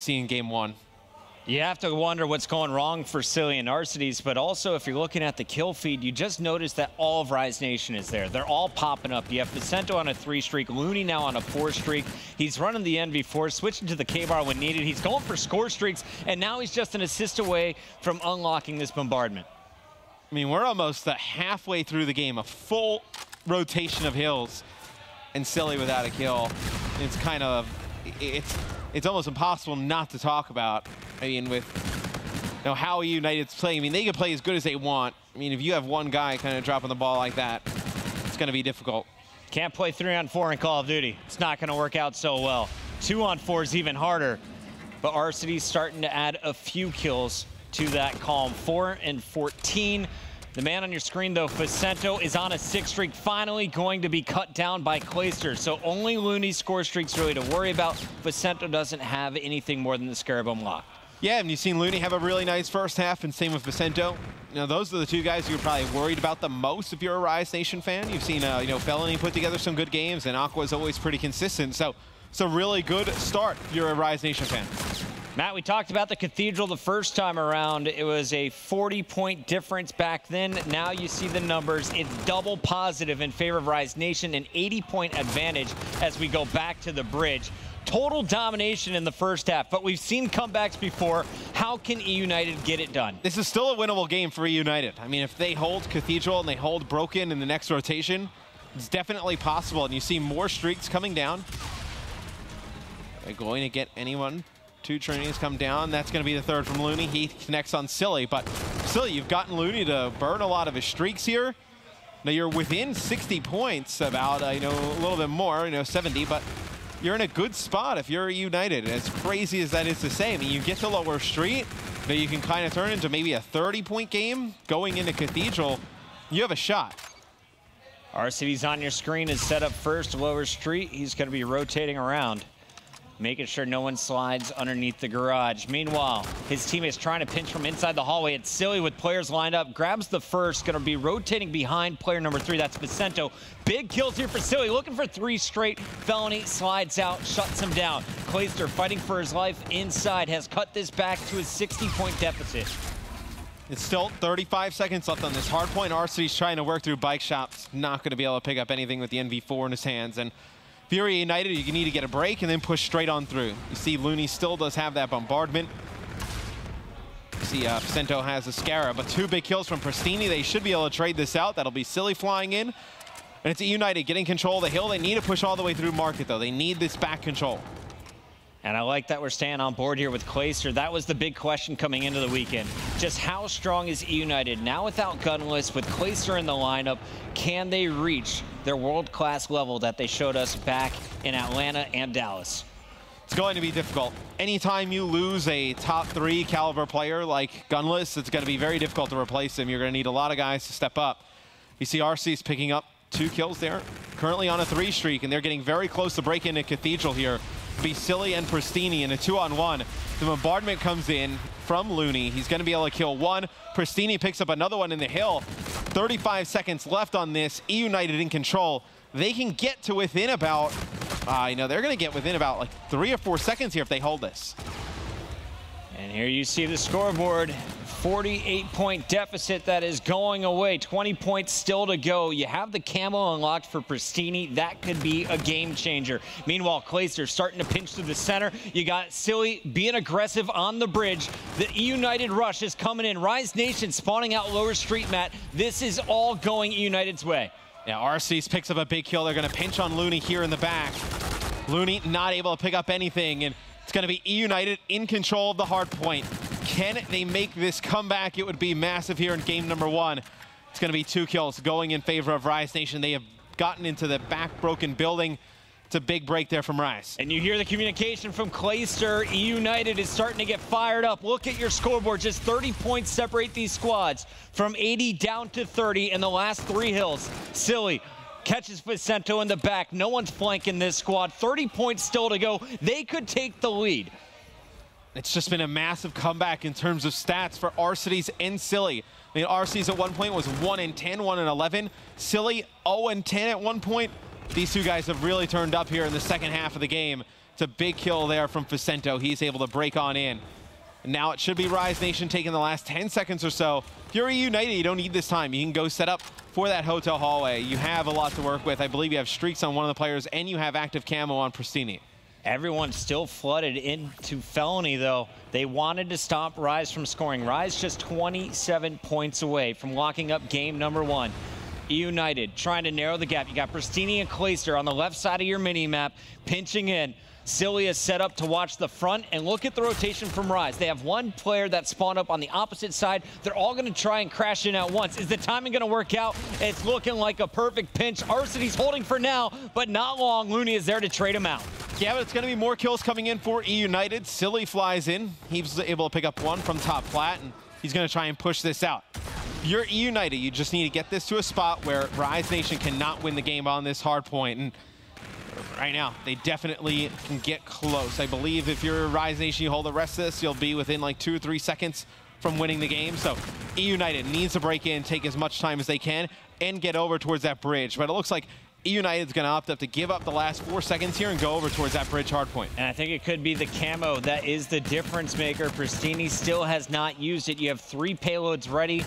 see in game one. You have to wonder what's going wrong for Silly and Arcides, but also if you're looking at the kill feed, you just notice that all of Rise Nation is there. They're all popping up. You have Vicento on a 3 streak, Looney now on a 4 streak. He's running the NV4, switching to the K-bar when needed. He's going for score streaks, and now he's just an assist away from unlocking this bombardment. I mean, we're almost halfway through the game, a full rotation of hills, and Silly without a kill. It's kind of, it's almost impossible not to talk about. I mean, with how United's playing, I mean, they can play as good as they want. I mean, if you have one guy kind of dropping the ball like that, it's going to be difficult. Can't play 3-on-4 in Call of Duty. It's not going to work out so well. 2-on-4 is even harder. But Arcides starting to add a few kills to that column. 4 and 14. The man on your screen, though, Vicento, is on a 6 streak, finally going to be cut down by Clayster. So only Looney's score streaks really to worry about. Vicento doesn't have anything more than the Scarab unlocked. Yeah, and you've seen Looney have a really nice first half, and same with Vicento. Those are the two guys you're probably worried about the most if you're a Rise Nation fan. You've seen, Felony put together some good games, and Aqua's always pretty consistent. So it's a really good start if you're a Rise Nation fan. Matt, we talked about the Cathedral the first time around. It was a 40-point difference back then. Now you see the numbers. It's double positive in favor of Rise Nation, an 80-point advantage as we go back to the bridge. Total domination in the first half, but we've seen comebacks before. How can E United get it done? This is still a winnable game for E United. I mean, if they hold Cathedral and they hold Broken in the next rotation, it's definitely possible. And you see more streaks coming down. Are they going to get anyone? 2 Trinities come down. That's going to be the third from Looney. He connects on Silly, but Silly, you've gotten Looney to burn a lot of his streaks here. Now you're within 60 points, about a little bit more, 70, but you're in a good spot if you're United. As crazy as that is to say, I mean, you get to lower street, but you can kind of turn into maybe a 30-point game going into Cathedral. You have a shot. Arcides on your screen is set up first, lower street. He's going to be rotating around, making sure no one slides underneath the garage. Meanwhile, his teammate's trying to pinch from inside the hallway. It's Silly with players lined up, grabs the first, going to be rotating behind player number 3. That's Vicento. Big kills here for Silly, looking for 3 straight. Felony slides out, shuts him down. Clayster fighting for his life inside, has cut this back to a 60-point deficit. It's still 35 seconds left on this hard point. Arcides trying to work through bike shops. Not going to be able to pick up anything with the NV4 in his hands. And if you're United, you need to get a break and then push straight on through. You see Looney still does have that bombardment. You see Vicento has a Scarab, but 2 big kills from Pristini. They should be able to trade this out. That'll be Silly flying in. And it's United getting control of the hill. They need to push all the way through Market, though. They need this back control. And I like that we're staying on board here with Clayster. That was the big question coming into the weekend. Just how strong is E United? Now without Gunless, with Clayster in the lineup, can they reach their world-class level that they showed us back in Atlanta and Dallas? It's going to be difficult. Anytime you lose a top 3 caliber player like Gunless, it's going to be very difficult to replace him. You're going to need a lot of guys to step up. You see Arcides picking up 2 kills there. Currently on a 3 streak, and they're getting very close to break into Cathedral here. Be Silly and Pristini in a 2-on-1. The bombardment comes in from Looney. He's going to be able to kill 1. Pristini picks up another one in the hill. 35 seconds left on this. E United in control. They can get to within about, they're going to get within about like 3 or 4 seconds here if they hold this. And here you see the scoreboard. 48-point deficit that is going away. 20 points still to go. You have the camo unlocked for Pristini. That could be a game changer. Meanwhile, Clayster starting to pinch to the center. You got Silly being aggressive on the bridge. The E United rush is coming in. Rise Nation spawning out lower street, Matt. This is all going E United's way. Yeah, Arcides picks up a big kill. They're going to pinch on Looney here in the back. Looney not able to pick up anything, and it's going to be E United in control of the hard point. Can they make this comeback? It would be massive here in game number 1. It's going to be 2 kills going in favor of Rise Nation. They have gotten into the back broken building. It's a big break there from Rise. And you hear the communication from Clayster. E United is starting to get fired up. Look at your scoreboard. Just 30 points separate these squads from 80 down to 30 in the last 3 hills. Silly catches Vicento in the back. No one's flanking this squad. 30 points still to go. They could take the lead. It's just been a massive comeback in terms of stats for Arcides and Silly. I mean, Arcides at one point was 1-10, 1-11. Silly 0-10 at one point. These two guys have really turned up here in the second half of the game. It's a big kill there from Vicento. He's able to break on in. And now it should be Rise Nation taking the last 10 seconds or so. If you're United, you don't need this time. You can go set up for that hotel hallway. You have a lot to work with. I believe you have streaks on one of the players, and you have active camo on Pristini. Everyone's still flooded into Felony, though. They wanted to stop Rise from scoring. Rise just 27 points away from locking up game number 1. United trying to narrow the gap. You got Pristini and Clayster on the left side of your mini-map, pinching in. Silly is set up to watch the front, and look at the rotation from Rise. They have one player that spawned up on the opposite side. They're all going to try and crash in at once. Is the timing going to work out? It's looking like a perfect pinch. Arsity's holding for now, but not long. Looney is there to trade him out. Yeah, but it's going to be more kills coming in for United. Silly flies in. He's able to pick up one from top flat, and he's going to try and push this out. If you're United, you just need to get this to a spot where Rise Nation cannot win the game on this hard point. And right now, they definitely can get close. I believe if you're Rise Nation, you hold the rest of this, you'll be within like 2 or 3 seconds from winning the game. So United needs to break in, take as much time as they can, and get over towards that bridge. But it looks like United's going to opt up to give up the last 4 seconds here and go over towards that bridge hardpoint. And I think it could be the camo that is the difference maker. Pristini still has not used it. You have 3 payloads ready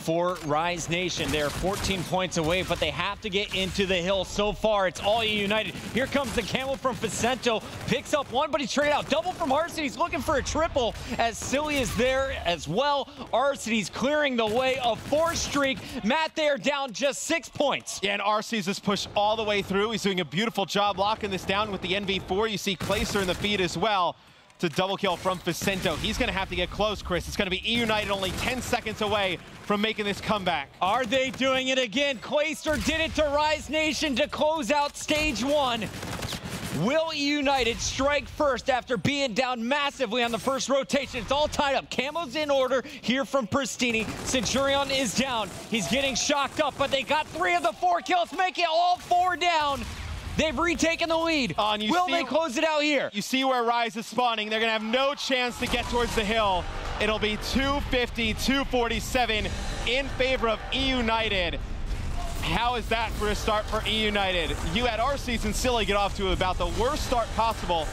for Rise Nation. They're 14 points away, but they have to get into the hill. So far, it's all United. Here comes the camo from Vicento. Picks up one, but he's traded out. Double from Arcity. He's looking for a triple as Silly is there as well. Arcity's clearing the way. A 4th streak. Matt, they are down just 6 points. Yeah, and Arcety's just pushed all the way through. He's doing a beautiful job locking this down with the NV4. You see Clayster in the feed as well. It's a double kill from Vicento. He's going to have to get close, Chris. It's going to be United only 10 seconds away from making this comeback. Are they doing it again? Clayster did it to Rise Nation to close out stage 1. Will United strike first after being down massively on the first rotation? It's all tied up. Camo's in order here from Pristini. Centurion is down. He's getting shocked up, but they got 3 of the 4 kills, make it all 4 down. They've retaken the lead. Will they close it out here? You see where Rise is spawning. They're going to have no chance to get towards the hill. It'll be 250, 247 in favor of E-United. How is that for a start for E-United? You had Arceus and Silly get off to about the worst start possible,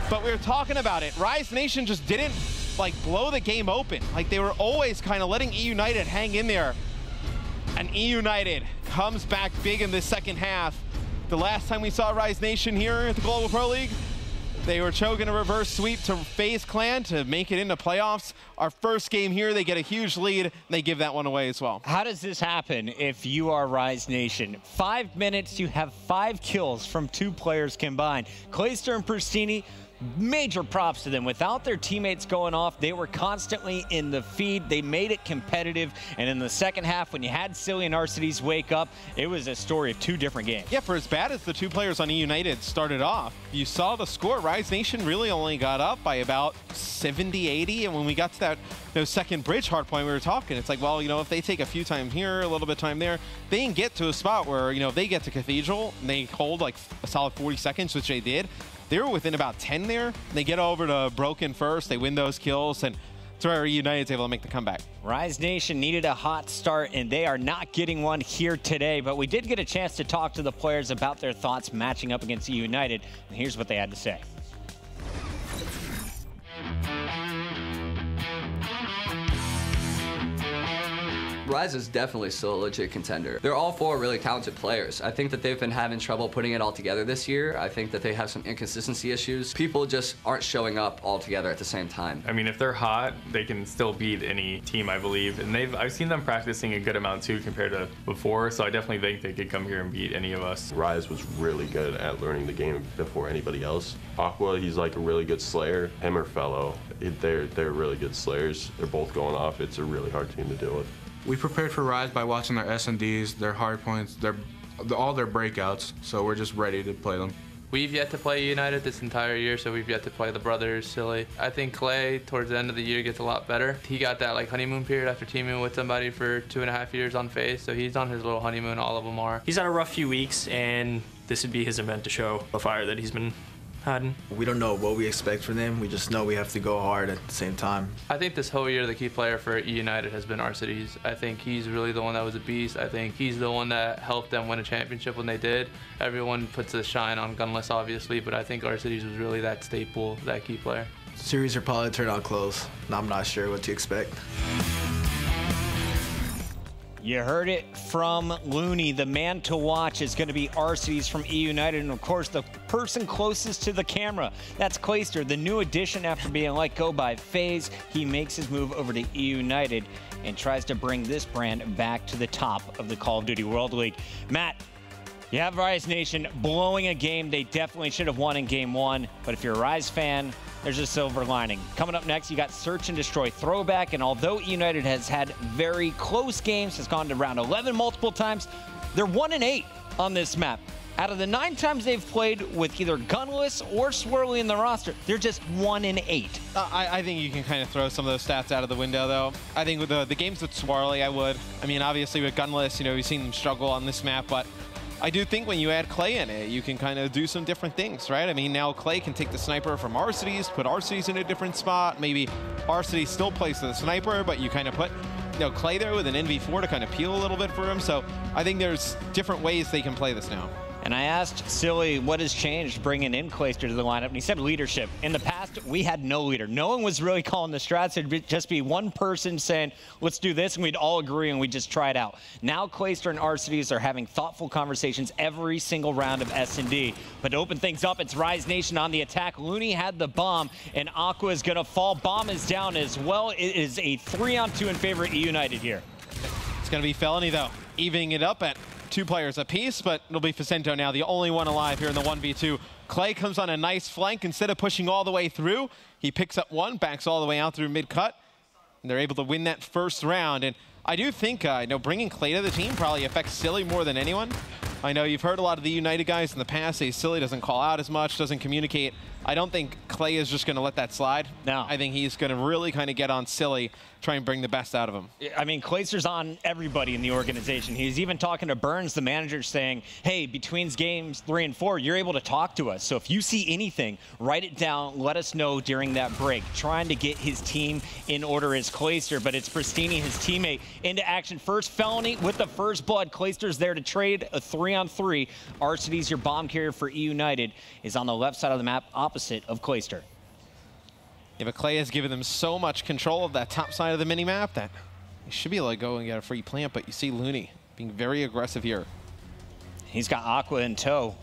but we were talking about it. Rise Nation just didn't like blow the game open. Like they were always kind of letting E-United hang in there. And E-United comes back big in the second half. The last time we saw Rise Nation here at the Global Pro League, they were choking a reverse sweep to FaZe Clan to make it into playoffs. Our first game here, they get a huge lead, and they give that one away as well. How does this happen if you are Rise Nation? 5 minutes, you have 5 kills from 2 players combined. Clayster and Pristini, major props to them. Without their teammates going off, they were constantly in the feed. They made it competitive. And in the second half, when you had Silly and Arcity's wake up, it was a story of 2 different games. Yeah, for as bad as the 2 players on E-United started off, you saw the score. Rise Nation really only got up by about 70, 80. And when we got to that second bridge hardpoint, we were talking, it's like, well, you know, if they take a few times here, a little bit of time there, they can get to a spot where, you know, if they get to Cathedral and they hold like a solid 40 seconds, which they did. They were within about 10 there. They get over to Broken first. They win those kills, and that's where United's able to make the comeback. Rise Nation needed a hot start, and they are not getting one here today. But we did get a chance to talk to the players about their thoughts matching up against United, and here's what they had to say. Rise is definitely still a legit contender. They're all 4 really talented players. I think that they've been having trouble putting it all together this year. I think that they have some inconsistency issues. People just aren't showing up all together at the same time. I mean, if they're hot, they can still beat any team, I believe. And I've seen them practicing a good amount too compared to before, so I definitely think they could come here and beat any of us. Rise was really good at learning the game before anybody else. Aqua, he's like a really good slayer. Him or Fellow, they're really good slayers. They're both going off. It's a really hard team to deal with. We prepared for Rise by watching their S&Ds, their hard points, all their breakouts, so we're just ready to play them. We've yet to play United this entire year, so we've yet to play the brothers, Silly. I think Clay, towards the end of the year, gets a lot better. He got that like honeymoon period after teaming with somebody for 2.5 years on FaZe, so he's on his little honeymoon, all of them are. He's had a rough few weeks, and this would be his event to show the fire that he's been Haddon. We don't know what we expect from them. We just know we have to go hard at the same time. I think this whole year the key player for E United has been Arcides. I think he's really the one that was a beast. I think he's the one that helped them win a championship when they did. Everyone puts a shine on Gunless, obviously, but I think Arcides was really that staple, that key player. Series will probably turn out close. I'm not sure what to expect. You heard it from Looney. The man to watch is going to be Arcides from E United, and of course the person closest to the camera, that's Clayster, the new addition after being let go by FaZe. He makes his move over to E United and tries to bring this brand back to the top of the Call of Duty World League. Matt, you have Rise Nation blowing a game they definitely should have won in Game 1, but if you're a Rise fan, there's a silver lining. Coming up next, you got Search and Destroy Throwback, and although United has had very close games, has gone to round 11 multiple times, they're 1-8 on this map. Out of the 9 times they've played with either Gunless or Swirly in the roster, they're just 1-8. I think you can kind of throw some of those stats out of the window, though. I think with the games with Swirly, I would. I mean, obviously with Gunless, you know, we've seen them struggle on this map, but I do think when you add Clay in it, you can kind of do some different things, right? I mean, now Clay can take the sniper from Arcides, put Arcides in a different spot. Maybe Arcides still plays the sniper, but you kind of put, you know, Clay there with an NV4 to kind of peel a little bit for him. So I think there's different ways they can play this now. And I asked Silly what has changed bringing in Clayster to the lineup, and he said leadership. In the past, we had no leader. No one was really calling the strats. It'd just be one person saying, let's do this, and we'd all agree, and we'd just try it out. Now Clayster and Arcides are having thoughtful conversations every single round of S&D. But to open things up, it's Rise Nation on the attack. Looney had the bomb, and Aqua is going to fall. Bomb is down as well. It is a 3-on-2 in favor of E United here. It's going to be Felony, though, evening it up at 2 players apiece, but it'll be Facento now, the only one alive here in the 1v2. Clay comes on a nice flank. Instead of pushing all the way through, he picks up one, backs all the way out through mid-cut, and they're able to win that first round. And I do think, you know, bringing Clay to the team probably affects Silly more than anyone. I know you've heard a lot of the United guys in the past say Silly doesn't call out as much, doesn't communicate. I don't think Clay is just going to let that slide. No. I think he's going to really kind of get on Silly, try and bring the best out of him. I mean, Clayster's on everybody in the organization. He's even talking to Burns, the manager, saying, hey, between games 3 and 4, you're able to talk to us. So if you see anything, write it down, let us know during that break. Trying to get his team in order as Clayster, but it's Pristini, his teammate, into action first. Felony with the first blood. Clayster's there to trade a 3-on-3. Arcides, your bomb carrier for E United, is on the left side of the map, opposite of Clayster. Yeah, but Clay has given them so much control of that top side of the mini-map that he should be able to go and get a free plant, but you see Looney being very aggressive here. He's got Aqua in tow.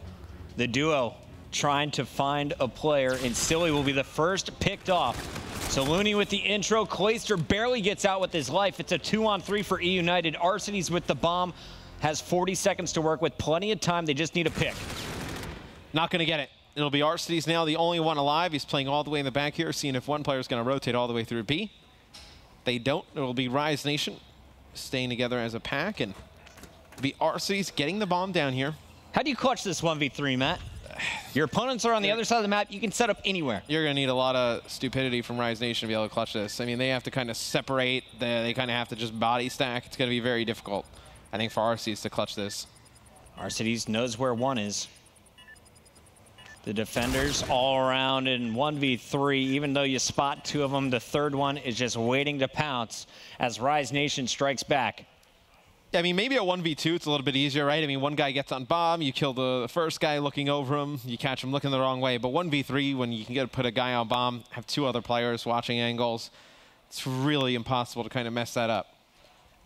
The duo trying to find a player, and Silly will be the first picked off. So Looney with the intro. Clayster barely gets out with his life. It's a 2-on-3 for E United. Arcides with the bomb has 40 seconds to work with. Plenty of time. They just need a pick. Not going to get it. It'll be Arcides now, the only one alive. He's playing all the way in the back here, seeing if one player is going to rotate all the way through B. They don't. It'll be Rise Nation staying together as a pack, and it'll be Arcides getting the bomb down here. How do you clutch this 1v3, Matt? Your opponents are on the other side of the map. You can set up anywhere. You're going to need a lot of stupidity from Rise Nation to be able to clutch this. I mean, they have to kind of separate. They kind of have to just body stack. It's going to be very difficult, I think, for Arcides to clutch this. Arcides knows where one is. The defenders all around in 1v3. Even though you spot 2 of them, the third one is just waiting to pounce as Rise Nation strikes back. I mean, maybe a 1v2, it's a little bit easier, right? I mean, one guy gets on bomb, you kill the first guy looking over him, you catch him looking the wrong way. But 1v3, when you can put a guy on bomb, have 2 other players watching angles, it's really impossible to kind of mess that up.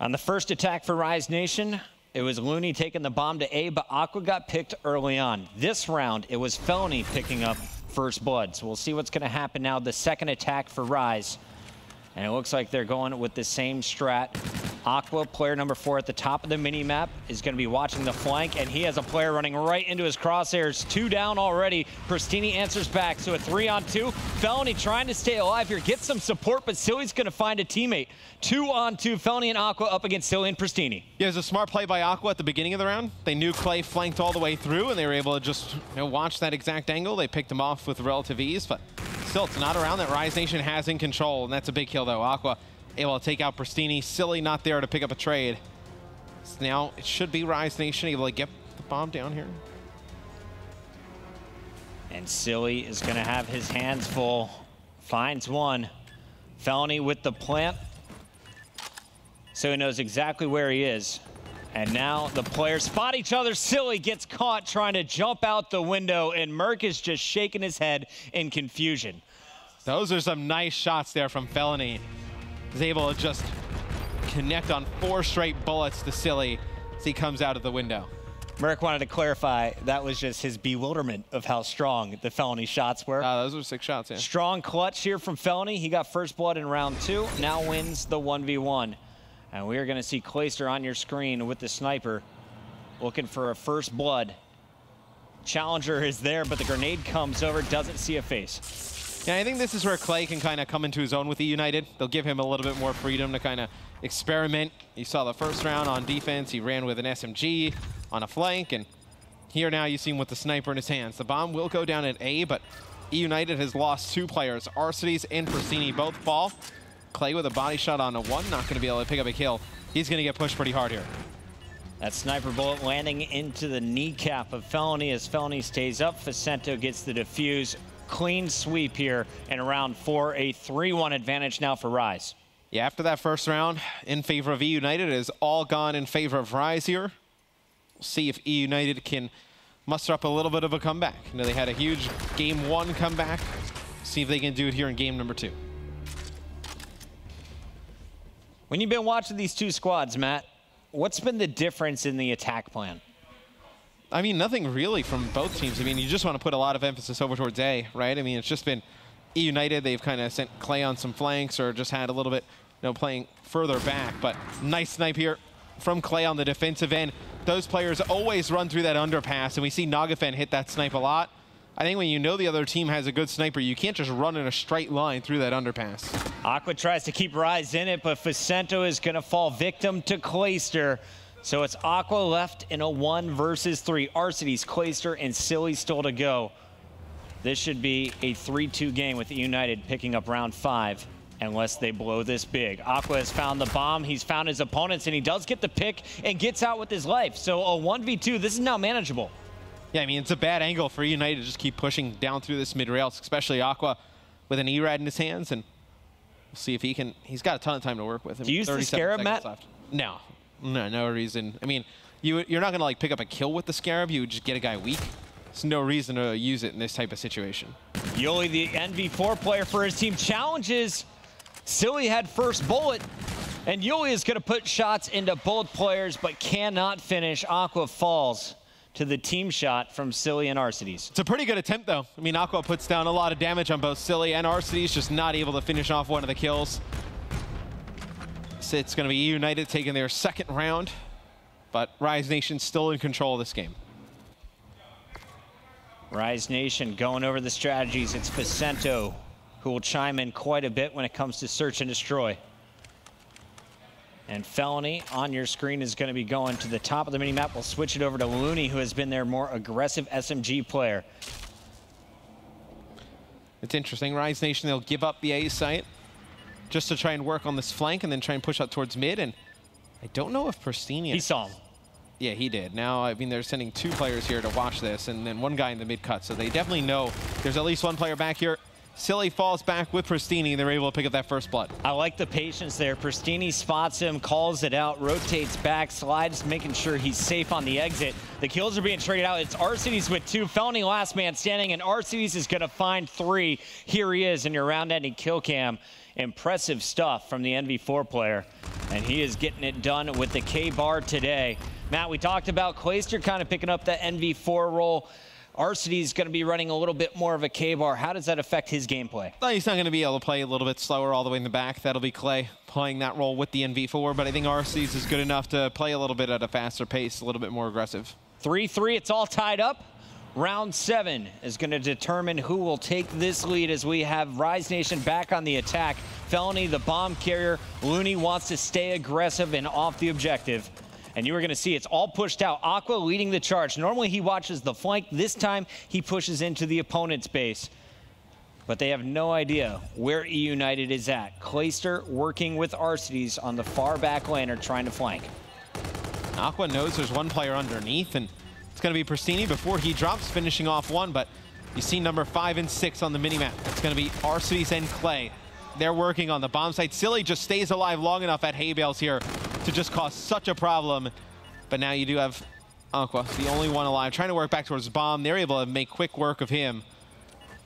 On the first attack for Rise Nation, it was Looney taking the bomb to A, but Aqua got picked early on. This round, it was Felony picking up first blood. So we'll see what's going to happen now. The second attack for Rise. And it looks like they're going with the same strat. Aqua, player number 4 at the top of the mini-map, is going to be watching the flank, and he has a player running right into his crosshairs. 2 down already. Pristini answers back, so a 3-on-2. Felony trying to stay alive here, get some support, but Silly's going to find a teammate. 2-on-2, Felony and Aqua up against Silly and Pristini. Yeah, it was a smart play by Aqua at the beginning of the round. They knew Clay flanked all the way through, and they were able to just watch that exact angle. They picked him off with relative ease, but still, it's not a round that Rise Nation has in control, and that's a big kill, though. Aqua able to take out Pristini. Silly not there to pick up a trade. So now it should be Rise Nation able to get the bomb down here. And Silly is going to have his hands full. Finds one. Felony with the plant. So he knows exactly where he is. And now the players spot each other. Silly gets caught trying to jump out the window, and Merc is just shaking his head in confusion. Those are some nice shots there from Felony. He's able to just connect on 4 straight bullets to Silly as he comes out of the window. Merc wanted to clarify that was just his bewilderment of how strong the Felony shots were. Those were 6 shots, yeah. Strong clutch here from Felony. He got first blood in round 2, now wins the 1v1. And we are going to see Clayster on your screen with the sniper, looking for a first blood. Challenger is there, but the grenade comes over, doesn't see a face. Yeah, I think this is where Clay can kind of come into his own with the United. They'll give him a little bit more freedom to kind of experiment. You saw the first round on defense. He ran with an SMG on a flank, and here now you see him with the sniper in his hands. The bomb will go down at A, but E United has lost 2 players. Arcides and Pristini both fall. Clay with a body shot on a 1, not going to be able to pick up a kill. He's going to get pushed pretty hard here. That sniper bullet landing into the kneecap of Felony as Felony stays up. Facento gets the defuse. Clean sweep here in round 4. A 3-1 advantage now for Rise. Yeah, after that first round in favor of E United, it is all gone in favor of Rise here. We'll see if E United can muster up a little bit of a comeback. You know, they had a huge game 1 comeback. See if they can do it here in game number 2. When you've been watching these 2 squads, Matt, what's been the difference in the attack plan? I mean, nothing really from both teams. I mean, you just want to put a lot of emphasis over towards A, right? I mean, it's just been E United. They've kind of sent Clay on some flanks or just had a little bit, you know, playing further back. But nice snipe here from Clay on the defensive end. Those players always run through that underpass, and we see Nagafen hit that snipe a lot. I think when you know the other team has a good sniper, you can't just run in a straight line through that underpass. Aqua tries to keep Rise in it, but Facento is going to fall victim to Clayster. So it's Aqua left in a 1 versus 3. Arcides, Clayster, and Silly still to go. This should be a 3-2 game with United picking up round 5 unless they blow this big. Aqua has found the bomb. He's found his opponents, and he does get the pick and gets out with his life. So a 1v2, this is now manageable. Yeah, I mean, it's a bad angle for United to just keep pushing down through this mid-rails, especially Aqua with an E-Rad in his hands, and we'll see if he can. He's got a ton of time to work with. Do you use the Scarab, Matt? Left. No reason. I mean, you're not going to like pick up a kill with the Scarab. You would just get a guy weak. There's no reason to use it in this type of situation. Yuli, the NV4 player for his team, challenges. Silly had first bullet, and Yuli is going to put shots into both players, but cannot finish. Aqua falls to the team shot from Silly and Arcides. It's a pretty good attempt, though. I mean, Aqua puts down a lot of damage on both Silly and Arcides, just not able to finish off one of the kills. So it's going to be United taking their 2nd round, but Rise Nation still in control of this game. Rise Nation going over the strategies. It's Facento who will chime in quite a bit when it comes to search and destroy. And Felony on your screen is going to be going to the top of the minimap. We'll switch it over to Looney, who has been their more aggressive SMG player. It's interesting. Rise Nation, they'll give up the A site just to try and work on this flank and then try and push out towards mid. And I don't know if Pristini... He saw him. Yeah, he did. Now, I mean, they're sending 2 players here to watch this and then 1 guy in the mid cut. So they definitely know there's at least 1 player back here. Silly falls back with Pristini. They're able to pick up that first blood. I like the patience there. Pristini spots him, calls it out, rotates back, slides, making sure he's safe on the exit. The kills are being traded out. It's Arcides with 2. Felony last man standing, and Arcides is going to find 3. Here he is in your round-ending kill cam. Impressive stuff from the NV4 player, and he is getting it done with the K-bar today. Matt, we talked about Clayster kind of picking up that NV4 role. Arcides is going to be running a little bit more of a K-bar. How does that affect his gameplay? Well, he's not going to be able to play a little bit slower all the way in the back. That'll be Clay playing that role with the NV4, but I think Arcides is good enough to play a little bit at a faster pace, a little bit more aggressive. 3-3, it's all tied up. Round 7 is going to determine who will take this lead as we have Rise Nation back on the attack. Felony, the bomb carrier. Looney wants to stay aggressive and off the objective. And you are going to see it's all pushed out. Aqua leading the charge. Normally he watches the flank. This time he pushes into the opponent's base. But they have no idea where E United is at. Clayster working with Arcides on the far back lane, are trying to flank. Aqua knows there's 1 player underneath, and it's going to be Pristini before he drops, finishing off 1, but You see number 5 and 6 on the minimap. It's going to be Arceus and Clay. They're working on the bomb site. Silly just stays alive long enough at hay bales here to just cause such a problem. But now you do have Aqua, the only one alive, trying to work back towards the bomb. They're able to make quick work of him.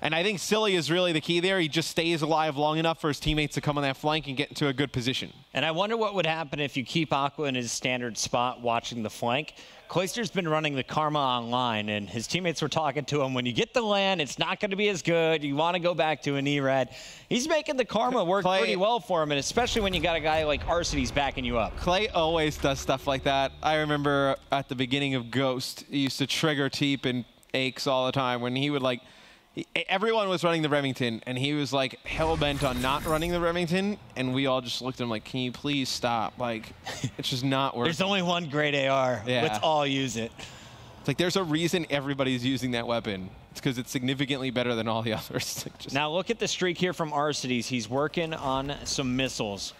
And I think Silly is really the key there. He just stays alive long enough for his teammates to come on that flank and get into a good position. And I wonder what would happen if you keep Aqua in his standard spot watching the flank. Cloister's been running the Karma online, and his teammates were talking to him, when you get the land, it's not going to be as good. You want to go back to an E-Red. He's making the Karma work pretty well for him, and especially when you got a guy like Arceus backing you up. Clay always does stuff like that. I remember at the beginning of Ghost, he used to trigger Teep and Aches all the time when he would like, everyone was running the Remington, and he was like hell-bent on not running the Remington, and we all just looked at him like, can you please stop? Like, it's just not working. There's only one great AR. Yeah. Let's all use it. It's like there's a reason everybody's using that weapon. It's because it's significantly better than all the others. Like now look at the streak here from Arceus. He's working on some missiles.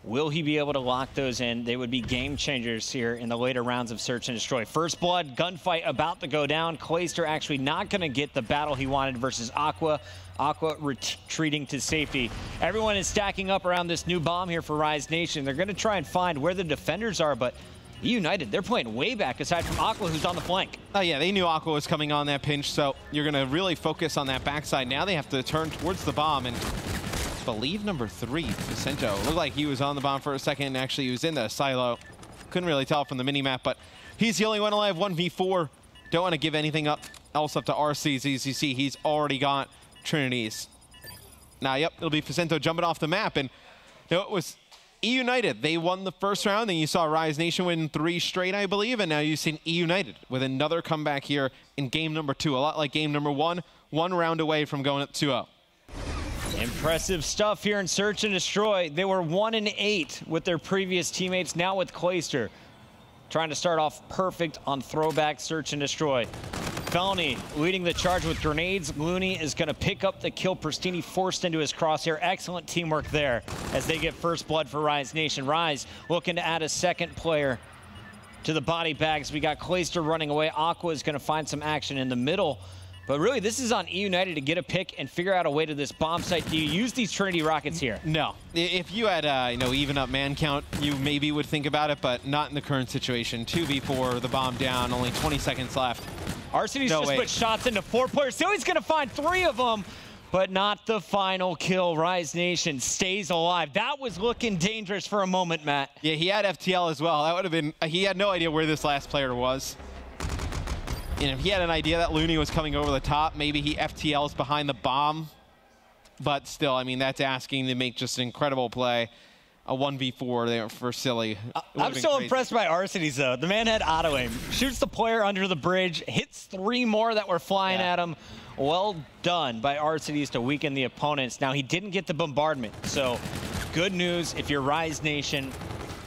Will he be able to lock those in? They would be game changers here in the later rounds of Search and Destroy. First blood, gunfight about to go down. Cloister actually not going to get the battle he wanted versus Aqua. Aqua retreating to safety. Everyone is stacking up around this new bomb here for Rise Nation. They're going to try and find where the defenders are, but United, they're playing way back aside from Aqua, who's on the flank. Oh yeah, they knew Aqua was coming on that pinch, so you're going to really focus on that backside. Now they have to turn towards the bomb, and I believe number 3, Vicento, looked like he was on the bomb for a second. Actually, he was in the silo. Couldn't really tell from the minimap, but he's the only one alive, 1v4. Don't want to give anything else up to RC. As you see, he's already got Trinities. Now, yep, it'll be Vicento jumping off the map, and it was E-United. They won the first round, then you saw Rise Nation win 3 straight, I believe, and now you've seen E-United with another comeback here in game number 2. A lot like game number 1, 1 round away from going up 2-0. Impressive stuff here in Search and Destroy. They were 1-8 with their previous teammates, now with Cloister. Trying to start off perfect on throwback Search and Destroy. Felony leading the charge with grenades. Looney is going to pick up the kill. Pristini forced into his crosshair. Excellent teamwork there as they get first blood for Rise Nation. Rise looking to add a second player to the body bags. We got Cloister running away. Aqua is going to find some action in the middle. But really, this is on E-United to get a pick and figure out a way to this bomb site. Do you use these Trinity rockets here? No. If you had, even up man count, you maybe would think about it, but not in the current situation. 2v4, the bomb down, only 20 seconds left. Arceus just put shots into 4 players. So he's going to find 3 of them, but not the final kill. Rise Nation stays alive. That was looking dangerous for a moment, Matt. Yeah, he had FTL as well. That would have been, he had no idea where this last player was. And if he had an idea that Looney was coming over the top, maybe he FTLs behind the bomb. But still, I mean, that's asking to make just an incredible play. A 1v4 there for Silly. I'm so impressed by Arceus, though. The man had auto aim. Shoots the player under the bridge, hits 3 more that were flying at him. Well done by Arceus to weaken the opponents. Now, he didn't get the bombardment, so good news if you're Rise Nation.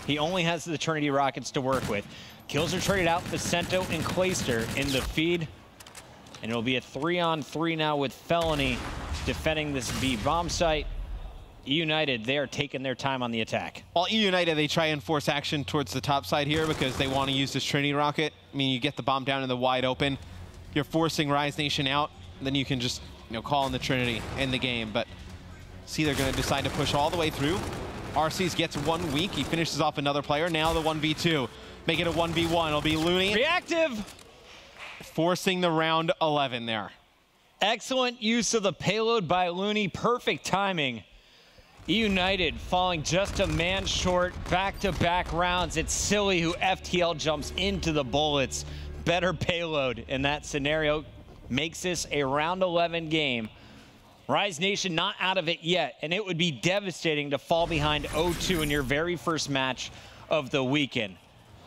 He only has the Trinity rockets to work with. Kills are traded out. Vicento and Cloister in the feed. And it'll be a 3-on-3 now with Felony defending this B bomb site. E-United, they are taking their time on the attack. While E-United, they try and force action towards the top side here because they want to use this Trinity rocket. I mean, you get the bomb down in the wide open. You're forcing Rise Nation out. Then you can just, call in the Trinity, end the game. But see, they're going to decide to push all the way through. Arceus gets 1 weak. He finishes off another player. Now the 1v2. Make it a 1v1. It'll be Looney. Reactive. Forcing the round 11 there. Excellent use of the payload by Looney. Perfect timing. E-United falling just a man short. Back-to-back rounds. It's Silly who FTL jumps into the bullets. Better payload in that scenario. Makes this a round 11 game. Rise Nation not out of it yet, and it would be devastating to fall behind 0-2 in your very first match of the weekend.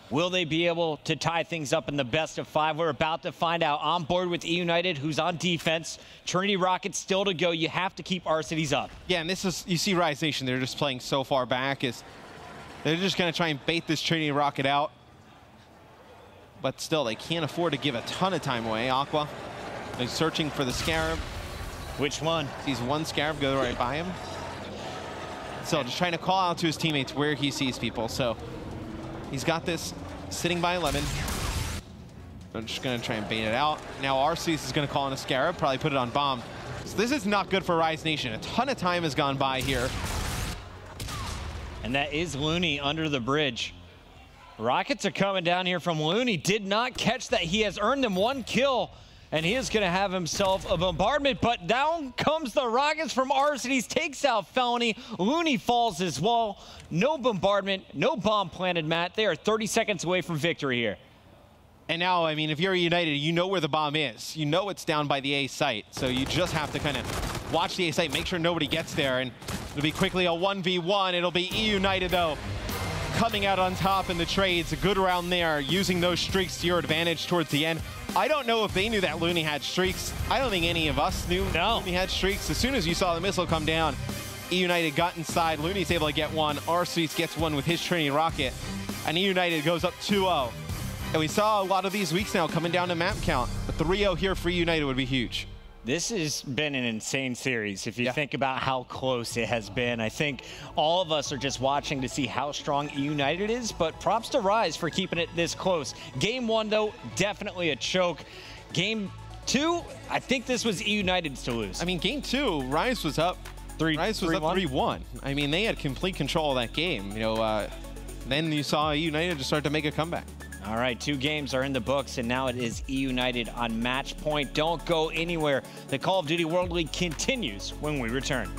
Will they be able to tie things up in the best of 5? We're about to find out. On board with E-United, who's on defense. Trinity rockets still to go. You have to keep Arceus up. Yeah, and this is, you see Rise Nation, they're just playing so far back. They're just going to try and bait this Trinity rocket out. But still, they can't afford to give a ton of time away. Aqua, they're searching for the Scarab. Which one? Sees one Scarab go right by him. So just trying to call out to his teammates where he sees people. So he's got this sitting by 11. I'm just going to try and bait it out. Now Arceus is going to call in a Scarab, probably put it on Bomb. So this is not good for Rise Nation. A ton of time has gone by here. And that is Looney under the bridge. Rockets are coming down here from Looney. Did not catch that. He has earned them 1 kill. And he is going to have himself a bombardment. But down comes the Rockets from Arceus. Takes out Felony. Looney falls as well. No bombardment. No bomb planted, Matt. They are 30 seconds away from victory here. And now, I mean, if you're United, you know where the bomb is. You know it's down by the A site. So you just have to kind of watch the A site, make sure nobody gets there. And it'll be quickly a 1v1. It'll be E United, though, coming out on top in the trades. A good round there, using those streaks to your advantage towards the end. I don't know if they knew that Looney had streaks. I don't think any of us knew Looney had streaks. As soon as you saw the missile come down, E United got inside. Looney's able to get one. Arceus gets one with his Trinity Rocket. And E United goes up 2-0. And we saw a lot of these weeks now coming down to map count. A 3-0 here for United would be huge. This has been an insane series if you think about how close it has been. I think all of us are just watching to see how strong United is, but props to Rise for keeping it this close. Game 1, though, definitely a choke. Game 2, I think this was United's to lose. I mean, Game 2, Rise was up. Rise was up 3-1. I mean, they had complete control of that game. You know, then you saw United just start to make a comeback. All right, 2 games are in the books, and now it is E United on match point. Don't go anywhere. The Call of Duty World League continues when we return.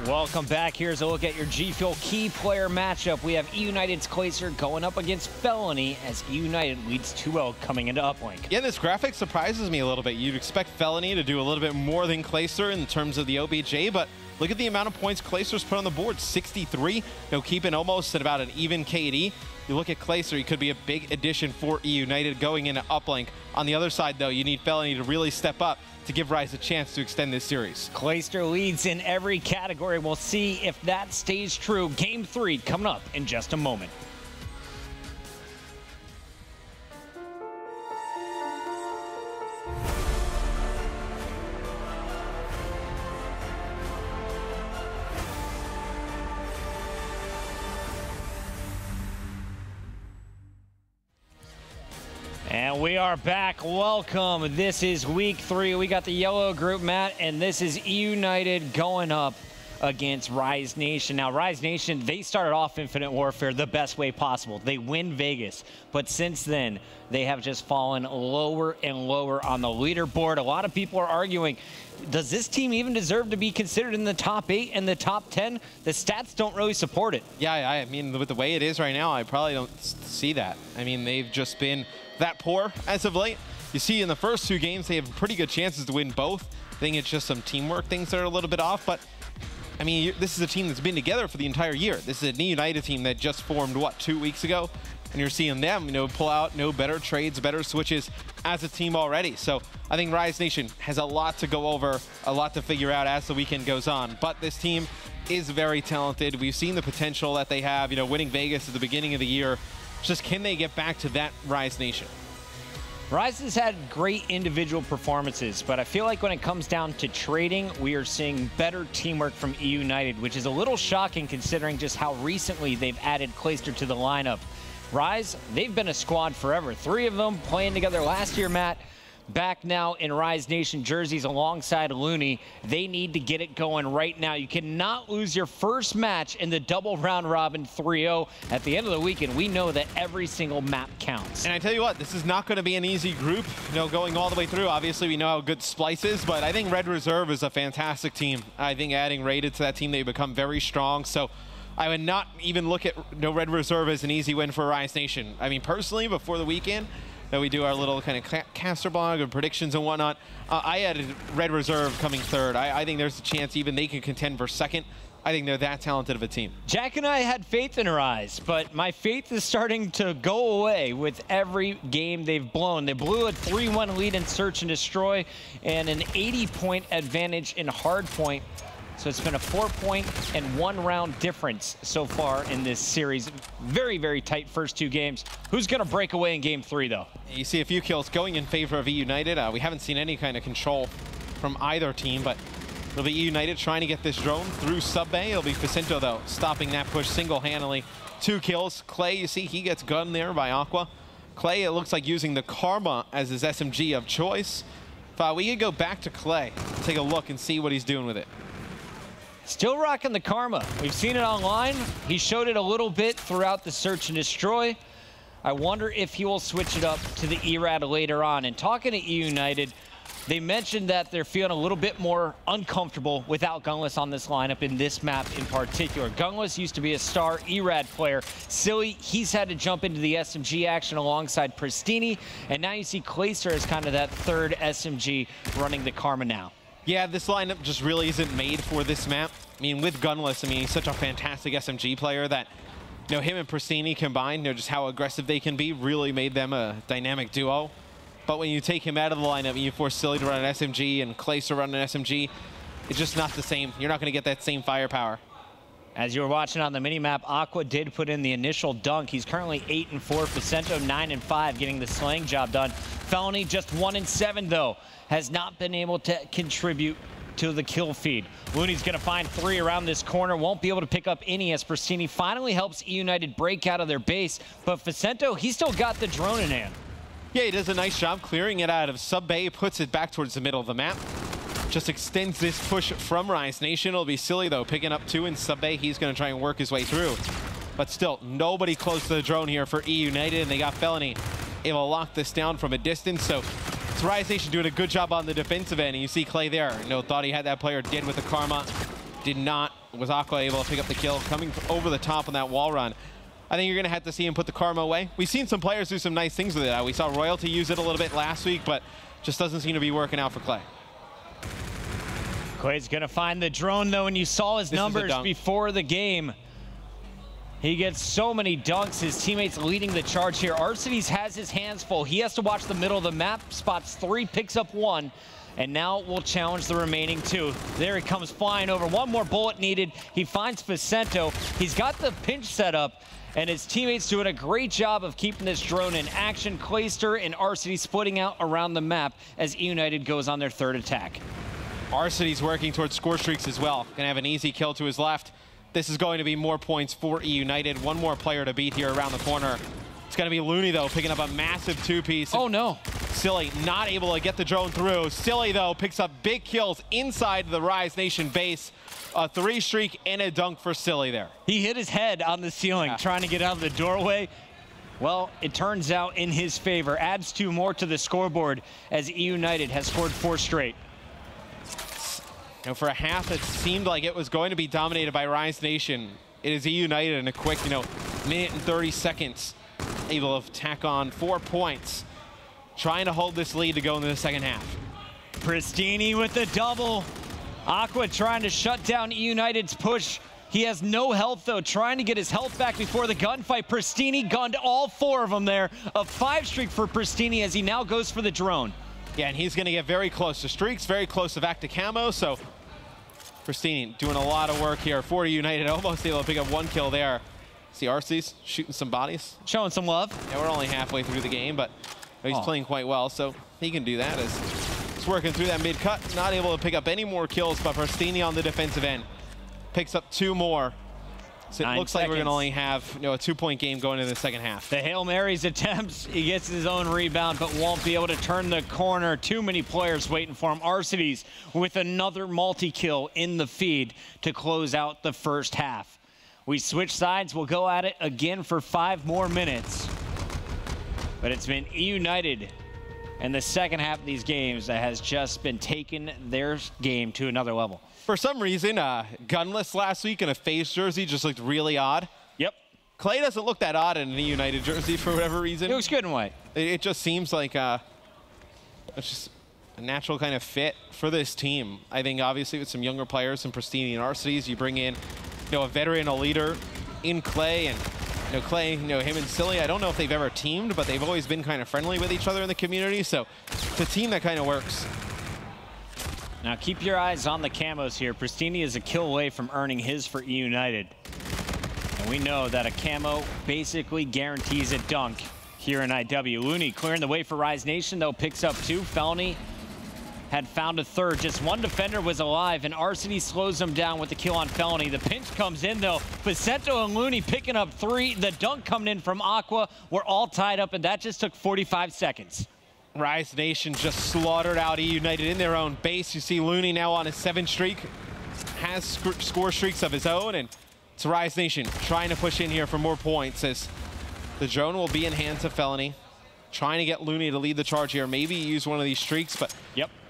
Welcome back. Here's a look at your G Fuel key player matchup. We have E United's Glacier going up against Felony as E United leads 2-0 coming into uplink. Yeah, this graphic surprises me a little bit. You'd expect Felony to do a little bit more than Glacier in terms of the OBJ, but look at the amount of points Clayster's put on the board, 63. You know, keeping almost at about an even KD. You look at Clayster, he could be a big addition for E United going into uplink. On the other side, though, you need Felony to really step up to give Rise a chance to extend this series. Clayster leads in every category. We'll see if that stays true. Game 3 coming up in just a moment. And we are back. Welcome. This is week 3. We got the yellow group, Matt, and this is E United going up against Rise Nation. Now, Rise Nation, they started off Infinite Warfare the best way possible. They win Vegas, but since then, they have just fallen lower and lower on the leaderboard. A lot of people are arguing, does this team even deserve to be considered in the top 8 and the top 10? The stats don't really support it. Yeah, I mean, with the way it is right now, I probably don't see that. I mean, they've just been that poor as of late. You see in the first 2 games, they have pretty good chances to win both. I think it's just some teamwork things that are a little bit off, but I mean, this is a team that's been together for the entire year. This is an E United team that just formed, what, 2 weeks ago? And you're seeing them, you know, pull out, better trades, better switches as a team already. So I think Rise Nation has a lot to go over, a lot to figure out as the weekend goes on. But this team is very talented. We've seen the potential that they have, you know, winning Vegas at the beginning of the year. Just can they get back to that Rise Nation? Rise has had great individual performances, but I feel like when it comes down to trading, we are seeing better teamwork from E United, which is a little shocking considering just how recently they've added Clayster to the lineup. Rise, they've been a squad forever. 3 of them playing together last year, Matt. Back now in Rise Nation jerseys alongside Looney. They need to get it going right now. You cannot lose your first match in the double round robin 3-0. At the end of the weekend, we know that every single map counts. And I tell you what, this is not going to be an easy group, you know, going all the way through. Obviously, we know how good Splice is, but I think Red Reserve is a fantastic team. I think adding Rated to that team, they become very strong. So I would not even look at Red Reserve as an easy win for Rise Nation. I mean, personally, before the weekend, that we do our little kind of caster blog and predictions and whatnot, I added Red Reserve coming 3rd. I think there's a chance even they can contend for 2nd. I think they're that talented of a team. Jack and I had faith in Rise, but my faith is starting to go away with every game they've blown. They blew a 3-1 lead in Search and Destroy and an 80-point advantage in Hardpoint. So it's been a 4-point and 1-round difference so far in this series. Very, very tight first 2 games. Who's going to break away in game 3, though? You see a few kills going in favor of E United. We haven't seen any kind of control from either team, but it'll be E United trying to get this drone through sub bay. It'll be Facinto, though, stopping that push single-handedly. 2 kills. Clay, you see, he gets gunned there by Aqua. Clay, it looks like using the Karma as his SMG of choice. If we could go back to Clay, take a look and see what he's doing with it. Still rocking the Karma. We've seen it online. He showed it a little bit throughout the Search and Destroy. I wonder if he will switch it up to the ERAD later on. And talking to E United, they mentioned that they're feeling a little bit more uncomfortable without Gunless on this lineup in this map in particular. Gunless used to be a star ERAD player. Silly, he's had to jump into the SMG action alongside Pristini. And now you see Clayster as kind of that 3rd SMG running the Karma now. Yeah, this lineup just really isn't made for this map. I mean, with Gunless, I mean, he's such a fantastic SMG player that, you know, him and Pristini combined, you know, just how aggressive they can be, really made them a dynamic duo. But when you take him out of the lineup and you force Silly to run an SMG and Clay to run an SMG, it's just not the same. You're not going to get that same firepower. As you were watching on the minimap, Aqua did put in the initial dunk. He's currently 8-4. Facento 9-5, getting the slaying job done. Felony just 1-7, though. Has not been able to contribute to the kill feed. Looney's going to find 3 around this corner. Won't be able to pick up any as Pristini finally helps E United break out of their base. But Facento, he's still got the drone in hand. Yeah, he does a nice job clearing it out of sub bay, puts it back towards the middle of the map. Just extends this push from Rise Nation. It'll be Silly, though, picking up 2 in sub bay. He's going to try and work his way through. But still, nobody close to the drone here for E United, and they got Felony able to lock this down from a distance. So it's Rise Nation doing a good job on the defensive end. And you see Clay there. You know, thought he had that player, did with the Karma. Did not. Was Aqua able to pick up the kill, coming over the top on that wall run. I think you're going to have to see him put the Karma away. We've seen some players do some nice things with it. We saw Royalty use it a little bit last week, but just doesn't seem to be working out for Clay. Clay's gonna find the drone though, and you saw his numbers before the game. He gets so many dunks, his teammates leading the charge here. Arcides has his hands full. He has to watch the middle of the map, spots 3, picks up 1, and now will challenge the remaining 2. There he comes flying over. One more bullet needed. He finds Vicento. He's got the pinch set up, and his teammates doing a great job of keeping this drone in action. Clayster and Arcides splitting out around the map as E United goes on their 3rd attack. Arcides working towards score streaks as well. Gonna have an easy kill to his left. This is going to be more points for E United. One more player to beat here around the corner. It's going to be Looney, though, picking up a massive 2-piece. Oh, no. Silly not able to get the drone through. Silly, though, picks up big kills inside the Rise Nation base. A 3-streak and a dunk for Silly there. He hit his head on the ceiling trying to get out of the doorway. Well, it turns out in his favor. Adds 2 more to the scoreboard as E United has scored 4 straight. You know, for a half, it seemed like it was going to be dominated by Rise Nation. It is E United in a quick, minute and 30 seconds, able to tack on 4 points, trying to hold this lead to go into the second half. Pristini with the double. Aqua trying to shut down E United's push. He has no health, though, trying to get his health back before the gunfight. Pristini gunned all 4 of them there. A 5-streak for Pristini as he now goes for the drone. Yeah, and he's going to get very close to streaks, very close to back to camo, so Pristini doing a lot of work here for United, almost able to pick up 1 kill there. See Arcides shooting some bodies. Showing some love. Yeah, we're only halfway through the game, but he's playing quite well, so he can do that as he's working through that mid-cut. Not able to pick up any more kills, but Pristini on the defensive end picks up 2 more. So it looks like we're going to only have a 2-point game going into the second half. The Hail Marys attempts. He gets his own rebound, but won't be able to turn the corner. Too many players waiting for him. Arcides with another multi-kill in the feed to close out the first half. We switch sides. We'll go at it again for 5 more minutes. But it's been E United in the second half of these games that has just been taking their game to another level. For some reason, gunless last week in a FaZe jersey just looked really odd. Yep. Clay doesn't look that odd in an E United jersey for whatever reason. It looks good in white. It just seems like it's just a natural kind of fit for this team. I think obviously with some younger players, some Pristini and Arcides, you bring in a veteran, a leader in Clay, and Clay, him and Silly, I don't know if they've ever teamed, but they've always been kind of friendly with each other in the community, so it's a team that kind of works. Now keep your eyes on the camos here. Pristini is a kill away from earning his for E United. And we know that a camo basically guarantees a dunk here in IW. Looney clearing the way for Rise Nation, though, picks up 2. Felony had found a 3rd. Just 1 defender was alive, and Arcides slows him down with the kill on Felony. The pinch comes in, though. Vicento and Looney picking up 3. The dunk coming in from Aqua. We're all tied up, and that just took 45 seconds. Rise Nation just slaughtered out E United in their own base. You see Looney now on his 7th streak, has score streaks of his own, and it's Rise Nation trying to push in here for more points as the drone will be in hands of Felony. Trying to get Looney to lead the charge here. Maybe use one of these streaks, but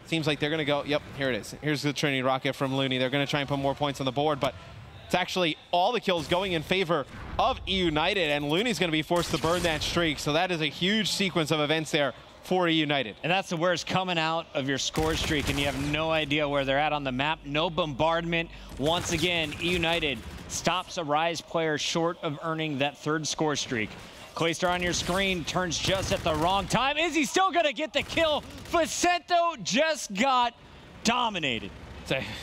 seems like they're going to go, here it is. Here's the Trinity Rocket from Looney. They're going to try and put more points on the board, but it's actually all the kills going in favor of E United, and Looney's going to be forced to burn that streak. So that is a huge sequence of events there for E United. And that's the worst, coming out of your score streak and you have no idea where they're at on the map. No bombardment. Once again, E United stops a Rise player short of earning that 3rd score streak. Clayster on your screen turns just at the wrong time. Is he still going to get the kill? Vicento just got dominated.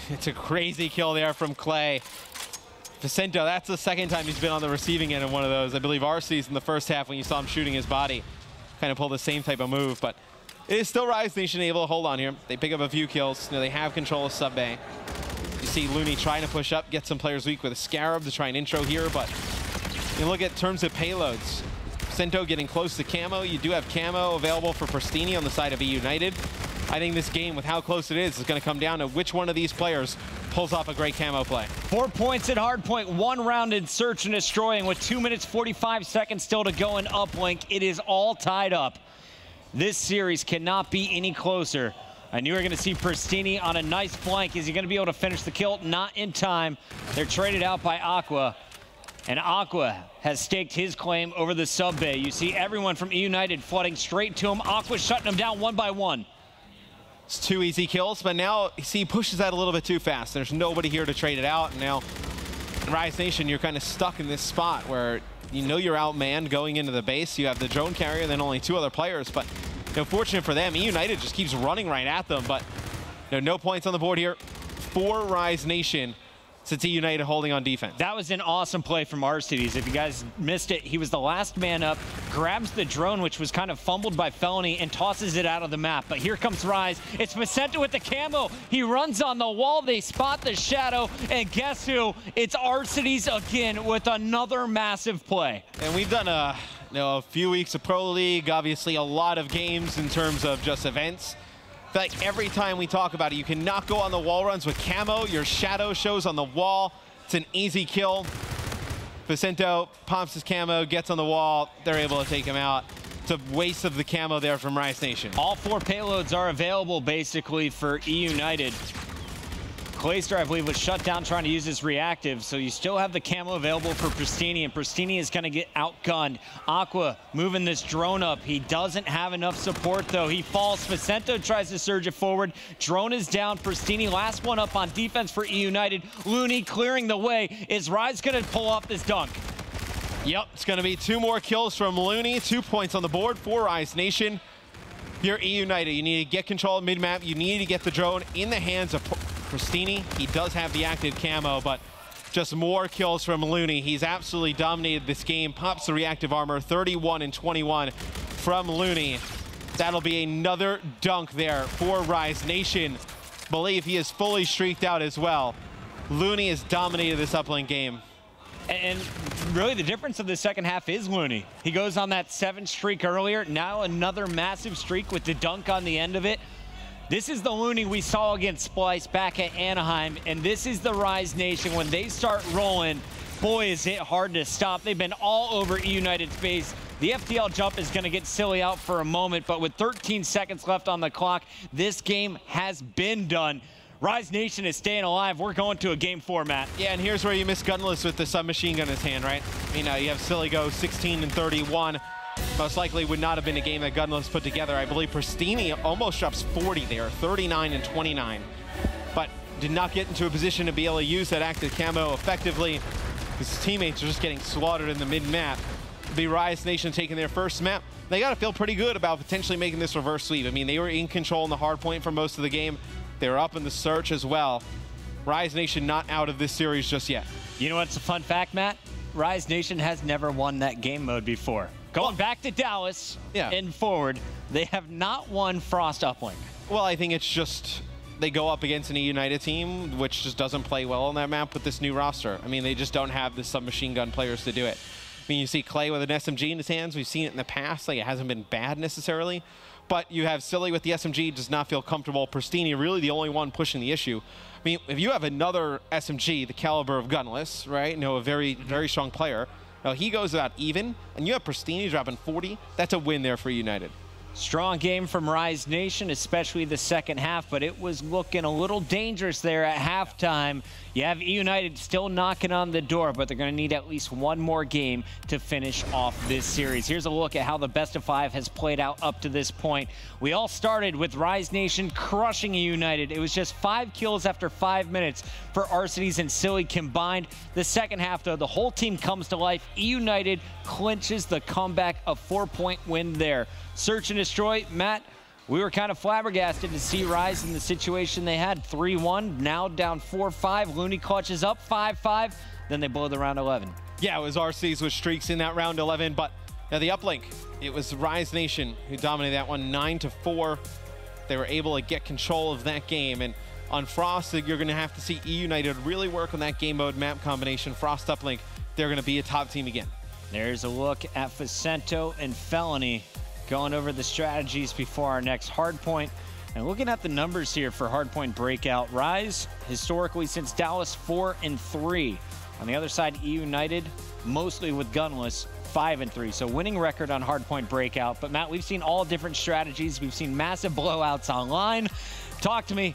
It's a crazy kill there from Clay. Vicento, that's the 2nd time he's been on the receiving end of one of those. I believe Arcides in the first half when you saw him shooting his body kind of pull the same type of move, but it is still Rise Nation able to hold on here. They pick up a few kills. They have control of sub bay. You see Looney trying to push up, get some players weak with a Scarab to try and intro here, but you look at terms of payloads. Vicento getting close to camo. You do have camo available for Pristini on the side of E United. I think this game, with how close it is going to come down to which one of these players pulls off a great camo play. 4 points at hardpoint, 1 round in search and destroying with 2 minutes 45 seconds still to go in uplink. It is all tied up. This series cannot be any closer. I knew we were going to see Pristini on a nice flank. Is he going to be able to finish the kill? Not in time. They're traded out by Aqua. And Aqua has staked his claim over the sub bay. You see everyone from E United flooding straight to him. Aqua shutting them down 1 by 1. It's 2 easy kills, but now, see, he pushes that a little bit too fast. There's nobody here to trade it out, and now Rise Nation, you're kind of stuck in this spot where you know you're outmanned going into the base. You have the drone carrier, then only 2 other players, but fortunate for them, E United just keeps running right at them, but no points on the board here for Rise Nation. Since E United holding on defense. That was an awesome play from Arcides. If you guys missed it, he was the last man up, grabs the drone, which was kind of fumbled by Felony, and tosses it out of the map. But here comes Rise. It's Vicente with the camo. He runs on the wall. They spot the shadow. And guess who? It's Arcides again with another massive play. And we've done a few weeks of Pro League, obviously a lot of games in terms of just events. I feel like every time we talk about it, you cannot go on the wall runs with camo. Your shadow shows on the wall. It's an easy kill. Vicento pumps his camo, gets on the wall. They're able to take him out. It's a waste of the camo there from Rise Nation. All 4 payloads are available basically for E United. Clayster, I believe, was shut down trying to use his reactive, so you still have the camo available for Pristini, and Pristini is going to get outgunned. Aqua moving this drone up. He doesn't have enough support, though. He falls. Vicento tries to surge it forward. Drone is down. Pristini, last one up on defense for E United. Looney clearing the way. Is Rise going to pull off this dunk? Yep, it's going to be 2 more kills from Looney. 2 points on the board for Rise Nation. Here, E United, you need to get control of mid-map. You need to get the drone in the hands of Pristini. He does have the active camo, but just more kills from Looney. He's absolutely dominated this game. Pops the reactive armor, 31 and 21 from Looney. That'll be another dunk there for Rise Nation. Believe he is fully streaked out as well. Looney has dominated this uplink game. And really the difference of the second half is Looney. He goes on that 7 streak earlier. Now another massive streak with the dunk on the end of it. This is the Looney we saw against Splice back at Anaheim, and this is the Rise Nation. When they start rolling, boy, is it hard to stop. They've been all over E United's base. The FTL jump is going to get silly out for a moment, but with 13 seconds left on the clock, this game has been done. Rise Nation is staying alive. We're going to a game format. Yeah, and here's where you miss Gunless with the submachine gun in his hand, right? You know, you have Silly go 16 and 31. Most likely would not have been a game that Gunless put together. I believe Pristini almost drops 40 there, 39 and 29. But did not get into a position to be able to use that active camo effectively. His teammates are just getting slaughtered in the mid-map. The Rise Nation taking their first map. They got to feel pretty good about potentially making this reverse sweep. I mean, they were in control in the hard point for most of the game. They were up in the search as well. Rise Nation not out of this series just yet. You know what's a fun fact, Matt? Rise Nation has never won that game mode before. Going back to Dallas and forward, they have not won Frost uplink. Well, I think it's just they go up against an E United team, which just doesn't play well on that map with this new roster. I mean, they just don't have the submachine gun players to do it. I mean, you see Clay with an SMG in his hands. We've seen it in the past. Like, it hasn't been bad necessarily. But you have Silly with the SMG, does not feel comfortable. Pristini, really the only one pushing the issue. I mean, if you have another SMG, the caliber of Gunless, right? You know, a very, very strong player. Now, he goes about even, and you have Pristini dropping 40. That's a win there for United. Strong game from Rise Nation, especially the second half, but it was looking a little dangerous there at halftime. You have E United still knocking on the door, but they're going to need at least one more game to finish off this series. Here's a look at how the best of 5 has played out up to this point. We all started with Rise Nation crushing E United. It was just 5 kills after 5 minutes for Arcides and Silly combined. The second half, though, the whole team comes to life. E United clinches the comeback, a 4-point win there. Search and destroy, Matt. We were kind of flabbergasted to see Rise in the situation they had. 3-1, now down 4-5. Looney clutches up 5-5. Then they blow the round 11. Yeah, it was Arcides with streaks in that round 11. But now the uplink, it was Rise Nation who dominated that one 9-4. They were able to get control of that game. And on Frost, you're going to have to see E United really work on that game mode map combination. Frost uplink, they're going to be a top team again. There's a look at Vicento and Felony going over the strategies before our next hardpoint. And looking at the numbers here for hardpoint breakout, Rise, historically since Dallas, 4-3. On the other side, E United, mostly with Gunless, 5-3. So winning record on hardpoint breakout. But Matt, we've seen all different strategies. We've seen massive blowouts online. Talk to me.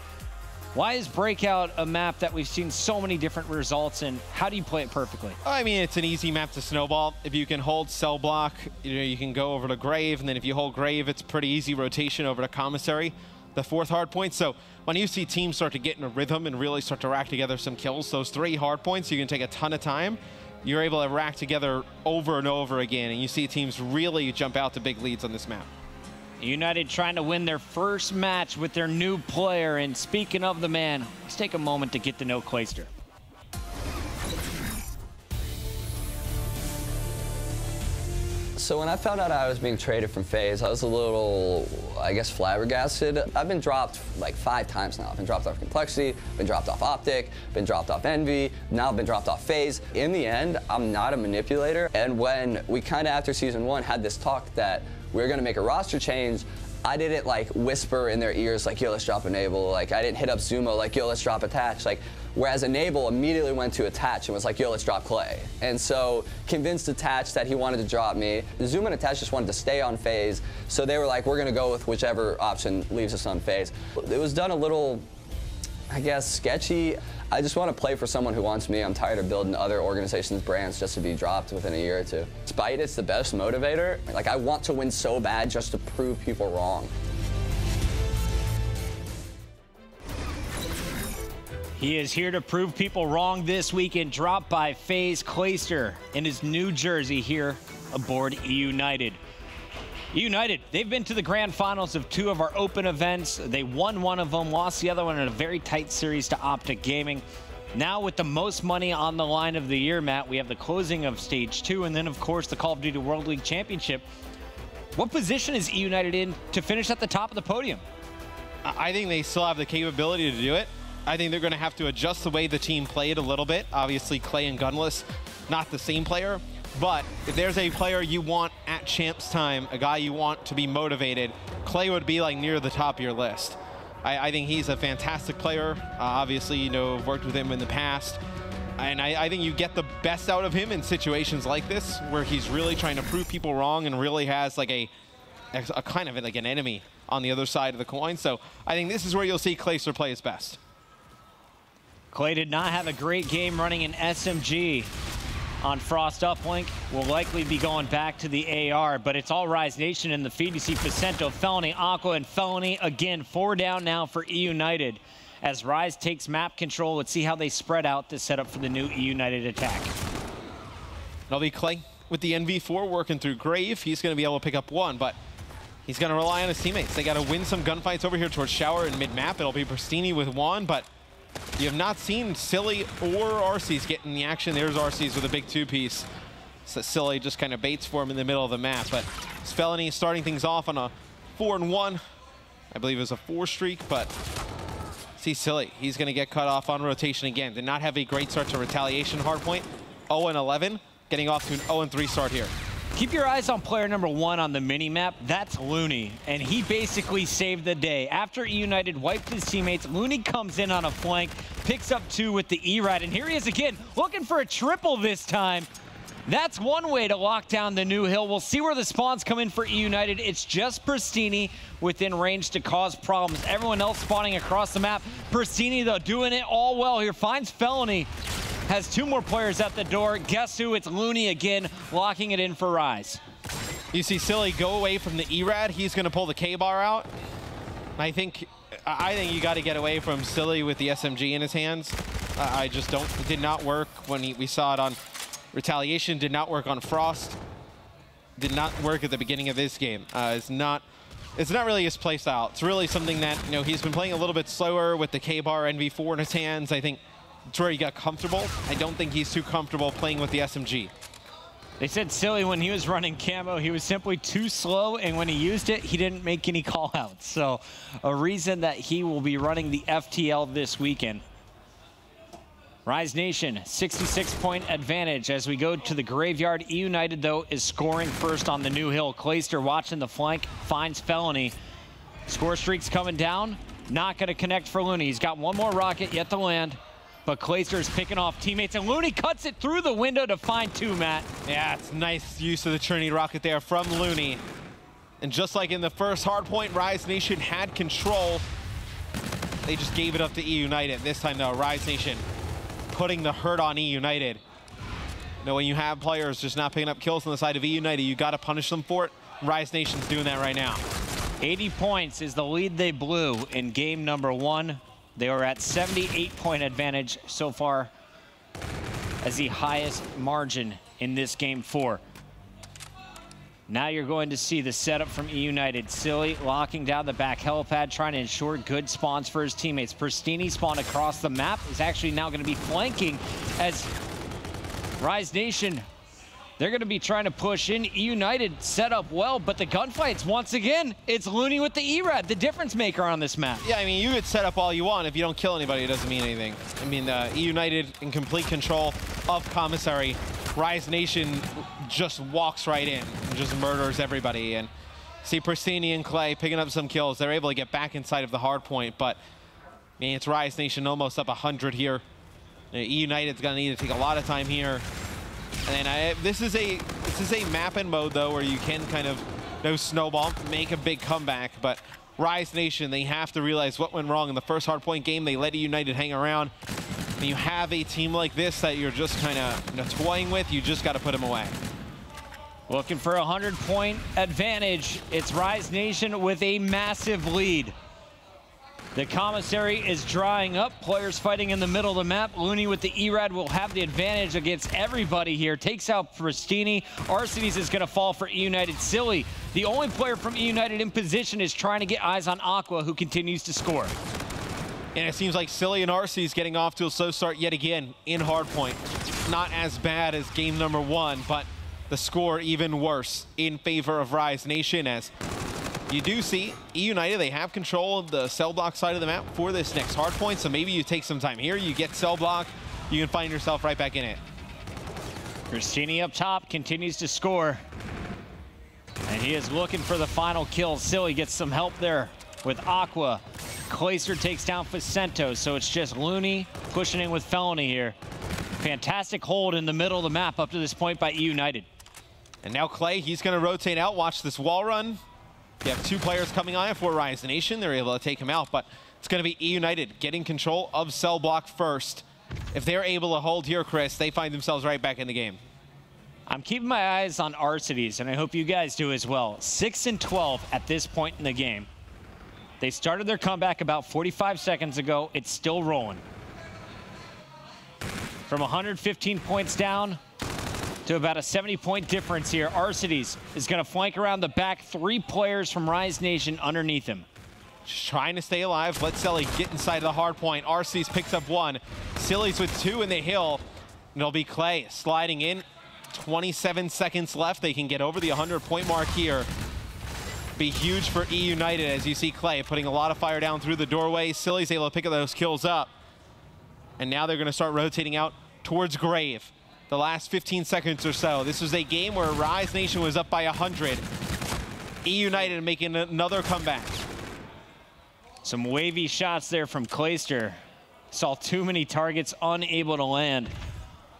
Why is Breakout a map that we've seen so many different results in? How do you play it perfectly? I mean, it's an easy map to snowball. If you can hold cell block, you can go over to Grave, and then if you hold Grave, it's pretty easy rotation over to Commissary. the 4th hard point. So when you see teams start to get in a rhythm and really start to rack together some kills, those 3 hard points, you can take a ton of time. You're able to rack together over and over again, and you see teams really jump out to big leads on this map. United trying to win their first match with their new player. And speaking of the man, let's take a moment to get to know Clayster. So when I found out I was being traded from FaZe, I was a little, I guess, flabbergasted. I've been dropped like 5 times now. I've been dropped off Complexity, been dropped off Optic, been dropped off Envy, now I've been dropped off FaZe. In the end, I'm not a manipulator. And when we kind of after season 1 had this talk that we were gonna make a roster change, I didn't like whisper in their ears like, yo, let's drop Enable. Like I didn't hit up Zumo like, yo, let's drop Attach. Like, whereas Enable immediately went to Attach and was like, yo, let's drop Clay. And so convinced Attach that he wanted to drop me. Zoom and Attach just wanted to stay on FaZe. So they were like, we're gonna go with whichever option leaves us on FaZe. It was done a little, I guess, sketchy. I just want to play for someone who wants me. I'm tired of building other organizations' brands just to be dropped within a year or 2. Spite, it's the best motivator. Like, I want to win so bad just to prove people wrong. He is here to prove people wrong this weekend. Dropped by FaZe Clayster in his new jersey here aboard United. United, they've been to the grand finals of 2 of our open events. They won one of them, lost the other one in a very tight series to Optic Gaming. Now with the most money on the line of the year, Matt, we have the closing of stage 2 and then of course the Call of Duty World League Championship. What position is United in to finish at the top of the podium? I think they still have the capability to do it. I think they're going to have to adjust the way the team played a little bit. Obviously, Clay and Gunless, not the same player. But if there's a player you want at champs time, a guy you want to be motivated, Clay would be like near the top of your list. I think he's a fantastic player. Obviously, you know, I've worked with him in the past. And I think you get the best out of him in situations like this, where he's really trying to prove people wrong and really has like a kind of like an enemy on the other side of the coin. So I think this is where you'll see Clayster play his best. Clay did not have a great game running an SMG on Frost Uplink. Will likely be going back to the AR, but it's all Rise Nation in the feed. You see Facento, Felony, Aqua, and Felony again. 4 down now for E United as Rise takes map control. Let's see how they spread out to set up for the new E United attack. It'll be Clay with the NV4 working through Grave. He's going to be able to pick up 1, but he's going to rely on his teammates. They got to win some gunfights over here towards Shower and mid-map. It'll be Pristini with 1, but you have not seen Silly or Arcees get in the action. There's Arcees with a big 2-piece. So Silly just kind of baits for him in the middle of the map. But Felony starting things off on a 4-1. I believe it was a 4 streak, but see Silly. He's going to get cut off on rotation again. Did not have a great start to Retaliation hardpoint. 0-11, getting off to an 0-3 start here. Keep your eyes on player number 1 on the mini-map. That's Looney, and he basically saved the day. After E United wiped his teammates, Looney comes in on a flank, picks up 2 with the E-Ride, and here he is again, looking for a triple this time. That's one way to lock down the new hill. We'll see where the spawns come in for E United. It's just Pristini within range to cause problems. Everyone else spawning across the map. Pristini, though, doing it all well here. Finds Felony. Has 2 more players at the door. Guess who? It's Looney again, locking it in for Rise. You see Silly go away from the E-Rad. He's going to pull the K-Bar out. I think you got to get away from Silly with the SMG in his hands. I just don't. It did not work when we saw it on Retaliation. Did not work on Frost. Did not work at the beginning of this game. It's not really his play style. It's really something that, you know, he's been playing a little bit slower with the K-Bar NV4 in his hands. I think it's where he got comfortable. I don't think he's too comfortable playing with the SMG. They said Silly when he was running camo, he was simply too slow, and when he used it, he didn't make any call-outs. So a reason that he will be running the FTL this weekend. Rise Nation, 66-point advantage as we go to the graveyard. E United, though, is scoring first on the new hill. Clayster watching the flank, finds Felony. Score streak's coming down. Not going to connect for Looney. He's got 1 more rocket yet to land. But Clayster's picking off teammates, and Looney cuts it through the window to find 2, Matt. Yeah, it's nice use of the Trinity rocket there from Looney. And just like in the first hardpoint, Rise Nation had control. They just gave it up to E United. This time, though, Rise Nation putting the hurt on E United. You know, when you have players just not picking up kills on the side of E United, you got to punish them for it. Rise Nation's doing that right now. 80 points is the lead they blew in game number 1. They were at 78-point advantage so far as the highest margin in this game 4. Now you're going to see the setup from E United. Silly locking down the back helipad, trying to ensure good spawns for his teammates. Pristini spawned across the map, is actually now going to be flanking as Rise Nation, they're going to be trying to push in. E United set up well, but the gunfights, once again, it's Looney with the E-Rad, the difference maker on this map. Yeah, I mean, you could set up all you want. If you don't kill anybody, it doesn't mean anything. I mean, E United in complete control of Commissary. Rise Nation just walks right in and just murders everybody. And see Pristini and Clay picking up some kills. They're able to get back inside of the hard point, but I mean, it's Rise Nation almost up 100 here. E United's going to need to take a lot of time here. And this is a map and mode though where you can kind of snowball, make a big comeback. But Rise Nation, they have to realize what went wrong in the first hardpoint game. They let E United hang around. When you have a team like this that you're just kind of toying with, you just got to put them away. Looking for a 100-point advantage. It's Rise Nation with a massive lead. The commissary is drying up. Players fighting in the middle of the map. Looney with the E-Rad will have the advantage against everybody here. Takes out Pristini. Arcides is going to fall for E United. Silly, the only player from E United in position, is trying to get eyes on Aqua, who continues to score. And it seems like Silly and Arcees getting off to a slow start yet again in hardpoint. Not as bad as game number 1, but the score even worse in favor of Rise Nation, as you do see E United, they have control of the cell block side of the map for this next hardpoint, so maybe you take some time here, you get cell block, you can find yourself right back in it. Pristini up top continues to score, and he is looking for the final kill. Silly gets some help there with Aqua. Clayster takes down Facento, so it's just Looney pushing in with Felony here. Fantastic hold in the middle of the map up to this point by E United. And now Clay, he's going to rotate out, watch this wall run. You have 2 players coming on for Rise Nation. They're able to take him out, but it's going to be E United getting control of cell block first. If they're able to hold here, Chris, they find themselves right back in the game. I'm keeping my eyes on Arcides, and I hope you guys do as well. 6-12 at this point in the game. They started their comeback about 45 seconds ago. It's still rolling. From 115 points down to about a 70-point difference here. Arcides is going to flank around the back. 3 players from Rise Nation underneath him. Just trying to stay alive. Let Silly get inside of the hard point. Arcees picks up 1. Silly's with 2 in the hill. And it'll be Clay sliding in. 27 seconds left. They can get over the 100-point mark here. Be huge for E United as you see Clay putting a lot of fire down through the doorway. Silly's able to pick those kills up. And now they're going to start rotating out towards Grave. The last 15 seconds or so. This was a game where Rise Nation was up by 100. E United making another comeback. Some wavy shots there from Clayster. Saw too many targets, unable to land.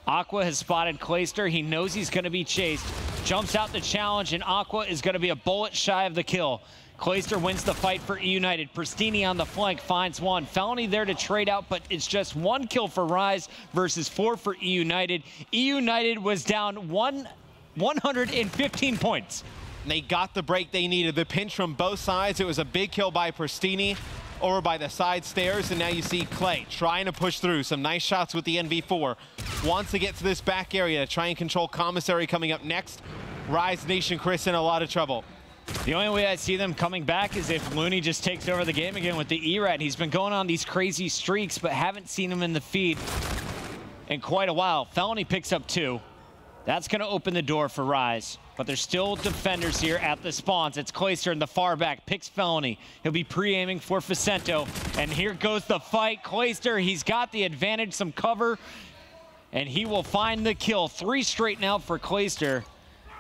Aqua has spotted Clayster. He knows he's going to be chased. Jumps out the challenge, and Aqua is going to be a bullet shy of the kill. Clayster wins the fight for E United. Pristini on the flank finds 1. Felony there to trade out, but it's just 1 kill for Rise versus 4 for E United. E United was down 115 points. They got the break they needed. The pinch from both sides. It was a big kill by Pristini over by the side stairs, and now you see Clay trying to push through. Some nice shots with the NV4. Wants to get to this back area to try and control Commissary coming up next. Rise Nation, Chris, in a lot of trouble. The only way I see them coming back is if Looney just takes over the game again with the E-Rad. He's been going on these crazy streaks, but haven't seen him in the feed in quite a while. Felony picks up 2. That's going to open the door for Rise. But there's still defenders here at the spawns. It's Clayster in the far back, picks Felony. He'll be pre-aiming for Facento. And here goes the fight. Clayster, he's got the advantage, some cover, and he will find the kill. 3 straight now for Clayster.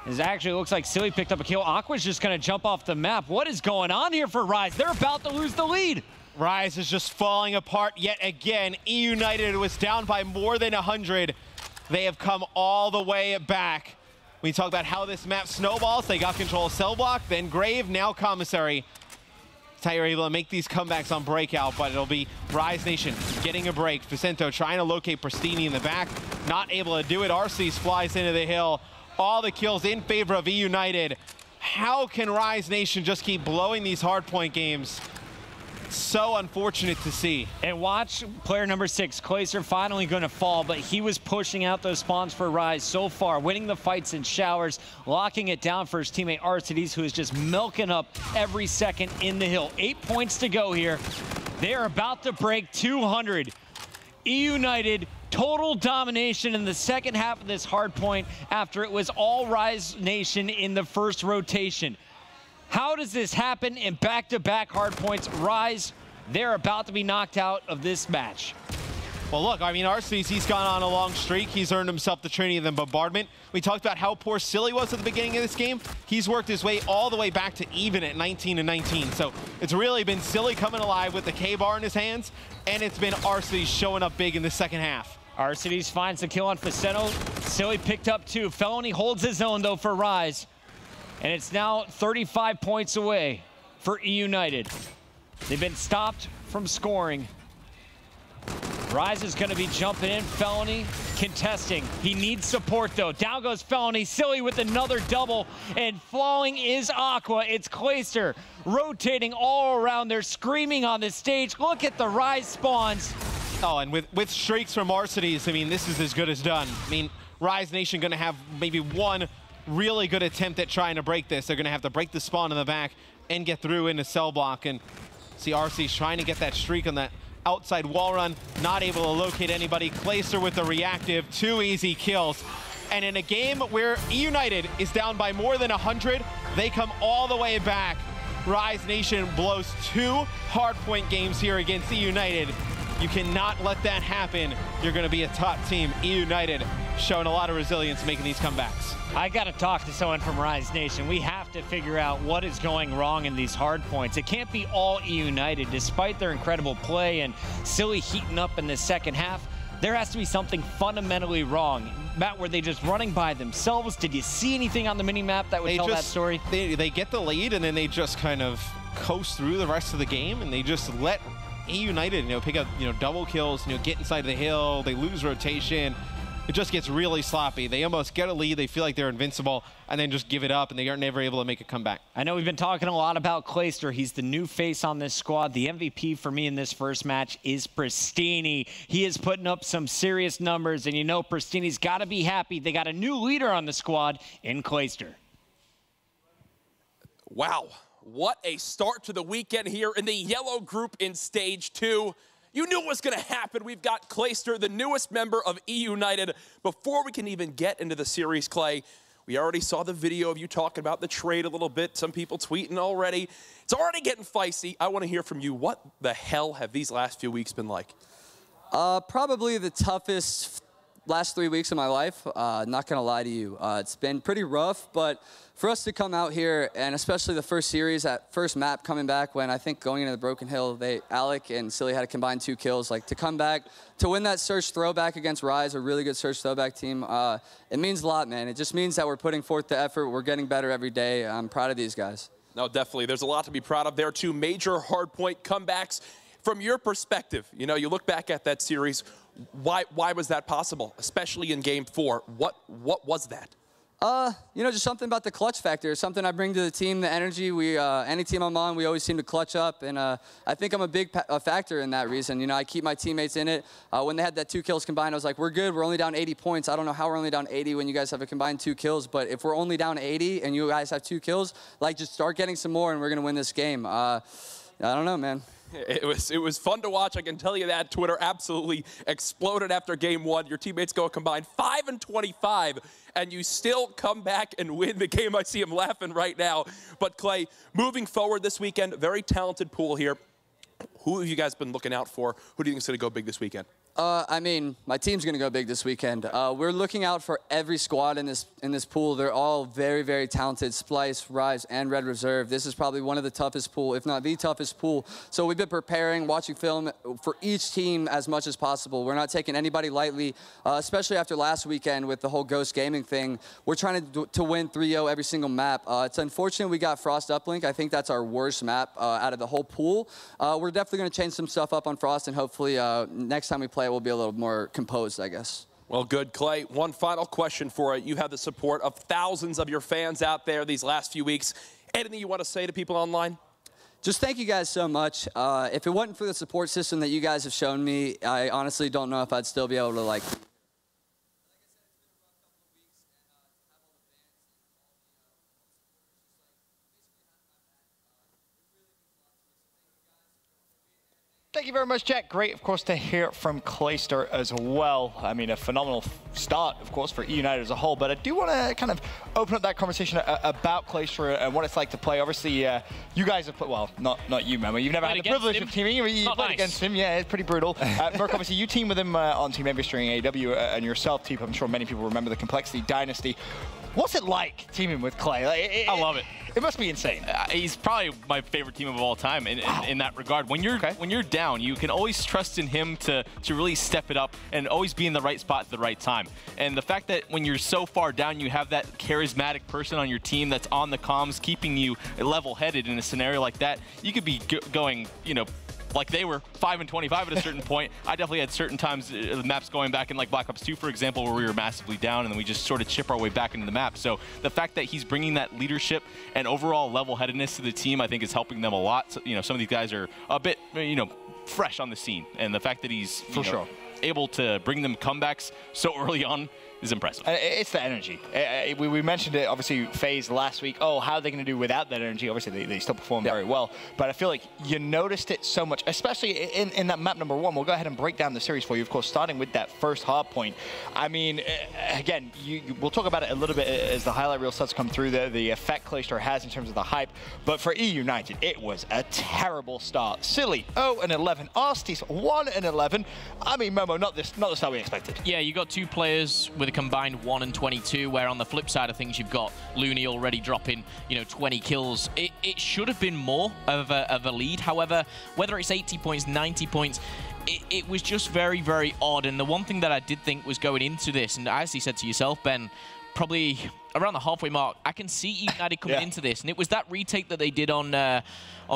It actually looks like Silly picked up a kill. Aqua's just going to jump off the map. What is going on here for Rise? They're about to lose the lead. Rise is just falling apart yet again. E United was down by more than 100. They have come all the way back. We talk about how this map snowballs. They got control of cell block, then Grave, now Commissary. That's how you're able to make these comebacks on Breakout, but it'll be Rise Nation getting a break. Facento trying to locate Pristini in the back. Not able to do it. Arcees flies into the hill. All the kills in favor of E United. how can Rise Nation just keep blowing these hardpoint games? So unfortunate to see. And watch player number 6, Clayster, finally going to fall, but he was pushing out those spawns for Rise so far, winning the fights in showers, locking it down for his teammate Arcides, who is just milking up every second in the hill. 8 points to go here. They are about to break 200. E-United, total domination in the second half of this hardpoint after it was all Rise Nation in the first rotation. How does this happen in back-to-back hardpoints? Rise, they're about to be knocked out of this match. Well, look, I mean, Arceus, he's gone on a long streak. He's earned himself the Trinity of the Bombardment. We talked about how poor Silly was at the beginning of this game. He's worked his way all the way back to even at 19-19. So it's really been Silly coming alive with the K-bar in his hands, and it's been Arceus showing up big in the second half. Arcides finds the kill on Facetto. Silly picked up 2. Felony holds his own, though, for Rise. And it's now 35 points away for E-United. They've been stopped from scoring. Rise is going to be jumping in. Felony contesting. He needs support, though. Down goes Felony. Silly with another double. And falling is Aqua. It's Clayster rotating all around. They're screaming on the stage. Look at the Rise spawns. Oh, and with streaks from Arcides, I mean, this is as good as done. I mean, Rise Nation going to have maybe one really good attempt at trying to break this. They're going to have to break the spawn in the back and get through into cell block. And see Arceus trying to get that streak on that outside wall run, not able to locate anybody. Clayster with the reactive, 2 easy kills. And in a game where E-United is down by more than 100, they come all the way back. Rise Nation blows 2 hardpoint games here against E-United. You cannot let that happen. You're going to be a top team. E-United showing a lot of resilience making these comebacks. I got to talk to someone from Rise Nation. We have to figure out what is going wrong in these hard points. It can't be all E-United. Despite their incredible play and Silly heating up in the second half, there has to be something fundamentally wrong. Matt, were they just running by themselves? Did you see anything on the mini-map that would tell that story? They get the lead, and then they just kind of coast through the rest of the game, and they just let E-United, pick up, double kills, get inside the hill. They lose rotation. It just gets really sloppy. They almost get a lead. They feel like they're invincible, and then just give it up, and they are never able to make a comeback. I know we've been talking a lot about Clayster. He's the new face on this squad. The MVP for me in this first match is Pristini. He is putting up some serious numbers, and Pristini's got to be happy. They got a new leader on the squad in Clayster. Wow. What a start to the weekend here in the yellow group in stage 2. You knew it was going to happen. We've got Clayster, the newest member of E-United. Before we can even get into the series, Clay, we already saw the video of you talking about the trade a little bit. Some people tweeting already. It's already getting feisty. I want to hear from you. What the hell have these last few weeks been like? Probably the toughest last 3 weeks of my life. Not going to lie to you. It's been pretty rough, but for us to come out here, and especially the first series, that first map coming back when I think going into the Broken Hill, Alec and Silly had a combined 2 kills. Like, to come back, to win that search throwback against Rise, a really good search throwback team, it means a lot, man. It just means that we're putting forth the effort. We're getting better every day. I'm proud of these guys. No, definitely. There's a lot to be proud of. There are 2 major hardpoint comebacks. From your perspective, you look back at that series, why was that possible, especially in Game 4? What was that? Just something about the clutch factor, something I bring to the team, the energy. Any team I'm on, we always seem to clutch up, and I think I'm a big factor in that reason. I keep my teammates in it. When they had that 2 kills combined, I was like, we're good. We're only down 80 points. I don't know how we're only down 80 when you guys have a combined 2 kills, but if we're only down 80 and you guys have 2 kills, just start getting some more, and we're going to win this game. I don't know, man. It was fun to watch, I can tell you that. Twitter absolutely exploded after Game 1. Your teammates go a combined 5-25, and you still come back and win the game. I see him laughing right now. But Clay, moving forward this weekend, very talented pool here. Who have you guys been looking out for? Who do you think is going to go big this weekend? My team's going to go big this weekend. We're looking out for every squad in this pool. They're all very, very talented. Splice, Rise, and Red Reserve. This is probably one of the toughest pool, if not the toughest pool. So we've been preparing, watching film for each team as much as possible. We're not taking anybody lightly, especially after last weekend with the whole Ghost Gaming thing. We're trying to win 3-0 every single map. It's unfortunate we got Frost Uplink. I think that's our worst map out of the whole pool. We're definitely going to change some stuff up on Frost, and hopefully next time we play, we'll be a little more composed, I guess. Well, good, Clay. One final question for you. You have the support of thousands of your fans out there these last few weeks. Anything you want to say to people online? Just thank you guys so much. If it wasn't for the support system that you guys have shown me, I honestly don't know if I'd still be able to, like... Thank you very much, Jack. Great, of course, to hear from Clayster as well. I mean, a phenomenal start, of course, for E United as a whole. But I do want to kind of open up that conversation about Clayster and what it's like to play. Obviously, you guys have played, well, not you, Memo. You've never had the privilege of teaming. You played against him. Yeah, it's pretty brutal. Merc, obviously, you teamed with him on Team Envious during AEW, and yourself, Teep. I'm sure many people remember the Complexity Dynasty. What's it like teaming with Clay? Like, I love it. It must be insane. He's probably my favorite team of all time in that regard. When you're down, you can always trust in him to really step it up and always be in the right spot at the right time. And the fact that when you're so far down, you have that charismatic person on your team that's on the comms, keeping you level-headed in a scenario like that, you could be going, you know, like they were 5-25 at a certain point. I definitely had certain times, maps going back in like Black Ops 2, for example, where we were massively down and then we just sort of chip our way back into the map. So the fact that he's bringing that leadership and overall level-headedness to the team, I think is helping them a lot. So, you know, some of these guys are a bit, you know, fresh on the scene. And the fact that he's able to bring them comebacks so early on is impressive. It's the energy. We mentioned it, obviously, FaZe last week. Oh, how are they going to do without that energy? Obviously, they still perform very well. But I feel like you noticed it so much, especially in that map number 1. We'll go ahead and break down the series for you, of course, starting with that first hard point. I mean, again, we'll talk about it a little bit as the highlight reel starts to come through, the effect Clayster has in terms of the hype. But for E United, it was a terrible start. Silly, 0-11. Arstis, 1-11. I mean, Momo, not the start we expected. Yeah, you got two players with a combined 1-22, where on the flip side of things, you've got Looney already dropping, you know, 20 kills. It should have been more of a lead. However, whether it's 80 points, 90 points, it was just very, very odd. And the one thing that I did think was going into this, and as you said to yourself, Ben, probably around the halfway mark, I can see United coming into this. And it was that retake that they did on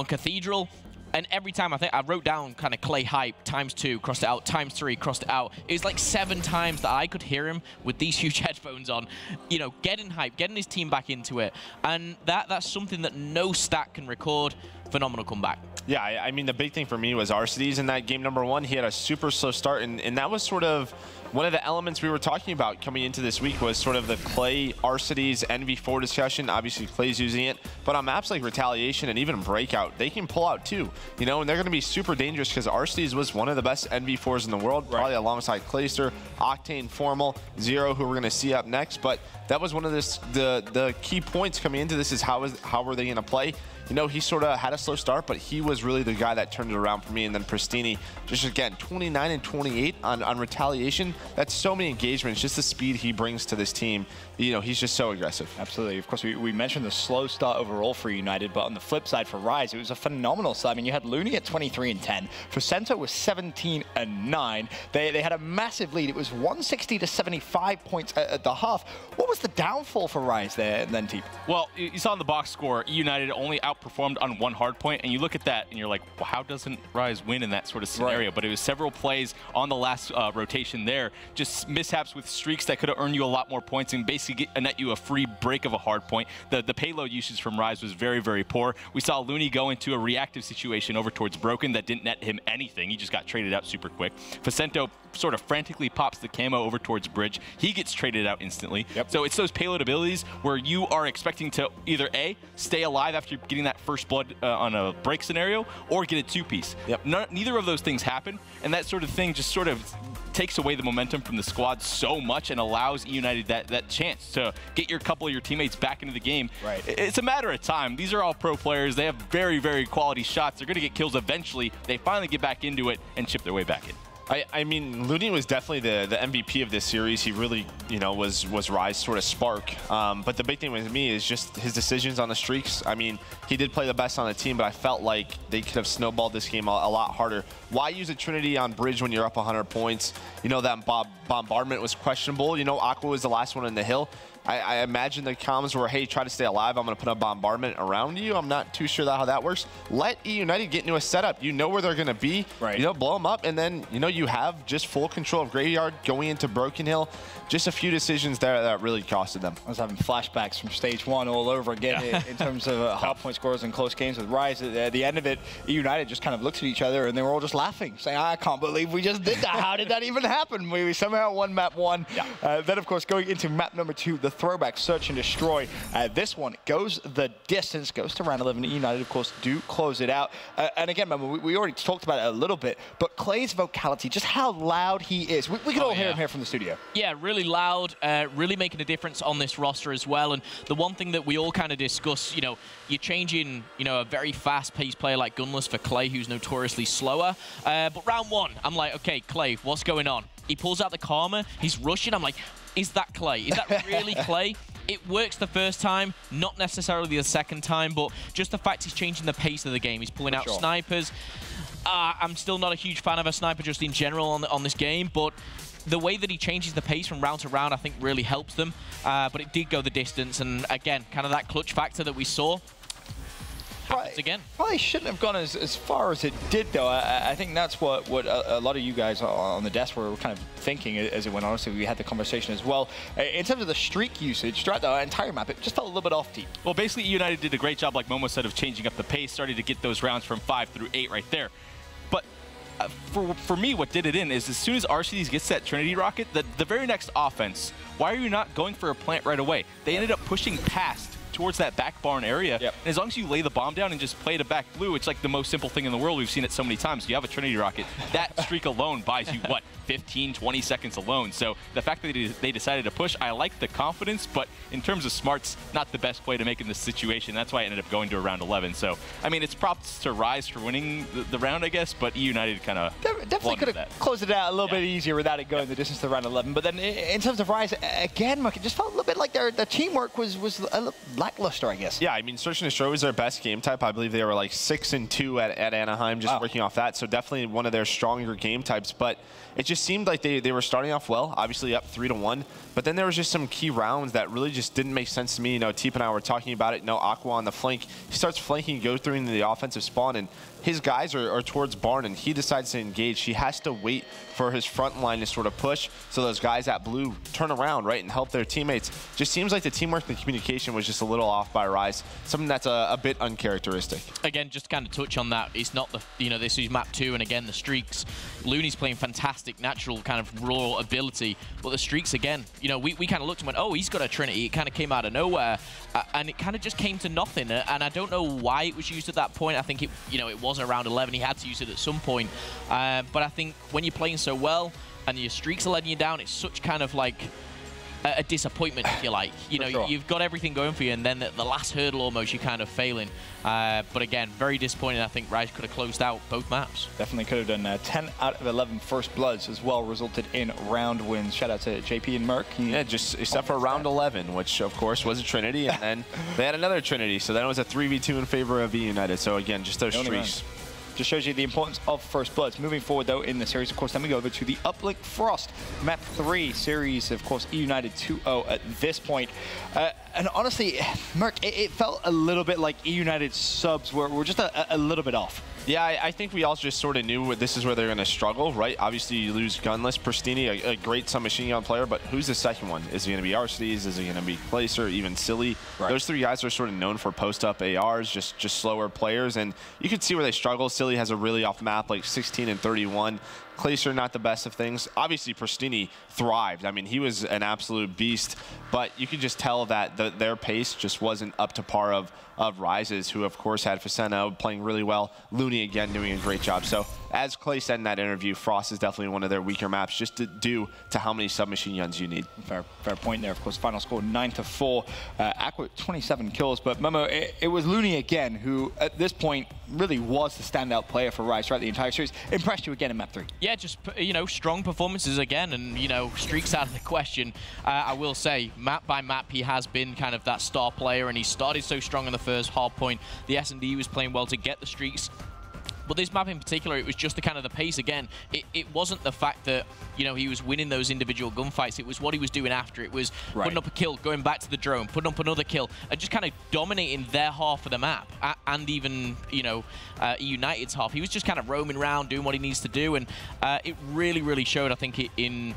Cathedral. And every time, I think I wrote down kind of Clay hype, ×2, crossed it out, ×3, crossed it out. It was like 7 times that I could hear him with these huge headphones on, you know, getting hype, getting his team back into it. And that's something that no stat can record. Phenomenal comeback. Yeah, I mean, the big thing for me was Arcides in that game number 1. He had a super slow start, and that was sort of one of the elements we were talking about coming into this week was sort of the Clay, Arcides, NV4 discussion. Obviously, Clay's using it, but on maps like Retaliation and even Breakout, they can pull out too, you know, and they're going to be super dangerous because Arcides was one of the best NV4s in the world, probably alongside Clayster, Octane, Formal, Zero, who we're going to see up next. But that was one of the key points coming into this is how were they going to play? You know, he sort of had a slow start, but he was really the guy that turned it around for me. And then Pristini, just again, 29 and 28 on Retaliation. That's so many engagements, just the speed he brings to this team. You know, he's just so aggressive. Absolutely. Of course, we mentioned the slow start overall for United, but on the flip side for Rise, it was a phenomenal start. I mean, you had Looney at 23 and 10. Facento was 17 and 9. They had a massive lead. It was 160 to 75 points at the half. What was the downfall for Rise there then, Teep? Well, you saw in the box score, United only outperformed on 1 hard point, and you look at that and you're like, well, how doesn't Rise win in that sort of scenario? But it was several plays on the last rotation there, just mishaps with streaks that could have earned you a lot more points and basically net you a free break of a hard point. The payload usage from Rise was very, very poor. We saw Looney go into a reactive situation over towards Broken that didn't net him anything. He just got traded out super quick. Facento sort of frantically pops the camo over towards Bridge. He gets traded out instantly. So it's those payload abilities where you are expecting to either A, stay alive after getting that first blood on a break scenario, or get a 2-piece. Neither of those things happen, and that sort of thing just sort of takes away the momentum from the squad so much and allows United that chance to get your couple of your teammates back into the game. It's a matter of time. These are all pro players. They have very, very quality shots. They're going to get kills eventually. They finally get back into it and chip their way back in. I mean, Looney was definitely the MVP of this series. He really, you know, was Rise sort of spark. But the big thing with me is just his decisions on the streaks. I mean, he did play the best on the team, but I felt like they could have snowballed this game a lot harder. Why use a Trinity on Bridge when you're up 100 points? You know, that bombardment was questionable. You know, Aqua was the last one in the hill. I imagine the comms were, hey, try to stay alive. I'm going to put a bombardment around you. I'm not too sure how that works. Let E United get into a setup. You know where they're going to be. Right. You know, blow them up, and then, you know, you have just full control of Graveyard going into Broken Hill. Just a few decisions there that really costed them. I was having flashbacks from stage 1 all over again in terms of hardpoint scores and close games with Rise. At the end of it, E United just kind of looked at each other, and they were all just laughing, saying, I can't believe we just did that. How did that even happen? We somehow won map 1. Yeah. Then, of course, going into map number 2, the throwback search and destroy. This one goes the distance, goes to round 11. E United, of course, do close it out. And again, remember, we already talked about it a little bit, but Clay's vocality, just how loud he is. We can all hear him here from the studio. Yeah, really loud, really making a difference on this roster as well. And the one thing that we all kind of discuss, you know, you're changing, you know, a very fast-paced player like Gunless for Clay, who's notoriously slower. But round 1, I'm like, okay, Clay, what's going on? He pulls out the Karma, he's rushing. I'm like, is that Clay? Is that really Clay? It works the first time, not necessarily the second time, but just the fact he's changing the pace of the game. He's pulling out snipers. I'm still not a huge fan of a sniper just in general on this game, but the way that he changes the pace from round to round, I think really helps them. But it did go the distance, and again, kind of that clutch factor that we saw. Again. Probably shouldn't have gone as far as it did, though. I think that's what a lot of you guys on the desk were kind of thinking as it went on. So we had the conversation as well. In terms of the streak usage throughout the entire map, it just felt a little bit off deep. Well, basically, United did a great job, like Momo said, of changing up the pace, starting to get those rounds from 5 through 8 right there. But for me, what did it in is as soon as RCDs gets that Trinity rocket, the very next offense, why are you not going for a plant right away? They ended up pushing past towards that back barn area. Yep. And as long as you lay the bomb down and just play it back blue, it's like the most simple thing in the world. We've seen it so many times. You have a Trinity rocket. That streak alone buys you, what, 15, 20 seconds alone. So the fact that they decided to push, I like the confidence, but in terms of smarts, not the best play to make in this situation. That's why I ended up going to a round 11. So, I mean, it's props to Rise for winning the round, I guess, but E United kind of definitely could have closed it out a little bit easier without it going the distance to round 11. But then in terms of Rise, again, Mark, it just felt a little bit like their teamwork was a little lackluster, I guess. Yeah, I mean, Search and Destroy was their best game type. I believe they were like 6-2 at Anaheim, just working off that. So definitely one of their stronger game types. But it just seemed like they were starting off well, obviously up 3-1. But then there was just some key rounds that really just didn't make sense to me. You know, Teep and I were talking about it. You know, Aqua on the flank. He starts flanking, goes through into the offensive spawn, and his guys are towards Barn, and he decides to engage. He has to wait for his front line to sort of push so those guys at blue turn around, right, and help their teammates. Just seems like the teamwork and the communication was just a little off by Rise, something that's a bit uncharacteristic. Again, just to kind of touch on that, it's not the, you know, this is map 2, and again, the streaks. Looney's playing fantastic, natural kind of raw ability, but the streaks, again, you know, we kind of looked and went, oh, he's got a Trinity. It kind of came out of nowhere, and it kind of just came to nothing, and I don't know why it was used at that point. I think it, you know, it was around 11. He had to use it at some point, but I think when you're playing so well and your streaks are letting you down, it's such kind of like a disappointment, if you like. You know, you've got everything going for you, and then the last hurdle almost you're kind of failing. But again, very disappointing. I think Rise could have closed out both maps. Definitely could have done 10 out of 11 first bloods as well, resulted in round wins. Shout out to JP and Merc. Yeah, just except for round 11, which of course was a Trinity, and then they had another Trinity. So then it was a 3v2 in favor of E United. So again, just those streaks. Just shows you the importance of first bloods. Moving forward, though, in the series, of course, then we go over to the Uplink Frost Map 3 series. Of course, E United 2-0 at this point. And honestly, Merc, it felt a little bit like E United's subs were just a little bit off. Yeah, I think we all just sort of knew this is where they're going to struggle, right? Obviously, you lose Gunless, Pristini, a great submachine gun player, but who's the second one? Is it going to be Arcides? Is it going to be Placer? Even Silly? Right. Those three guys are sort of known for post-up ARs, just slower players, and you can see where they struggle. Silly has a really off map, like 16 and 31. Clayster, not the best of things. Obviously, Pristini thrived. I mean, he was an absolute beast, but you could just tell that their pace just wasn't up to par of Rise's, who, of course, had Faceno playing really well. Looney, again, doing a great job. So, as Clay said in that interview, Frost is definitely one of their weaker maps, just due to how many submachine guns you need. Fair point there. Of course, final score 9-4. Aqua 27 kills, but Momo, it was Looney again, who at this point really was the standout player for Rise throughout the entire series. Impressed you again in map 3. Yeah, just, you know, strong performances again, and, you know, streaks out of the question. I will say, map by map, he has been kind of that star player, and he started so strong in the first hard point. The S&D was playing well to get the streaks. But this map in particular, it was just the kind of the pace again. It wasn't the fact that, you know, he was winning those individual gunfights. It was what he was doing after. It was putting up a kill, going back to the drone, putting up another kill, and just kind of dominating their half of the map, and even, you know, United's half. He was just kind of roaming around, doing what he needs to do, and it really, really showed, I think, in,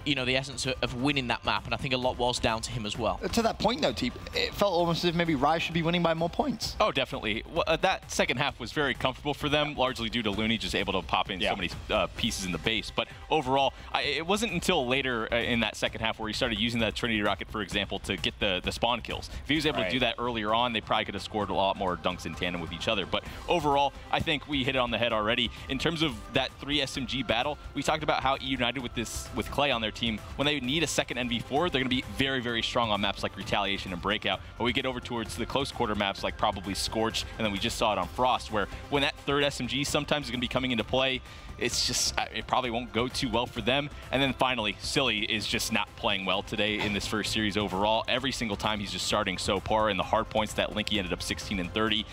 you know, the essence of winning that map, and I think a lot was down to him as well. To that point, though, Teep, it felt almost as if maybe Rise should be winning by more points. Oh, definitely. Well, that second half was very comfortable for them, largely due to Looney just able to pop in so many pieces in the base. But overall, it wasn't until later in that second half where he started using that Trinity Rocket, for example, to get the spawn kills. If he was able to do that earlier on, they probably could have scored a lot more dunks in tandem with each other. But overall, I think we hit it on the head already. In terms of that 3 SMG battle, we talked about how United with Clay on their team, when they need a second NV4, they're going to be very, very strong on maps like Retaliation and Breakout. But we get over towards the close quarter maps like probably Scorch, and then we just saw it on Frost, where when that third SMG sometimes is going to be coming into play, it's just, it probably won't go too well for them. And then finally, Silly is just not playing well today in this first series overall. Every single time he's just starting so poor. In the hard points, that Linky ended up 16 and 30.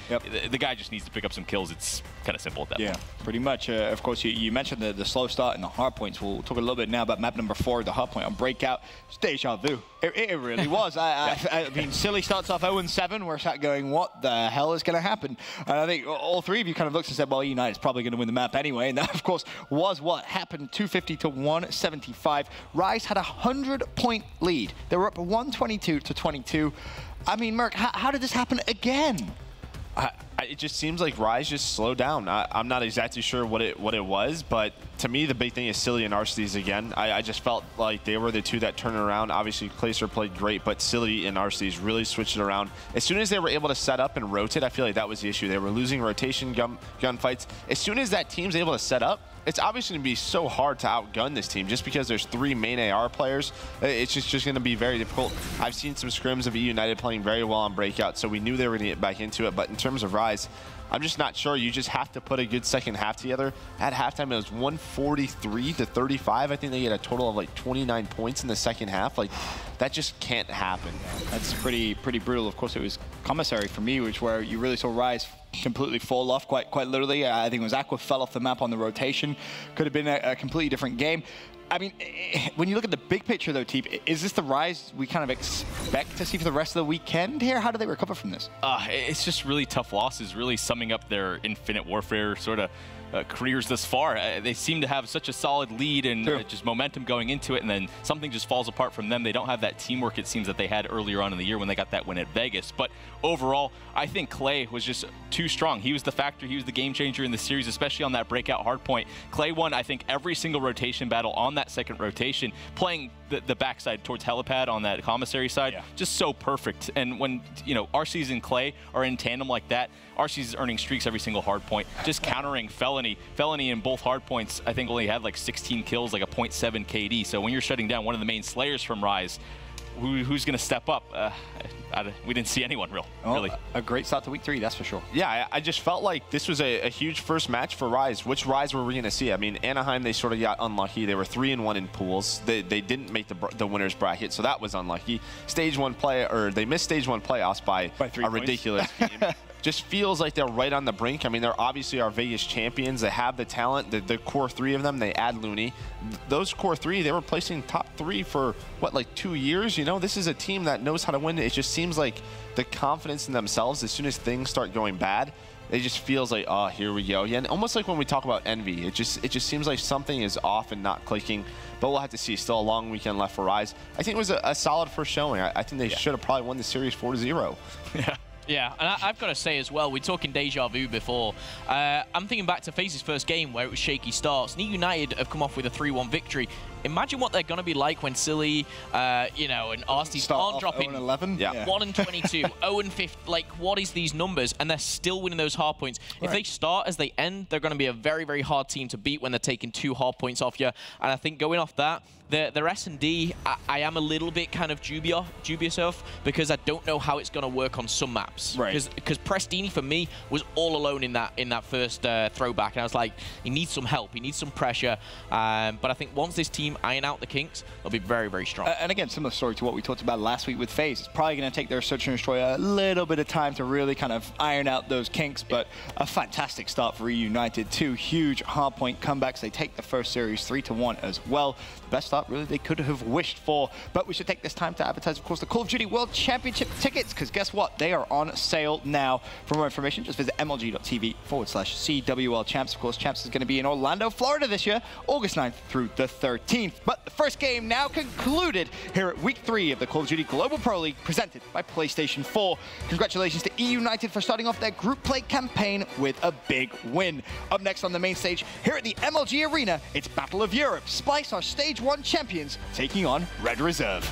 The guy just needs to pick up some kills. It's kind of simple at that point. Pretty much. Of course, you mentioned the slow start in the hard points. We'll talk a little bit now about map number 4, the hard point on Breakout. It's deja vu. It really was. I mean, Silly starts off 0-7. We're sat going, what the hell is going to happen? And I think all three of you kind of looked and said, well, United's probably going to win the map anyway. And that, of course, was what happened. 250 to 175. Rise had a 100-point lead. They were up 122 to 22. I mean, Merc, how did this happen again? It just seems like Rise just slowed down. I'm not exactly sure what it was, but to me, the big thing is Silly and Arcees again. I just felt like they were the two that turned around. Obviously, Clayster played great, but Silly and Arcees really switched it around. As soon as they were able to set up and rotate, I feel like that was the issue. They were losing rotation gunfights. As soon as that team's able to set up, it's obviously going to be so hard to outgun this team just because there's 3 main AR players. It's just going to be very difficult. I've seen some scrims of United playing very well on Breakout, so we knew they were going to get back into it. But in terms of Rise, I'm just not sure. You just have to put a good second half together. At halftime, it was 143 to 35. I think they get a total of like 29 points in the second half. Like, that just can't happen. That's pretty brutal. Of course, it was commissary for me, which where you really saw Rise completely fall off, quite literally. I think it was Aqua fell off the map on the rotation. Could have been a completely different game. I mean, when you look at the big picture, though, Teep, is this the Rise we kind of expect to see for the rest of the weekend here? How do they recover from this? It's just really tough losses, really summing up their Infinite Warfare sort of careers thus far. They seem to have such a solid lead and just momentum going into it, and then something just falls apart from them. They don't have that teamwork, it seems, that they had earlier on in the year when they got that win at Vegas. But overall, I think Clay was just too strong. He was the factor. He was the game changer in the series, especially on that breakout hardpoint. Clay won, I think, every single rotation battle on that second rotation, playing the backside towards Helipad on that commissary side, just so perfect. And when, you know, Arcees and Clay are in tandem like that, Arcees is earning streaks every single hardpoint, just countering Felony. Felony in both hardpoints, I think, only had like 16 kills, like a 0.7 KD. So when you're shutting down one of the main slayers from Rise, who's going to step up? We didn't see anyone really. A great start to week 3, that's for sure. Yeah, I just felt like this was a huge first match for Rise. Which Rise were we going to see? I mean, Anaheim, they sort of got unlucky. They were 3-1 in pools. They didn't make the winner's bracket, so that was unlucky. They missed stage 1 playoffs by a ridiculous game. Just feels like they're right on the brink. I mean, they're obviously our Vegas champions. They have the talent. The core 3 of them, they add Looney. Those core 3, they were placing top 3 for, what, like 2 years? You know, this is a team that knows how to win. It just seems like the confidence in themselves, as soon as things start going bad, it just feels like, oh, here we go. Yeah, and almost like when we talk about Envy, it just seems like something is off and not clicking. But we'll have to see. Still a long weekend left for Rise. I think it was a solid first showing. I think they should have probably won the series 4-0. Yeah. Yeah, and I've got to say as well, we're talking deja vu before. I'm thinking back to FaZe's first game where it was shaky starts. New United have come off with a 3-1 victory. Imagine what they're going to be like when Silly, you know, and Arcees aren't dropping 1-22, 0-50. Like, what is these numbers? And they're still winning those hard points. Right. If they start as they end, they're going to be a very, very hard team to beat when they're taking 2 hard points off you. And I think going off that, their S&D, I am a little bit kind of dubious of, because I don't know how it's going to work on some maps. gaps. Right. Because Prestini, for me, was all alone in that first throwback. And I was like, he needs some help. He needs some pressure. But I think once this team iron out the kinks, they'll be very, very strong. And again, similar story to what we talked about last week with FaZe. It's probably going to take their Search and Destroy a little bit of time to really kind of iron out those kinks, but a fantastic start for United. 2 huge hardpoint comebacks. They take the first series 3-1 as well. The best start really they could have wished for. But we should take this time to advertise, of course, the Call of Duty World Championship tickets, because guess what? They are on sale now. For more information, just visit mlg.tv/CWL Champs. Of course, Champs is going to be in Orlando, Florida this year, August 9th through the 13th. But the first game now concluded here at Week 3 of the Call of Duty Global Pro League, presented by PlayStation 4. Congratulations to United for starting off their group play campaign with a big win. Up next on the main stage, here at the MLG Arena, it's Battle of Europe. Splice are Stage 1 champions, taking on Red Reserve.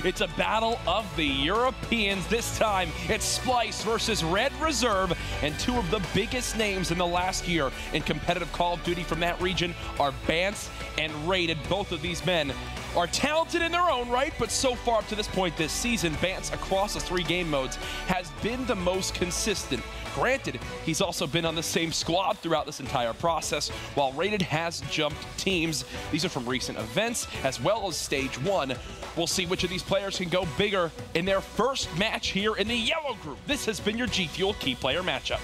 It's a battle of the Europeans. This time, it's Splice versus Red Reserve, and 2 of the biggest names in the last year in competitive Call of Duty from that region are Bance and Rated. Both of these men are talented in their own right, but so far up to this point this season, Bance across the 3 game modes has been the most consistent. Granted, he's also been on the same squad throughout this entire process, while Rated has jumped teams. These are from recent events, as well as Stage 1. We'll see which of these players can go bigger in their first match here in the yellow group. This has been your G Fuel Key Player Matchup.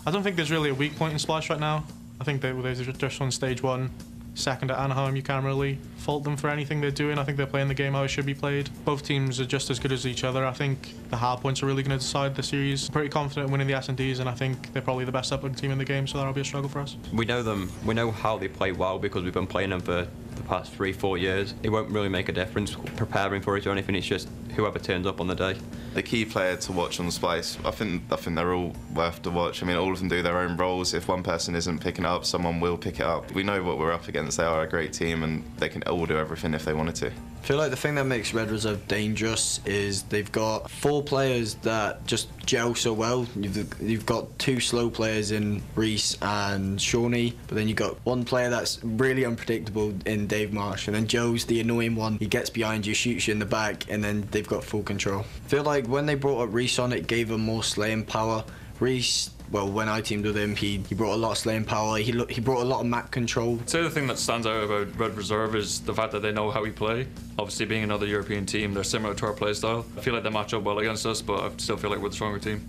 I don't think there's really a weak point in Splash right now. I think they're just on Stage 1. second at Anaheim. You can't really fault them for anything they're doing. I think they're playing the game how it should be played. Both teams are just as good as each other. I think the hard points are really going to decide the series. Pretty confident in winning the S&Ds, and I think they're probably the best up team in the game, so that'll be a struggle for us. We know them. We know how they play well because we've been playing them for the past 3-4 years. It won't really make a difference preparing for it or anything. It's just whoever turns up on the day. The key player to watch on Splice, I think they're all worth to watch. I mean, all of them do their own roles. If one person isn't picking it up, someone will pick it up. We know what we're up against. They are a great team, and they can all do everything if they wanted to. I feel like the thing that makes Red Reserve dangerous is they've got 4 players that just gel so well. You've got 2 slow players in Reese and Shawnee, but then you've got 1 player that's really unpredictable in Dave Marsh, and then Joe's the annoying one. He gets behind you, shoots you in the back, and then they've got full control. I feel like when they brought up Reese on, it gave him more slaying power. Reese, well, when I teamed with him, he brought a lot of slaying power. He brought a lot of map control. I'd say the thing that stands out about Red Reserve is the fact that they know how we play. Obviously, being another European team, they're similar to our play style. I feel like they match up well against us, but I still feel like we're the stronger team.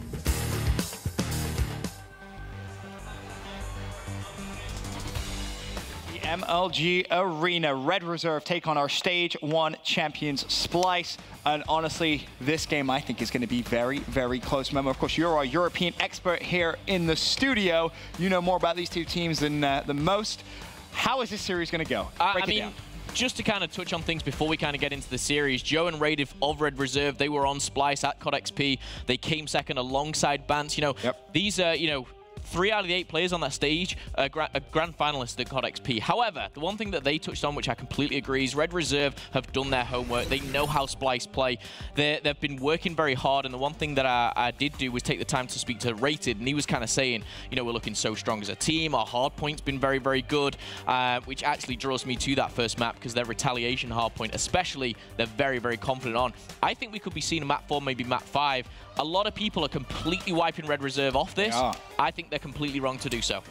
MLG Arena. Red Reserve take on our Stage 1 champions, Splice. And honestly, this game I think is going to be very, very close. Remember, of course, you're our European expert here in the studio. You know more about these 2 teams than most. How is this series going to go? Break it down. Just to kind of touch on things before we kind of get into the series, Joe and Raid of Red Reserve, they were on Splice at COD XP. They came second alongside Bance. You know, these are, 3 out of the 8 players on that stage are grand finalists at COD XP. However, the one thing that they touched on, which I completely agree, is Red Reserve have done their homework. They know how Splice play. They've been working very hard, and the one thing that I did do was take the time to speak to Rated, and he was kind of saying, we're looking so strong as a team. Our hard point's been very, very good, which actually draws me to that first map, because their retaliation hard point, especially, they're very, very confident on. I think we could be seeing map 4, maybe map 5. A lot of people are completely wiping Red Reserve off this. Yeah. I think they're completely wrong to do so.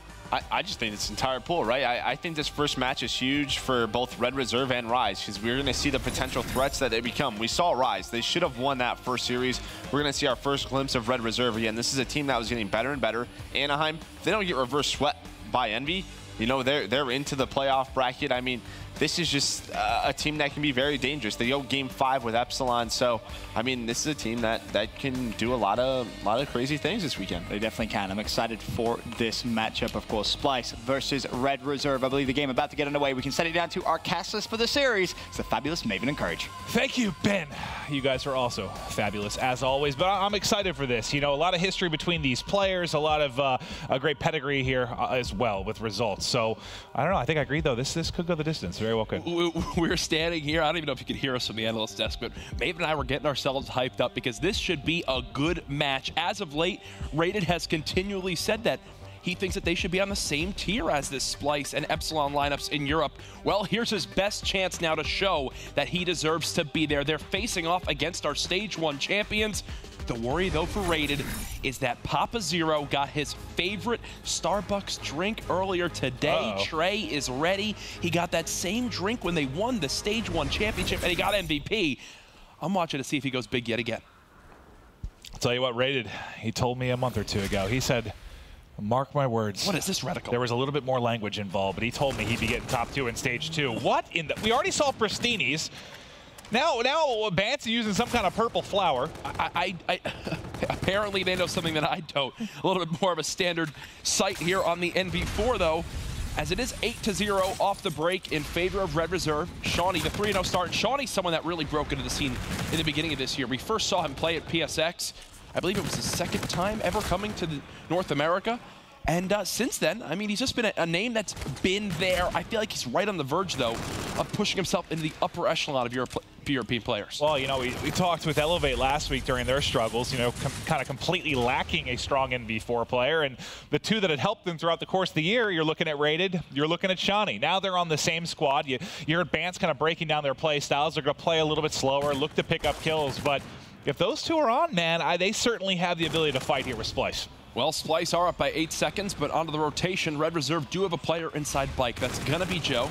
I just think it's entire pool, right? I think this first match is huge for both Red Reserve and Rise, because we're going to see the potential threats that they become. We saw Rise. They should have won that first series. We're going to see our first glimpse of Red Reserve again. This is a team that was getting better and better. Anaheim, if they don't get reverse swept by Envy, they're into the playoff bracket. I mean, this is just a team that can be very dangerous. They go game 5 with Epsilon, so I mean, this is a team that can do a lot of crazy things this weekend. They definitely can. I'm excited for this matchup, of course. Splice versus Red Reserve. I believe the game about to get underway. We can set it down to our cast list for the series. It's the fabulous Maven and Courage. Thank you, Ben. You guys are also fabulous as always, but I'm excited for this. A lot of history between these players, a lot of a great pedigree here as well with results. So I don't know. I think I agree though. This could go the distance. Very well could. We're standing here. I don't even know if you can hear us from the analyst desk, but Maven and I were getting ourselves hyped up because this should be a good match. As of late, Rated has continually said that he thinks that they should be on the same tier as this Splice and Epsilon lineups in Europe. Well, here's his best chance now to show that he deserves to be there. They're facing off against our Stage 1 champions. The worry, though, for Rated is that Papa Zero got his favorite Starbucks drink earlier today. Trey is ready. He got that same drink when they won the Stage 1 championship, and he got MVP. I'm watching to see if he goes big yet again. I'll tell you what, Rated, he told me a month or 2 ago. He said, mark my words. What is this reticle? There was a little bit more language involved, but he told me he'd be getting top 2 in Stage 2. What in the... We already saw Pristini's. Now Bance is using some kind of purple flower. Apparently they know something that I don't. A little bit more of a standard sight here on the NV4, though, as it is 8-0 off the break in favor of Red Reserve. Shawnee, the 3-0 start. And Shawnee's someone that really broke into the scene in the beginning of this year. We first saw him play at PSX. I believe it was his 2nd time ever coming to North America. And since then, I mean, he's just been a name that's been there. I feel like he's right on the verge, though, of pushing himself into the upper echelon of European players. Well, we talked with Elevate last week during their struggles, kind of completely lacking a strong NV4 player. And the 2 that had helped them throughout the course of the year, you're looking at Rated, you're looking at Shawnee. Now they're on the same squad. You heard Bance kind of breaking down their play styles. They're going to play a little bit slower, look to pick up kills. But if those 2 are on, man, they certainly have the ability to fight here with Splice. Well, Splice are up by 8 seconds, but onto the rotation. Red Reserve do have a player inside Bike. That's going to be Joe.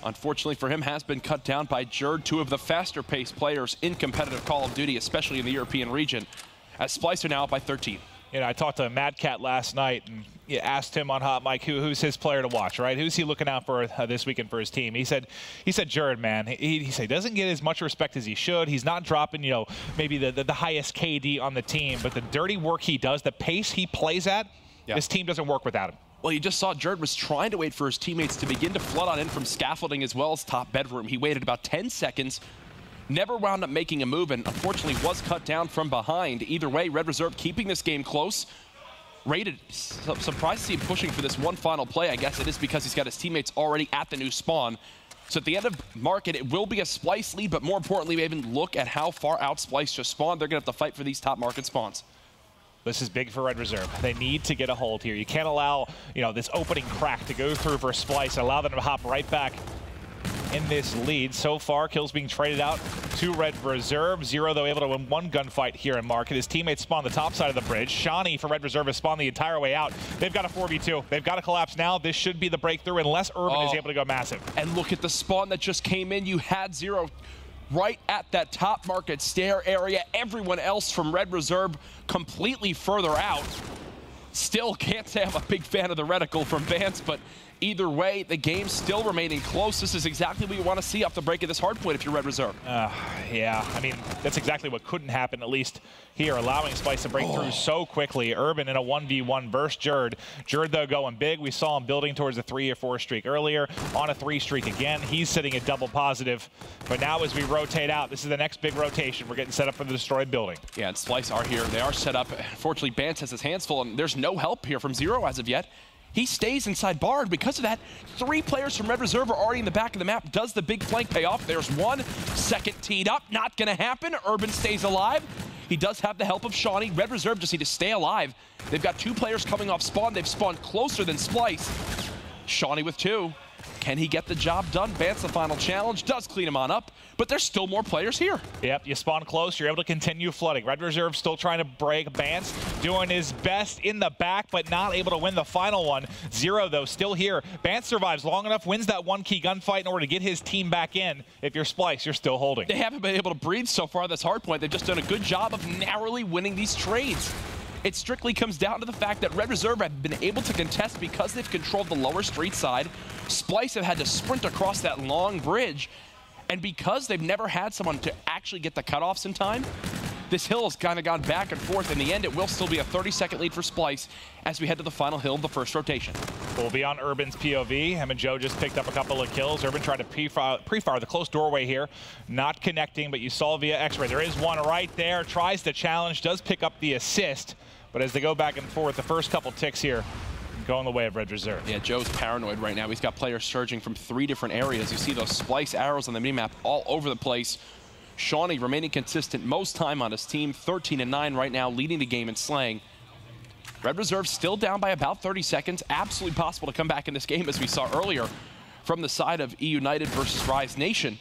Unfortunately for him, has been cut down by Jerd, 2 of the faster-paced players in competitive Call of Duty, especially in the European region, as Splice are now up by 13. You know, I talked to Mad Cat last night and asked him on Hot Mic who's his player to watch, right? Who's he looking out for this weekend for his team? He said Jared, man. He said he doesn't get as much respect as he should. He's not dropping, you know, maybe the highest KD on the team, but the dirty work he does, the pace he plays at, this team doesn't work without him. Well, you just saw Jared was trying to wait for his teammates to begin to flood on in from scaffolding as well as top bedroom. He waited about 10 seconds, never wound up making a move, and unfortunately was cut down from behind. Either way, Red Reserve keeping this game close. Rated, surprised to see him pushing for this one final play. I guess it is because he's got his teammates already at the new spawn. So at the end of market, it will be a Splice lead, but more importantly, we even look at how far out Splice just spawned. They're going to have to fight for these top market spawns. This is big for Red Reserve. They need to get a hold here. You can't allow, you know, this opening crack to go through for Splice and allow them to hop right back in this lead. So far, kills being traded out to Red Reserve. Zero, though, able to win one gunfight here in market. His teammates spawn the top side of the bridge. Shawnee for Red Reserve has spawned the entire way out. They've got a 4v2. They've got to collapse now. This should be the breakthrough unless Urban is able to go massive. And look at the spawn that just came in. You had Zero right at that top market stair area. Everyone else from Red Reserve completely further out. Still can't say I'm a big fan of the reticle from Vance, but either way, the game's still remaining close. This is exactly what you want to see off the break of this hard point if you're Red Reserve. Yeah, I mean, that's exactly what couldn't happen, at least here, allowing Splice to break through so quickly. Urban in a 1v1 versus Jerd. Jerd, though, going big. We saw him building towards a 3 or 4 streak earlier, on a 3 streak again. He's sitting at double positive. But now as we rotate out, this is the next big rotation. We're getting set up for the destroyed building. Yeah, and Splice are here. They are set up. Unfortunately, Bance has his hands full, and there's no help here from Zero as of yet. He stays inside bar, and because of that, 3 players from Red Reserve are already in the back of the map. Does the big flank pay off? There's one. Second teed up. Not going to happen. Urban stays alive. He does have the help of Shawnee. Red Reserve just need to stay alive. They've got 2 players coming off spawn. They've spawned closer than Splice. Shawnee with 2. Can he get the job done? Vance, the final challenge, does clean him on up, but there's still more players here. Yep, you spawn close, you're able to continue flooding. Red Reserve still trying to break. Vance doing his best in the back, but not able to win the final one. Zero, though, still here. Vance survives long enough, wins that 1 key gunfight in order to get his team back in. If you're Splice, you're still holding. They haven't been able to breathe so far this hard point. They've just done a good job of narrowly winning these trades. It strictly comes down to the fact that Red Reserve have been able to contest because they've controlled the lower street side. Splice have had to sprint across that long bridge. And because they've never had someone to actually get the cutoffs in time, this hill has kind of gone back and forth. In the end, it will still be a 30-second lead for Splice as we head to the final hill of the first rotation. We'll be on Urban's POV. Him and Joe just picked up a couple of kills. Urban tried to pre-fire the close doorway here. Not connecting, but you saw via X-ray. There is one right there. Tries to challenge, does pick up the assist. But as they go back and forth, the first couple ticks here going the way of Red Reserve. Yeah, Joe's paranoid right now. He's got players surging from 3 different areas. You see those Splice arrows on the minimap all over the place. Shawnee remaining consistent most time on his team, 13-9 right now, leading the game in slaying. Red Reserve still down by about 30 seconds. Absolutely possible to come back in this game, as we saw earlier from the side of E United versus Rise Nation.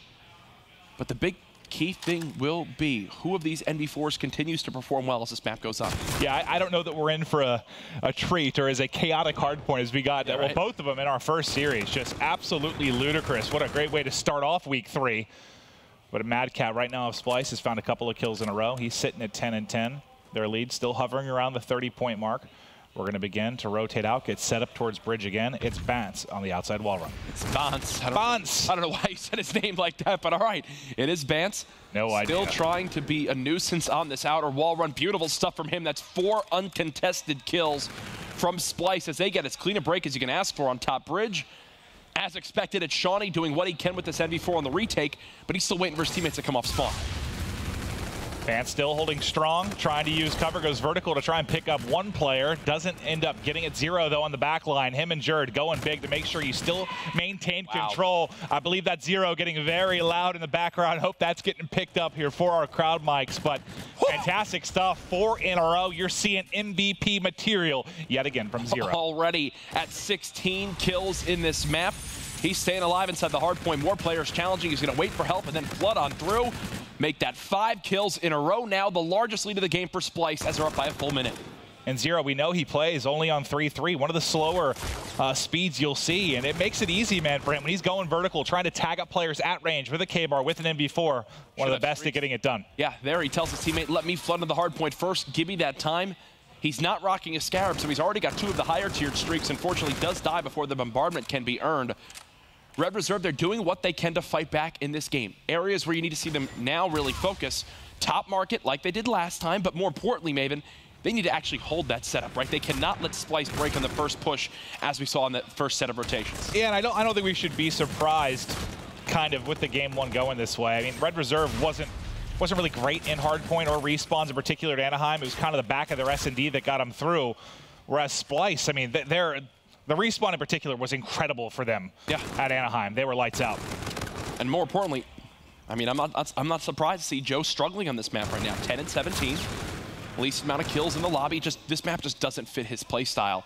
But the big key thing will be who of these NV4s continues to perform well as this map goes on. Yeah, I don't know that we're in for a treat or as a chaotic hardpoint as we got, well, both of them in our first series. Just absolutely ludicrous. What a great way to start off week 3. But a Mad Cat right now of Splice has found a couple of kills in a row. He's sitting at 10-10. Their lead still hovering around the 30-point mark. We're going to begin to rotate out, get set up towards bridge again. It's Bance on the outside wall run. It's Bance. I don't know why you said his name like that, but all right. It is Bance. No idea. Still trying to be a nuisance on this outer wall run. Beautiful stuff from him. That's 4 uncontested kills from Splice as they get as clean a break as you can ask for on top bridge. As expected, it's Shawnee doing what he can with this NV4 on the retake, but he's still waiting for his teammates to come off spawn. Vance still holding strong, trying to use cover, goes vertical to try and pick up one player. Doesn't end up getting it. Zero, though, on the back line. Him and Jerd going big to make sure you still maintain control. I believe that Zero getting very loud in the background. Hope that's getting picked up here for our crowd mics. But fantastic stuff. 4 in a row. You're seeing MVP material yet again from Zero. Already at 16 kills in this map. He's staying alive inside the hard point. More players challenging. He's going to wait for help and then flood on through. Make that 5 kills in a row now. The largest lead of the game for Splice as they're up by a full minute. And Zero, we know he plays only on 3-3, one of the slower speeds you'll see. And it makes it easy, man, for him. When he's going vertical, trying to tag up players at range with a K-bar, with an MV4, one of the best at getting it done. Yeah, there he tells his teammate, let me flood into the hard point first. Give me that time. He's not rocking a Scarab, so he's already got 2 of the higher tiered streaks. Unfortunately, does die before the bombardment can be earned. Red Reserve, they're doing what they can to fight back in this game. Areas where you need to see them now really focus. Top market like they did last time, but more importantly, Maven, they need to actually hold that setup, right? They cannot let Splice break on the first push, as we saw in the first set of rotations. Yeah, and I don't think we should be surprised kind of with the game one going this way. I mean, Red Reserve wasn't really great in hardpoint or respawns in particular at Anaheim. It was kind of the back of their S&D that got them through. Whereas Splice, I mean, the respawn in particular was incredible for them at Anaheim. They were lights out. And more importantly, I mean, I'm not surprised to see Joe struggling on this map right now. 10 and 17, least amount of kills in the lobby. This map just doesn't fit his play style.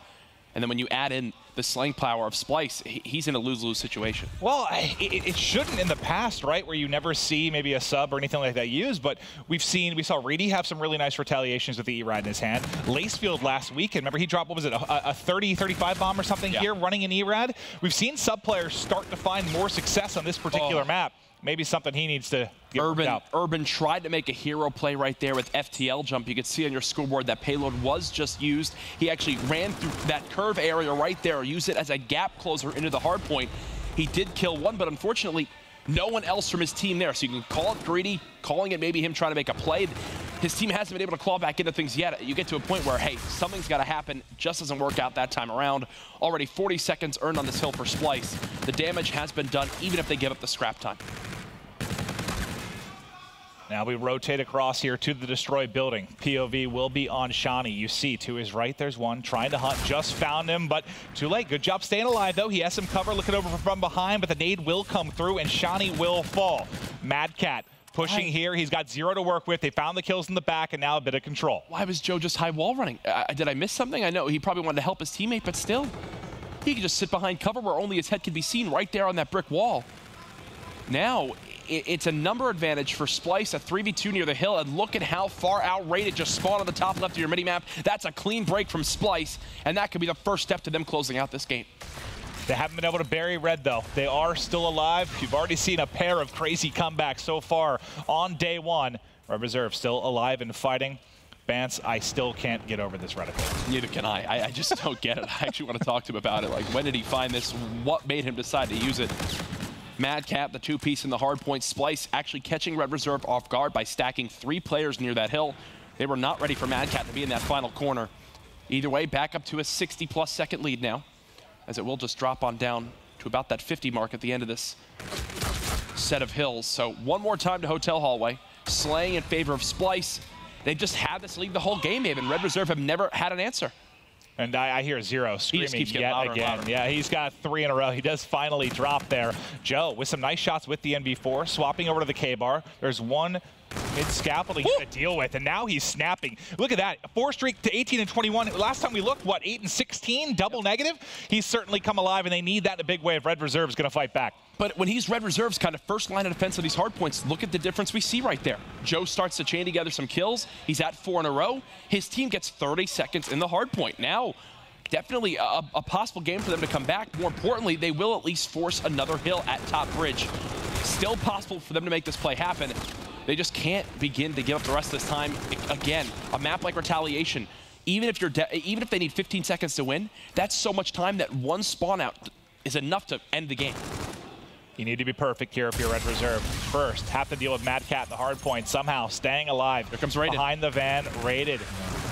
And then when you add in the slaying power of Splice, he's in a lose-lose situation. Well, it shouldn't in the past, right, where you never see maybe a sub or anything like that used, but we saw Reedy have some really nice retaliations with the E-Rad in his hand. Lacefield last week, and remember he dropped, what was it, a 30-35 bomb or something here running an E-Rad? We've seen sub players start to find more success on this particular map. Maybe something he needs to get out. Urban tried to make a hero play right there with FTL jump. You could see on your scoreboard that payload was just used. He actually ran through that curve area right there, used it as a gap closer into the hard point. He did kill one, but unfortunately, no one else from his team there. So you can call it greedy, calling it maybe him trying to make a play. His team hasn't been able to claw back into things yet. You get to a point where, hey, something's got to happen. Just doesn't work out that time around. Already 40 seconds earned on this hill for Splice. The damage has been done, even if they give up the scrap time. Now we rotate across here to the destroyed building. POV will be on Shani. You see to his right, there's one trying to hunt. Just found him, but too late. Good job staying alive, though. He has some cover looking over from behind, but the nade will come through, and Shani will fall. Mad Cat pushing here. He's got 0 to work with. They found the kills in the back, and now a bit of control. Why was Joe just high wall running? Did I miss something? I know he probably wanted to help his teammate, but still. He could just sit behind cover where only his head could be seen right there on that brick wall. Now, it's a number advantage for Splice, a 3v2 near the hill, and look at how far out Rated just spawned on the top left of your mini-map. That's a clean break from Splice, and that could be the first step to them closing out this game. They haven't been able to bury Red, though. They are still alive. You've already seen a pair of crazy comebacks so far on day one. Red Reserve still alive and fighting. Bance, I still can't get over this reticle. Neither can I. I just don't get it. I actually want to talk to him about it. Like, when did he find this? What made him decide to use it? Madcap, the 2-piece in the hard point. Splice actually catching Red Reserve off guard by stacking 3 players near that hill. They were not ready for Madcap to be in that final corner. Either way, back up to a 60-plus second lead now, as it will just drop on down to about that 50 mark at the end of this set of hills. So one more time to Hotel Hallway, slaying in favor of Splice. They've just had this lead the whole game, even. Red Reserve have never had an answer. And I hear Zero screaming yet again. Yeah, he's got 3 in a row. He does finally drop there. Joe with some nice shots with the NV4, swapping over to the K-bar. There's one mid-scaffolding to deal with, and now he's snapping. Look at that, 4 streak to 18 and 21. Last time we looked, what, 8 and 16, double negative? He's certainly come alive, and they need that in a big way if Red Reserve is going to fight back. But when he's Red Reserve's kind of first line of defense of these hard points, look at the difference we see right there. Joe starts to chain together some kills. He's at 4 in a row. His team gets 30 seconds in the hard point. Now, definitely a possible game for them to come back. More importantly, they will at least force another hill at top bridge. Still possible for them to make this play happen. They just can't begin to give up the rest of this time. Again, a map like Retaliation, even if they need 15 seconds to win, that's so much time that one spawn out is enough to end the game. You need to be perfect here if you're Red Reserve. First, have to deal with Mad Cat, the hard point, somehow staying alive. Here comes Rated. Behind the van, Rated.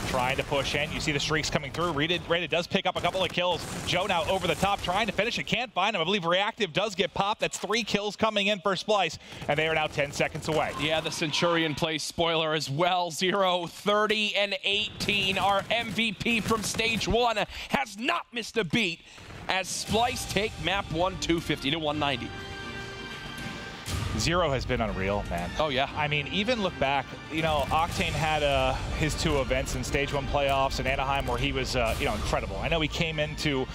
Trying to push in. You see the streaks coming through. Rated does pick up a couple of kills. Joe now over the top, trying to finish it. Can't find him. I believe Reactive does get popped. That's 3 kills coming in for Splice, and they are now 10 seconds away. Yeah, the Centurion plays spoiler as well. 0, 30, and 18. Our MVP from stage 1 has not missed a beat as Splice take map 1, 250 to 190. Zero has been unreal, man. Oh, yeah. I mean, even look back, you know, Octane had his 2 events in Stage 1 playoffs in Anaheim where he was, you know, incredible. I know he came into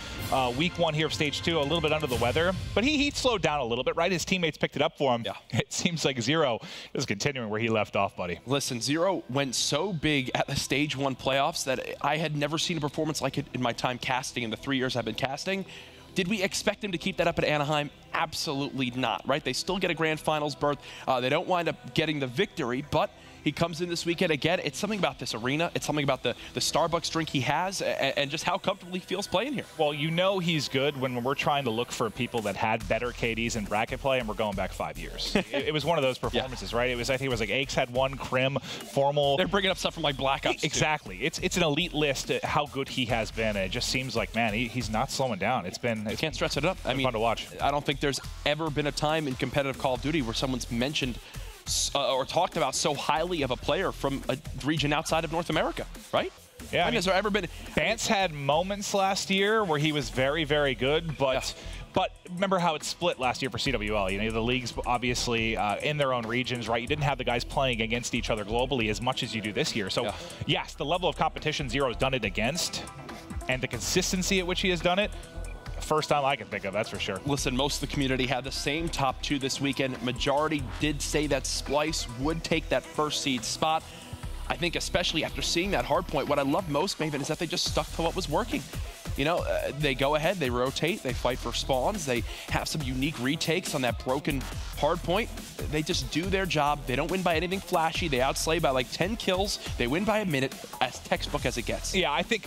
week 1 here of Stage 2 a little bit under the weather, but he slowed down a little bit, right? His teammates picked it up for him. Yeah. It seems like Zero is continuing where he left off, buddy. Listen, Zero went so big at the Stage 1 playoffs that I had never seen a performance like it in my time casting in the 3 years I've been casting. Did we expect him to keep that up at Anaheim? Absolutely not, right? They still get a grand finals berth. They don't wind up getting the victory, but he comes in this weekend again. It's something about this arena. It's something about the Starbucks drink he has and just how comfortable he feels playing here. Well, you know he's good when we're trying to look for people that had better KDs in bracket play, and we're going back 5 years. it was one of those performances, right? It was, I think it was like Aches had one, Krim, Formal. They're bringing up stuff from like Black Ops. Exactly. It's an elite list how good he has been. And it just seems like, man, he's not slowing down. It's can't stress it up. I mean, fun to watch. I don't think there's ever been a time in competitive Call of Duty where someone's mentioned or talked about so highly of a player from a region outside of North America, right? Yeah. I mean, has there ever been... Bance had moments last year where he was very, very good, but remember how it split last year for CWL. You know, the leagues obviously in their own regions, right? You didn't have the guys playing against each other globally as much as you do this year. So, yes, the level of competition Zero's done it against, and the consistency at which he has done it, first time I can think of, that's for sure. Listen, most of the community had the same top 2 this weekend. Majority did say that Splice would take that first seed spot. I think especially after seeing that hard point, what I love most, Maven, is that they just stuck to what was working. You know, they go ahead, they rotate, they fight for spawns, they have some unique retakes on that broken hard point. They just do their job. They don't win by anything flashy. They outslay by like 10 kills. They win by a minute, as textbook as it gets. Yeah, I think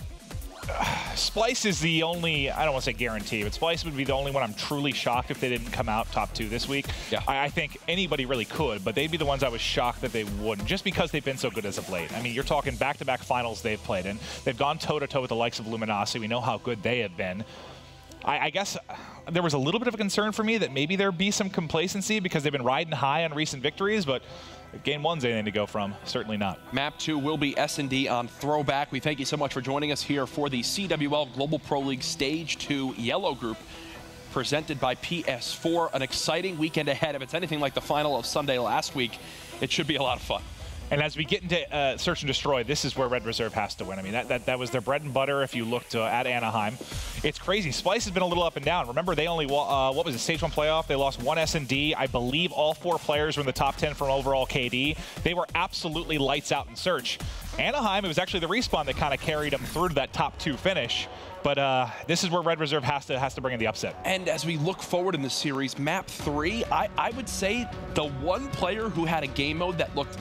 Splice is the only, I don't want to say guarantee, but Splice would be the only one I'm truly shocked if they didn't come out top 2 this week. Yeah. I think anybody really could, but they'd be the ones I was shocked that they wouldn't, just because they've been so good as of late. I mean, you're talking back-to-back finals they've played in. They've gone toe-to-toe with the likes of Luminosity. We know how good they have been. I guess there was a little bit of a concern for me that maybe there'd be some complacency because they've been riding high on recent victories, but Game 1's anything to go from. Certainly not. Map 2 will be S&D on Throwback. We thank you so much for joining us here for the CWL Global Pro League Stage 2 Yellow Group presented by PS4. An exciting weekend ahead. If it's anything like the final of Sunday last week, it should be a lot of fun. And as we get into Search and Destroy, this is where Red Reserve has to win. I mean, that was their bread and butter if you looked at Anaheim. It's crazy. Splice has been a little up and down. Remember, they only, what was it, Stage 1 playoff? They lost 1 S&D. I believe all 4 players were in the top 10 from overall KD. They were absolutely lights out in Search. Anaheim, it was actually the Respawn that kind of carried them through to that top 2 finish. But this is where Red Reserve has to bring in the upset. And as we look forward in the series, Map 3, I would say the one player who had a game mode that looked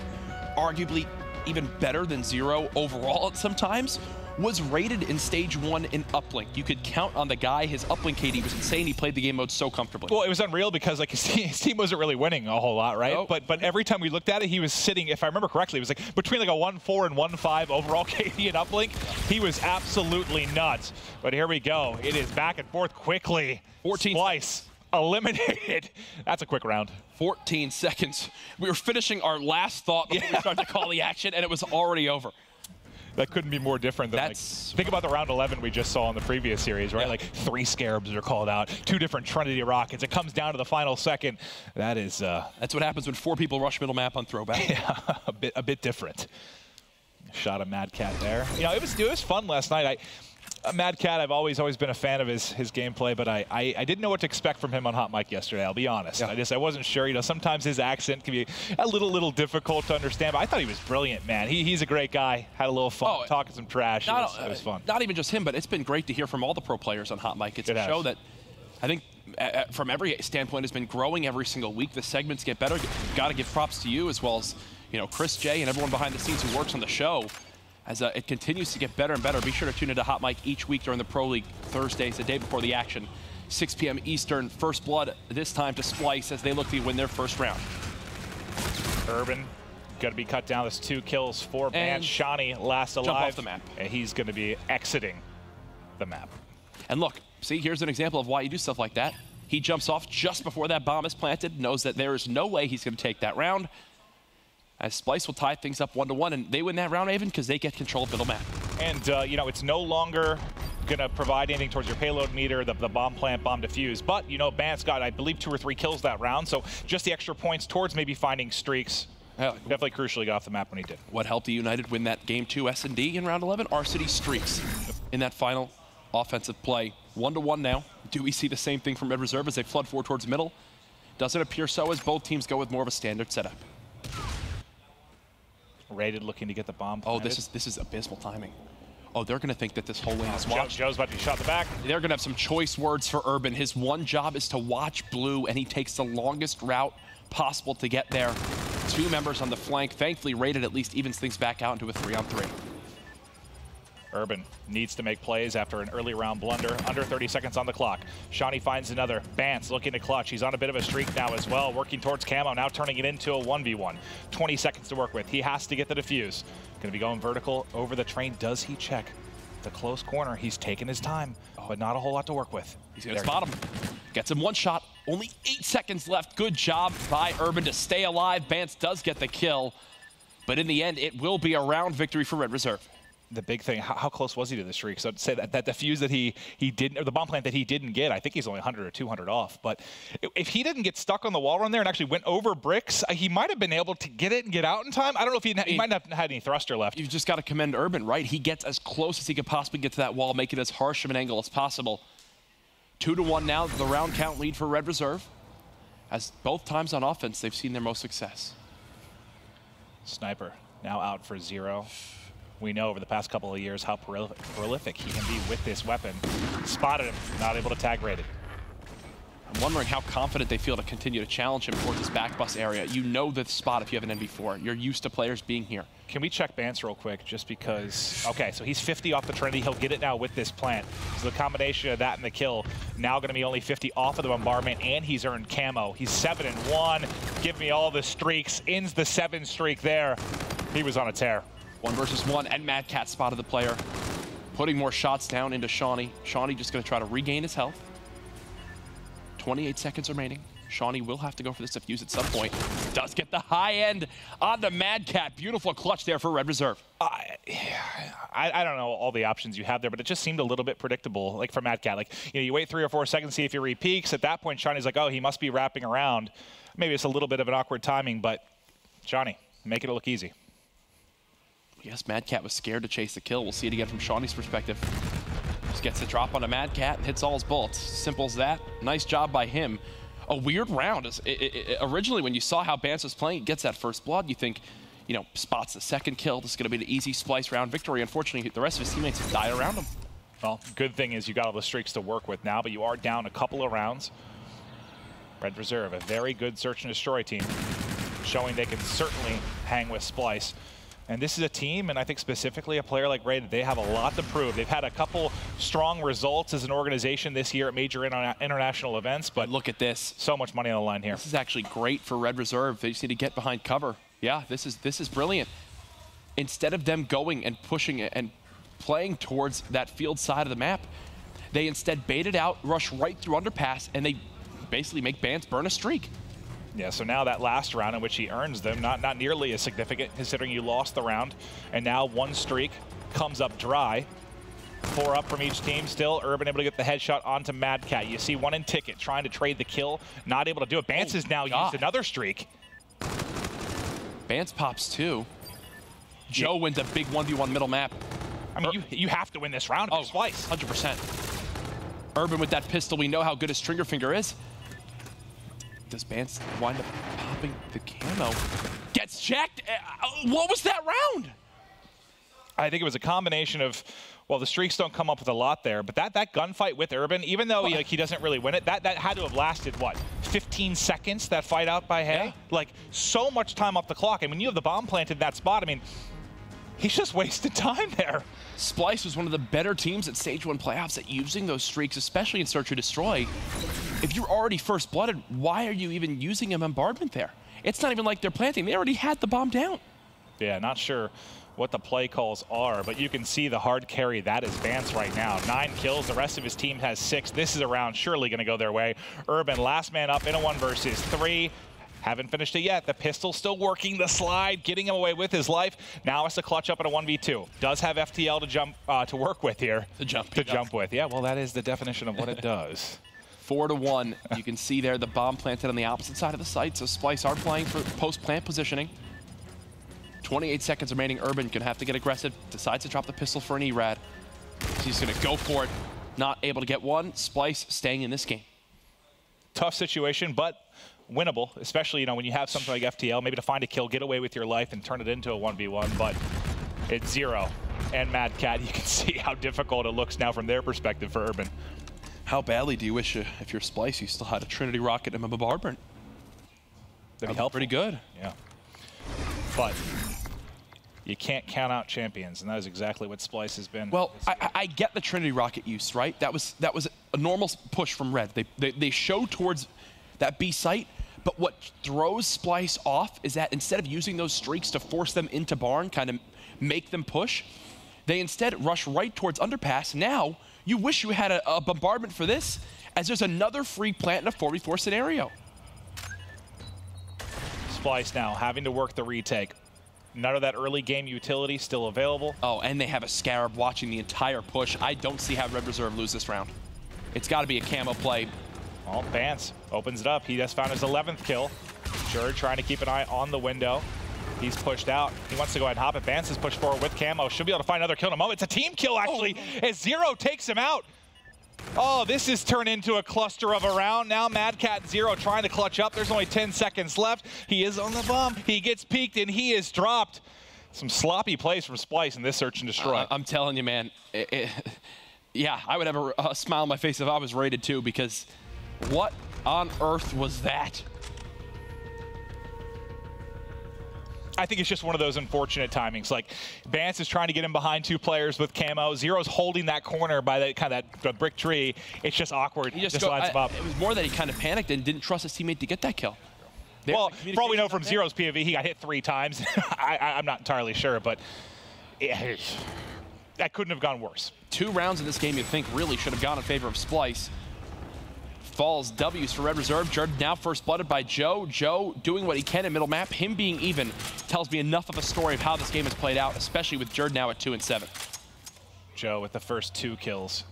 arguably even better than Zero overall at sometimes was rated in Stage 1 in Uplink. You could count on the guy. His Uplink KD was insane. He played the game mode so comfortably. Well, it was unreal because like his team wasn't really winning a whole lot, right? Nope. But every time we looked at it, he was sitting, if I remember correctly, it was like between like a 1-4 and 1-5 overall KD in Uplink. He was absolutely nuts. But here we go. It is back and forth quickly. 14 Splice eliminated. That's a quick round. 14 seconds. We were finishing our last thought before we started to call the action, and it was already over. That couldn't be more different than think about the round 11 we just saw in the previous series, right? Yeah. Like 3 Scarabs are called out, 2 different Trinity rockets. It comes down to the final second. That is that's what happens when 4 people rush middle map on Throwback. Yeah, a bit different. Shot a Mad Cat there. You know, it was fun last night. Mad Cat, I've always been a fan of his gameplay, but I didn't know what to expect from him on Hot Mic yesterday, I'll be honest. Yeah. I wasn't sure. You know, sometimes his accent can be a little difficult to understand, but I thought he was brilliant, man. He's a great guy. Had a little fun, talking some trash. It was fun. Not even just him, but it's been great to hear from all the pro players on Hot Mic. It's a show that I think from every standpoint has been growing every single week. The segments get better. Got to give props to you as well as, you know, Chris J and everyone behind the scenes who works on the show. As it continues to get better and better. Be sure to tune into Hot Mic each week during the Pro League Thursdays, the day before the action. 6 p.m. Eastern, First Blood this time to Splice as they look to win their first round. Urban got to be cut down. That's 2 kills for Bance. Shawnee last alive. Jump off the map. And he's going to be exiting the map. And look, see, here's an example of why you do stuff like that. He jumps off just before that bomb is planted, knows that there is no way he's going to take that round. As Splice will tie things up 1-1, and they win that round, Avon, because they get control of middle map. And, you know, it's no longer going to provide anything towards your payload meter, the bomb plant, bomb defuse. But, you know, Bance got, I believe, 2 or 3 kills that round, so just the extra points towards maybe finding streaks. Definitely crucially got off the map when he did. What helped the United win that Game 2 S&D in round 11? R-City streaks in that final offensive play. 1-1 now. Do we see the same thing from Red Reserve as they flood forward towards middle? Doesn't appear so, as both teams go with more of a standard setup. Rated looking to get the bomb planted. Oh, this is abysmal timing. Oh, they're going to think that this whole lane is watched. Joe's about to be shot in the back. They're going to have some choice words for Urban. His one job is to watch blue, and he takes the longest route possible to get there. 2 members on the flank. Thankfully, Rated at least evens things back out into a 3-on-3. Urban needs to make plays after an early round blunder. Under 30 seconds on the clock. Shawnee finds another. Bance looking to clutch. He's on a bit of a streak now as well, working towards Camo, now turning it into a 1v1. 20 seconds to work with. He has to get the defuse. Going to be going vertical over the train. Does he check the close corner? He's taking his time, but not a whole lot to work with. He's going to spot him. Gets him 1 shot. Only 8 seconds left. Good job by Urban to stay alive. Bance does get the kill, but in the end, it will be a round victory for Red Reserve. The big thing, how close was he to the streak? So to say that defuse that he didn't, or the bomb plant that he didn't get, I think he's only 100 or 200 off. But if he didn't get stuck on the wall run there and actually went over bricks, he might have been able to get it and get out in time. I don't know if he might not have had any thruster left. You've just got to commend Urban, right? He gets as close as he could possibly get to that wall, make it as harsh of an angle as possible. 2-1 now, the round count lead for Red Reserve. As both times on offense, they've seen their most success. Sniper now out for 0. We know over the past couple of years how prolific he can be with this weapon. Spotted him, not able to tag Rated. I'm wondering how confident they feel to continue to challenge him towards this back bus area. You know the spot if you have an NV4. You're used to players being here. Can we check Bance real quick, just because? Okay, so he's 50 off the Trinity. He'll get it now with this plant. So the combination of that and the kill, now going to be only 50 off of the bombardment, and he's earned camo. He's 7-1. Give me all the streaks. Ends the 7 streak there. He was on a tear. 1 versus 1, and Mad Cat spotted the player. Putting more shots down into Shawnee. Shawnee just going to try to regain his health. 28 seconds remaining. Shawnee will have to go for this defuse at some point. Does get the high end on the Mad Cat. Beautiful clutch there for Red Reserve. I don't know all the options you have there, but it just seemed a little bit predictable, like for Mad Cat. Like, you know, you wait 3 or 4 seconds, see if he re-peaks. At that point, Shawnee's like, oh, he must be wrapping around. Maybe it's a little bit of an awkward timing, but Shawnee, make it look easy. Yes, Mad Cat was scared to chase the kill. We'll see it again from Shawnee's perspective. Just gets the drop on a Mad Cat and hits all his bullets. Simple as that. Nice job by him. A weird round. Originally, when you saw how Bance was playing, gets that first blood, you think, you know, spots the second kill. This is going to be an easy splice round victory. Unfortunately, the rest of his teammates have died around him. Well, good thing is you got all the streaks to work with now, but you are down a couple of rounds. Red Reserve, a very good search and destroy team, showing they can certainly hang with Splice. And this is a team, and I think specifically a player like Rated, they have a lot to prove. They've had a couple strong results as an organization this year at major international events, but look at this. So much money on the line here. This is actually great for Red Reserve. They just need to get behind cover. Yeah, this is brilliant. Instead of them going and pushing it and playing towards that field side of the map, they instead bait it out, rush right through underpass, and they basically make Bance burn a streak. Yeah, so now that last round in which he earns them, not nearly as significant considering you lost the round. And now 1 streak comes up dry. 4 up from each team still. Urban able to get the headshot onto Mad Cat. You see 1 in Ticket trying to trade the kill, not able to do it. Bance has now used another streak. Bance pops 2. Joe wins a big 1v1 middle map. I mean, you have to win this round. Oh, Splice. 100%. Urban with that pistol, we know how good his trigger finger is. Does Bance wind up popping the camo? Gets checked. What was that round? I think it was a combination of, well, the streaks don't come up with a lot there, but that gunfight with Urban, even though he doesn't really win it, that had to have lasted, what, 15 seconds, that fight out by Hay? Yeah. Like, so much time off the clock. And when you have the bomb planted in that spot, I mean, he's just wasted time there. Splice was one of the better teams at Stage 1 playoffs at using those streaks, especially in Search or Destroy. If you're already first blooded, why are you even using a bombardment there? It's not even like they're planting. They already had the bomb down. Yeah, not sure what the play calls are, but you can see the hard carry. That is Bance right now. 9 kills. The rest of his team has 6. This is a round surely going to go their way. Urban, last man up in a 1 versus 3. Haven't finished it yet. The pistol still working the slide, getting him away with his life. Now it's to clutch up in a 1v2. Does have FTL to jump to work with here. To jump with. Yeah, well, that is the definition of what it does. 4-1. You can see there the bomb planted on the opposite side of the site. So Splice are playing for post-plant positioning. 28 seconds remaining. Urban can have to get aggressive. Decides to drop the pistol for an E-Rad. He's going to go for it. Not able to get one. Splice staying in this game. Tough situation, but winnable, especially, you know, when you have something like FTL, maybe to find a kill, get away with your life, and turn it into a 1v1, but it's 0. And Mad Cat, you can see how difficult it looks now from their perspective for Urban. How badly do you wish, if you're Splice, you still had a Trinity rocket and a bombardment? That'd be helpful. Pretty good. Yeah. But you can't count out champions, and that is exactly what Splice has been. Well, I get the Trinity Rocket use, right? That was a normal push from Red. They show towards that B site, but what throws Splice off is that instead of using those streaks to force them into barn, kind of make them push, they instead rush right towards underpass. Now, you wish you had a bombardment for this, as there's another free plant in a 4v4 scenario. Splice now having to work the retake. None of that early game utility still available. Oh, and they have a Scarab watching the entire push. I don't see how Red Reserve lose this round. It's got to be a camo play. Well, Vance opens it up. He just found his 11th kill. Sure, trying to keep an eye on the window. He's pushed out. He wants to go ahead and hop it. Vance is pushed forward with camo. Should be able to find another kill in a moment. It's a team kill, actually, as Zero takes him out. Oh, this has turned into a cluster of a round. Now Mad Cat Zero trying to clutch up. There's only 10 seconds left. He is on the bomb. He gets peeked, and he is dropped. Some sloppy plays from Splice in this search and destroy. I'm telling you, man. Yeah, I would have a smile on my face if I was rated too, because what on earth was that? I think it's just one of those unfortunate timings. Like, Vance is trying to get him behind two players with camo. Zero's holding that corner by that kind of that brick tree. It's just awkward. He just lines him up. It was more that he kind of panicked and didn't trust his teammate to get that kill. Well, for all we know from Zero's POV, he got hit 3 times. I'm not entirely sure, but that couldn't have gone worse. 2 rounds in this game you think really should have gone in favor of Splice. Falls W's for Red Reserve. Jordan now first blooded by Joe. Joe doing what he can in middle map. Him being even tells me enough of a story of how this game has played out, especially with Jordan now at 2-7. Joe with the first 2 kills.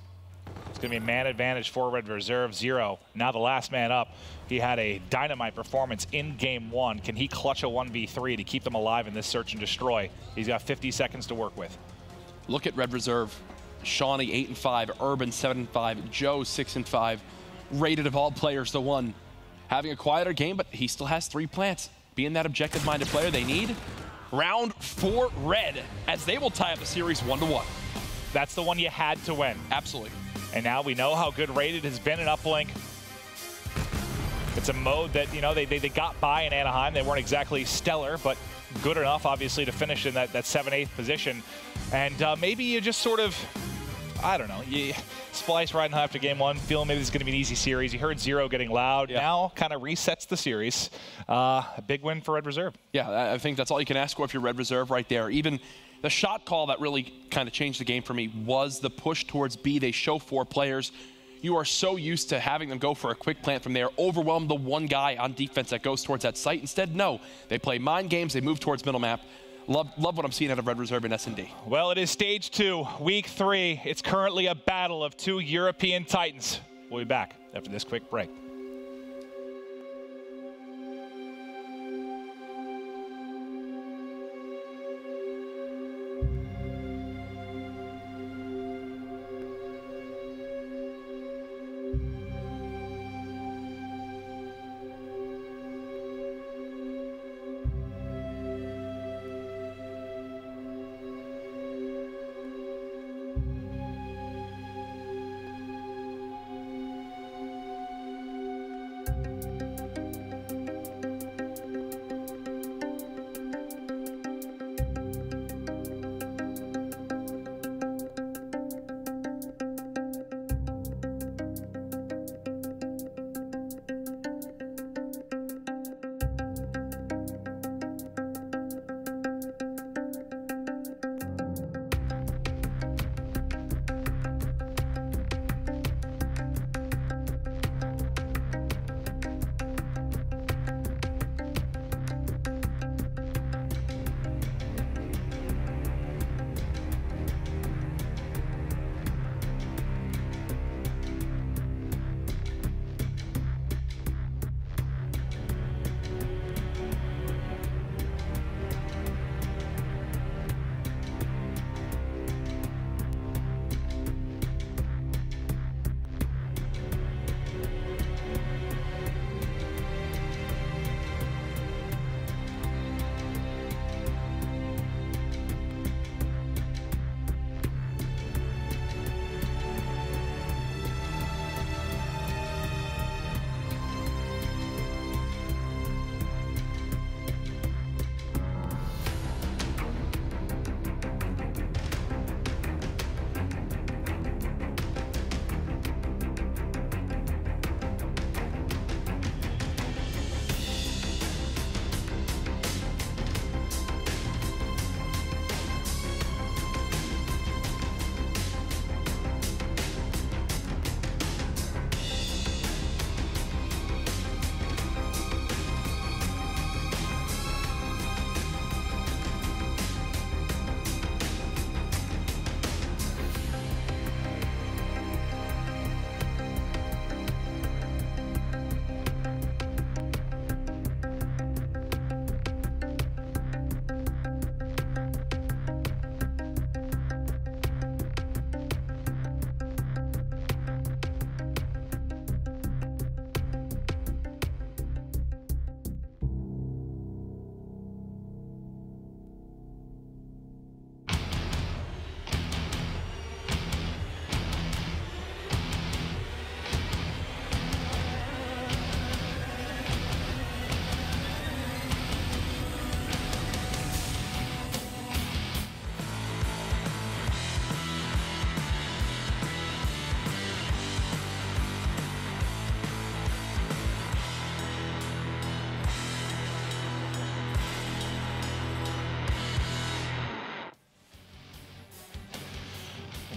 It's going to be a man advantage for Red Reserve. Zero, now the last man up. He had a dynamite performance in game 1. Can he clutch a 1v3 to keep them alive in this search and destroy? He's got 50 seconds to work with. Look at Red Reserve. Shawnee 8-5, Urban 7-5, Joe 6-5. Rated of all players the one. Having a quieter game, but he still has 3 plants. Being that objective-minded player they need. Round 4 Red, as they will tie up the series 1-1. That's the one you had to win. Absolutely. And now we know how good Rated has been in Uplink. It's a mode that, you know, they got by in Anaheim. They weren't exactly stellar, but good enough, obviously, to finish in that 7-8 position. And maybe you just sort of, I don't know, you Splice riding high after game 1, feeling maybe this is going to be an easy series. You heard Zero getting loud. Yeah. Now kind of resets the series. A big win for Red Reserve. Yeah, I think that's all you can ask for if you're Red Reserve right there. Even the shot call that really kind of changed the game for me was the push towards B. They show 4 players. You are so used to having them go for a quick plant from there, overwhelm the one guy on defense that goes towards that site. Instead, no. They play mind games. They move towards middle map. Love what I'm seeing out of Red Reserve in S&D. Well, it is stage 2, week 3. It's currently a battle of 2 European Titans. We'll be back after this quick break.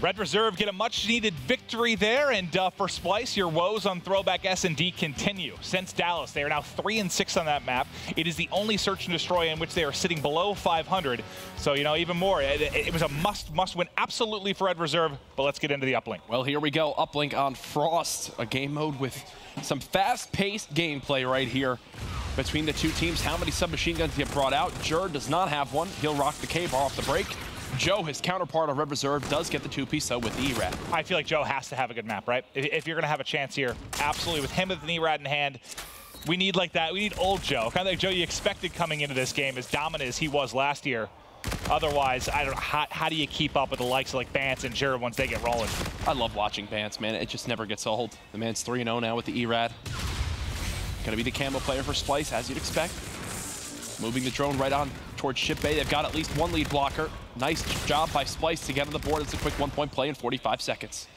Red Reserve get a much-needed victory there, and for Splice, your woes on Throwback S&D continue. Since Dallas, they are now 3-6 on that map. It is the only search and destroy in which they are sitting below 500. So, you know, even more. It was a must-win absolutely for Red Reserve, but let's get into the uplink. Well, here we go. Uplink on Frost, a game mode with some fast-paced gameplay right here between the two teams. How many submachine guns get brought out? Jerd does not have one. He'll rock the K-bar off the break. Joe, his counterpart of Red Reserve, does get the two-piece, though, with the E-Rad. I feel like Joe has to have a good map, right? If you're going to have a chance here, absolutely. With him with an E-Rad in hand, we need like that. We need old Joe. Kind of like Joe you expected coming into this game, as dominant as he was last year. Otherwise, I don't know, how do you keep up with the likes of like Bance and Jerd once they get rolling? I love watching Bance, man. It just never gets old. The man's 3-0 now with the E-Rad. Going to be the camo player for Splice, as you'd expect. Moving the drone right on towards Ship Bay. They've got at least one lead blocker. Nice job by Splice to get on the board. It's a quick one-point play in 45 seconds.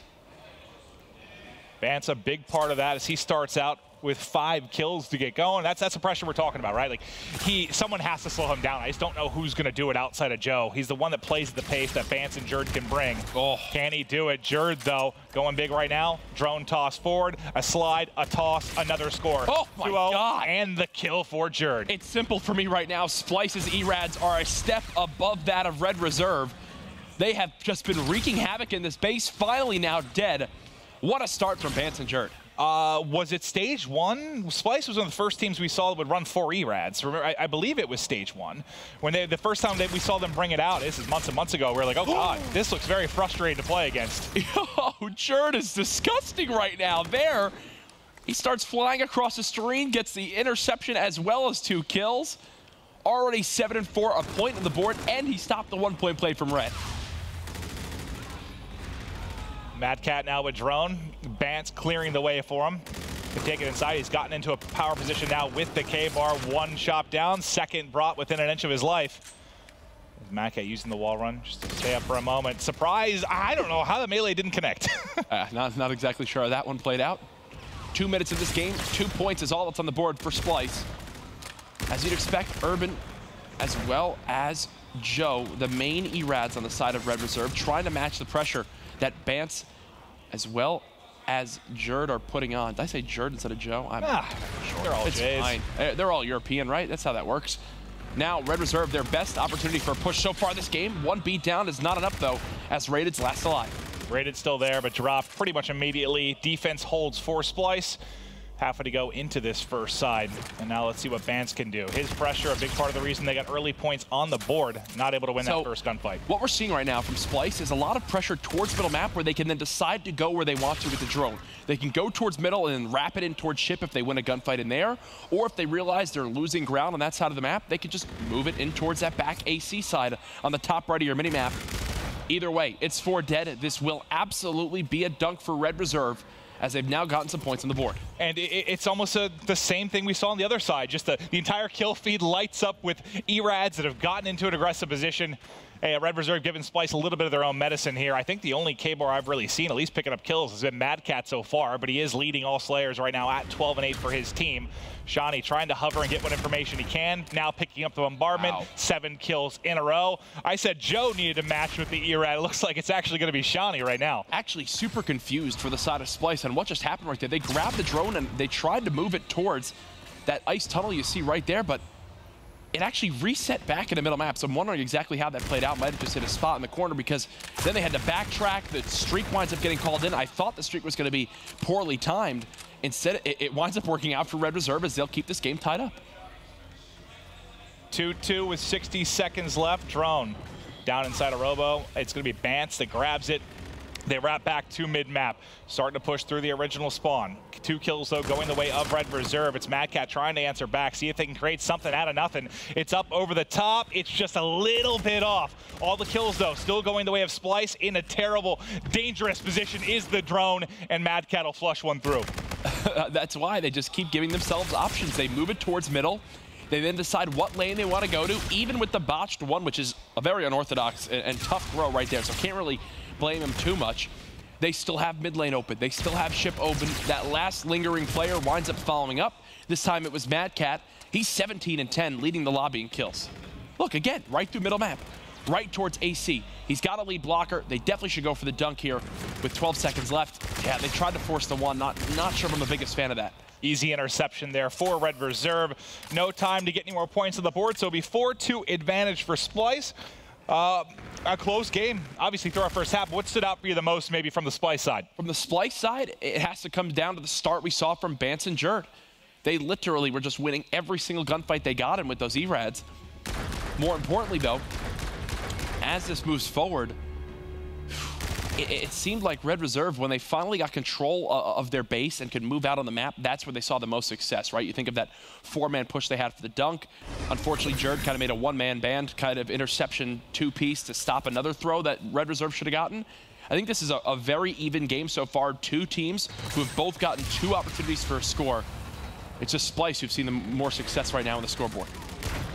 Bance, a big part of that as he starts out with 5 kills to get going. That's the pressure we're talking about, right? Like, someone has to slow him down. I just don't know who's going to do it outside of Joe. He's the one that plays at the pace that Bance and Jerd can bring. Oh, can he do it? Jerd, though, going big right now. Drone toss forward, a slide, a toss, another score. Oh, my God. And the kill for Jerd. It's simple for me right now. Splice's E-Rads are a step above that of Red Reserve. They have just been wreaking havoc in this base, finally now dead. What a start from Bance and Jerd. Was it stage 1? Splice was one of the first teams we saw that would run 4 E-Rads. Remember, I believe it was stage 1. When the first time that we saw them bring it out, this is months and months ago, we were like, oh God, this looks very frustrating to play against. Oh, Jerd is disgusting right now. There, he starts flying across the screen, gets the interception as well as 2 kills. Already 7-4, a point on the board, and he stopped the one-point play from Red. Mad Cat now with drone. Bance clearing the way for him. Can take it inside. He's gotten into a power position now with the K-bar. 1 shot down, second brought within an inch of his life. Mad Cat using the wall run just to stay up for a moment. Surprise! I don't know how the melee didn't connect. Not exactly sure how that one played out. 2 minutes of this game, 2 points is all that's on the board for Splice. As you'd expect, Urban as well as Joe, the main E-Rads on the side of Red Reserve, trying to match the pressure that Bance as well as Jerd are putting on. Did I say Jerd instead of Joe? I'm sure. They're all J's. Fine. They're all European, right? That's how that works. Now, Red Reserve, their best opportunity for a push so far this game. 1 beat down is not enough, though, as Rated's last alive. Rated's still there, but dropped pretty much immediately. Defense holds for Splice. Halfway to go into this first side. And now let's see what Bance can do. His pressure, a big part of the reason they got early points on the board, not able to win that first gunfight. What we're seeing right now from Splice is a lot of pressure towards middle map where they can then decide to go where they want to with the drone. They can go towards middle and then wrap it in towards ship if they win a gunfight in there, or if they realize they're losing ground on that side of the map, they can just move it in towards that back AC side on the top right of your minimap. Either way, it's 4 dead. This will absolutely be a dunk for Red Reserve, as they've now gotten some points on the board. And it's almost the same thing we saw on the other side. Just the entire kill feed lights up with E-Rads that have gotten into an aggressive position. Hey, Red Reserve giving Splice a little bit of their own medicine here. I think the only K-bar I've really seen, at least picking up kills, has been Mad Cat so far, but he is leading all Slayers right now at 12-8 for his team. Shawnee trying to hover and get what information he can, now picking up the bombardment. Wow. 7 kills in a row. I said Joe needed to match with the E-Rad. It looks like it's actually going to be Shawnee right now. Actually super confused for the side of Splice on what just happened right there. They grabbed the drone and they tried to move it towards that ice tunnel you see right there, but it actually reset back in the middle map. So I'm wondering exactly how that played out. Might have just hit a spot in the corner because then they had to backtrack. The streak winds up getting called in. I thought the streak was going to be poorly timed. Instead, it winds up working out for Red Reserve as they'll keep this game tied up. 2-2 with 60 seconds left. Drone down inside a robo. It's going to be Bance that grabs it. They wrap back to mid-map, starting to push through the original spawn. 2 kills, though, going the way of Red Reserve. It's Mad Cat trying to answer back, see if they can create something out of nothing. It's up over the top. It's just a little bit off. All the kills, though, still going the way of Splice. In a terrible, dangerous position is the drone, and Mad Cat will flush one through. That's why they just keep giving themselves options. They move it towards middle. They then decide what lane they want to go to, even with the botched one, which is a very unorthodox and tough throw right there. So can't really blame them too much. They still have mid lane open. They still have ship open. That last lingering player winds up following up. This time it was Mad Cat. He's 17-10, leading the lobby in kills. Look, again, right through middle map. right towards AC. He's got a lead blocker. They definitely should go for the dunk here with 12 seconds left. Yeah, they tried to force the one. Not sure if I'm the biggest fan of that. Easy interception there for Red Reserve. No time to get any more points on the board, so it'll be 4-2 advantage for Splice. A close game. Obviously, through our first half, what stood out for you the most maybe from the Splice side? From the Splice side, it has to come down to the start we saw from Bance and Jerd. They literally were just winning every single gunfight they got in with those E-Rads. More importantly, though, as this moves forward, it seemed like Red Reserve, when they finally got control of their base and could move out on the map, that's where they saw the most success, right? You think of that 4-man push they had for the dunk. Unfortunately, Jerd kind of made a one-man band kind of interception two-piece to stop another throw that Red Reserve should have gotten. I think this is a very even game so far. Two teams who have both gotten 2 opportunities for a score. It's just Splice who've seen the more success right now on the scoreboard.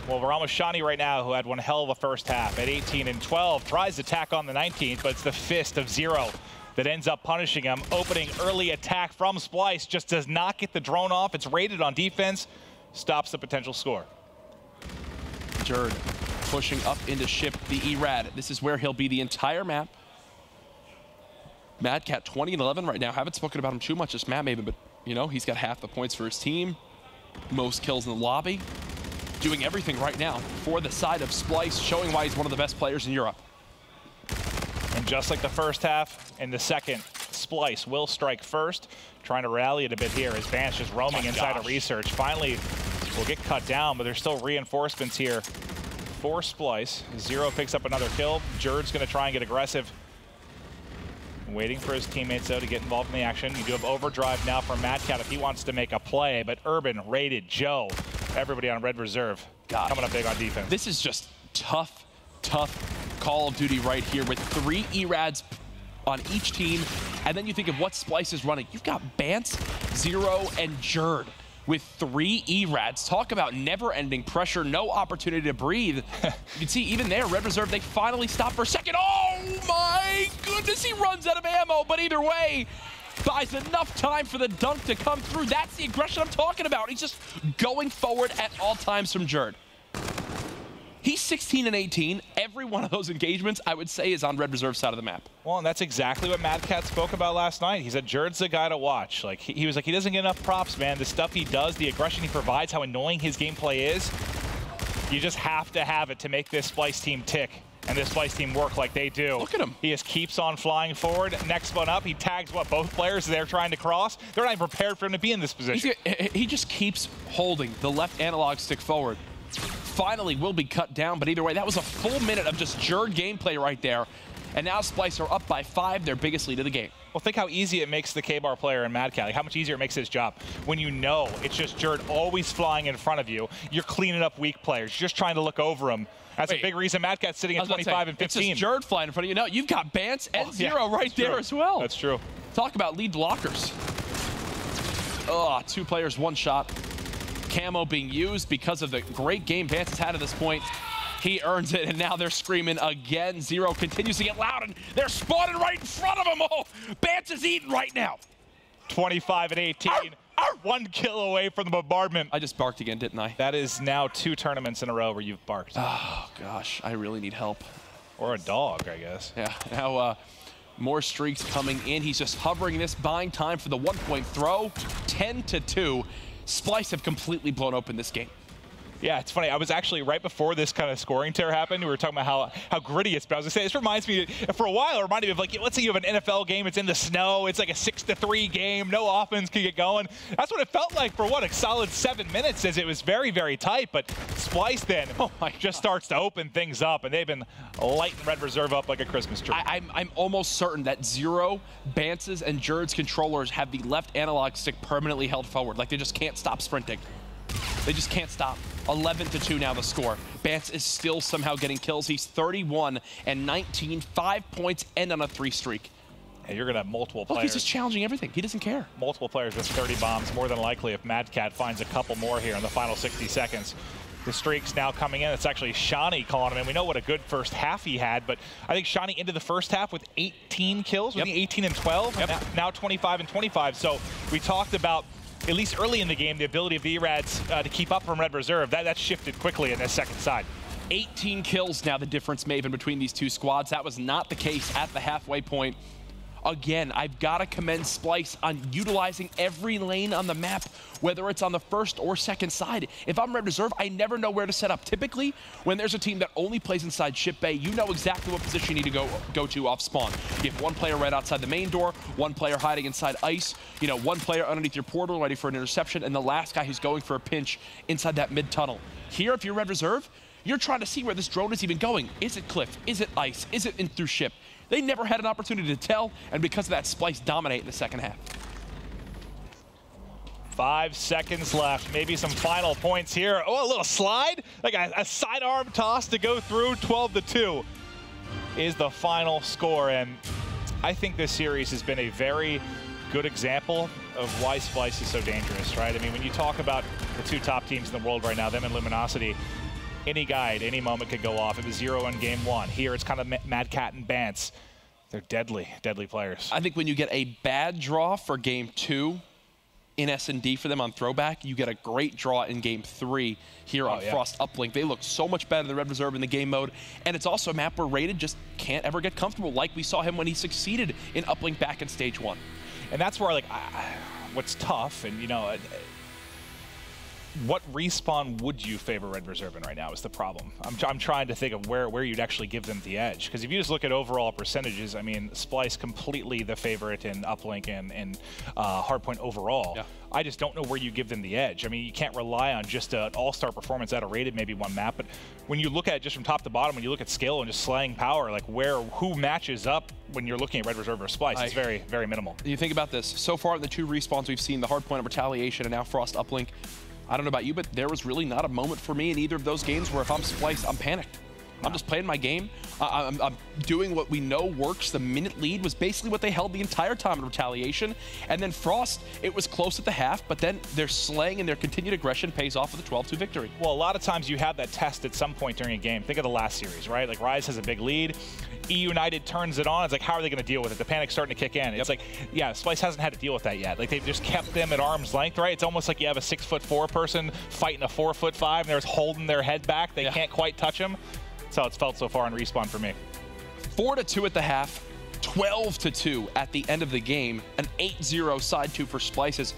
Well, we're on with Shawnee right now, who had one hell of a first half at 18-12. Tries to tack on the 19th, but it's the fist of Zero that ends up punishing him. Opening early attack from Splice, just does not get the drone off. It's rated on defense, stops the potential score. Jerd pushing up into ship the E-Rad. This is where he'll be the entire map. Mad Cat 20-11 right now. Haven't spoken about him too much this map maybe, but you know, he's got half the points for his team. Most kills in the lobby. Doing everything right now for the side of Splice, showing why he's one of the best players in Europe. And just like the first half, in the second, Splice will strike first. Trying to rally it a bit here as Vance just roaming inside of research. Finally, will get cut down, but there's still reinforcements here for Splice. Zero picks up another kill. Jerd's going to try and get aggressive. Waiting for his teammates, though, to get involved in the action. You do have overdrive now from Mad Cat if he wants to make a play, but Urban, Rated, Joe, everybody on Red Reserve coming up big on defense. This is just tough Call of Duty right here with 3 E-Rads on each team. And then you think of what Splice is running. You've got Bance, Zero, and Jerd with 3 E-Rads. Talk about never-ending pressure, no opportunity to breathe. You can see even there, Red Reserve, they finally stop for a second. Oh my goodness, he runs out of ammo, but either way, buys enough time for the dunk to come through. That's the aggression I'm talking about. He's just going forward at all times from Jerd. He's 16-18. Every one of those engagements, I would say, is on Red Reserve's side of the map. Well, and that's exactly what Mad Cat spoke about last night. He said Jerd's the guy to watch. Like he was like, he doesn't get enough props, man. The stuff he does, the aggression he provides, how annoying his gameplay is. You just have to have it to make this Splice team tick and this Splice team work like they do. Look at him. He just keeps on flying forward. Next one up, he tags both players they're trying to cross. They're not even prepared for him to be in this position. He just keeps holding the left analog stick forward. Finally will be cut down, but either way, that was a full minute of just Jerd gameplay right there. And now Splice are up by 5, their biggest lead of the game. Well, think how easy it makes the K-Bar player in Mad Cat, like how much easier it makes his job. When you know it's just Jerd always flying in front of you, you're cleaning up weak players, just trying to look over them. That's a big reason Mad Cat's sitting at 25 and 15. It's just Jerd flying in front of you. No, you've got Bance and Zero right there as well. That's true. Talk about lead blockers. Oh, 2 players, 1 shot. Camo being used because of the great game Bance has had at this point. He earns it, and now they're screaming again. Zero continues to get loud, and they're spawning right in front of him. Oh, Bance is eating right now. 25-18. 1 kill away from the bombardment. I just barked again, didn't I? That is now 2 tournaments in a row where you've barked. Oh, gosh. I really need help. Or a dog, I guess. Yeah. Now, more streaks coming in. He's just hovering this, buying time for the 1-point throw. 10-2. Splice have completely blown open this game. Yeah, it's funny. I was actually, right before this kind of scoring tear happened, we were talking about how gritty it's been. I was going to say, this reminds me, for a while, it reminded me of, like, let's say you have an NFL game, it's in the snow, it's like a 6-3 game, no offense can get going. That's what it felt like for, what, a solid 7 minutes, as it was very, very tight. But Splice then just starts to open things up, and they've been lighting Red Reserve up like a Christmas tree. I'm almost certain that Zero, Bance's, and Jerd's controllers have the left analog stick permanently held forward. Like, they just can't stop sprinting. They just can't stop. 11-2 now the score. Bance is still somehow getting kills. He's 31-19, 5 points, and on a 3 streak. And you're going to have multiple players. Look, he's just challenging everything. He doesn't care. Multiple players with 30 bombs, more than likely if Mad Cat finds a couple more here in the final 60 seconds. The streaks now coming in. It's actually Shawnee calling him in. We know what a good first half he had, but I think Shawnee into the first half with 18 kills. Yep. 18-12, yep. Now 25-25. So we talked about, at least early in the game, the ability of the E-Rads to keep up from Red Reserve. That's shifted quickly in this second side. 18 kills now the difference, Maven, between these two squads. That was not the case at the halfway point. Again, I've got to commend Splyce on utilizing every lane on the map, whether it's on the first or second side. If I'm Red Reserve, I never know where to set up. Typically, when there's a team that only plays inside ship bay, you know exactly what position you need to go to off spawn. You have one player right outside the main door, one player hiding inside ice, you know, one player underneath your portal ready for an interception, and the last guy who's going for a pinch inside that mid tunnel. Here, if you're Red Reserve, you're trying to see where this drone is even going. Is it cliff? Is it ice? Is it in through ship? They never had an opportunity to tell, and because of that, Splyce dominate in the second half. 5 seconds left. Maybe some final points here. Oh, a little slide, like a sidearm toss to go through. 12-2 is the final score, and I think this series has been a very good example of why Splyce is so dangerous, right? I mean, when you talk about the two top teams in the world right now, them and Luminosity, any guy at any moment could go off. It was 0 in game 1. Here it's kind of Mad Cat and Bance. They're deadly, deadly players. I think when you get a bad draw for game 2 in S&D for them on throwback, you get a great draw in game 3 here on Frost Uplink. They look so much better than Red Reserve in the game mode, and it's also a map where Rated just can't ever get comfortable, like we saw him when he succeeded in Uplink back in stage 1. And that's where, like, what's tough, and, you know, what respawn would you favor Red Reserve in right now is the problem. I'm trying to think of where you'd actually give them the edge. Because if you just look at overall percentages, I mean, Splyce completely the favorite in Uplink and Hardpoint overall. Yeah. I just don't know where you give them the edge. I mean, you can't rely on just an all-star performance out of Rated, maybe one map. But when you look at it just from top to bottom, when you look at skill and just slaying power, like who matches up when you're looking at Red Reserve or Splyce, it's very, very minimal. You think about this. So far, the two respawns we've seen, the Hardpoint of Retaliation and now Frost Uplink, I don't know about you, but there was really not a moment for me in either of those games where if I'm Splyce, I'm panicked. I'm just playing my game. I'm doing what we know works. The minute lead was basically what they held the entire time in Retaliation. And then Frost, it was close at the half, but then their slaying and their continued aggression pays off with a 12-2 victory. Well, a lot of times you have that test at some point during a game. Think of the last series, right? Like Rise has a big lead. United turns it on. It's like, how are they going to deal with it? The panic's starting to kick in. It's like, yeah, Splyce hasn't had to deal with that yet. Like, they've just kept them at arm's length, right? It's almost like you have a 6'4" person fighting a 4'5", and they're holding their head back. They can't quite touch him. That's how it's felt so far in Respawn for me. 4-2 at the half, 12-2 at the end of the game. An 8-0 side 2 for Splyce's.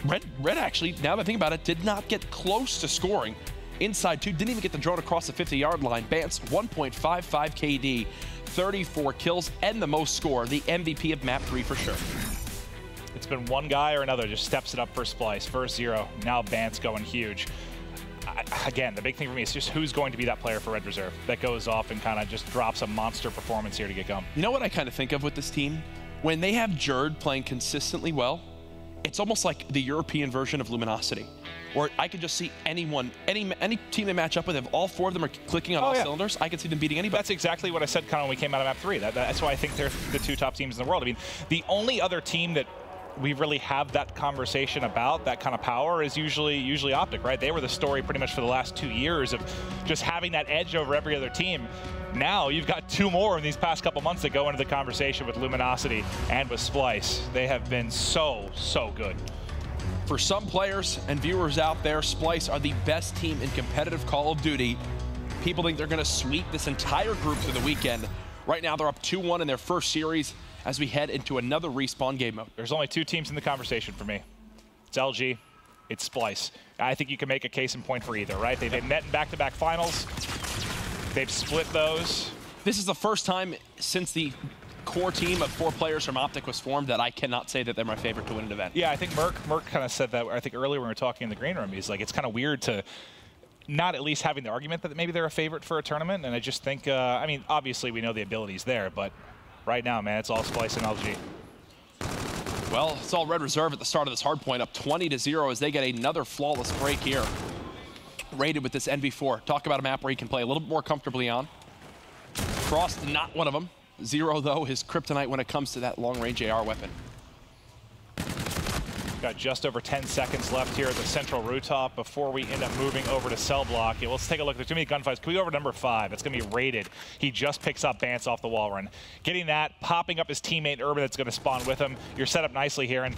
Red actually, now that I think about it, did not get close to scoring. Inside 2, didn't even get the drone across the 50-yard line. Bance, 1.55 KD, 34 kills, and the most score. The MVP of map 3 for sure. It's been one guy or another just steps it up for Splyce. First 0, now Bance going huge. Again, the big thing for me is just who's going to be that player for Red Reserve that goes off and kind of just drops a monster performance here to get going. You know what I kind of think of with this team? When they have Jerd playing consistently well, it's almost like the European version of Luminosity, where I could just see anyone, any team they match up with, if all 4 of them are clicking on all cylinders, I could see them beating anybody. That's exactly what I said kind of when we came out of map 3. That's why I think they're the 2 top teams in the world. I mean, the only other team that we really have that conversation about, that kind of power, is usually Optic, right? They were the story pretty much for the last 2 years of just having that edge over every other team. Now you've got 2 more in these past couple months that go into the conversation with Luminosity and with Splyce. They have been so good. For some players and viewers out there, Splyce are the best team in competitive Call of Duty. People think they're going to sweep this entire group through the weekend. Right now, they're up 2-1 in their first series as we head into another Respawn game mode. There's only 2 teams in the conversation for me. It's LG, it's Splyce. I think you can make a case in point for either, right? They've met in back-to-back finals. They've split those. This is the first time since the core team of 4 players from Optic was formed that I cannot say that they're my favorite to win an event. Yeah, I think Merc kind of said that, I think earlier when we were talking in the green room. He's like, it's kind of weird to not at least having the argument that maybe they're a favorite for a tournament. And I just think, I mean, obviously we know the ability's there, but right now, man, it's all Splyce and LG. Well, it's all Red Reserve at the start of this hardpoint, up 20-0 as they get another flawless break here. Rated with this NV4. Talk about a map where he can play a little bit more comfortably on. Frost, not one of them. 0, though, his kryptonite when it comes to that long-range AR weapon. Got just over 10 seconds left here at the central rooftop before we end up moving over to cell block. Yeah, let's take a look. There's too many gunfights. Can we go over to number 5? It's going to be Rated. He just picks up Bance off the wall run. Getting that, popping up his teammate Urban that's going to spawn with him. You're set up nicely here. And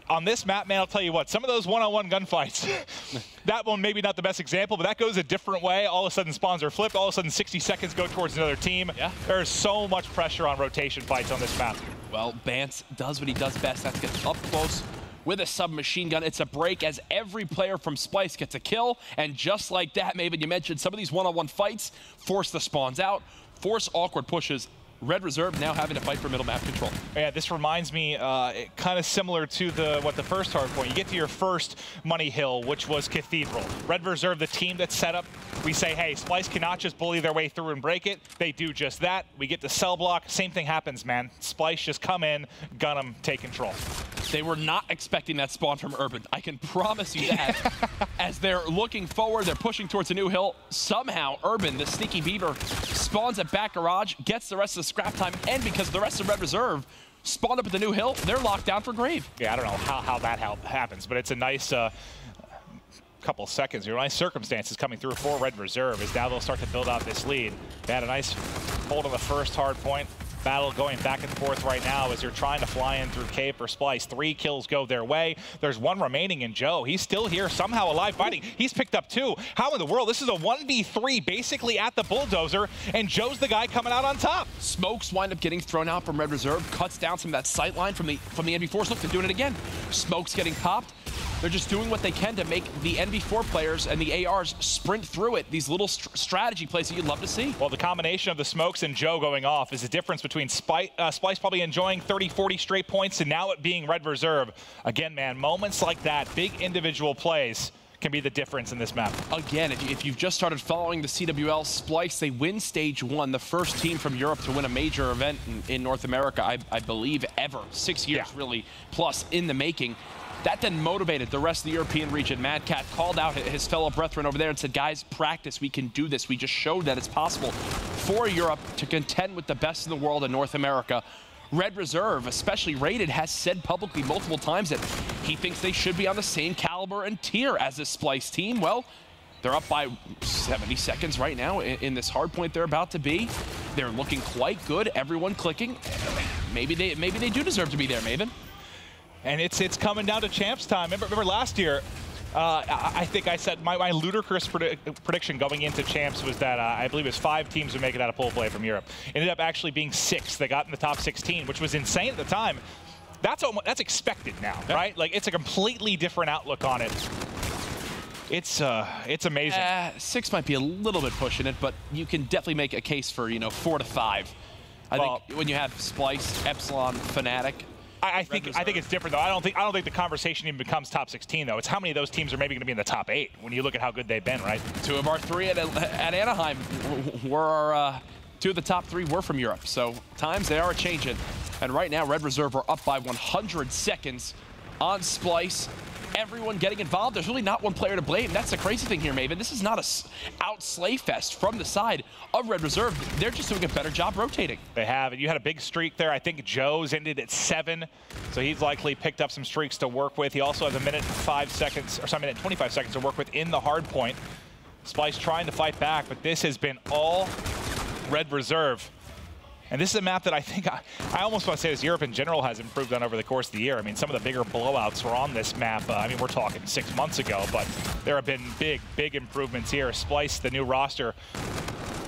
on this map, man, I'll tell you what, some of those one-on-one gunfights, that one maybe not the best example, but that goes a different way. All of a sudden spawns are flipped. All of a sudden 60 seconds go towards another team. Yeah. There's so much pressure on rotation fights on this map. Well, Bance does what he does best. That's get up close with a submachine gun. It's a break as every player from Splice gets a kill. And just like that, Maven, you mentioned some of these one-on-one fights force the spawns out, force awkward pushes. Red Reserve now having to fight for middle map control. Yeah, this reminds me kind of similar to what the first hard point. You get to your first money hill, which was Cathedral. Red Reserve, the team that's set up, we say, hey, Splice cannot just bully their way through and break it. They do just that. We get the cell block. Same thing happens, man. Splice just come in, gun them, take control. They were not expecting that spawn from Urban. I can promise you that. As they're looking forward, they're pushing towards a new hill. Somehow, Urban, the sneaky beaver, spawns at back garage, gets the rest of the scrap time, and because the rest of Red Reserve spawned up at the new hill, they're locked down for grave. Yeah, I don't know how that happens, but it's a nice couple seconds here. Nice circumstances coming through for Red Reserve as now they'll start to build out this lead. They had a nice hold on the first hard point. Battle going back and forth right now as you're trying to fly in through cave for Splice. 3 kills go their way. There's 1 remaining in Joe. He's still here, somehow alive, fighting. He's picked up 2. How in the world? This is a 1v3 basically at the bulldozer, and Joe's the guy coming out on top. Smokes wind up getting thrown out from Red Reserve, cuts down some of that sight line from the NV4s. Look, they're doing it again. Smokes getting popped. They're just doing what they can to make the NV4 players and the ARs sprint through it. These little strategy plays that you'd love to see. Well, the combination of the Smokes and Joe going off is the difference between Splice probably enjoying 30, 40 straight points and now it being Red Reserve. Again, man, moments like that, big individual plays, can be the difference in this map. Again, if you've just started following the CWL, Splice, they win stage 1, the first team from Europe to win a major event in North America, I believe, ever. 6 years, really, plus in the making. That then motivated the rest of the European region. Mad Cat called out his fellow brethren over there and said, guys, practice, we can do this. We just showed that it's possible for Europe to contend with the best in the world in North America. Red Reserve, especially Rated, has said publicly multiple times that he thinks they should be on the same caliber and tier as this Splice team. Well, they're up by 70 seconds right now in this hard point they're about to be. They're looking quite good, everyone clicking. Maybe they do deserve to be there, Maven. And it's coming down to champs time. Remember last year, I think I said my ludicrous prediction going into champs was that I believe it was 5 teams would make it out of pool play from Europe. Ended up actually being 6 that got in the top 16, which was insane at the time. That's expected now, right? Like, it's a completely different outlook on it. It's amazing. 6 might be a little bit pushing it, but you can definitely make a case for 4 to 5. I think when you have Splice, Epsilon, Fnatic. I think it's different though. I don't think the conversation even becomes top 16 though. It's how many of those teams are maybe going to be in the top 8 when you look at how good they've been, right? 2 of our 3 at Anaheim were 2 of the top 3 were from Europe. So times they are changing. And right now Red Reserve are up by 100 seconds on Splice. Everyone getting involved. There's really not one player to blame. That's the crazy thing here, Maven. This is not a out slay fest from the side of Red Reserve. They're just doing a better job rotating. They have. And you had a big streak there. I think Joe's ended at 7, so he's likely picked up some streaks to work with. He also has a minute and 25 seconds to work with in the hard point. Splice trying to fight back, but this has been all Red Reserve. And this is a map that I think, I almost want to say as Europe in general has improved on over the course of the year. I mean, some of the bigger blowouts were on this map. I mean, we're talking 6 months ago, but there have been big improvements here. Splice, the new roster,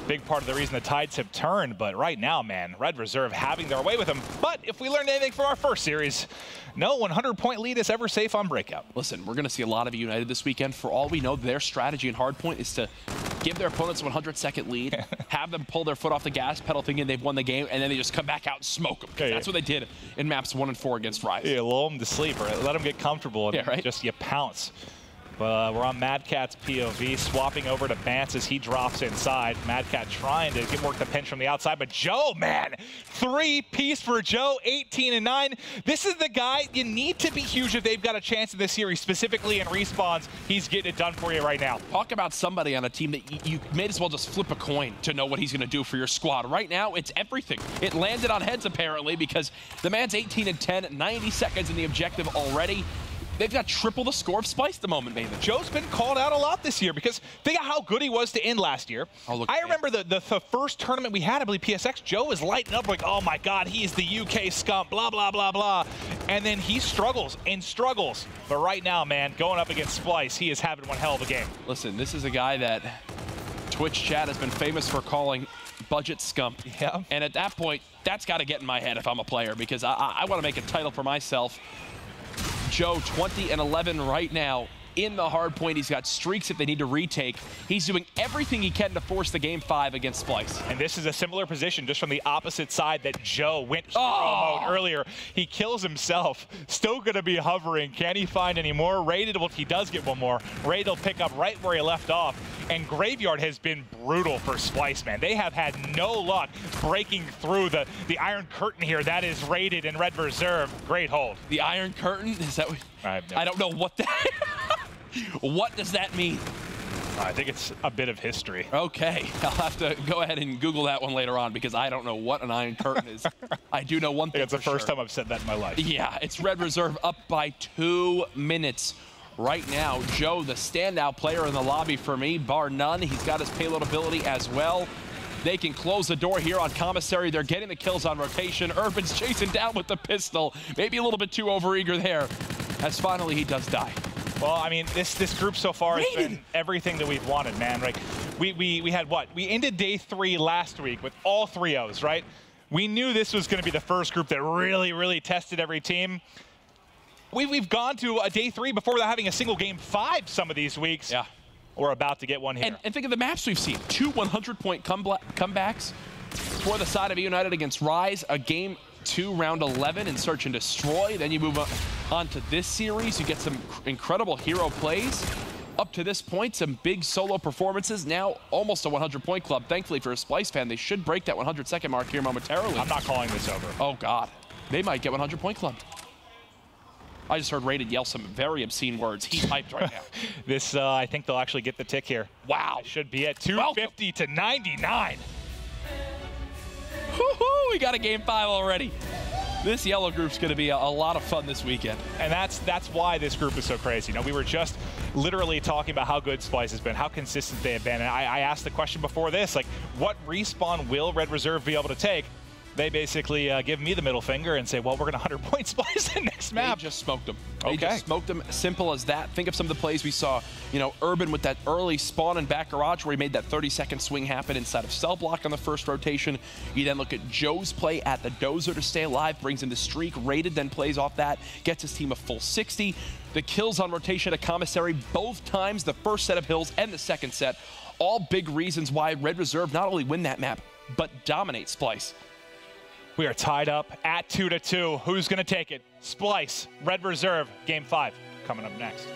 big part of the reason the tides have turned. But right now, man, Red Reserve having their way with them. But if we learned anything from our first series, no 100-point lead is ever safe on Breakout. Listen, we're going to see a lot of United this weekend. For all we know, their strategy in hardpoint is to give their opponents a 100-second lead, have them pull their foot off the gas pedal thinking they've won the game, and then they just come back out and smoke them. That's what they did in maps 1 and 4 against Rise. Yeah, lull them to sleep, or let them get comfortable, and just you pounce. But we're on Mad Cat's POV, swapping over to Bance as he drops inside. Mad Cat trying to get work the pinch from the outside, but Joe, man, 3-piece for Joe, 18-9. This is the guy you need to be huge if they've got a chance in this series, specifically in respawns. He's getting it done for you right now. Talk about somebody on a team that you may as well just flip a coin to know what he's going to do for your squad. Right now, it's everything. It landed on heads, apparently, because the man's 18-10, 90 seconds in the objective already. they've got triple the score of Splice at the moment, maybe. Joe's been called out a lot this year because think of how good he was to end last year. I remember the first tournament we had, I believe PSX, Joe was lighting up like, oh my God, he's the UK scum, blah, blah, blah, blah. And then he struggles and struggles. But right now, man, going up against Splice, he is having one hell of a game. Listen, this is a guy that Twitch chat has been famous for calling budget scum. Yeah. And at that point, that's got to get in my head if I'm a player, because I want to make a title for myself. Joe, 20-11 right now in the hard point. He's got streaks if they need to retake. He's doing everything he can to force the game 5 against Splice. And this is a similar position, just from the opposite side that Joe went hero mode earlier. He kills himself. Still going to be hovering. Can he find any more? Rated, well, he does get one more. Rated will pick up right where he left off. And Graveyard has been brutal for Splice, man. They have had no luck breaking through the Iron Curtain here. That is Rated in Red Reserve. Great hold. The Iron Curtain? Is that what? I don't know what that... What does that mean? I think it's a bit of history. Okay, I'll have to go ahead and Google that one later on, because I don't know what an Iron Curtain is. I do know one thing. It's the first time I've said that in my life. Yeah, it's Red Reserve up by 2 minutes. Right now, Joe, the standout player in the lobby for me, bar none. He's got his payload ability as well. They can close the door here on Commissary. They're getting the kills on rotation. Urban's chasing down with the pistol. Maybe a little bit too overeager there, as finally he does die. Well, I mean, this group so far has been everything that we've wanted, man. Like, we had what? We ended day 3 last week with all 3-0s, right? We knew this was going to be the first group that really, really tested every team. We've gone to a day 3 before without having a single game 5 some of these weeks. Yeah. We're about to get one here. And think of the maps we've seen. 2 100-point comebacks for the side of United against Rise. A game 2, round 11 in Search and Destroy. Then you move on to this series. You get some incredible hero plays. Up to this point, some big solo performances. Now almost a 100-point club. Thankfully for a Splice fan, they should break that 100-second mark here momentarily. I'm not calling this over. Oh, God. They might get 100-point club. I just heard Rated yell some very obscene words. He's hyped right now. This, I think they'll actually get the tick here. Wow. It should be at 250 to 99. Woohoo! We got a game 5 already. This yellow group's going to be a lot of fun this weekend. And that's why this group is so crazy. You know, we were just literally talking about how good Splice has been, how consistent they have been. And I asked the question before this, like, what respawn will Red Reserve be able to take? They basically give me the middle finger and say, well, we're going to 100-point Splice the next map. They just smoked them. They just smoked them. Simple as that. Think of some of the plays we saw. You know, Urban with that early spawn and back garage where he made that 30-second swing happen inside of cell block on the first rotation. You then look at Joe's play at the dozer to stay alive, brings in the streak. Rated then plays off that, gets his team a full 60. The kills on rotation at Commissary both times, the first set of hills and the second set. All big reasons why Red Reserve not only win that map, but dominate Splice. We are tied up at 2-2. Who's going to take it? Splice, Red Reserve, game 5 coming up next.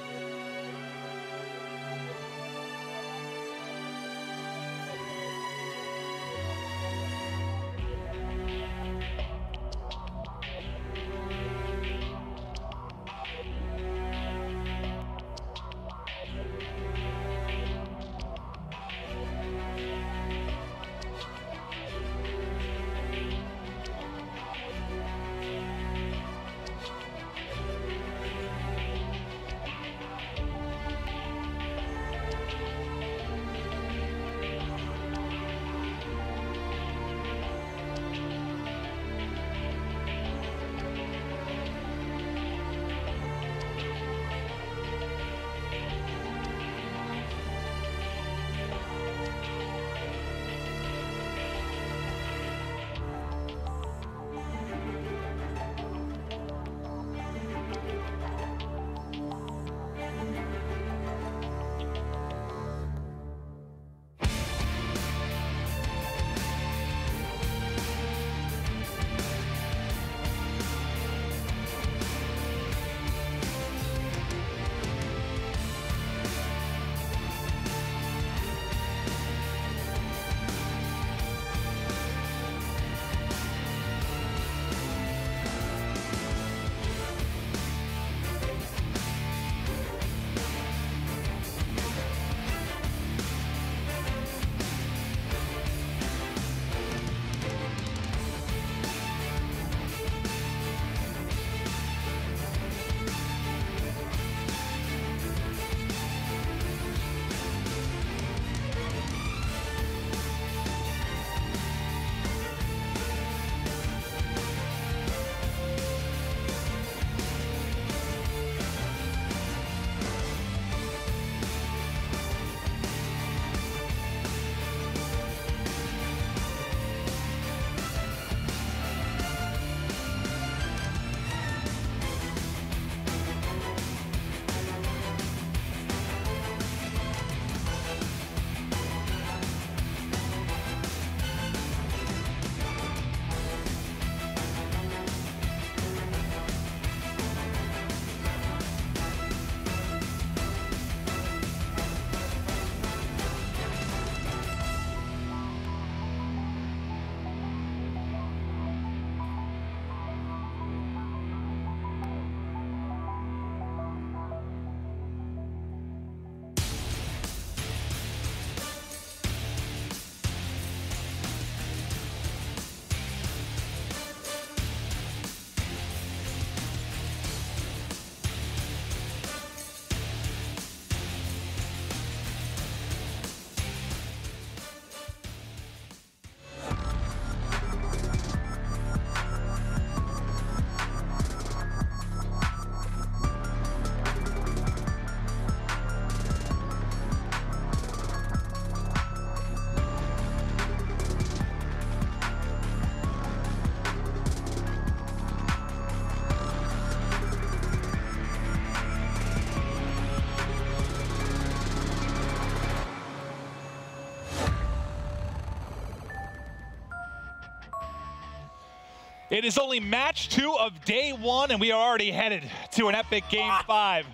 It is only match 2 of day 1, and we are already headed to an epic game 5.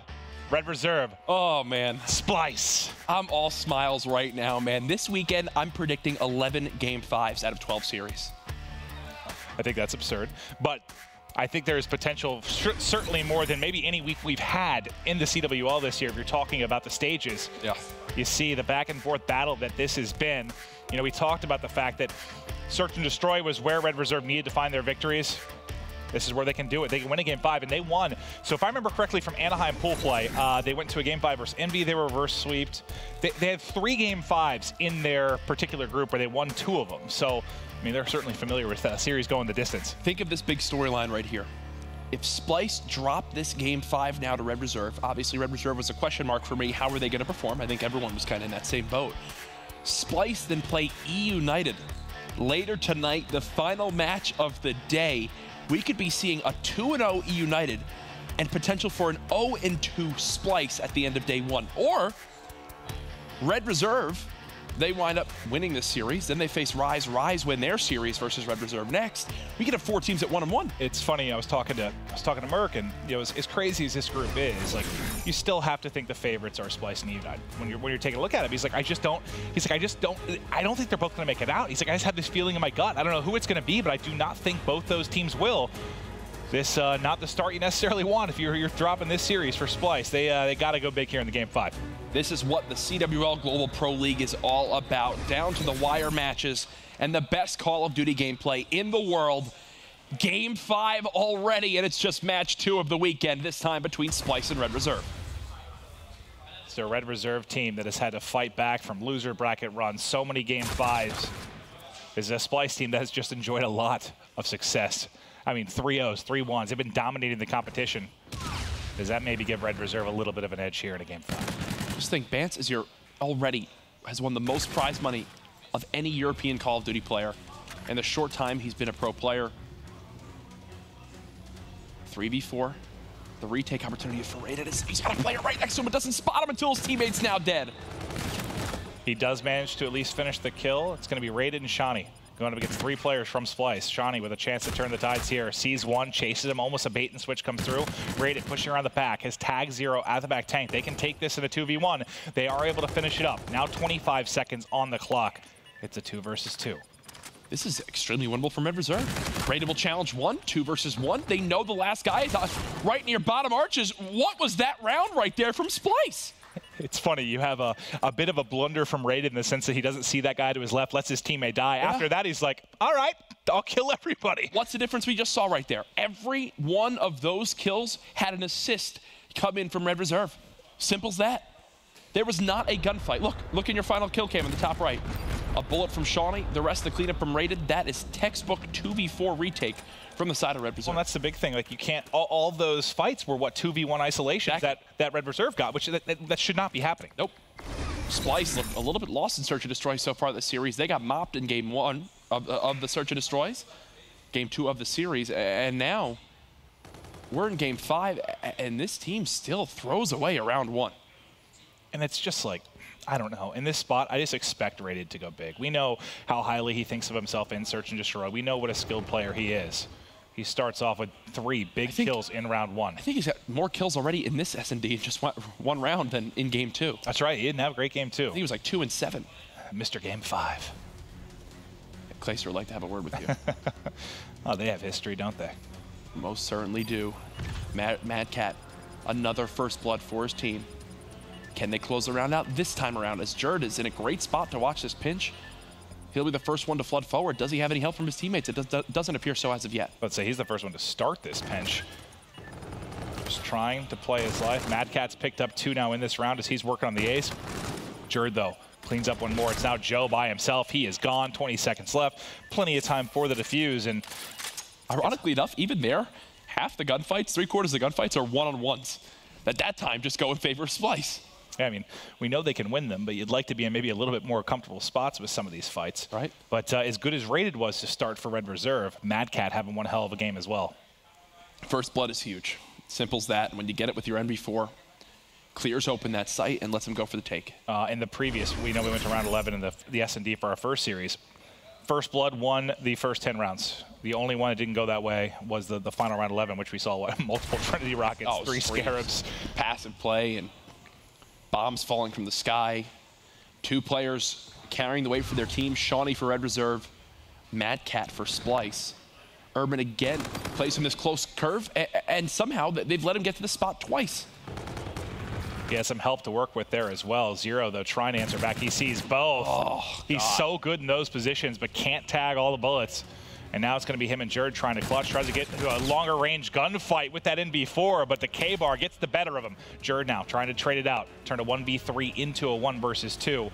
Red Reserve. Oh, man. Splice. I'm all smiles right now, man. This weekend, I'm predicting 11 game 5s out of 12 series. I think that's absurd, but I think there is potential, certainly more than maybe any week we've had in the CWL this year. If you're talking about the stages, yeah, you see the back and forth battle that this has been. You know, we talked about the fact that Search and Destroy was where Red Reserve needed to find their victories. This is where they can do it. They can win a game 5, and they won. So if I remember correctly from Anaheim pool play, they went to a game 5 versus Envy. They were reverse sweeped. They had 3 game 5s in their particular group where they won 2 of them. So, I mean, they're certainly familiar with that series going the distance. Think of this big storyline right here. If Splice dropped this game 5 now to Red Reserve, obviously Red Reserve was a question mark for me. How were they going to perform? I think everyone was kind of in that same boat. Splice then play E United later tonight, the final match of the day. We could be seeing a 2-0 E United and potential for an 0-2 Splice at the end of day 1. Or Red Reserve, they wind up winning this series. Then they face Rise. Rise win their series versus Red Reserve next. We could have 4 teams at 1-1. It's funny. I was talking to Merck, and you know, as crazy as this group is, like, you still have to think the favorites are Splice and United when you're taking a look at it. He's like, I don't think they're both going to make it out. He's like, I just have this feeling in my gut. I don't know who it's going to be, but I do not think both those teams will. This not the start you necessarily want if you're dropping this series for Splice. They got to go big here in the game 5. This is what the CWL Global Pro League is all about. Down to the wire matches and the best Call of Duty gameplay in the world. Game 5 already, and it's just match 2 of the weekend, this time between Splice and Red Reserve. It's a Red Reserve team that has had to fight back from loser bracket runs. So many game 5s. This is a Splice team that has just enjoyed a lot of success. I mean, 3-0s, 3-1s. They've been dominating the competition. Does that maybe give Red Reserve a little bit of an edge here in a game 5? Just think, Bance is has won the most prize money of any European Call of Duty player in the short time he's been a pro player. 3v4, the retake opportunity for Rated. He's got a player right next to him, but doesn't spot him until his teammate's now dead. He does manage to at least finish the kill. It's going to be Rated and Shawnee going up against 3 players from Splice. Shawnee with a chance to turn the tides here. Sees one, chases him, almost a bait and switch comes through. Rated pushing around the back. His tag 0 at the back tank. They can take this in a 2v1. They are able to finish it up. Now 25 seconds on the clock. It's a 2 versus 2. This is extremely winnable from Red Reserve. Rated will challenge 1, 2 versus 1. They know the last guy is right near bottom arches. What was that round right there from Splice? It's funny, you have a bit of a blunder from Rated in the sense that he doesn't see that guy to his left, lets his teammate die. Yeah. After that, he's like, all right, I'll kill everybody. What's the difference we just saw right there? Every one of those kills had an assist come in from Red Reserve. Simple as that. There was not a gunfight. Look in your final kill cam in the top right. A bullet from Shawnee, the rest of the cleanup from Rated. That is textbook 2v4 retake from the side of Red Reserve. Well, that's the big thing. Like, you can't, all those fights were what, 2v1 isolations that Red Reserve got, which that should not be happening. Nope. Splice looked a little bit lost in Search and Destroy so far this series. They got mopped in game 1 of the Search and Destroys, game 2 of the series, and now we're in game 5, and this team still throws away a round 1. And it's just like, I don't know. In this spot, I just expect Rated to go big. We know how highly he thinks of himself in Search and Destroy. We know what a skilled player he is. He starts off with 3 big kills in round 1. I think he's got more kills already in this S&D in just one round than in game 2. That's right. He didn't have a great game 2. He was like 2 and 7. Mr. Game 5. Clayster would like to have a word with you. Oh, they have history, don't they? Most certainly do. Mad Cat, another first blood for his team. Can they close the round out this time around, as Jerd is in a great spot to watch this pinch? He'll be the first one to flood forward. Does he have any help from his teammates? It doesn't appear so as of yet. Let's say he's the first one to start this pinch. Just trying to play his life. Mad Cat's picked up 2 now in this round as he's working on the ace. Jerd, though, cleans up 1 more. It's now Joe by himself. He is gone. 20 seconds left. Plenty of time for the defuse. And ironically enough, even there, half the gunfights, 3/4 of the gunfights are one-on-ones. At that time, just go in favor of Splice. Yeah, I mean, we know they can win them, but you'd like to be in maybe a little bit more comfortable spots with some of these fights. Right. But as good as Rated was to start for Red Reserve, Mad Cat having one hell of a game as well. First blood is huge. Simple as that. When you get it with your NV4, clears open that site and lets him go for the take. In the previous, we know we went to round 11 in the S&D for our first series. First Blood won the first 10 rounds. The only one that didn't go that way was the final round 11, which we saw multiple Trinity rockets, 3 Scarabs. Passive play and bombs falling from the sky. 2 players carrying the weight for their team. Shawnee for Red Reserve, Mad Cat for Splice. Urban again plays from this close curve, and somehow they've let him get to the spot twice. He has some help to work with there as well. Zero, though, trying to answer back. He sees both. Oh, he's so good in those positions, but can't tag all the bullets. And now it's going to be him and Jerd trying to clutch, tries to get into a longer range gunfight with that NB4, but the K-bar gets the better of him. Jerd now trying to trade it out, turn a 1v3 into a 1 versus 2.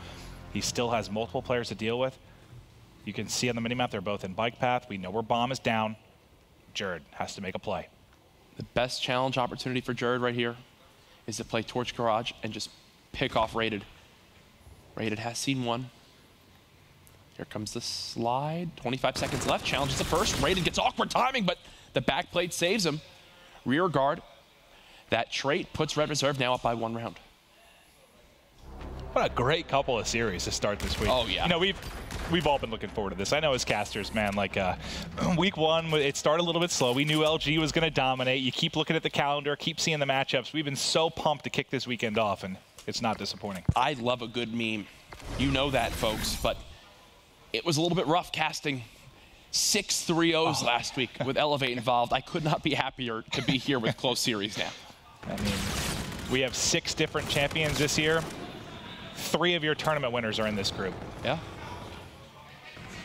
He still has multiple players to deal with. You can see on the minimap they're both in bike path. We know where bomb is down. Jerd has to make a play. The best challenge opportunity for Jerd right here is to play Torch Garage and just pick off Rated. Rated has seen one. Here comes the slide. 25 seconds left. Challenges the first. Rated gets awkward timing, but the back plate saves him. Rear guard. That trait puts Red Reserve now up by 1 round. What a great couple of series to start this week. Oh, yeah. You know, we've all been looking forward to this. I know as casters, man, like week 1, it started a little bit slow. We knew LG was going to dominate. You keep looking at the calendar, keep seeing the matchups. We've been so pumped to kick this weekend off, and it's not disappointing. I love a good meme. You know that, folks, but it was a little bit rough casting 6 3-0s last week with Elevate involved. I could not be happier to be here with close series now. I mean, we have 6 different champions this year. 3 of your tournament winners are in this group. Yeah.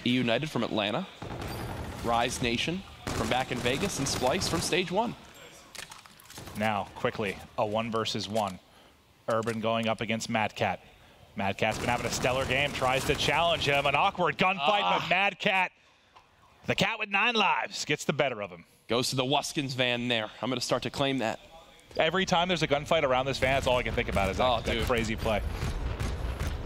E United from Atlanta, Rise Nation from back in Vegas, and Splice from stage 1. Now, quickly, a 1 versus 1. Urban going up against Mad Cat. Mad Cat's been having a stellar game, tries to challenge him. An awkward gunfight, but Mad Cat, the cat with 9 lives, gets the better of him. Goes to the Wuskins van there. I'm going to start to claim that. Every time there's a gunfight around this van, that's all I can think about is that crazy play.